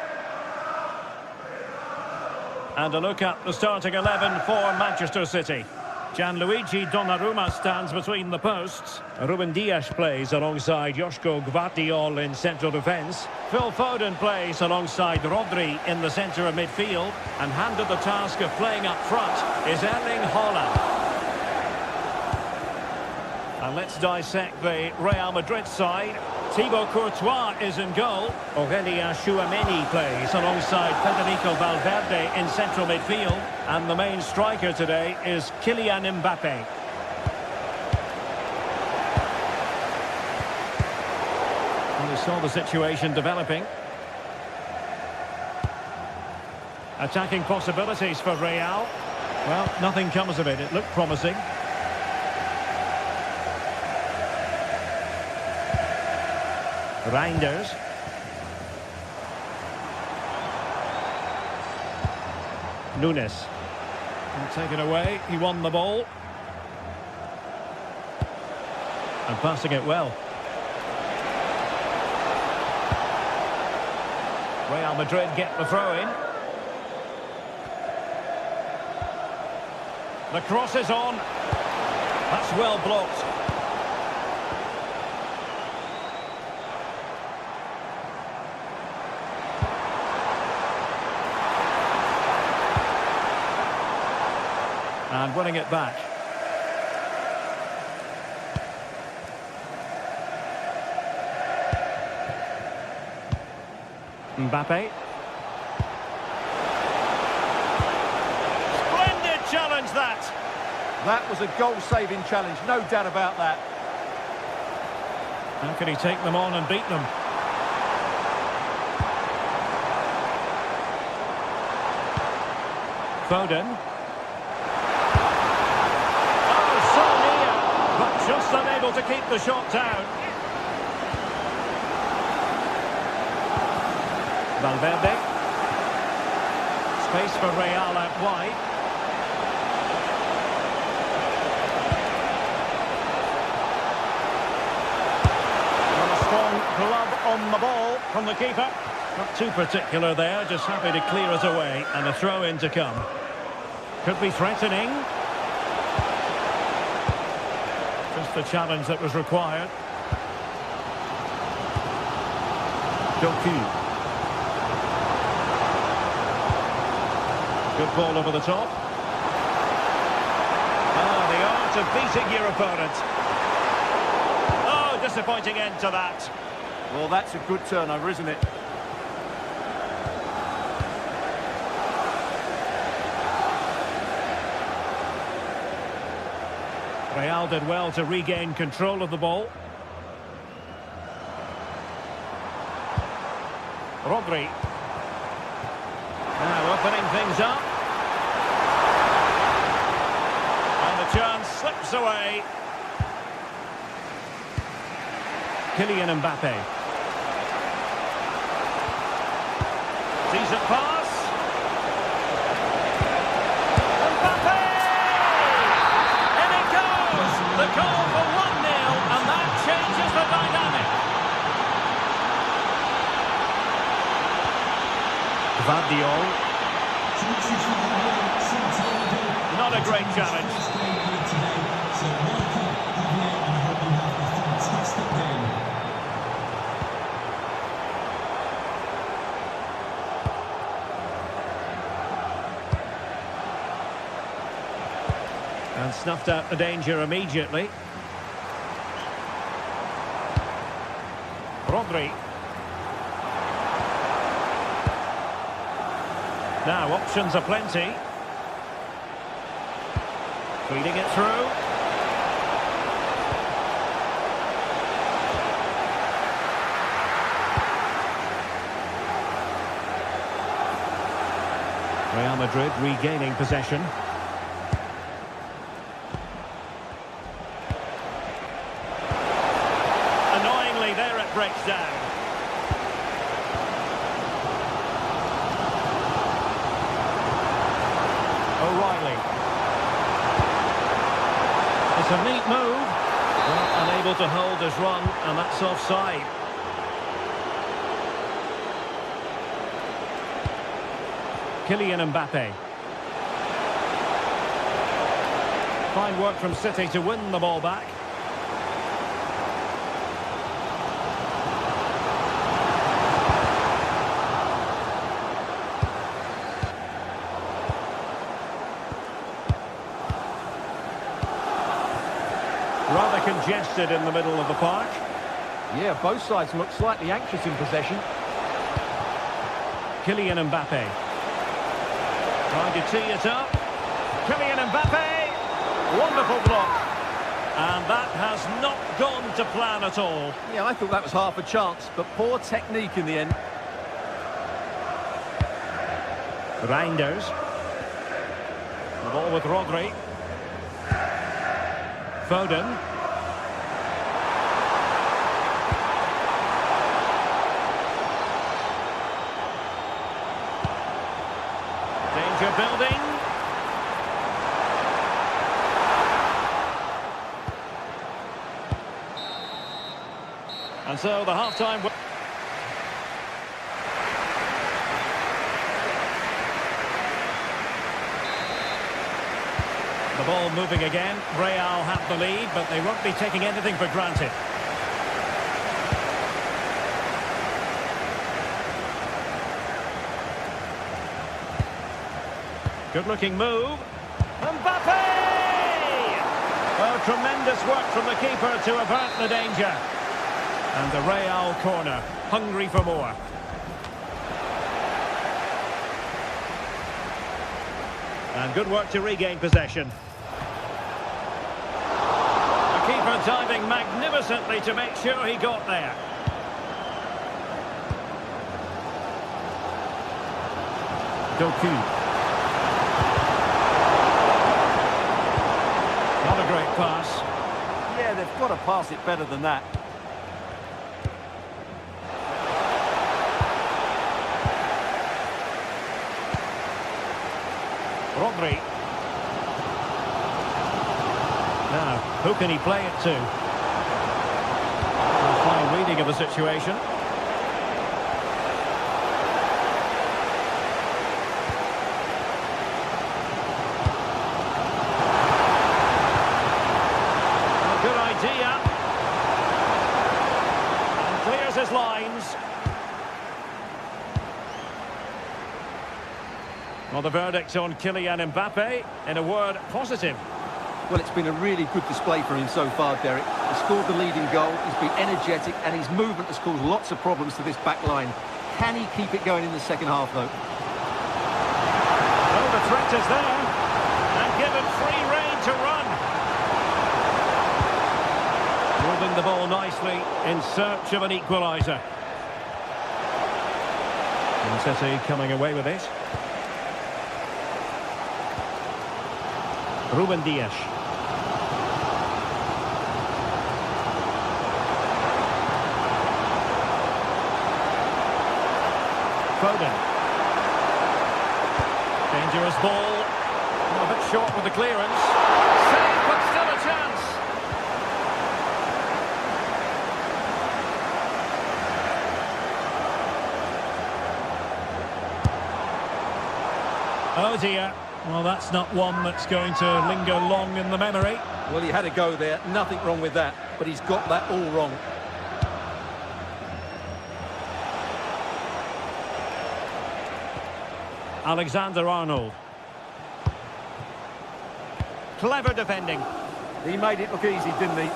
And a look at the starting 11 for Manchester City. Gianluigi Donnarumma stands between the posts. Ruben Dias plays alongside Joško Gvardiol in central defence. Phil Foden plays alongside Rodri in the centre of midfield. And handed the task of playing up front is Erling Haaland. And let's dissect the Real Madrid side. Thibaut Courtois is in goal. Aurelien Tchouameni plays alongside Federico Valverde in central midfield. And the main striker today is Kylian Mbappe. And we saw the situation developing. Attacking possibilities for Real. Well, nothing comes of it. It looked promising. Reinders. Nunes. And taken away. He won the ball. And passing it well. Real Madrid get the throw in. The cross is on. That's well blocked. And winning it back. Mbappe. Splendid challenge that. That was a goal-saving challenge, no doubt about that. How can he take them on and beat them? Foden. Just unable to keep the shot down. Valverde. Space for Real out wide. And a strong glove on the ball from the keeper. Not too particular there, just happy to clear it away. And a throw-in to come. Could be threatening. Just the challenge that was required. Doku. Good ball over the top. Ah, the art of beating your opponent. Oh, disappointing end to that. Well, that's a good turnover, isn't it? Real did well to regain control of the ball. Rodri. Now opening things up. And the chance slips away. Kylian Mbappe. Decent pass. The goal for 1-0, and that changes the dynamic. Gvardiol. Not a great challenge. And snuffed out the danger immediately. Rodri. Now options are plenty. Feeding it through. Real Madrid regaining possession. There it breaks down. It's a neat move. Well, unable to hold his run, and that's offside. Kylian Mbappe. Fine work from City to win the ball back. Rather congested in the middle of the park. Yeah, both sides look slightly anxious in possession. Kylian Mbappe. Trying to tee it up. Kylian Mbappe. Wonderful block. And that has not gone to plan at all. Yeah, I thought that was half a chance, but poor technique in the end. Reinders. The ball with Rodri. Foden. Danger building. And so the half-time... The ball moving again. Real have the lead, but they won't be taking anything for granted. Good-looking move. Mbappe! Well, tremendous work from the keeper to avert the danger. And the Real corner, hungry for more. And good work to regain possession. The keeper diving magnificently to make sure he got there. Doku. Not a great pass. Yeah, they've got to pass it better than that. Rodri. Now, who can he play it to? A fine reading of the situation. A good idea. And clears his lines. Well, the verdict on Kylian Mbappe, in a word, positive. Well, it's been a really good display for him so far, Derek. He scored the leading goal, he's been energetic, and his movement has caused lots of problems to this back line. Can he keep it going in the second half, though? Oh, the threat is there, and given free rein to run. Moving the ball nicely in search of an equaliser. And City coming away with it. Ruben Dias. Foden. Dangerous ball. A bit short with the clearance. Save, but still a chance. Oh dear. Well, that's not one that's going to linger long in the memory. Well, he had a go there, nothing wrong with that, but he's got that all wrong. Alexander-Arnold. Clever defending. He made it look easy, didn't he?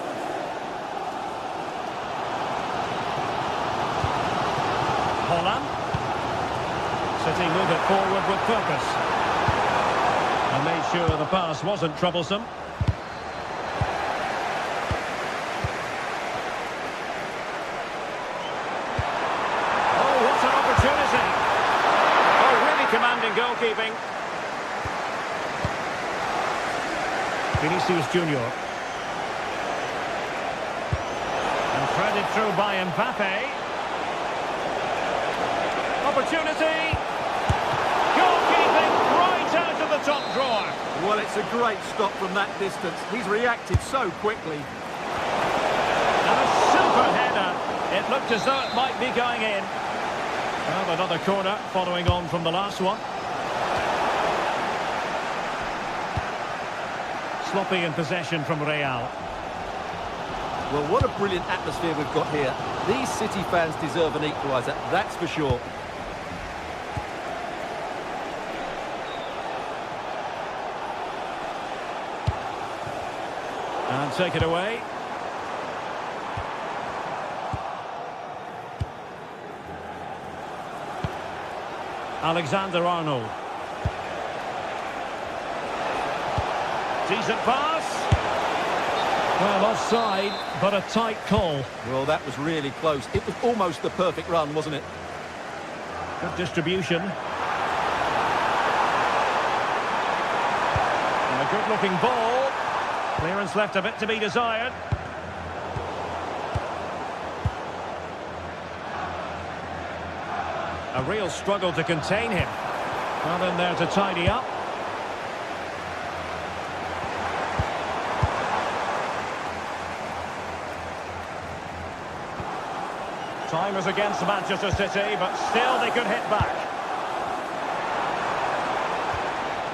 Holland. City move it forward with purpose. And made sure the pass wasn't troublesome. Oh, what an opportunity. Oh, really commanding goalkeeping. Vinicius Junior. And threaded through by Mbappe. Opportunity. Goalkeeping right out of the top drawer. Well, it's a great stop from that distance. He's reacted so quickly. And a super header. It looked as though it might be going in. Well, another corner following on from the last one. Sloppy in possession from Real. Well, what a brilliant atmosphere we've got here. These City fans deserve an equaliser, that's for sure. And take it away. Alexander-Arnold. Decent pass. Well, offside, but a tight call. Well, that was really close. It was almost the perfect run, wasn't it? Good distribution. And a good-looking ball. Clearance left a bit to be desired. A real struggle to contain him. Well in there to tidy up. Time is against Manchester City, but still they could hit back.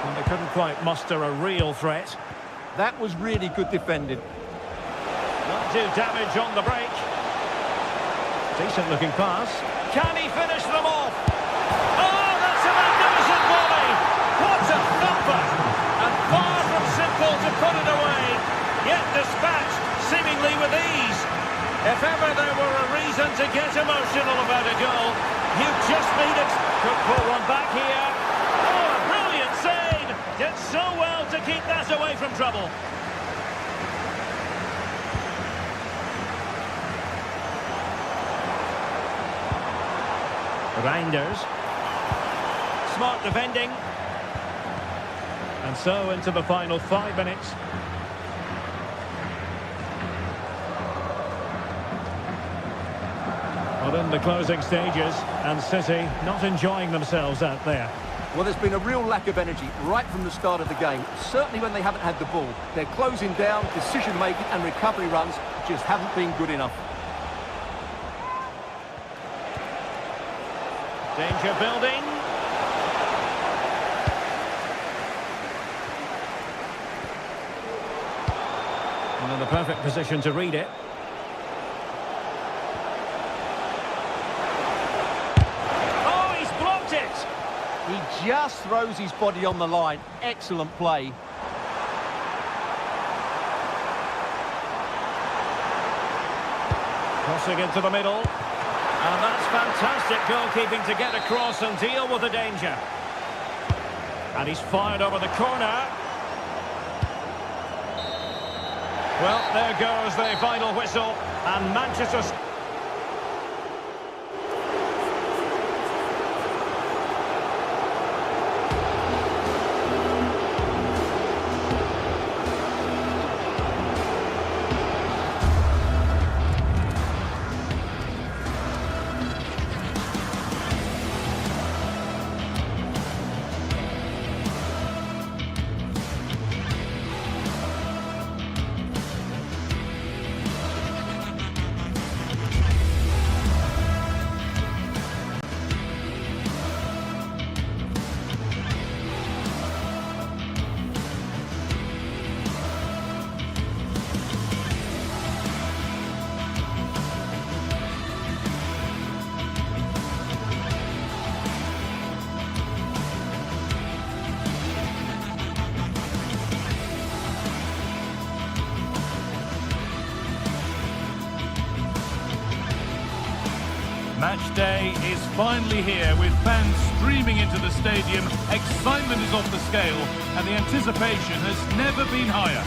And they couldn't quite muster a real threat. That was really good defending. Not do damage on the break. Decent looking pass. Can he finish them off? Oh, that's a magnificent volley! What a thumper! And far from simple to put it away. Yet dispatched, seemingly with ease. If ever there were a reason to get emotional about a goal, you just need it. Could pull one back here. Oh, a brilliant save! Did so well to keep that away from trouble. Reinders. Smart defending. And so into the final 5 minutes. Well, in the closing stages, and City not enjoying themselves out there. Well, there's been a real lack of energy right from the start of the game. Certainly when they haven't had the ball. They're closing down, decision-making and recovery runs just haven't been good enough. Danger building. And in the perfect position to read it. Oh, he's blocked it! He just throws his body on the line. Excellent play. Crossing into the middle. And that's fantastic goalkeeping to get across and deal with the danger. And he's fired over the corner. Well, there goes the final whistle. And Manchester... Match day is finally here with fans streaming into the stadium. Excitement is off the scale and the anticipation has never been higher.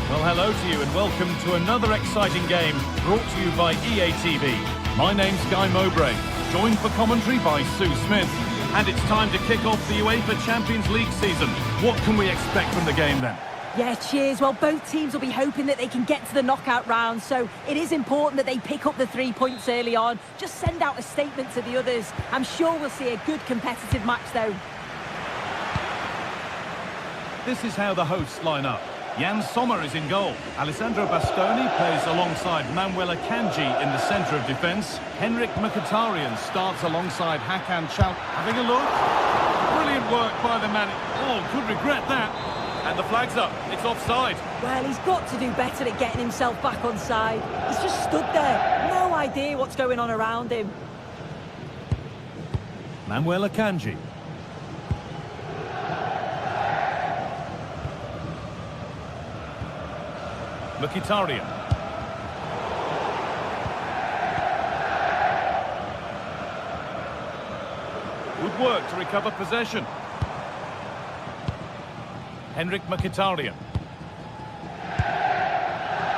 Well, hello to you and welcome to another exciting game brought to you by EA TV. My name's Guy Mowbray, joined for commentary by Sue Smith. And it's time to kick off the UEFA Champions League season. What can we expect from the game then? Yeah, cheers. Well, both teams will be hoping that they can get to the knockout round, so it is important that they pick up the 3 points early on. Just send out a statement to the others. I'm sure we'll see a good competitive match, though. This is how the hosts line up. Jan Sommer is in goal. Alessandro Bastoni plays alongside Manuel Akanji in the centre of defence. Henrik Mkhitaryan starts alongside Hakan Chal. Having a look. Brilliant work by the man. Oh, could regret that. And the flag's up. It's offside. Well, he's got to do better at getting himself back on side. He's just stood there. No idea what's going on around him. Manuel Akanji. Mkhitaryan. Good work to recover possession. Henrik Mkhitaryan.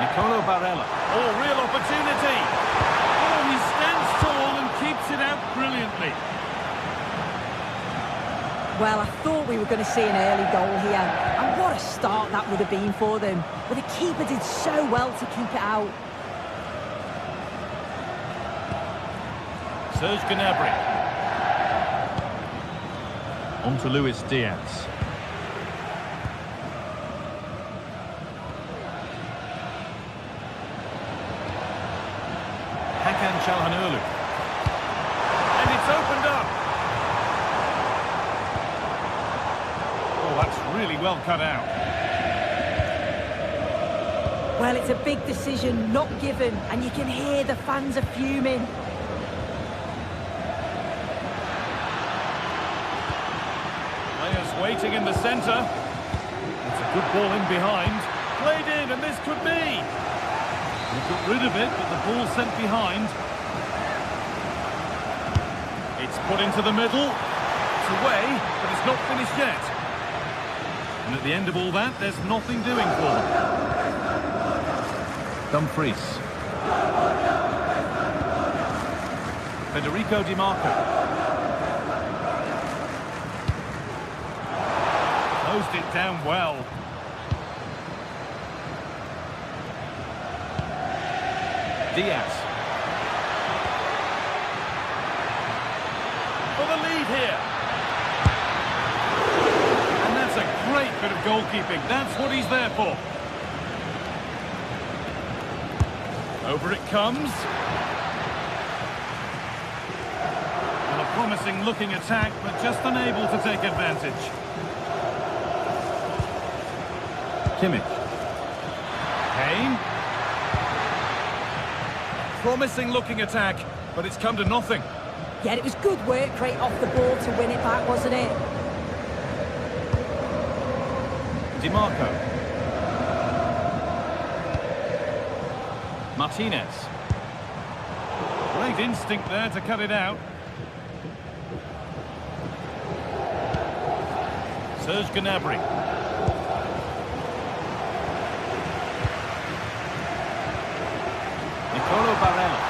Nicolo Barella. Oh, real opportunity. Oh, he stands tall and keeps it out brilliantly. Well, I thought we were going to see an early goal here. And what a start that would have been for them. But the keeper did so well to keep it out. Serge Gnabry. On to Luis Diaz. Hakan Çalhanoğlu. And it's opened up. Oh, that's really well cut out. Well, it's a big decision, not given, and you can hear the fans are fuming. Players waiting in the centre. It's a good ball in behind. Played in, and this could be. He got rid of it, but the ball's sent behind. It's put into the middle. It's away, but it's not finished yet. And at the end of all that, there's nothing doing for them. Dumfries. Federico Di Marco. Closed it down well. Diaz. For the lead here. And that's a great bit of goalkeeping. That's what he's there for. Over it comes. And a promising looking attack, but just unable to take advantage. Kimmich. Kane. Promising looking attack, but it's come to nothing. Yeah, it was good work right off the ball to win it back, wasn't it? Di Marco. Martinez. Great instinct there to cut it out. Serge Gnabry. Nicolo Barella.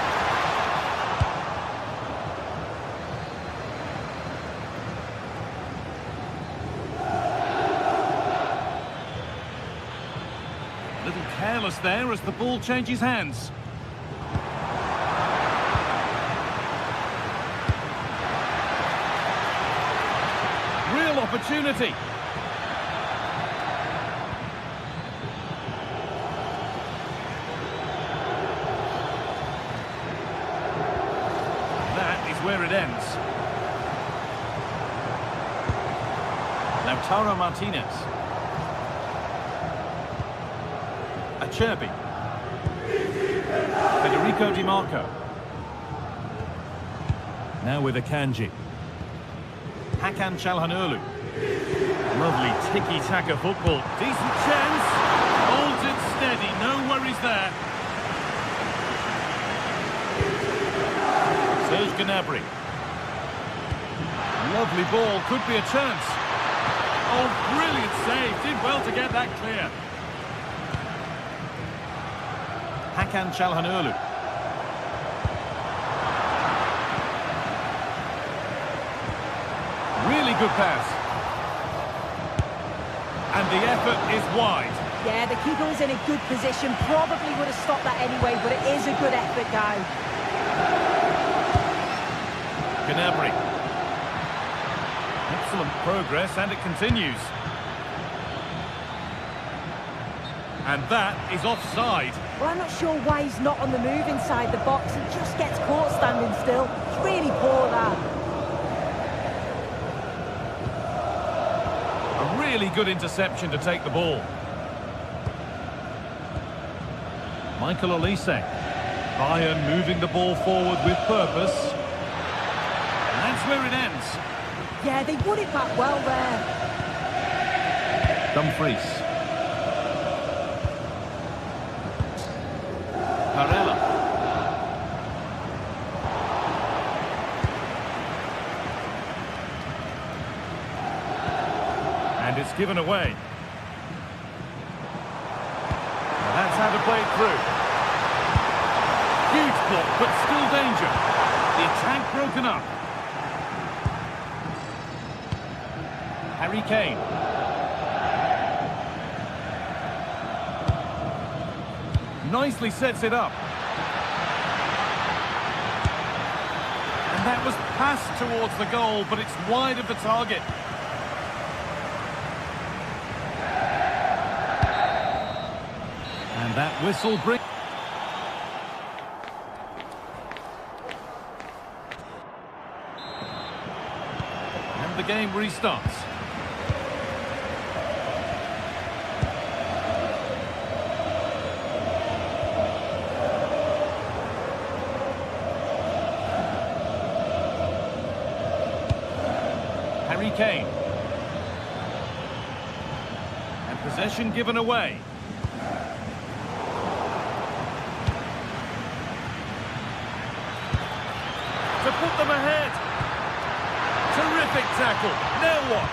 A little careless there as the ball changes hands. Real opportunity. Where it ends. Lautaro Martinez. Acerbi. Federico Di Marco. Now with Akanji. Hakan Çalhanoğlu. Lovely tiki-taka football. Decent chance. Holds it steady. No worries there. Serge Gnabry. Lovely ball, could be a chance. Oh, brilliant save. Did well to get that clear. Hakan Çalhanoğlu. Really good pass. And the effort is wide. Yeah, the keeper was in a good position. Probably would have stopped that anyway, but it is a good effort, guy. Gnabry. Excellent progress, and it continues. And that is offside. Well, I'm not sure why he's not on the move inside the box. He just gets caught standing still. It's really poor, that. A really good interception to take the ball. Michael Olise. Bayern moving the ball forward with purpose. And that's where it ends. Yeah, they won it back well there. Dumfries. Barella. And it's given away. And that's how to play it through. Huge block, but still danger. The attack broken up. Harry Kane. Nicely sets it up. And that was passed towards the goal, but it's wide of the target. And that whistle brings... And the game restarts. Harry Kane. And possession given away. To put them ahead. Terrific tackle. Now what?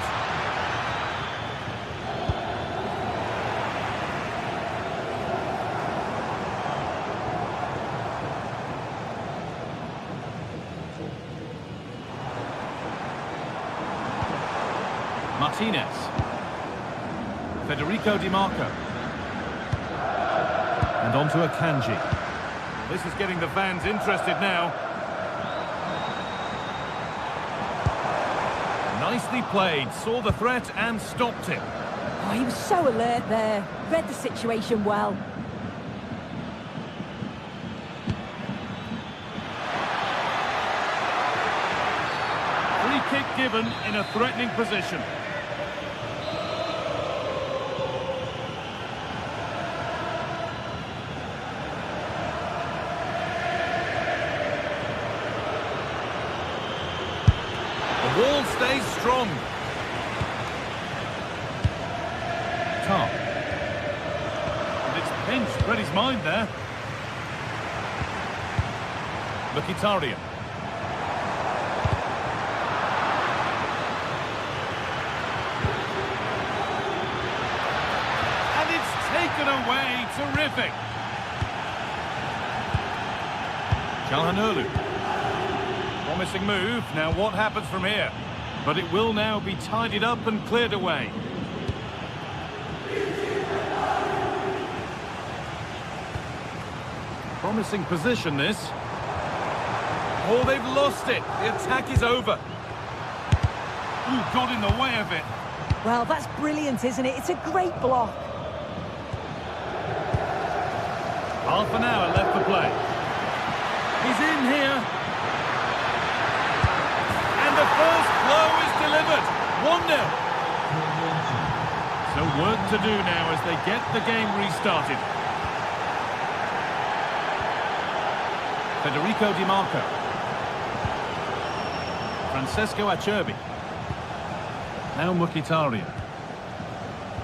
Martinez. Federico Di Marco. And on to Akanji. This is getting the fans interested now. Nicely played, saw the threat and stopped it. Oh, he was so alert there. Read the situation well. Free kick given in a threatening position. The wall stays strong. Tom. And it's pinched, read his mind there. Mkhitaryan. And it's taken away, terrific. Calhanoglu. Promising move, now what happens from here? But it will now be tidied up and cleared away. Promising position, this. Oh, they've lost it. The attack is over. Ooh, got in the way of it. Well, that's brilliant, isn't it? It's a great block. Half an hour left to play. He's in here. And the first blow is delivered. 1-0. So work to do now as they get the game restarted. Federico Di Marco. Francesco Acerbi. Now Mkhitaryan.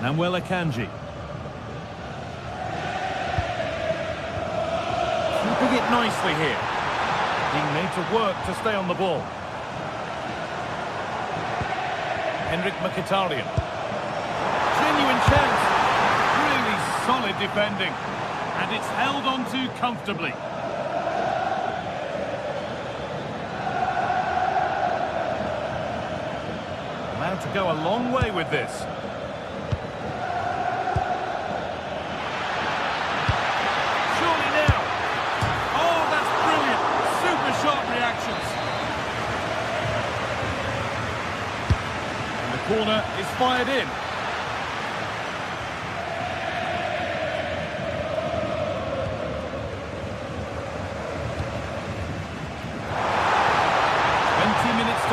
Nahuel Akanji. Keeping it nicely here. Being made to work to stay on the ball. Henrik Mkhitaryan. Genuine chance. Really solid defending. And it's held on to comfortably. Allowed to go a long way with this. Surely now. Oh, that's brilliant. Super sharp reactions. And the corner is fired in.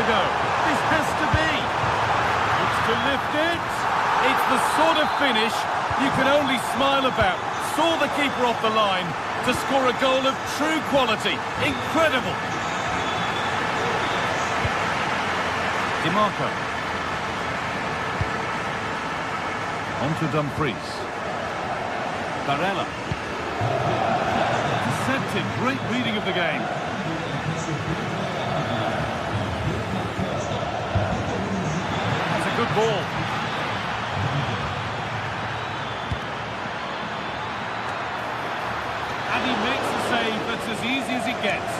go. This has to be. Looks to lift it. It's the sort of finish you can only smile about. Saw the keeper off the line to score a goal of true quality. Incredible. DiMarco. On to Dumfries. Barella. Deceptive, great reading of the game. That's a good ball. And he makes a save that's as easy as it gets.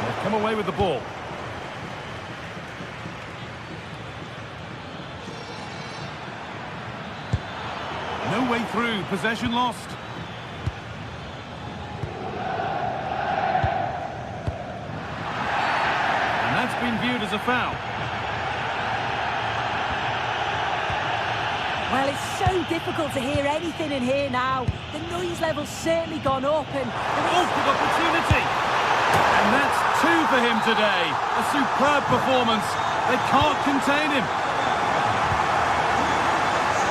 They've come away with the ball. No way through, possession lost. And that's been viewed as a foul. Well, it's so difficult to hear anything in here now. The noise level's certainly gone up and... Oh, good opportunity! And that's two for him today. A superb performance. They can't contain him.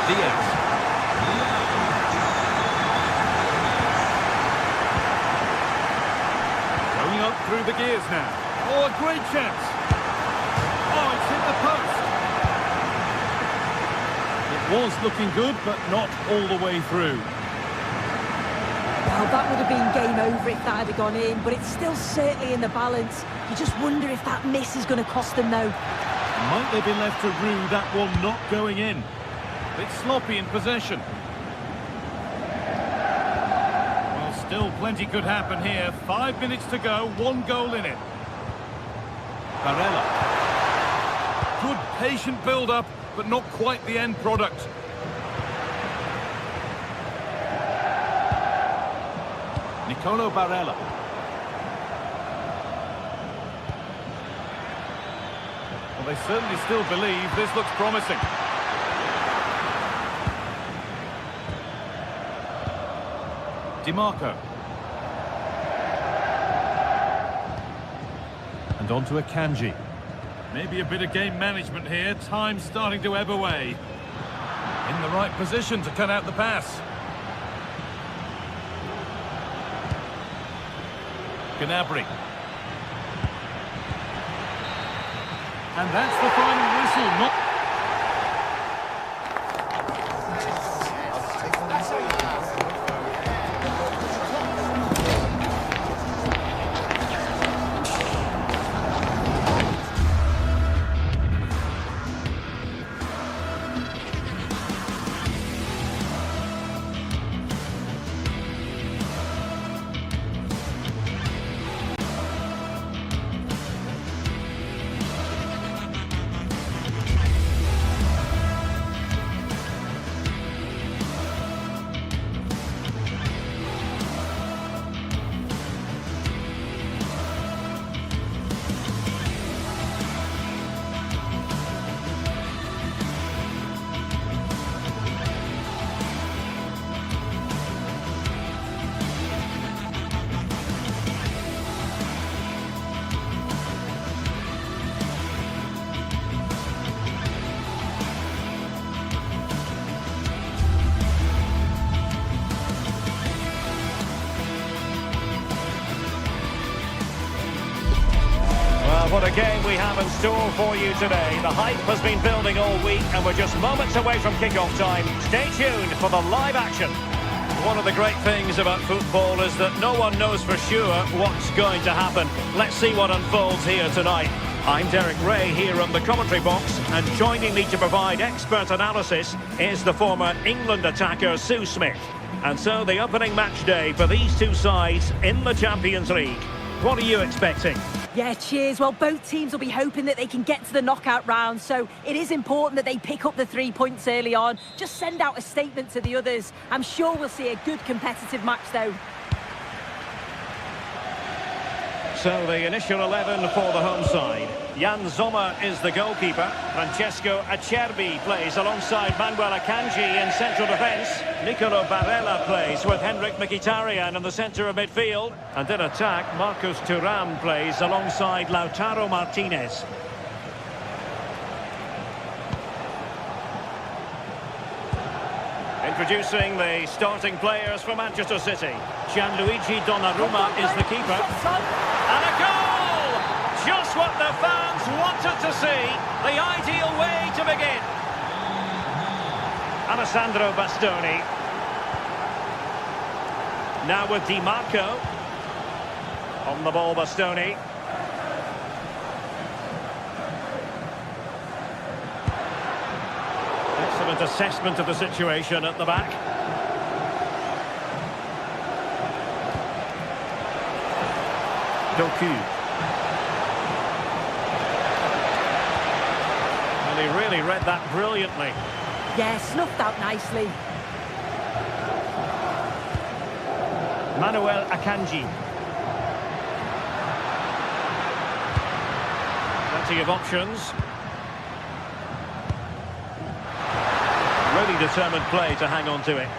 Diaz. Going up through the gears now. Oh, a great chance. Oh, it's hit the post. It was looking good, but not all the way through. Well, that would have been game over if that had gone in, but it's still certainly in the balance. You just wonder if that miss is going to cost them, though. Might they be left to rue that one not going in? Bit sloppy in possession. Well, still plenty could happen here. 5 minutes to go, 1 goal in it. Barella. Good patient build-up, but not quite the end product. Nicolo Barella. Well, they certainly still believe this looks promising. DiMarco. And on to Akanji. Maybe a bit of game management here. Time starting to ebb away. In the right position to cut out the pass. Gnabry. And that's the final whistle. Not What a game we have in store for you today. The hype has been building all week and we're just moments away from kick-off time. Stay tuned for the live action. One of the great things about football is that no one knows for sure what's going to happen. Let's see what unfolds here tonight. I'm Derek Ray here on the commentary box, and joining me to provide expert analysis is the former England attacker Sue Smith. And so the opening match day for these two sides in the Champions League. What are you expecting? Yeah, cheers. Well, both teams will be hoping that they can get to the knockout round, so it is important that they pick up the 3 points early on. Just send out a statement to the others. I'm sure we'll see a good competitive match, though. So the initial 11 for the home side. Jan Sommer is the goalkeeper. Francesco Acerbi plays alongside Manuel Akanji in central defence. Nicolo Barella plays with Henrik Mkhitaryan in the centre of midfield. And in attack, Marcus Thuram plays alongside Lautaro Martinez. Introducing the starting players for Manchester City. Gianluigi Donnarumma is the keeper. And a goal! Just what the fans wanted to see. The ideal way to begin. Alessandro Bastoni. Now with Di Marco. On the ball, Bastoni. Excellent assessment of the situation at the back. Doku. And he really read that brilliantly. Yeah, snuffed out nicely. Manuel Akanji. Plenty of options. Really determined play to hang on to it.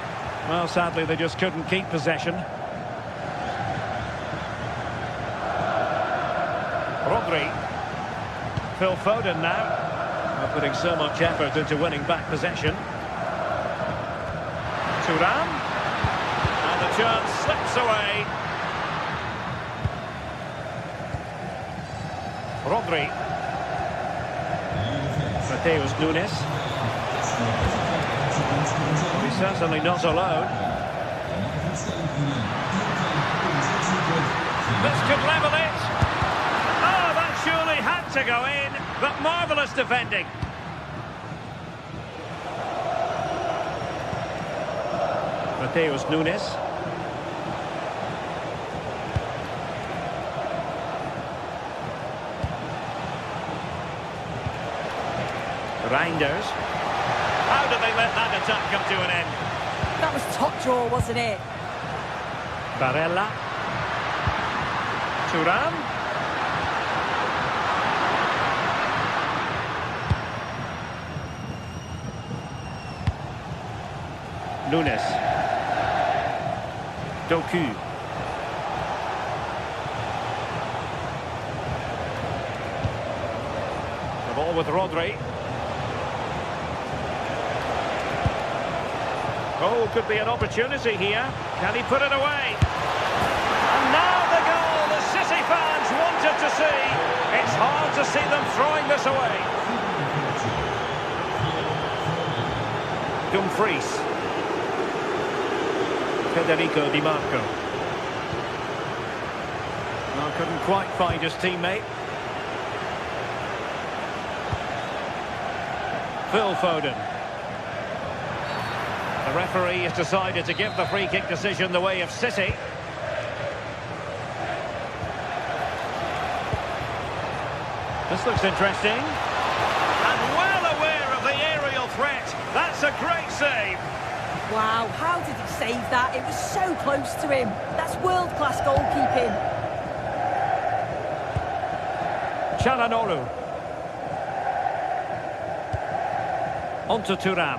Well, sadly, they just couldn't keep possession. Rodri. Phil Foden now. Putting so much effort into winning back possession. Thuram. And the chance slips away. Rodri. Mateus Nunes. He's certainly not alone. This could level it. Oh, that surely had to go in, but marvellous defending. Mateus Nunes. Reinders. How did they let that attack come to an end? That was top draw, wasn't it? Barella. Thuram. Nunes. Doku. The ball with Rodri. Oh, could be an opportunity here. Can he put it away? And now the goal the City fans wanted to see. It's hard to see them throwing this away. Dumfries. Federico Di Marco. Well, couldn't quite find his teammate. Phil Foden. The referee has decided to give the free kick decision the way of City. This looks interesting. And well aware of the aerial threat. That's a great save. Wow, how did he save that? It was so close to him. That's world-class goalkeeping. Çalhanoğlu. On to Thuram.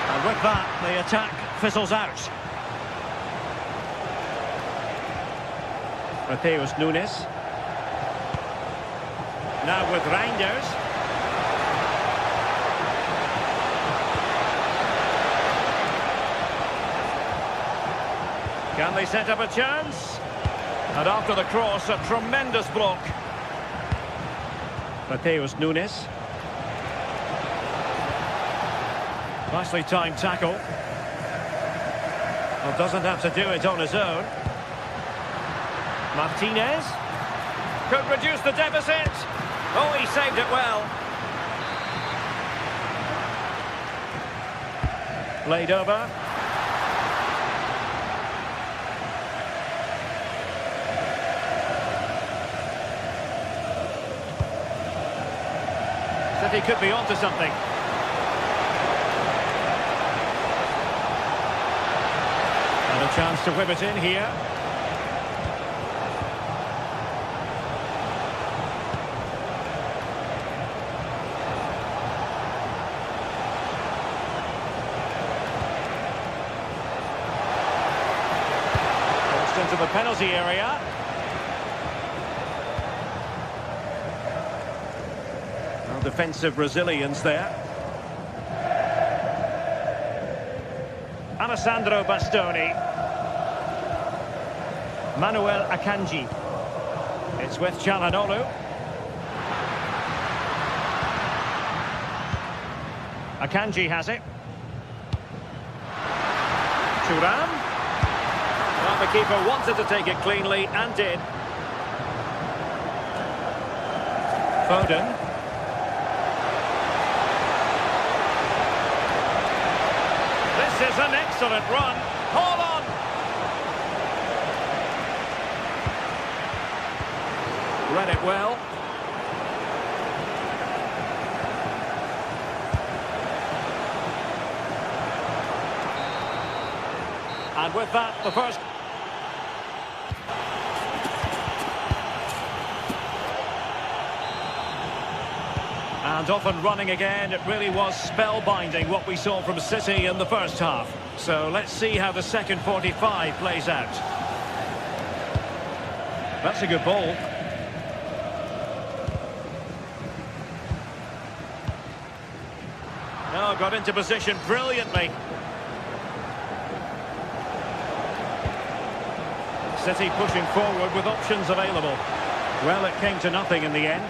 And with that, the attack fizzles out. Mateus Nunes. Now with Reinders. Can they set up a chance? And after the cross, a tremendous block. Mateus Nunes. Nicely timed tackle. Well, doesn't have to do it on his own. Martinez. Could reduce the deficit. Oh, he saved it well. Played over. City could be onto something. Chance to whip it in here. Forced into the penalty area. Well, defensive resilience there. Alessandro Bastoni. Manuel Akanji. It's with Çalhanoğlu. Akanji has it. Thuram. Well, the keeper wanted to take it cleanly and did. Foden. This is an excellent run. Hold on. Read it well. And with that, the first... And off and running again. It really was spellbinding what we saw from City in the first half. So let's see how the second 45 plays out. That's a good ball. Oh, got into position brilliantly. City pushing forward with options available. Well, it came to nothing in the end.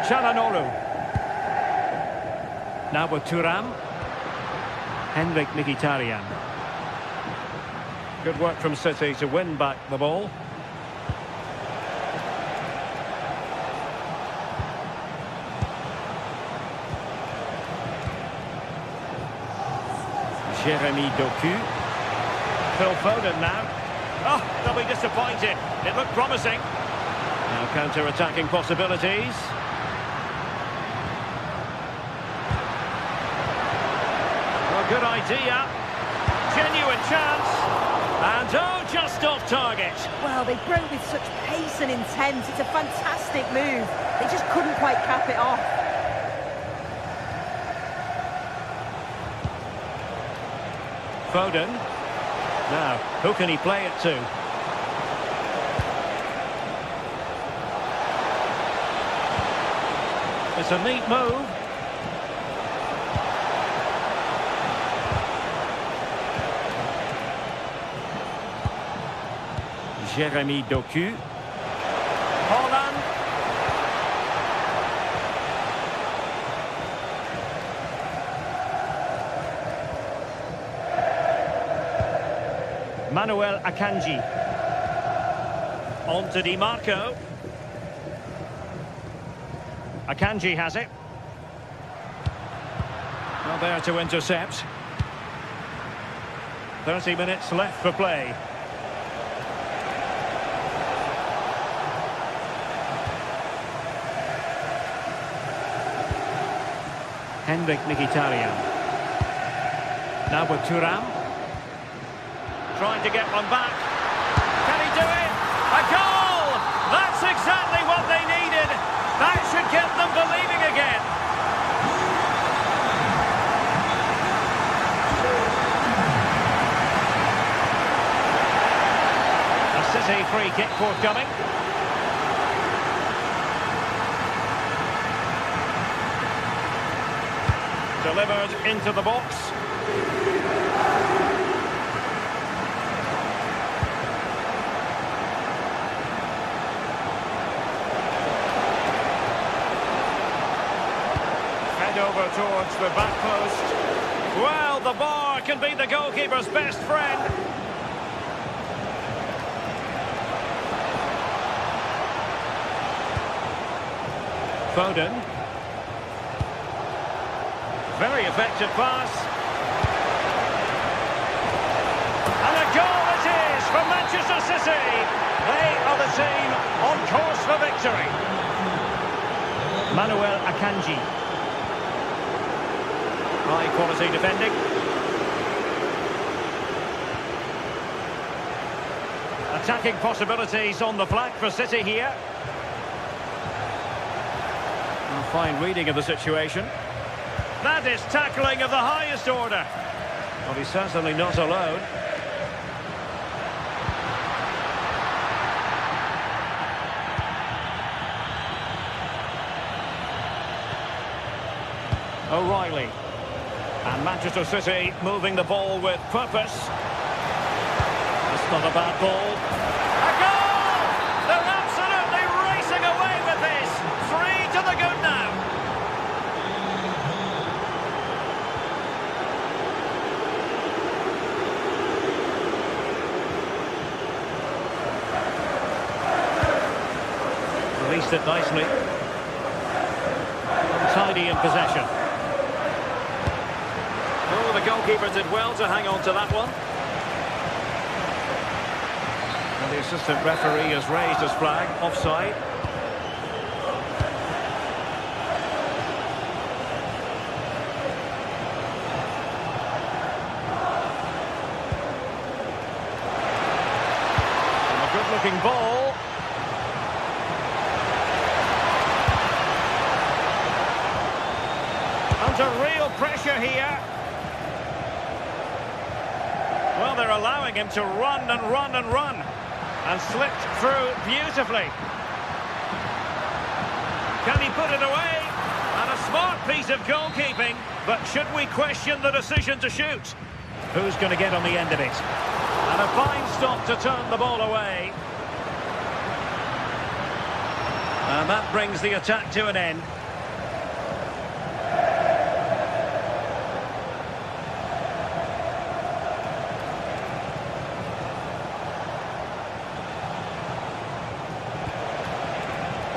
Çalhanoğlu. Now with Thuram. Henrik Mkhitaryan. Good work from City to win back the ball. Jeremy Doku. Phil Foden now. Oh, they'll be disappointed. It looked promising. Now counter-attacking possibilities. Good idea. Genuine chance. And oh, just off target. Well, they broke with such pace and intent. It's a fantastic move. They just couldn't quite cap it off. Foden. Now, who can he play it to? It's a neat move. Jeremy Doku. Holland. Manuel Akanji. On to Di Marco. Akanji has it. Not there to intercept. 30 minutes left for play. Henrik Mkhitaryan. Now with Thuram. Trying to get one back. Can he do it? A goal! That's exactly what they needed. That should get them believing again. A City free kick forthcoming. Delivered into the box. Head over towards the back post. Well, the bar can be the goalkeeper's best friend. Foden. Very effective pass. And a goal it is for Manchester City. They are the team on course for victory. Manuel Akanji. High quality defending. attacking possibilities on the flank for City here. A fine reading of the situation. That is tackling of the highest order. Well, he's certainly not alone. O'Reilly. And Manchester City moving the ball with purpose. That's not a bad ball. A goal! They're absolutely racing away with this. 3 to the good now. Released it nicely. Tidy in possession. Oh, the goalkeeper did well to hang on to that one. And the assistant referee has raised his flag, offside. And a good-looking ball. Under real pressure here. Well, they're allowing him to run and run and run. And slipped through beautifully. Can he put it away? And a smart piece of goalkeeping. But should we question the decision to shoot? Who's going to get on the end of it? And a fine stop to turn the ball away. And that brings the attack to an end.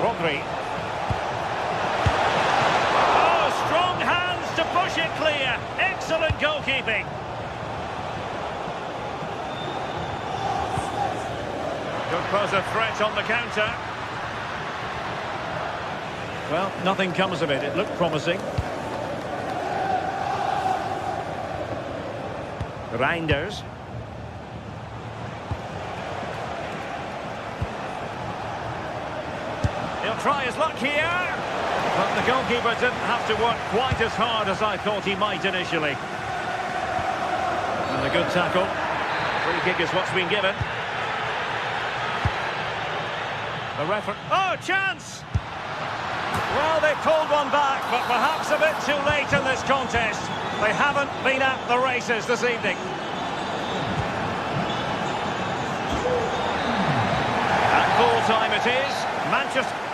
Rodri. Oh, strong hands to push it clear. Excellent goalkeeping. Could pose a threat on the counter. Well, nothing comes of it. It looked promising. Reinders. Try his luck here, but the goalkeeper didn't have to work quite as hard as I thought he might initially. And a good tackle. Free kick is what's been given. The referee. Oh, chance! Well, they pulled one back, but perhaps a bit too late in this contest. They haven't been at the races this evening. At full time it is. Manchester.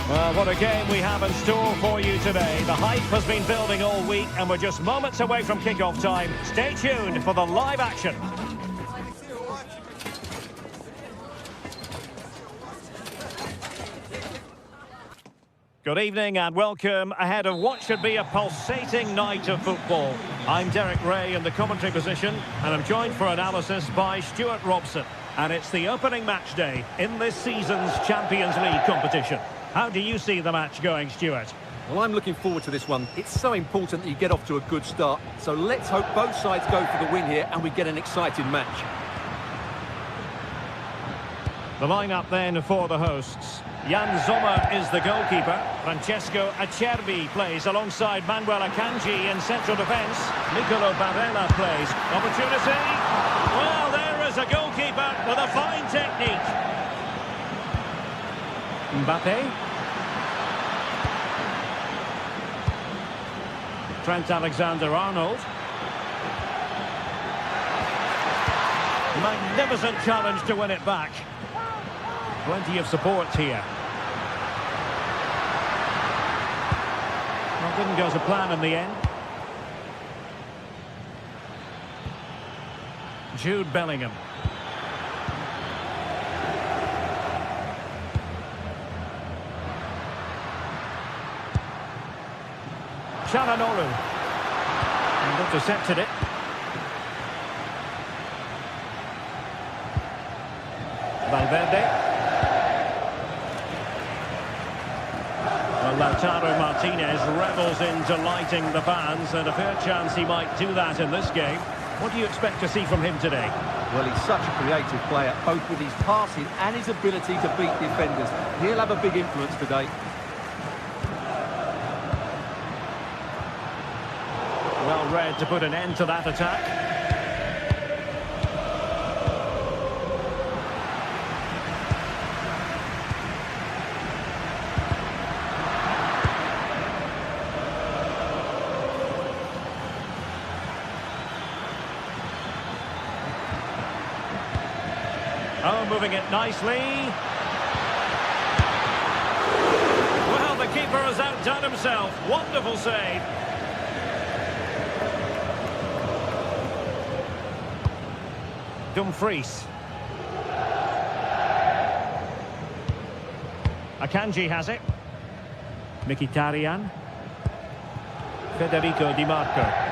Well, what a game we have in store for you today. The hype has been building all week and we're just moments away from kickoff time. Stay tuned for the live action. Good evening and welcome ahead of what should be a pulsating night of football. I'm Derek Ray in the commentary position and I'm joined for analysis by Stuart Robson. And it's the opening match day in this season's Champions League competition. How do you see the match going, Stuart? Well, I'm looking forward to this one. It's so important that you get off to a good start. So let's hope both sides go for the win here and we get an exciting match. The lineup then for the hosts. Jan Sommer is the goalkeeper. Francesco Acerbi plays alongside Manuel Akanji in central defence. Nicolo Barella plays. Opportunity. Well, there is a goalkeeper with a fine technique. Mbappe. Trent Alexander-Arnold. Magnificent challenge to win it back. Plenty of support here. Well, didn't go to plan in the end. Jude Bellingham. Çalhanoğlu. And intercepted it. Valverde. Lautaro Martinez revels in delighting the fans, and a fair chance he might do that in this game. What do you expect to see from him today? Well, he's such a creative player, both with his passing and his ability to beat defenders. He'll have a big influence today. Well read to put an end to that attack. Oh, moving it nicely. Well, the keeper has outdone himself. Wonderful save. Dumfries. Akanji has it. Mkhitaryan. Federico Di Marco.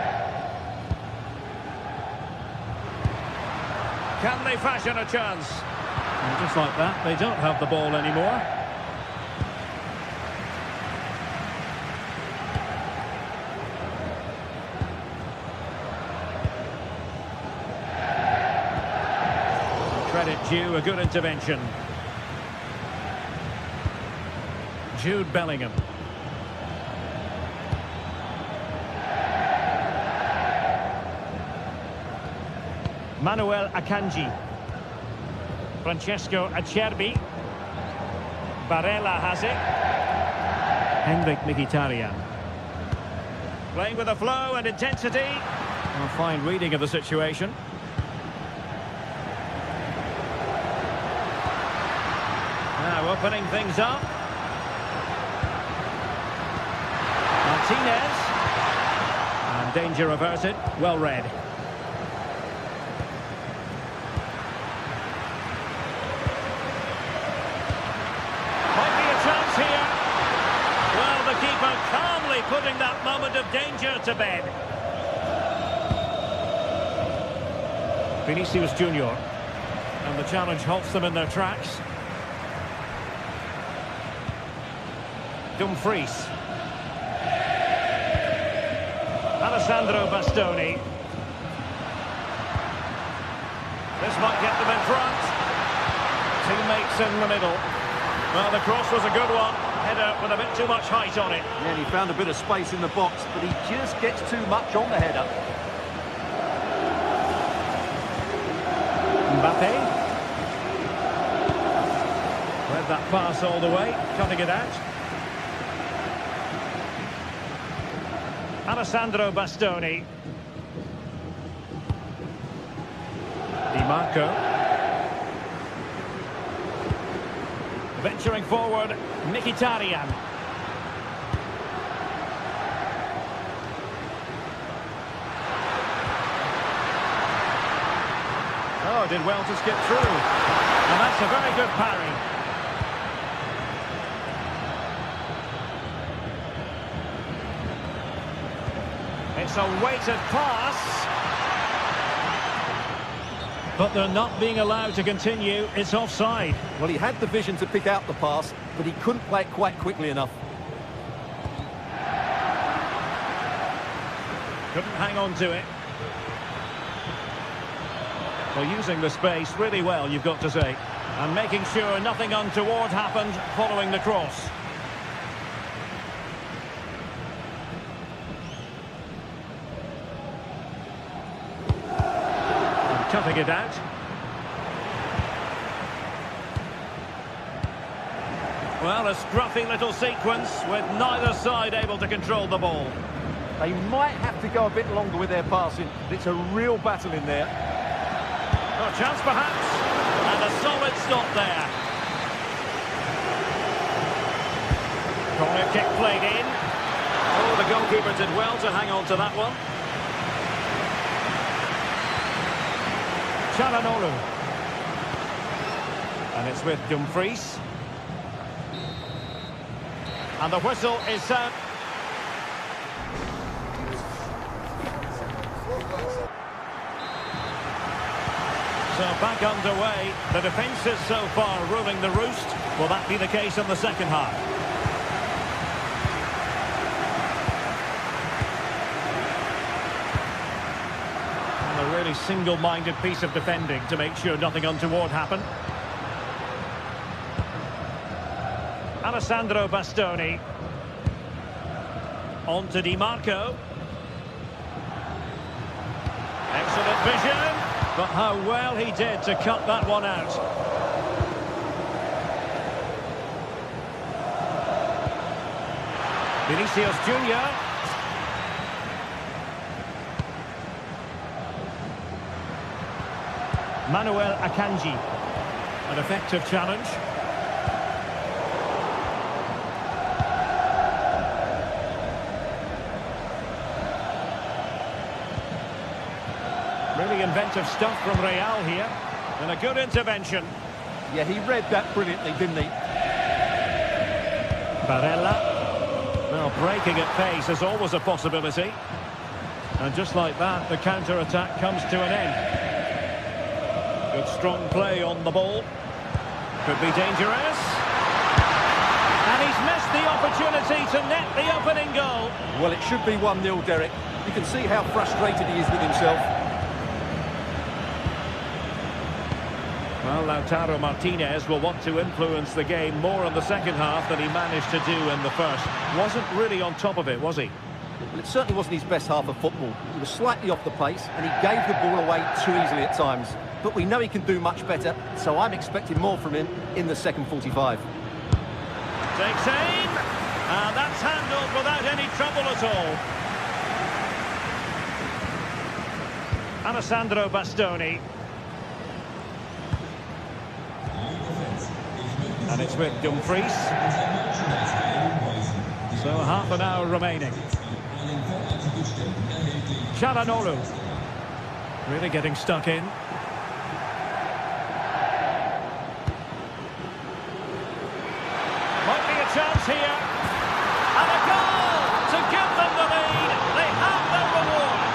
Can they fashion a chance? And just like that, they don't have the ball anymore. Credit due, a good intervention. Jude Bellingham. Manuel Akanji. Francesco Acerbi. Barella has it. Henrik Mkhitaryan. Playing with a flow and intensity. A fine reading of the situation. Now opening things up. Martinez. And danger averted. Well read. Calmly putting that moment of danger to bed. Vinicius Junior. And the challenge halts them in their tracks. Dumfries. Alessandro Bastoni. This might get them in front. Teammates in the middle. Well, the cross was a good one. Header with a bit too much height on it. Yeah, and he found a bit of space in the box, but he just gets too much on the header. Mbappe. Read that pass all the way, cutting it out. Alessandro Bastoni. Di Marco. Venturing forward, Mkhitaryan. Oh, did well to skip through. And that's a very good parry. It's a weighted pass. But they're not being allowed to continue. It's offside. Well, he had the vision to pick out the pass, but he couldn't play it quite quickly enough. Couldn't hang on to it. Well, using the space really well, you've got to say. And making sure nothing untoward happened following the cross. And cutting it out. Well, a scruffy little sequence with neither side able to control the ball. They might have to go a bit longer with their passing, but it's a real battle in there. Oh, chance perhaps, and a solid stop there. Corner kick played in. Oh, the goalkeeper did well to hang on to that one. Chalanolu. And it's with Dumfries. And the whistle is sound. So back underway. The defence is so far ruling the roost. Will that be the case in the second half? And a really single-minded piece of defending to make sure nothing untoward happened. Alessandro Bastoni. On to Di Marco. Excellent vision. But how well he did to cut that one out. Vinicius Junior. Manuel Akanji. An effective challenge. Really inventive stuff from Real here. And a good intervention. Yeah, he read that brilliantly, didn't he? Barella. Well, breaking at pace is always a possibility. And just like that, the counter-attack comes to an end. Good strong play on the ball. Could be dangerous. And he's missed the opportunity to net the opening goal. Well, it should be 1-0, Derek. You can see how frustrated he is with himself. Well, Lautaro Martinez will want to influence the game more in the second half than he managed to do in the first. Wasn't really on top of it, was he? Well, it certainly wasn't his best half of football. He was slightly off the pace and he gave the ball away too easily at times. But we know he can do much better, so I'm expecting more from him in the second 45. Takes aim, and that's handled without any trouble at all. Alessandro Bastoni. And it's with Dumfries. So half an hour remaining. Chalanolu. Really getting stuck in. Might be a chance here. And a goal to give them the lead. They have their reward.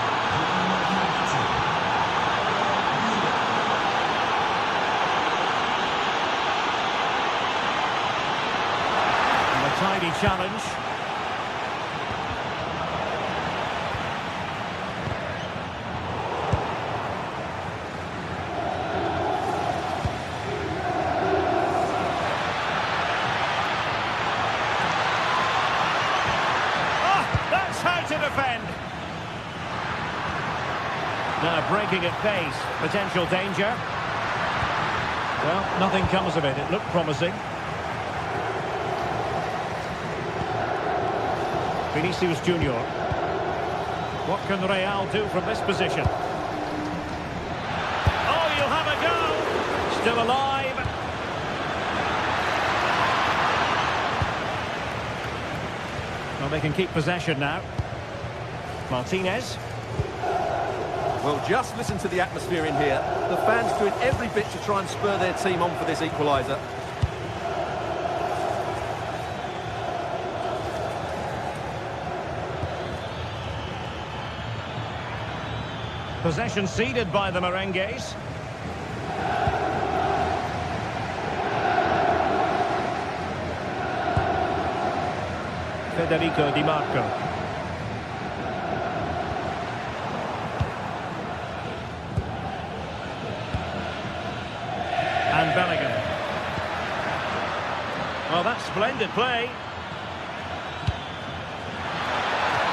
Tidy challenge. Oh, that's how to defend. Now breaking at pace, potential danger. Well, nothing comes of it. It looked promising. Vinicius Junior. What can Real do from this position? Oh, you'll have a go. Still alive. Well, they can keep possession now. Martinez. Well, just listen to the atmosphere in here. The fans doing every bit to try and spur their team on for this equaliser. Possession ceded by the Merengues. Federico Di Marco. And Bellingham. Well, that's splendid play.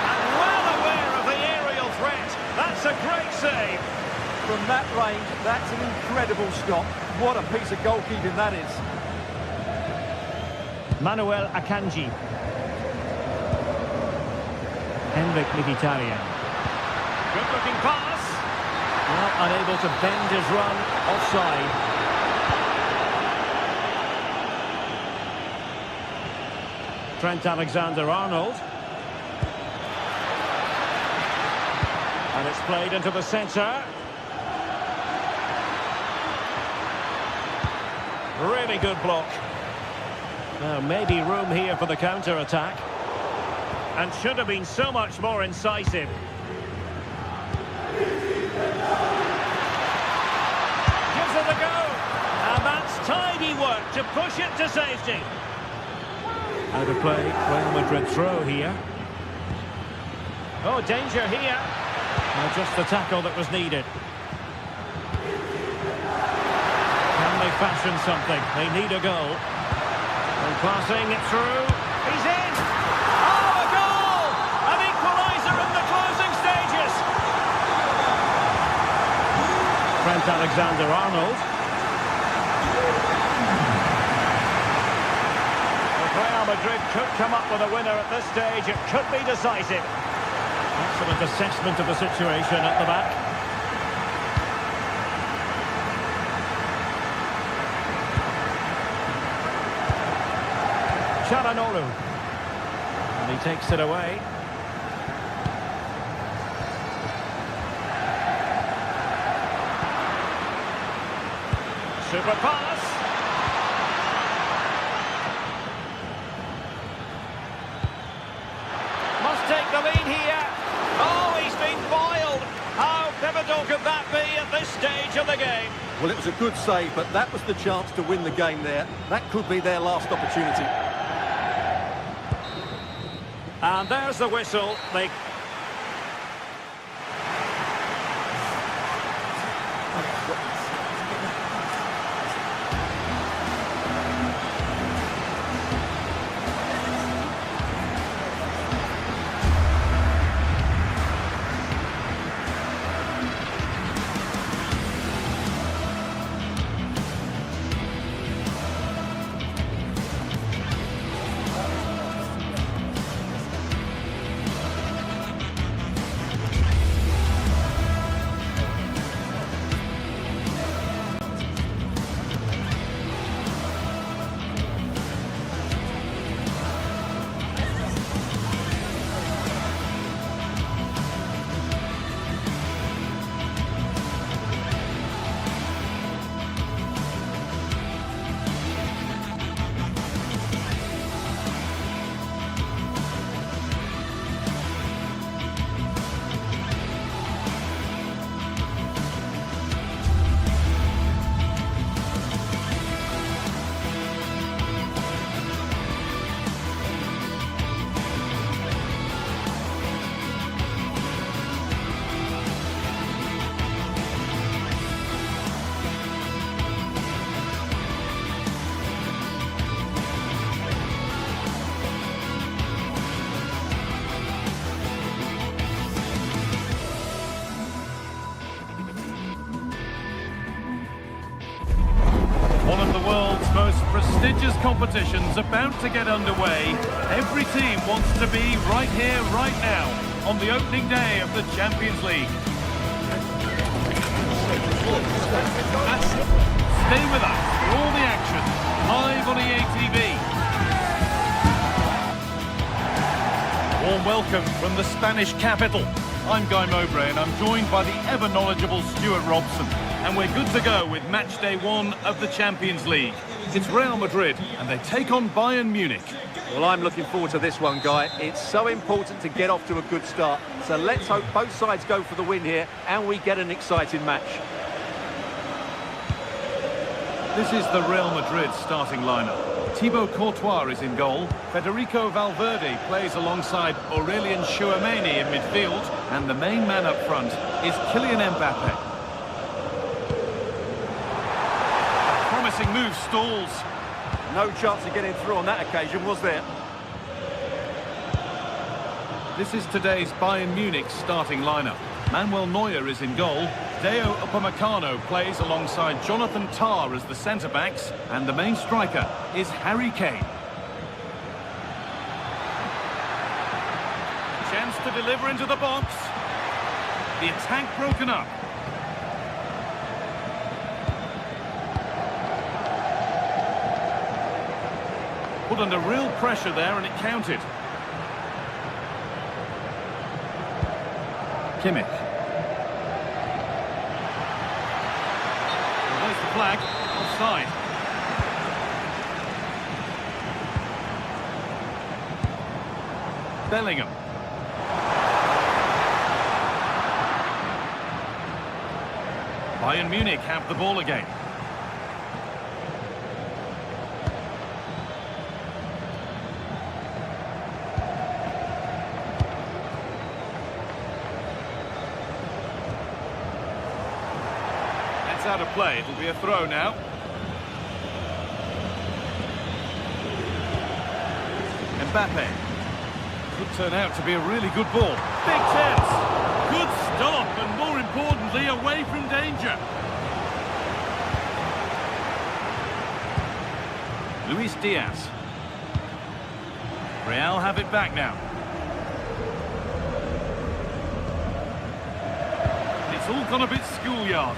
And well aware of the aerial threat. That's a great save. From that range, that's an incredible stop. What a piece of goalkeeping that is. Manuel Akanji. Henrik Mkhitaryan. Good-looking pass. Well, unable to bend his run. Offside. Trent Alexander-Arnold. And it's played into the centre. Really good block. Now, maybe room here for the counter-attack. And should have been so much more incisive. Gives it a go. And that's tidy work to push it to safety. Out of play, Real Madrid throw here. Oh, danger here. Well, just the tackle that was needed. Can they fashion something? They need a goal. And passing it through. He's in! Oh, a goal! An equaliser in the closing stages! Trent Alexander-Arnold. Real Madrid could come up with a winner at this stage. It could be decisive. Excellent assessment of the situation at the back. Çalhanoğlu. And he takes it away. Super pass. Must take the lead here. Oh, he's been foiled. How pivotal could that be at this stage of the game? Well, it was a good save, but that was the chance to win the game there. That could be their last opportunity. And there's the whistle. They... One of the world's most prestigious competitions about to get underway. Every team wants to be right here, right now, on the opening day of the Champions League. Stay with us for all the action, live on EA TV. Warm welcome from the Spanish capital. I'm Guy Mowbray and I'm joined by the ever-knowledgeable Stuart Robson. And we're good to go with match day 1 of the Champions League. It's Real Madrid and they take on Bayern Munich. Well, I'm looking forward to this one, Guy. It's so important to get off to a good start. So let's hope both sides go for the win here and we get an exciting match. This is the Real Madrid starting lineup. Thibaut Courtois is in goal. Federico Valverde plays alongside Aurelien Chouameni in midfield. And the main man up front is Kylian Mbappe. A promising move stalls. No chance of getting through on that occasion, was there? This is today's Bayern Munich starting lineup. Manuel Neuer is in goal. Deo Upamecano plays alongside Jonathan Tah as the centre-backs. And the main striker is Harry Kane. Chance to deliver into the box. The attack broken up. Put under real pressure there and it counted. Kimmich. Well, there's the flag. Offside. Bellingham. Bayern Munich have the ball again. Out of play, it'll be a throw now. Mbappe. Could turn out to be a really good ball. Big chance. Good stop, and more importantly, away from danger. Luis Diaz. Real have it back now. It's all gone a bit schoolyard.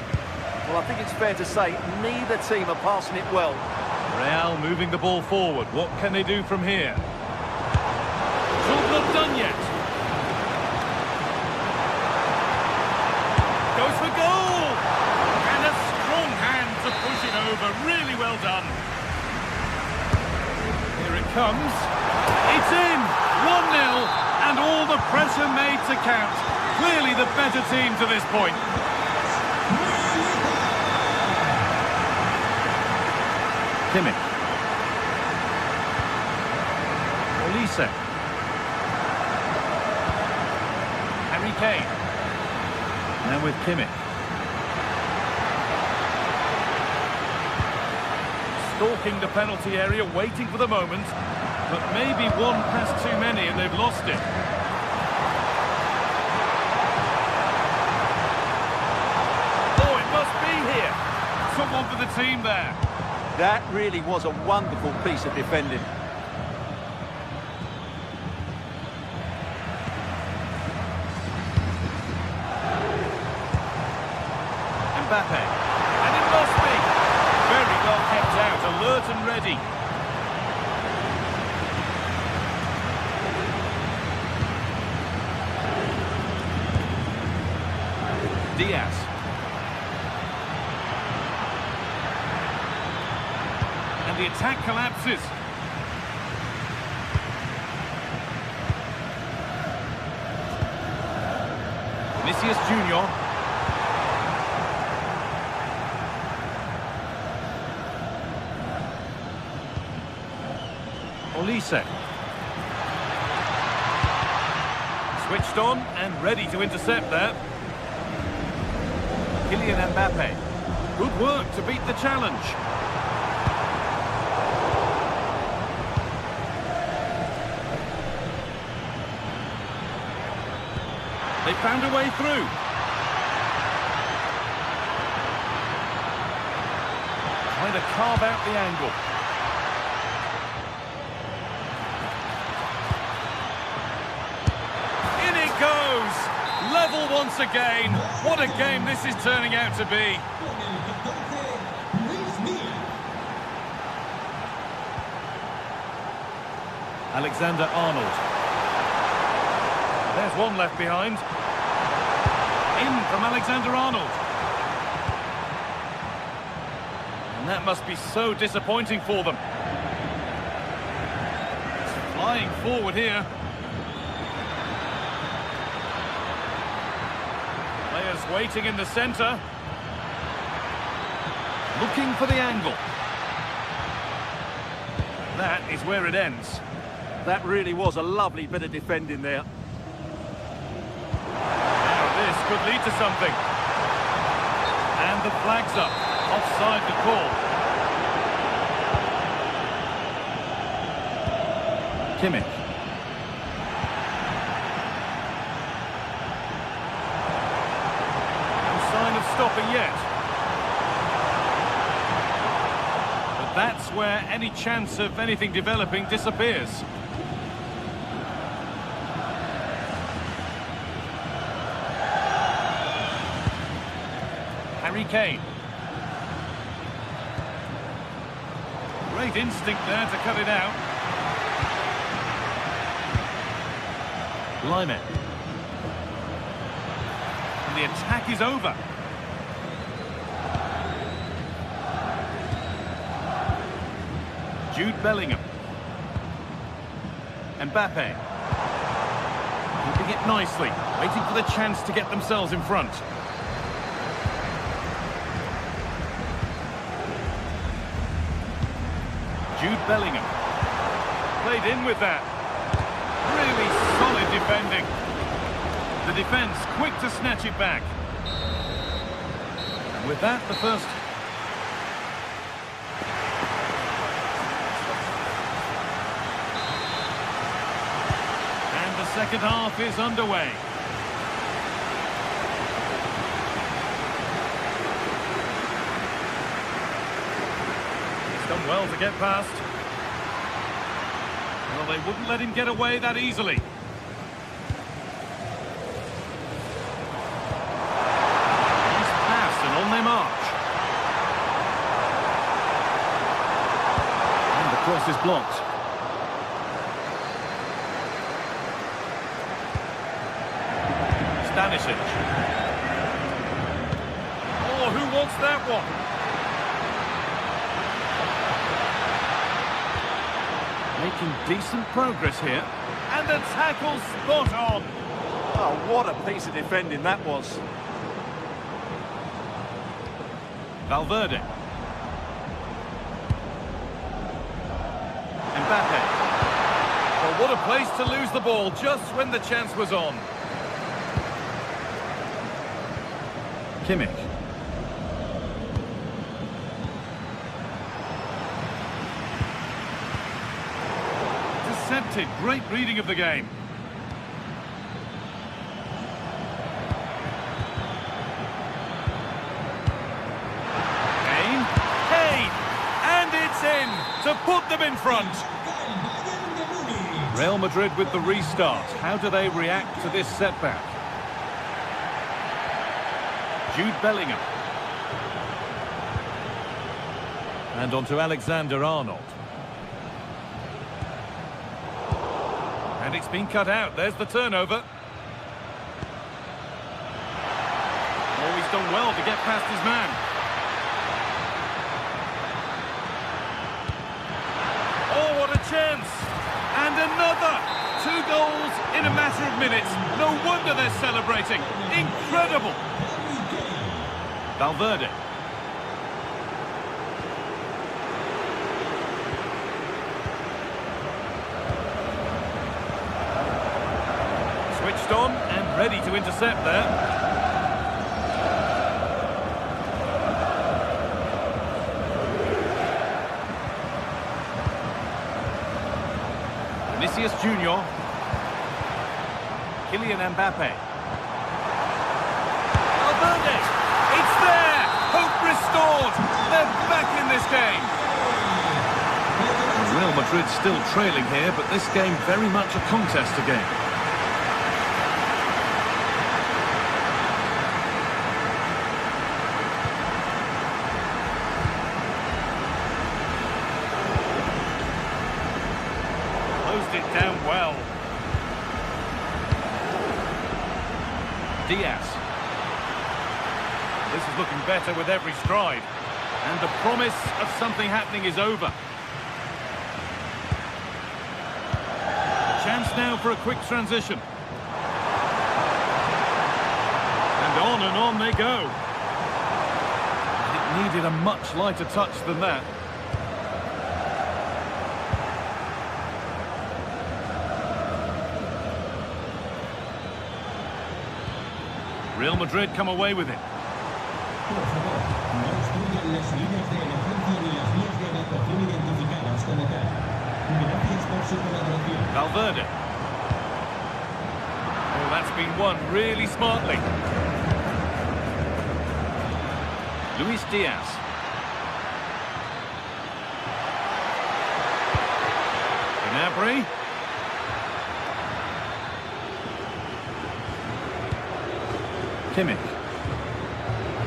Well, I think it's fair to say neither team are passing it well. Real moving the ball forward. What can they do from here? It's all not done yet. Goes for goal! And a strong hand to push it over. Really well done. Here it comes. It's in! 1-0, and all the pressure made to count. Clearly the better team to this point. Kimmich. Olise. Harry Kane. Now with Kimmich. Stalking the penalty area, waiting for the moment. But maybe one pass too many and they've lost it. Oh, it must be here. Someone for the team there. That really was a wonderful piece of defending. Mbappe. And it must be. Very well kept out, alert and ready. Diaz. And the attack collapses. Vinicius Junior. Olise. Switched on and ready to intercept there. Kylian Mbappe. Good work to beat the challenge. They found a way through. Trying to carve out the angle. In it goes! Level once again. What a game this is turning out to be. Alexander-Arnold. There's one left behind. In from Alexander-Arnold. And that must be so disappointing for them. It's flying forward here. Players waiting in the centre. Looking for the angle. That is where it ends. That really was a lovely bit of defending there. Now this could lead to something. And the flag's up. Offside the call. Kimmich. No sign of stopping yet. But that's where any chance of anything developing disappears. Harry Kane. Great instinct there to cut it out. Lyman. And the attack is over. Jude Bellingham. Mbappe. Keeping it nicely, waiting for the chance to get themselves in front. Jude Bellingham. Played in with that. Really solid defending. The defence quick to snatch it back. And with that, the first... And the second half is underway. He's done well to get past. Well, they wouldn't let him get away that easily. Nice pass and on their march. And the cross is blocked. Stanisic. Oh, who wants that one? Making decent progress here. And the tackle spot on. Oh, what a piece of defending that was. Valverde. Mbappe. Well, what a place to lose the ball just when the chance was on. Kimmich. Intercepted. Great reading of the game. Kane. Kane. And it's in to put them in front. Real Madrid with the restart. How do they react to this setback? Jude Bellingham. And on to Alexander-Arnold. And it's been cut out. There's the turnover. Oh, he's done well to get past his man. Oh, what a chance. And another. 2 goals in a matter of minutes. No wonder they're celebrating. Incredible. Valverde. Switched on and ready to intercept there. Vinicius Junior. Kylian Mbappe. Valverde. It's there! Hope restored! They're back in this game! Real Madrid still trailing here, but this game very much a contest again. Closed it down well. Diaz. This is looking better with every stride. And the promise of something happening is over. Chance now for a quick transition. And on they go. It needed a much lighter touch than that. Real Madrid come away with it. Por favor, no obstruyan las líneas de emergencia ni las vías de evacuación identificadas como tal. Gracias por su colaboración. Valverde. Oh, that's been won really smartly. Luis Diaz. Gnabry. Kimmich.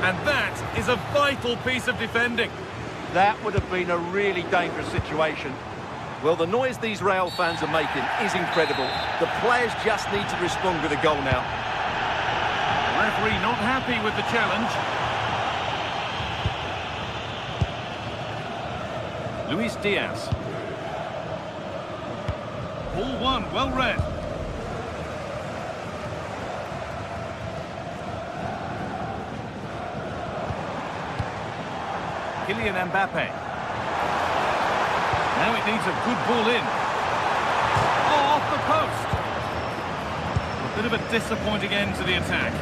And that is a vital piece of defending. That would have been a really dangerous situation. Well, the noise these Real fans are making is incredible. The players just need to respond with a goal now. Referee not happy with the challenge. Luis Diaz. Ball one, well read. Kylian Mbappe. Now it needs a good ball in. Oh, off the post. A bit of a disappointing end to the attack.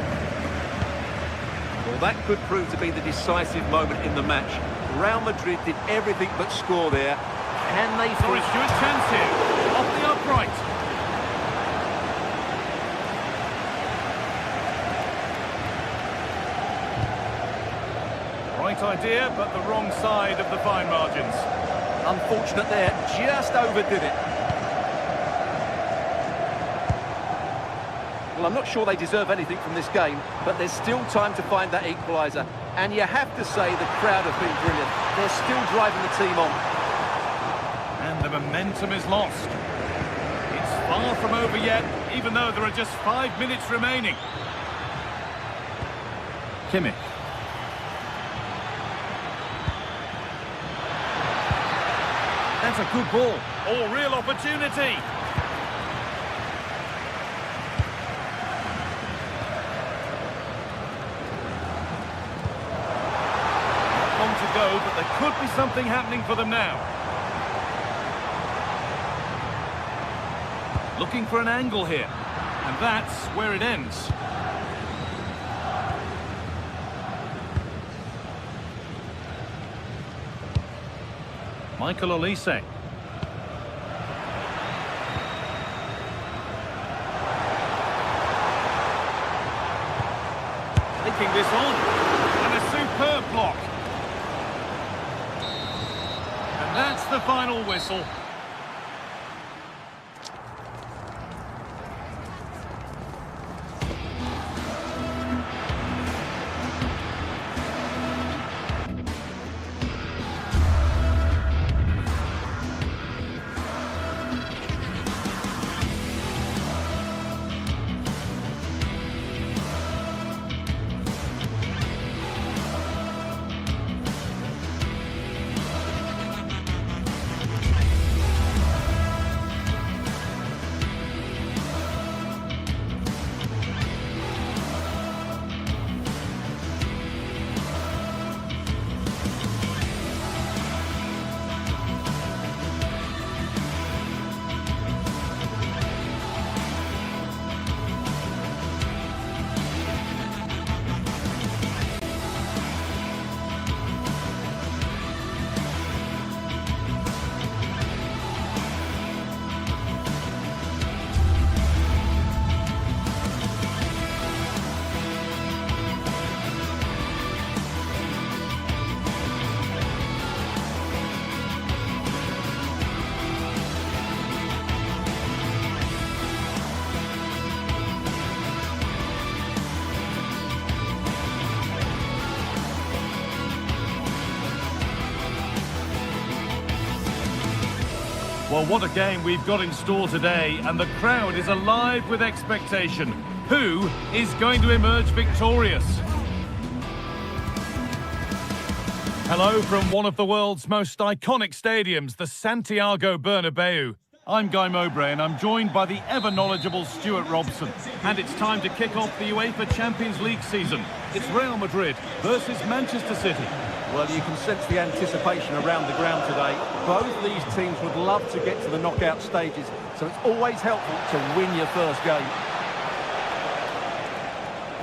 Well, that could prove to be the decisive moment in the match. Real Madrid did everything but score there. Can they So it's good chance here. Off the upright. Right idea, but the wrong side of the fine margins. Unfortunate there, just overdid it. Well, I'm not sure they deserve anything from this game, but there's still time to find that equaliser. And you have to say the crowd have been brilliant. They're still driving the team on. And the momentum is lost. It's far from over yet, even though there are just 5 minutes remaining. Kimmich. That's a good ball. Oh, real opportunity. Not long to go, but there could be something happening for them now. Looking for an angle here. And that's where it ends. Michael Olise. Taking this on. And a superb block. And that's the final whistle. Well, what a game we've got in store today, and the crowd is alive with expectation. Who is going to emerge victorious? Hello from one of the world's most iconic stadiums, the Santiago Bernabeu. I'm Guy Mowbray, and I'm joined by the ever-knowledgeable Stuart Robson. And it's time to kick off the UEFA Champions League season. It's Real Madrid versus Manchester City. Well, you can sense the anticipation around the ground today. Both these teams would love to get to the knockout stages, so it's always helpful to win your first game.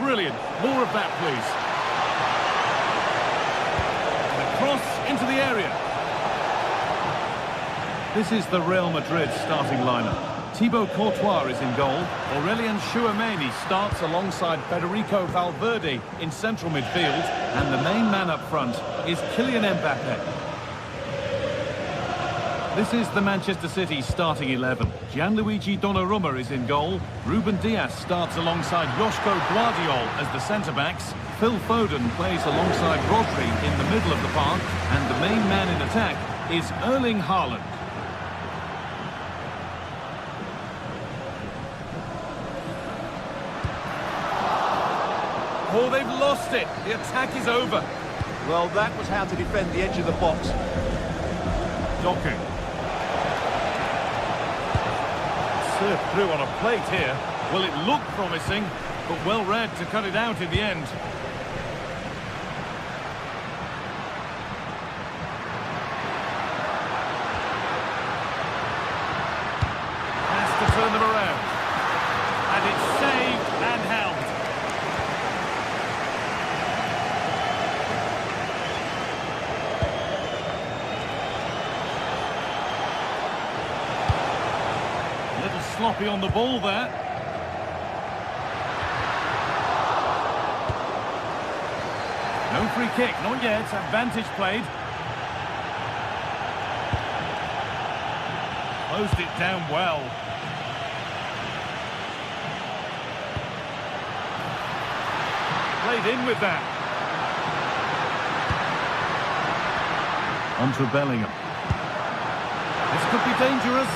Brilliant. More of that, please. And a cross into the area. This is the Real Madrid starting lineup. Thibaut Courtois is in goal. Aurelien Tchouameni starts alongside Federico Valverde in central midfield. And the main man up front is Kylian Mbappe. This is the Manchester City starting 11. Gianluigi Donnarumma is in goal. Ruben Dias starts alongside Joško Gvardiol as the centre-backs. Phil Foden plays alongside Rodri in the middle of the park. And the main man in attack is Erling Haaland. Oh, they've lost it. The attack is over. Well, that was how to defend the edge of the box. Doku. Served through on a plate here. Well, it looked promising, but well read to cut it out in the end. Has to turn them around. And it's saved and held. Sloppy on the ball there. No free kick, not yet. Advantage played. Closed it down well. Played in with that. On to Bellingham. This could be dangerous.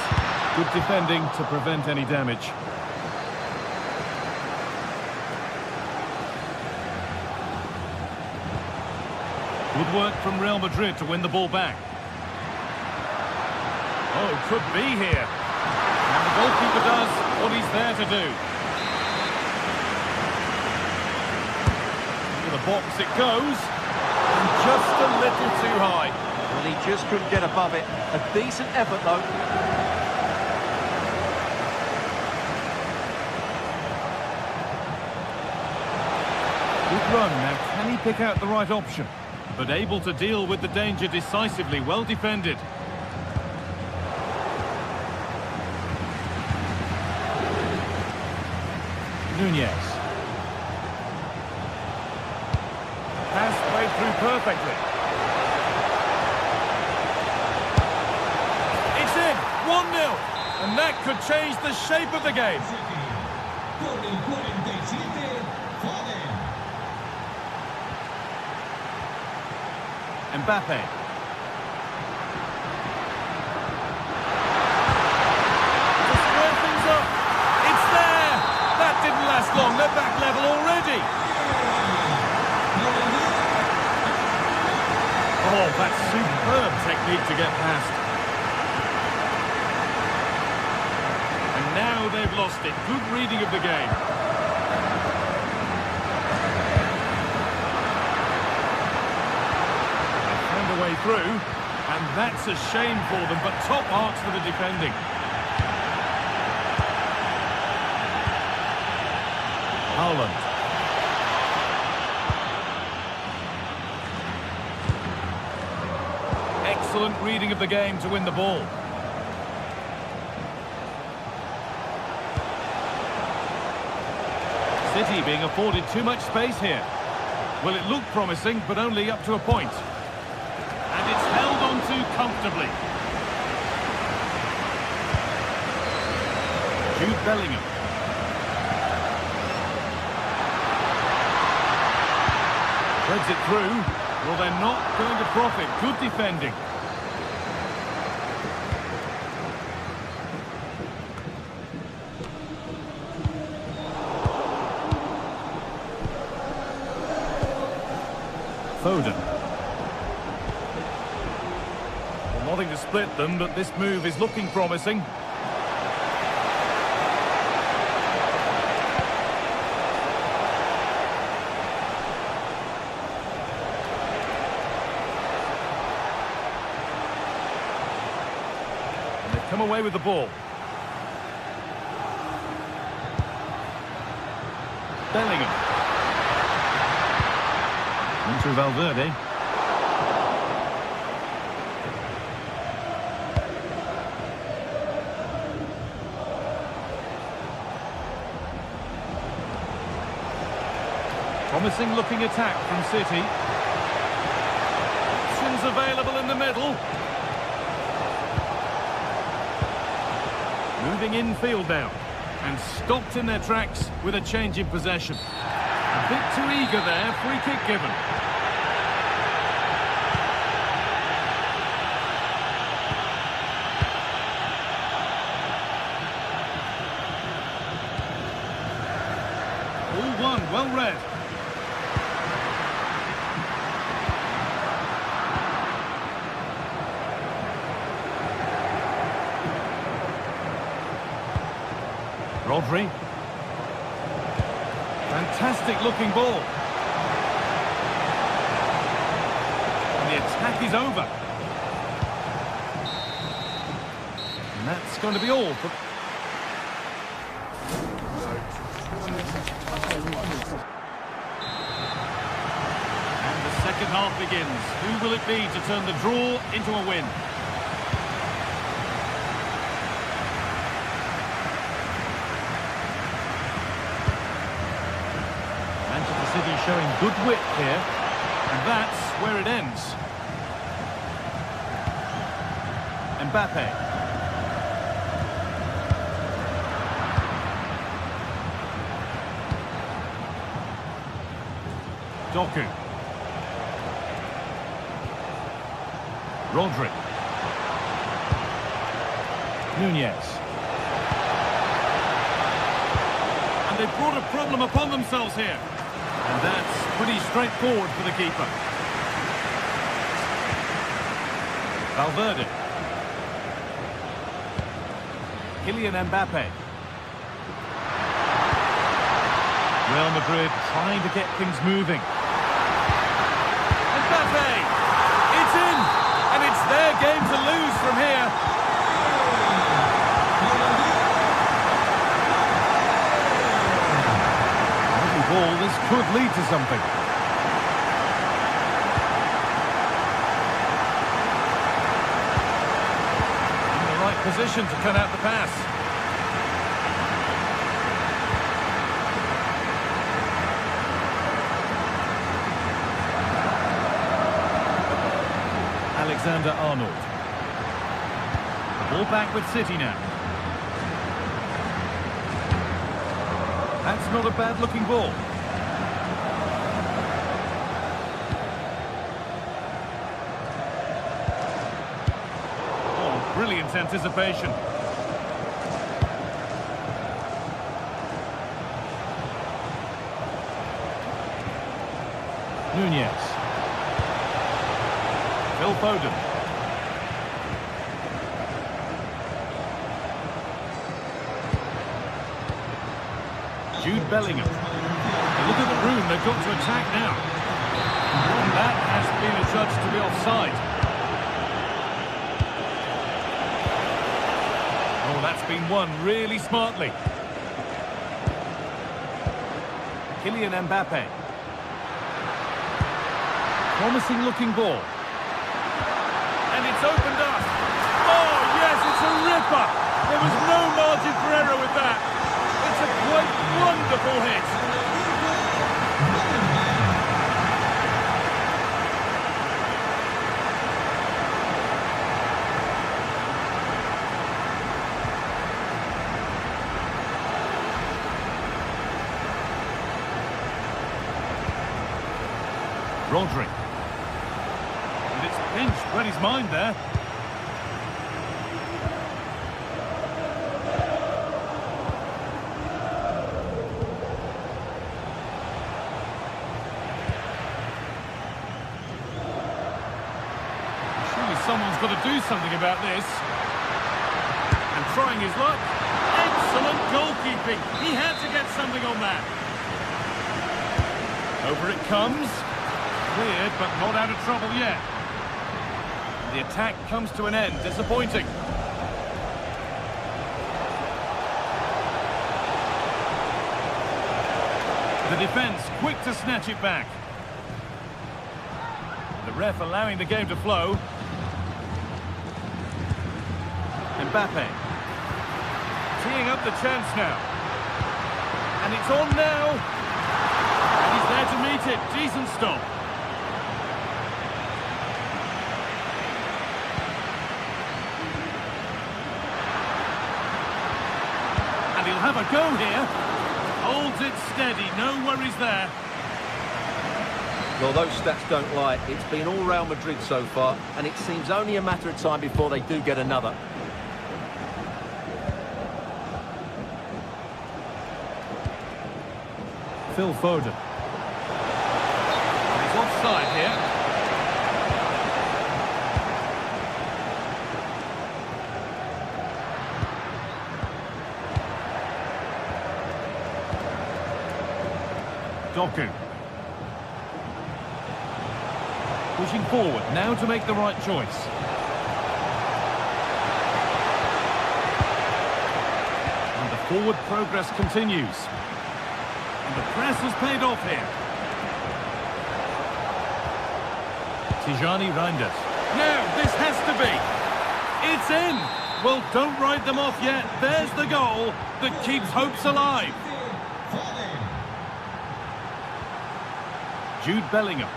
Good defending to prevent any damage. Good work from Real Madrid to win the ball back. Oh, could be here. And the goalkeeper does what he's there to do. To the box it goes. And just a little too high. Well, he just couldn't get above it. A decent effort, though. Good run. Now, can he pick out the right option? But able to deal with the danger decisively. Well defended. Nunez. Pass played through perfectly. It's in! 1-0! And that could change the shape of the game. Mbappe. To square things up. It's there! That didn't last long. They're back level already. Oh, that's superb technique to get past. And now they've lost it. Good reading of the game. Way through, and that's a shame for them, but top marks for the defending. Haaland. Excellent reading of the game to win the ball. City being afforded too much space here. Well, it looked promising, but only up to a point. And it's held on to comfortably. Jude Bellingham. Threads it through. Well, they're not going to profit. Good defending. Foden. Well, nothing to split them, but this move is looking promising. And they've come away with the ball. Bellingham. On to Valverde. Promising looking attack from City. Options available in the middle. Moving infield now. And stopped in their tracks with a change in possession. A bit too eager there, free kick given. All one, well read. Rodri. Fantastic looking ball. And the attack is over. And that's going to be all for... And the second half begins. Who will it be to turn the draw into a win? City showing good width here, and that's where it ends. Mbappe. Doku. Rodri. Nunez. And they've brought a problem upon themselves here. And that's pretty straightforward for the keeper. Valverde. Kylian Mbappe. Real Madrid trying to get things moving. Mbappe! It's in! And it's their game to lose from here. Ball, this could lead to something. In the right position to cut out the pass. Alexander-Arnold. The ball back with City now. That's not a bad-looking ball. Oh, brilliant anticipation. Nunez. Phil Foden. Jude Bellingham. Look at the room, they've got to attack now. And that has been adjudged to be offside. Oh, that's been won really smartly. Kylian Mbappe. Promising looking ball. And it's opened up. Oh, yes, it's a ripper. There was no margin for error with that. It's a quite wonderful hit. Rodri. And it's pinched, read his mind there. Someone's got to do something about this. And trying his luck. Excellent goalkeeping. He had to get something on that. Over it comes. Cleared, but not out of trouble yet. The attack comes to an end. Disappointing. The defence quick to snatch it back. ref allowing the game to flow. Mbappe. Teeing up the chance now. And it's on now. And he's there to meet it. Decent stop. And he'll have a go here. Holds it steady. No worries there. Well, those stats don't lie. It's been all Real Madrid so far, and it seems only a matter of time before they do get another. Phil Foden. He's offside here. Doku. Pushing forward, now to make the right choice. And the forward progress continues. And the press has paid off here. Tijani Reinders. Now, this has to be. It's in. Well, don't write them off yet. There's the goal that keeps hopes alive. Jude Bellingham.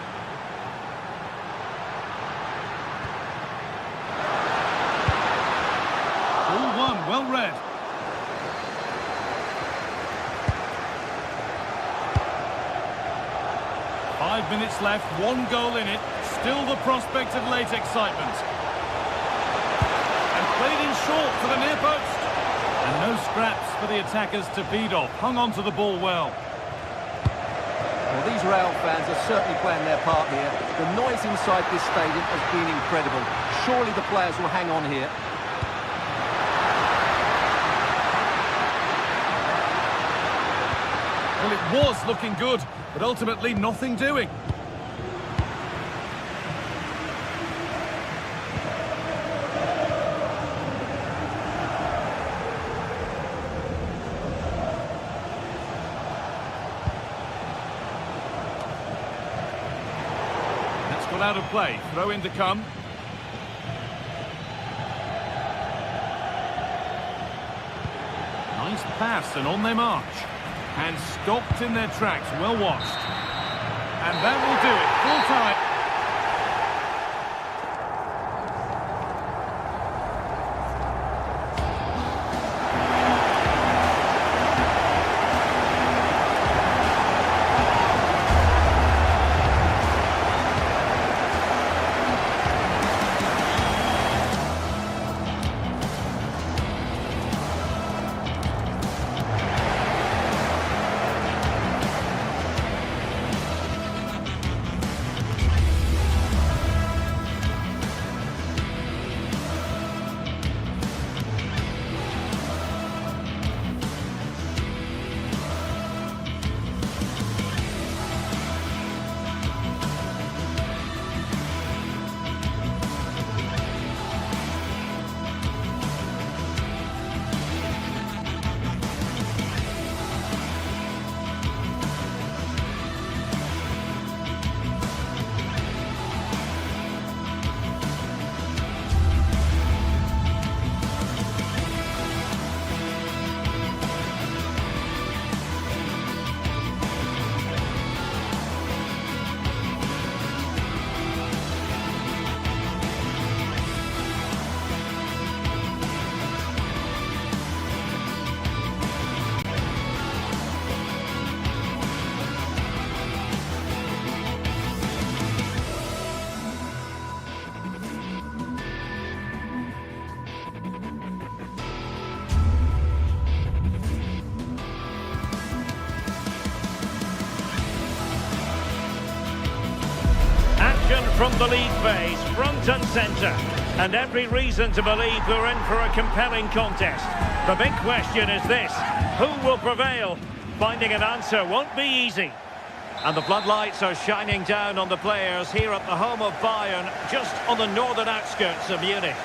All one, well read. Five minutes left, one goal in it. Still the prospect of late excitement. And played in short for the near post. And no scraps for the attackers to feed off. Hung on to the ball well. Well, these Real fans are certainly playing their part here. The noise inside this stadium has been incredible. Surely the players will hang on here. Well, it was looking good, but ultimately nothing doing. That's got out of play. Throw in to come. Nice pass, and on they march. And stopped in their tracks, well watched. And that will do it, full time. From the league phase, front and centre, and every reason to believe we're in for a compelling contest. The big question is this: who will prevail? Finding an answer won't be easy. And the floodlights are shining down on the players here at the home of Bayern, just on the northern outskirts of Munich.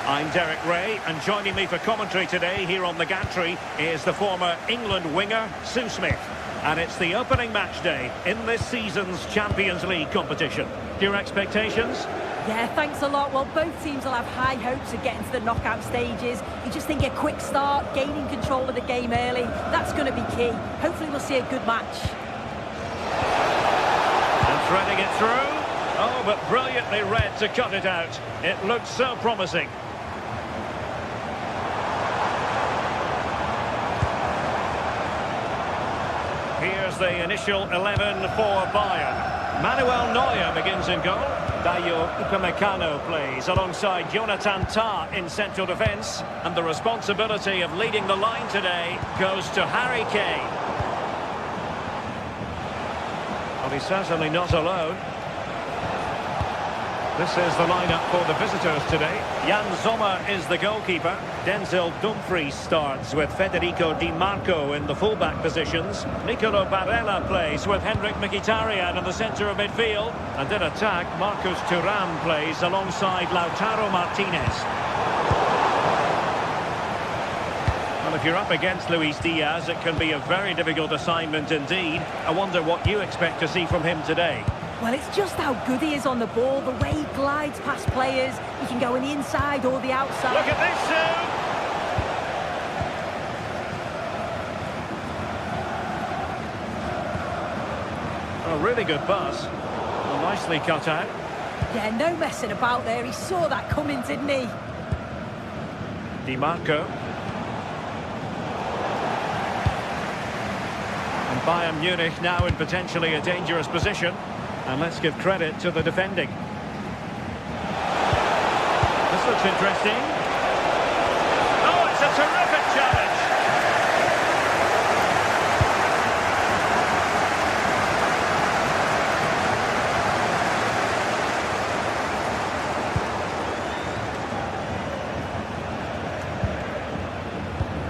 I'm Derek Ray, and joining me for commentary today here on the gantry is the former England winger, Sue Smith. And it's the opening match day in this season's Champions League competition. Your expectations? Yeah, thanks a lot. Well, both teams will have high hopes of getting to the knockout stages. You just think a quick start, gaining control of the game early, that's going to be key. Hopefully we'll see a good match. And threading it through. Oh, but brilliantly read to cut it out. It looked so promising. Here's the initial 11 for Bayern. Manuel Neuer begins in goal. Dayo Upamecano plays alongside Jonathan Tah in central defence. And the responsibility of leading the line today goes to Harry Kane. Well, he's certainly not alone. This is the lineup for the visitors today. Jan Sommer is the goalkeeper. Denzel Dumfries starts with Federico Di Marco in the fullback positions. Nicolo Barella plays with Henrik Mkhitaryan in the centre of midfield. And in attack, Marcus Thuram plays alongside Lautaro Martinez. Well, if you're up against Luis Diaz, it can be a very difficult assignment indeed. I wonder what you expect to see from him today. Well, it's just how good he is on the ball, the way he glides past players. He can go on the inside or the outside. Look at this soon! A really good pass. Well, nicely cut out. Yeah, no messing about there. He saw that coming, didn't he? Di Marco. And Bayern Munich now in potentially a dangerous position. And let's give credit to the defending. This looks interesting. Oh, it's a terrific challenge.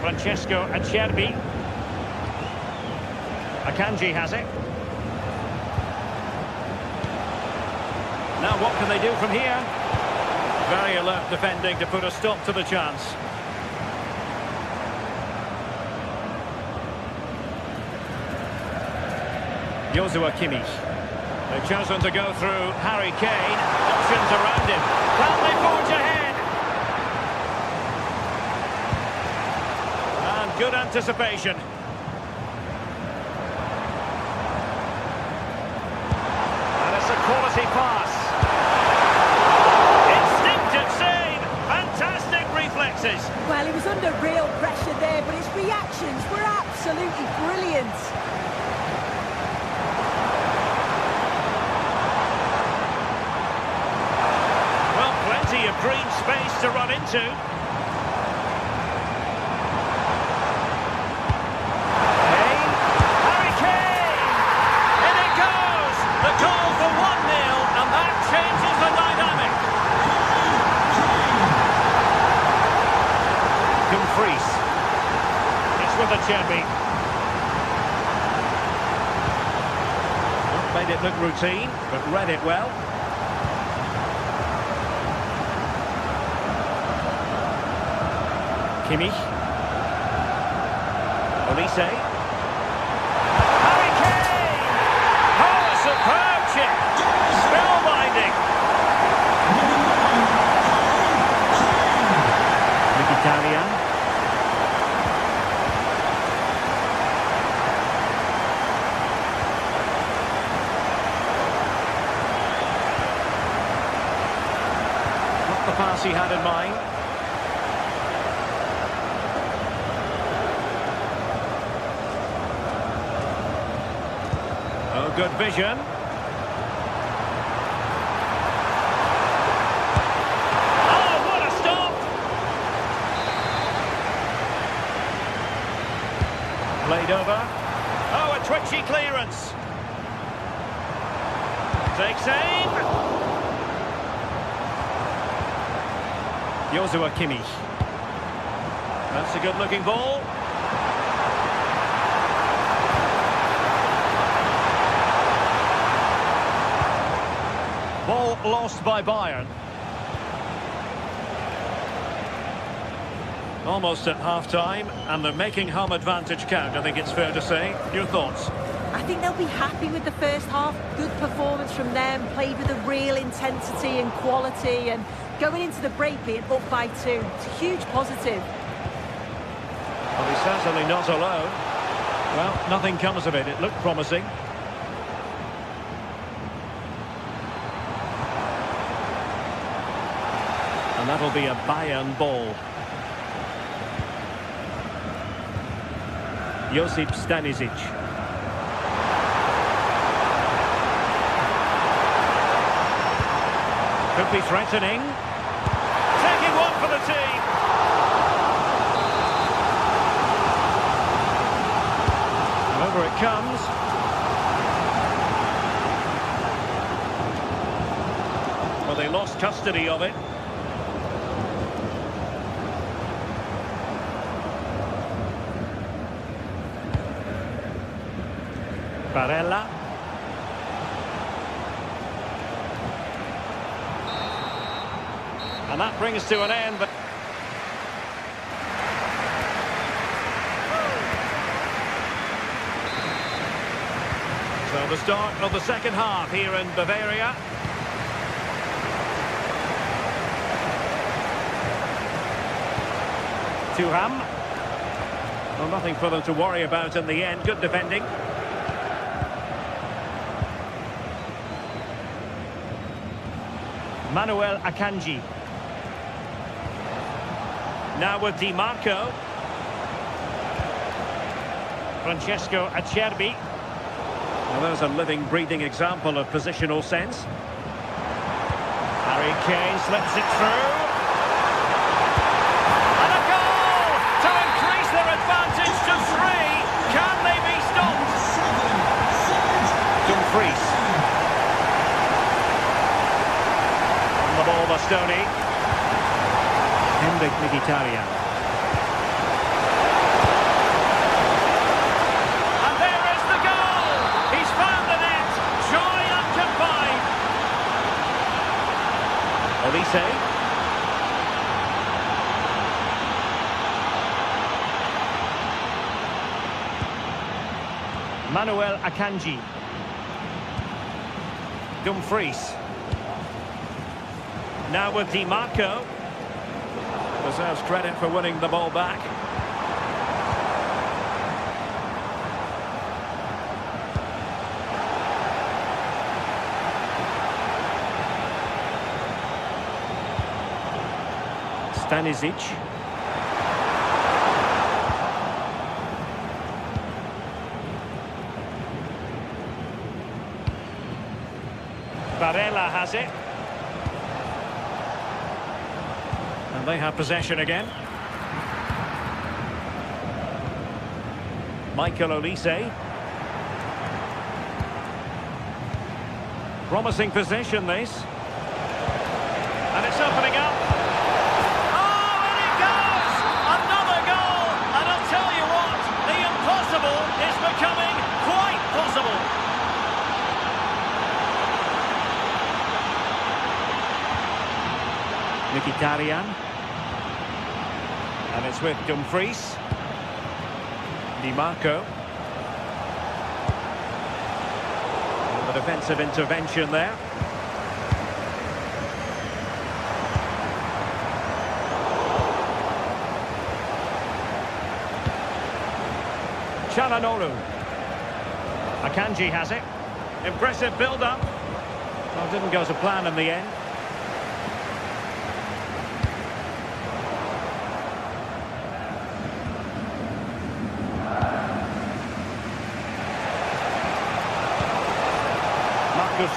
Francesco Acerbi. Akanji has it. Now what can they do from here? Very alert defending to put a stop to the chance. Joshua Kimmich. They've chosen to go through Harry Kane. Options around him. Can they forge ahead? And good anticipation. And it's a quality pass. Well, he was under real pressure there, but his reactions were absolutely brilliant. Well, plenty of green space to run into. Kane. Harry Kane! In it goes! The goal for 1-0, and that changes the dynamic. Dumfries. It's with Acerbi. Made it look routine, but read it well. Kimmich. Olise. Harry Kane! Oh, a superb chip! Spellbinding! Mkhitaryan. Not the pass he had in mind. Oh, good vision. Oh, what a stop! Played over. Oh, a twitchy clearance. Takes aim. Joshua Kimmich. That's a good-looking ball. Ball lost by Bayern. Almost at half-time, and they're making home advantage count, I think it's fair to say. Your thoughts? I think they'll be happy with the first half. Good performance from them, played with a real intensity and quality, and going into the break being up by 2. It's a huge positive. Well, he's certainly not alone. Well, nothing comes of it. It looked promising. And that'll be a Bayern ball. Josip Stanisic. Could be threatening. Taking one for the team. And over it comes. Well, they lost custody of it. Barella. And that brings to an end. But so the start of the second half here in Bavaria. Thuram. Well, nothing for them to worry about in the end. Good defending. Manuel Akanji. Now with Di Marco. Francesco Acerbi. Well, there's a living, breathing example of positional sense. Harry Kane slips it through. And a goal to increase their advantage to 3. Can they be stopped? Dumfries. On the ball, Bastoni. Henrik Mkhitaryan. And there is the goal! He's found the net! Joy unconfined! Olise. Manuel Akanji. Dumfries. Now with Di Marco. Deserves credit for winning the ball back. Stanisic. Barella has it. And they have possession again. Michael Olise. Promising position, this. And it's opening up. Oh, and it goes! Another goal! And I'll tell you what, the impossible is becoming quite possible. Mkhitaryan. And it's with Dumfries. Di Marco. And the defensive intervention there. Çalhanoğlu. Akanji has it. Impressive build-up. Well, didn't go to plan in the end.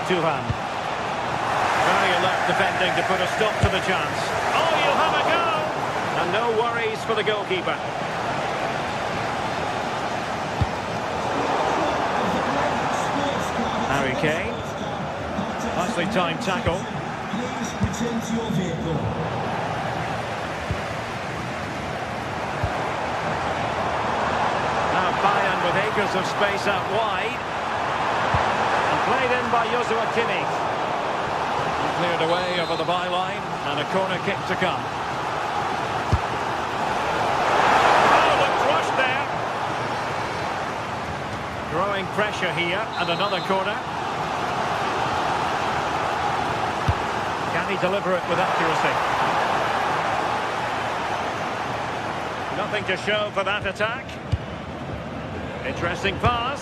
Thuram. Very alert defending to put a stop to the chance. Oh, you'll have a go! And no worries for the goalkeeper. Harry Kane. Nicely timed tackle. Please return to your vehicle. Now Bayern with acres of space out wide. Played in by Joshua Kimmich. Cleared away over the byline, and a corner kick to come. Oh, looked rushed there. Growing pressure here, and another corner. Can he deliver it with accuracy? Nothing to show for that attack. Interesting pass.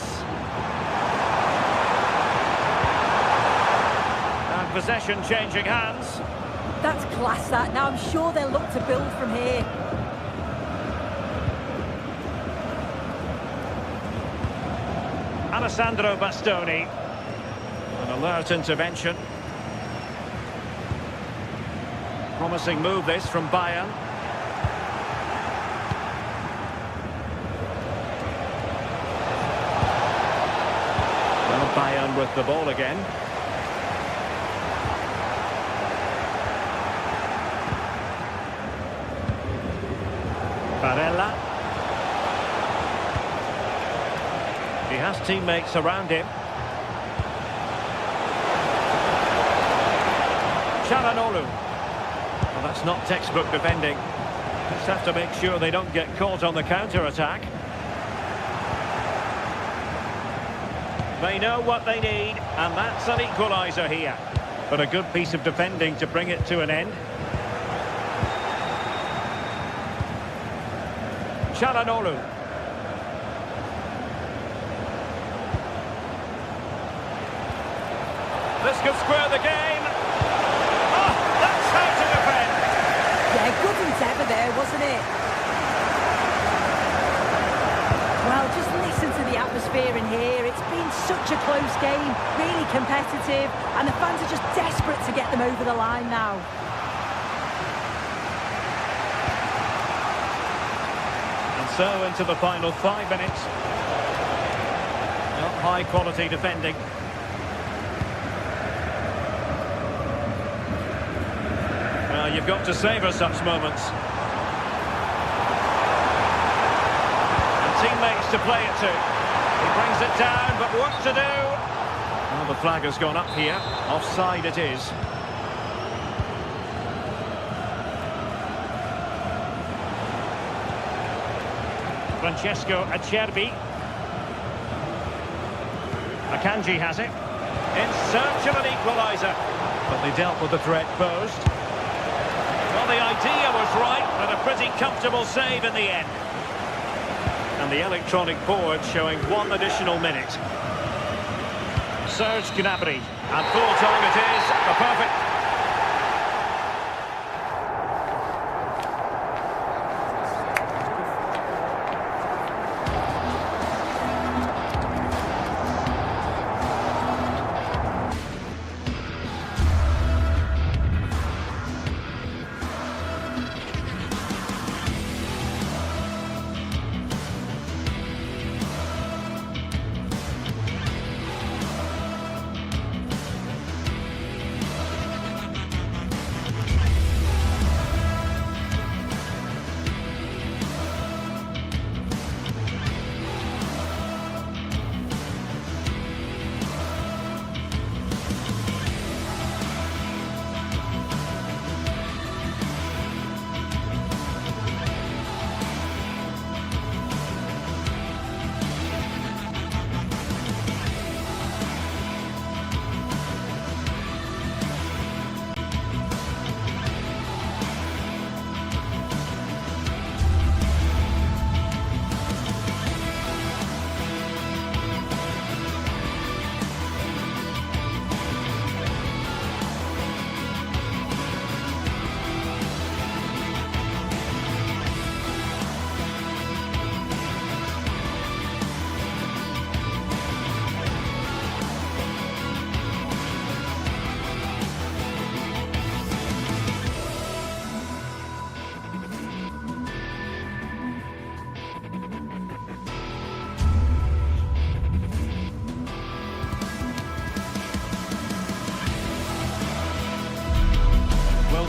And possession changing hands. That's class, that. Now I'm sure they'll look to build from here. Alessandro Bastoni. An alert intervention. Promising move this from Bayern. Well, Bayern with the ball again. Barella. He has teammates around him. Çalhanoğlu. Well, that's not textbook defending. Just have to make sure they don't get caught on the counter-attack. They know what they need, and that's an equaliser here. But a good piece of defending to bring it to an end. Çalhanoğlu. This could square the game. Oh, that's how to defend. Yeah, good endeavour there, wasn't it? Well, just listen to the atmosphere in here. It's been such a close game, really competitive, and the fans are just desperate to get them over the line now. And so into the final 5 minutes. Not high quality defending. Well, you've got to savour such moments. Teammates to play it to. He brings it down, but what to do? Well, the flag has gone up here. Offside it is. Francesco Acerbi. Akanji has it. In search of an equaliser. But they dealt with the threat posed. Well, the idea was right, but a pretty comfortable save in the end. And the electronic board showing 1 additional minute. Serge Gnabry. And full time it is. A perfect...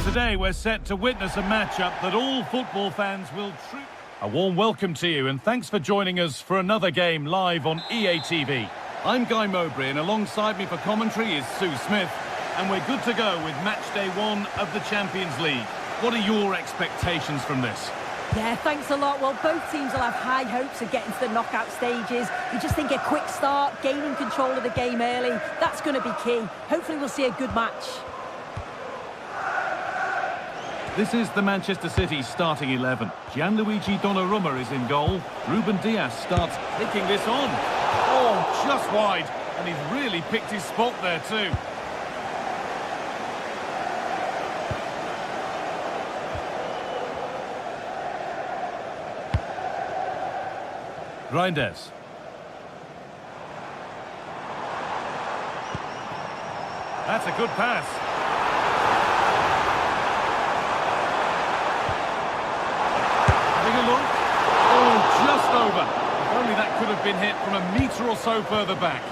Today we're set to witness a matchup that all football fans will truly... A warm welcome to you and thanks for joining us for another game live on EA TV. I'm Guy Mowbray and alongside me for commentary is Sue Smith, and we're good to go with match day 1 of the Champions League. What are your expectations from this? Yeah, thanks a lot. Well, both teams will have high hopes of getting to the knockout stages. You just think a quick start, gaining control of the game early, that's going to be key. Hopefully we'll see a good match. This is the Manchester City starting 11. Gianluigi Donnarumma is in goal. Ruben Dias starts taking this on. Oh, just wide. And he's really picked his spot there too. Reinders. That's a good pass. Having a look. Oh, just over. If only that could have been hit from a metre or so further back.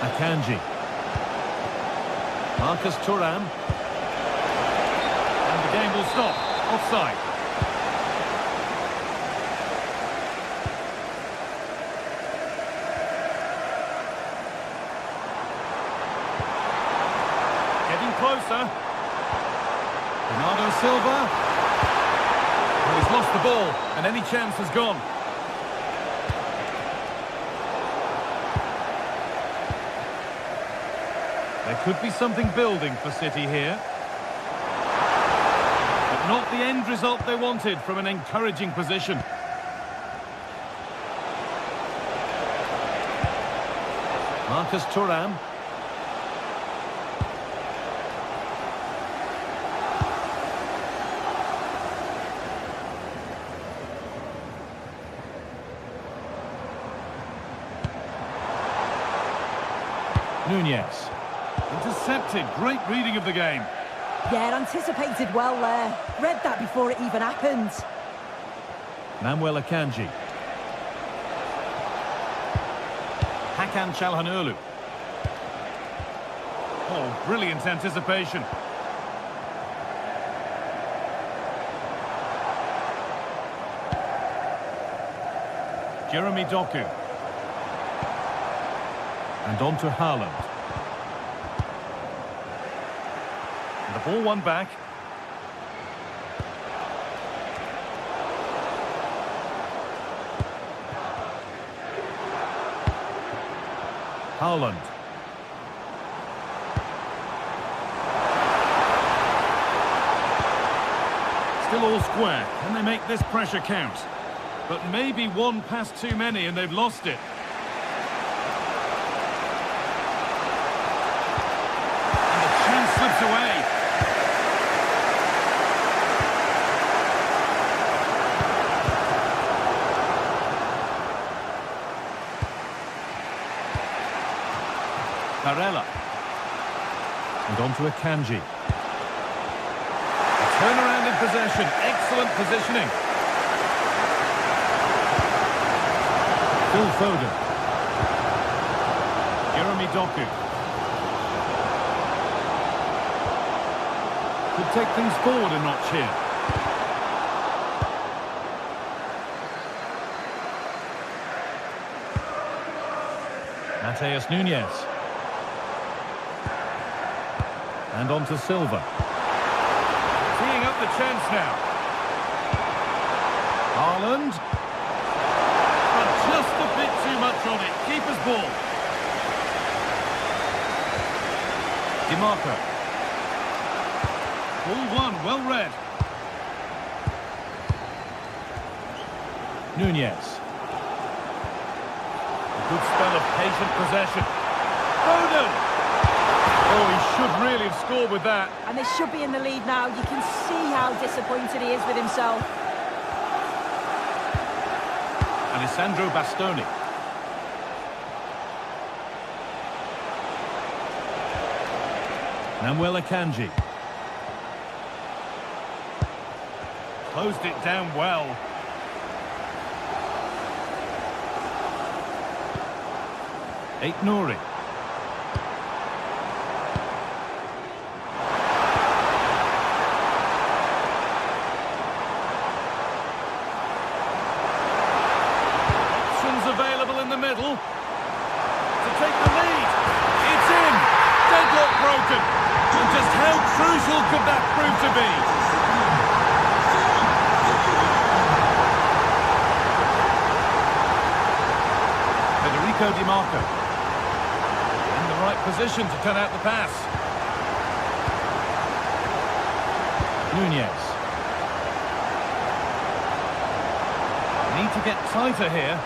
Akanji. Marcus Thuram. And the game will stop. Offside. Getting closer. Bernardo Silva. Well, he's lost the ball, and any chance has gone. There could be something building for City here. But not the end result they wanted from an encouraging position. Marcus Thuram. Nunez. Intercepted. Great reading of the game. Yeah, anticipated well there. Read that before it even happened. Manuel Akanji. Hakan Çalhanoğlu. Oh, brilliant anticipation. Jeremy Doku. And on to Haaland. And the ball won back. Haaland. Still all square. Can they make this pressure count? But maybe one pass too many and they've lost it. And the chance slips away. Barella. And on to Akanji. A turnaround in possession. Excellent positioning. Phil Foden. Jeremy Doku. Could take things forward a notch here. Matheus Nunez. And on to Silva. Teeing up the chance now. Haaland. But just a bit too much on it. Keeper's ball. DiMarco. Ball won, well read. Nunez. A good spell of patient possession. Foden. Oh, he should really have scored with that. And they should be in the lead now. You can see how disappointed he is with himself. Alessandro Bastoni. Manuel Akanji. Closed it down well. Aït-Nouri. Available in the middle to take the lead. It's in. Deadlock broken. And just Marco. In the right position to cut out the pass. Nunez. Need to get tighter here.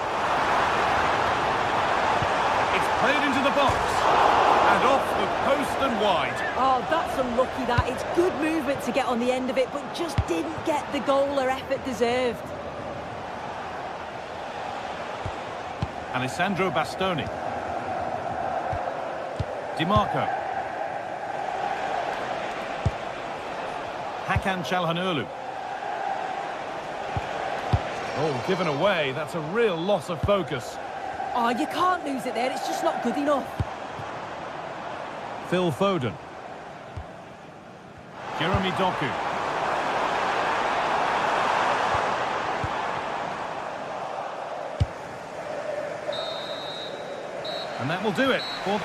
It's played into the box. And off the post and wide. Oh, that's unlucky that. It's good movement to get on the end of it, but just didn't get the goal or effort deserved. Alessandro Bastoni. Di Marco. Hakan Çalhanoğlu. Oh, given away. That's a real loss of focus. Oh, you can't lose it there. It's just not good enough. Phil Foden. Jeremy Doku. And that will do it for...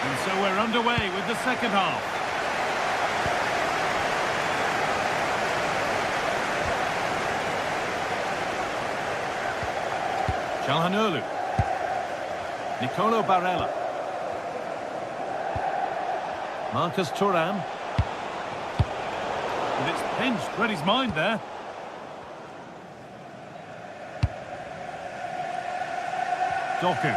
And so we're underway with the second half. Çalhanoğlu. Nicolo Barella. Marcus Thuram. And it's pinched, read his mind there. Doku.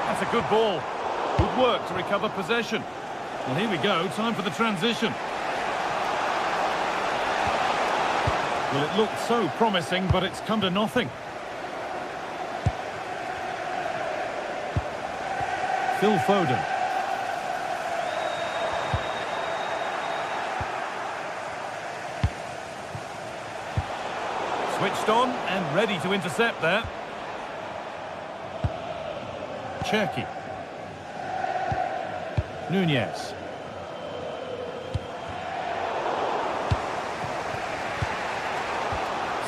That's a good ball. Good work to recover possession. Well, here we go, time for the transition. Well, it looked so promising, but it's come to nothing. Phil Foden. Switched on and ready to intercept there. Cherki. Nunez.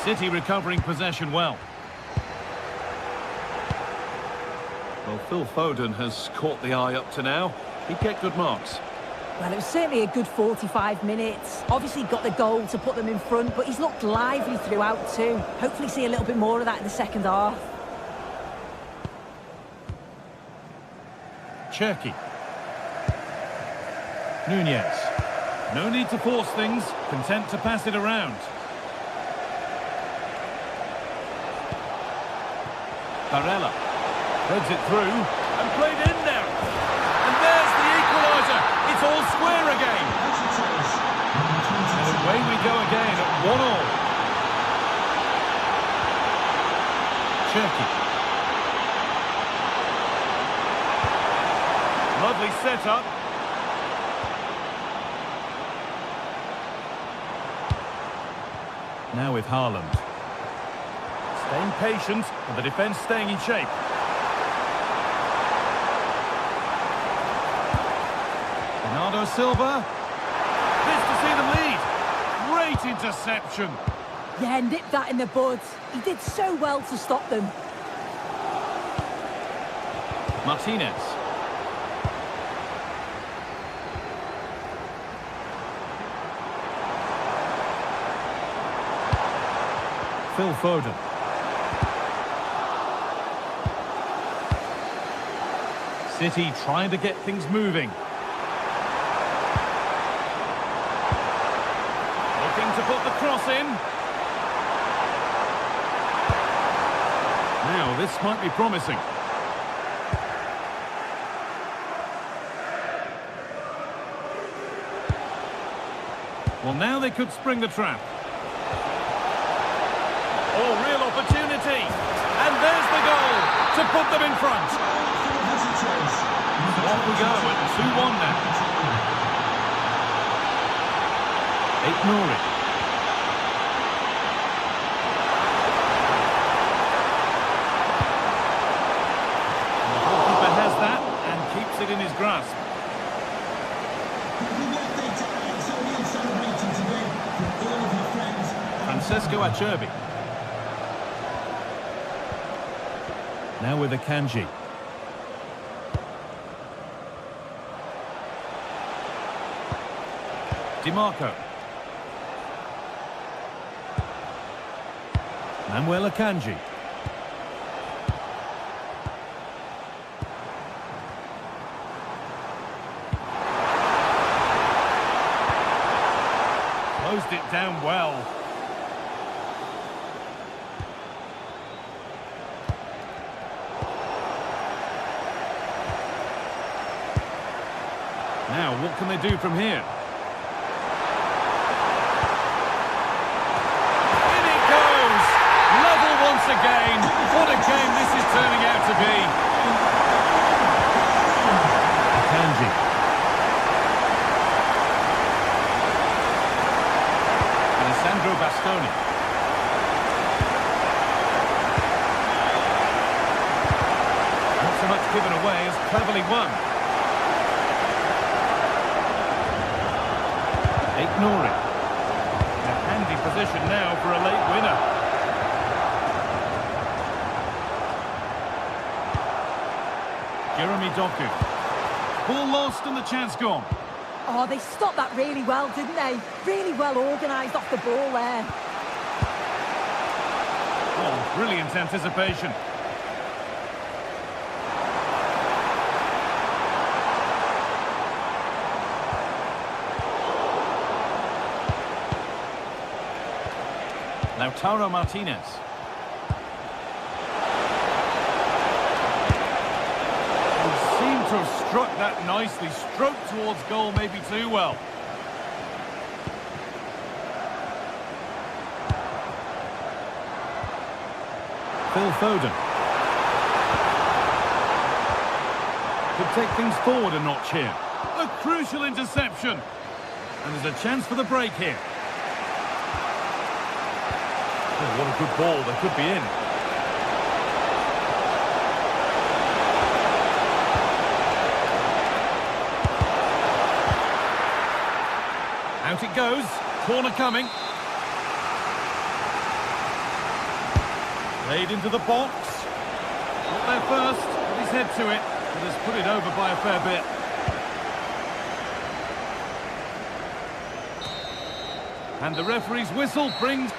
City recovering possession well. Well, Phil Foden has caught the eye up to now. He'd get good marks. Well, it was certainly a good 45 minutes. Obviously got the goal to put them in front, but he's looked lively throughout too. Hopefully see a little bit more of that in the second half. Cherki. Nunez. No need to force things, content to pass it around. Barella. Threads it through and played in now. And there's the equaliser. It's all square again. And away we go again at 1-1. Cherki. Lovely setup. Now with Haaland. Staying patient and the defence staying in shape. Bernardo Silva. This to see them lead. Great interception. Yeah, nipped that in the bud. He did so well to stop them. Martinez. Phil Foden. City trying to get things moving. Looking to put the cross in. Now, this might be promising. Well, now they could spring the trap. Oh, real opportunity. And there's the goal to put them in front. Off we go at 2-1 now. Nouri. The goalkeeper has that and keeps it in his grasp. Francesco Acerbi. Now with Akanji. DiMarco. Manuel Akanji. Closed it down well. Now, what can they do from here? In it goes! Level once again. What a game this is turning out to be. Kanji. Alessandro Bastoni. Not so much given away as cleverly won. Ignore it. A handy position now for a late winner. Jeremy Doku. Ball lost and the chance gone. Oh, they stopped that really well, didn't they? Really well organised off the ball there. Oh, brilliant anticipation. Lautaro Martinez. He seemed to have struck that nicely. Stroked towards goal, maybe too well. Phil Foden. Could take things forward a notch here. A crucial interception. And there's a chance for the break here. Oh, what a good ball, they could be in. Out it goes, corner coming. Played into the box. Got there first, put his head to it, but has put it over by a fair bit. And the referee's whistle brings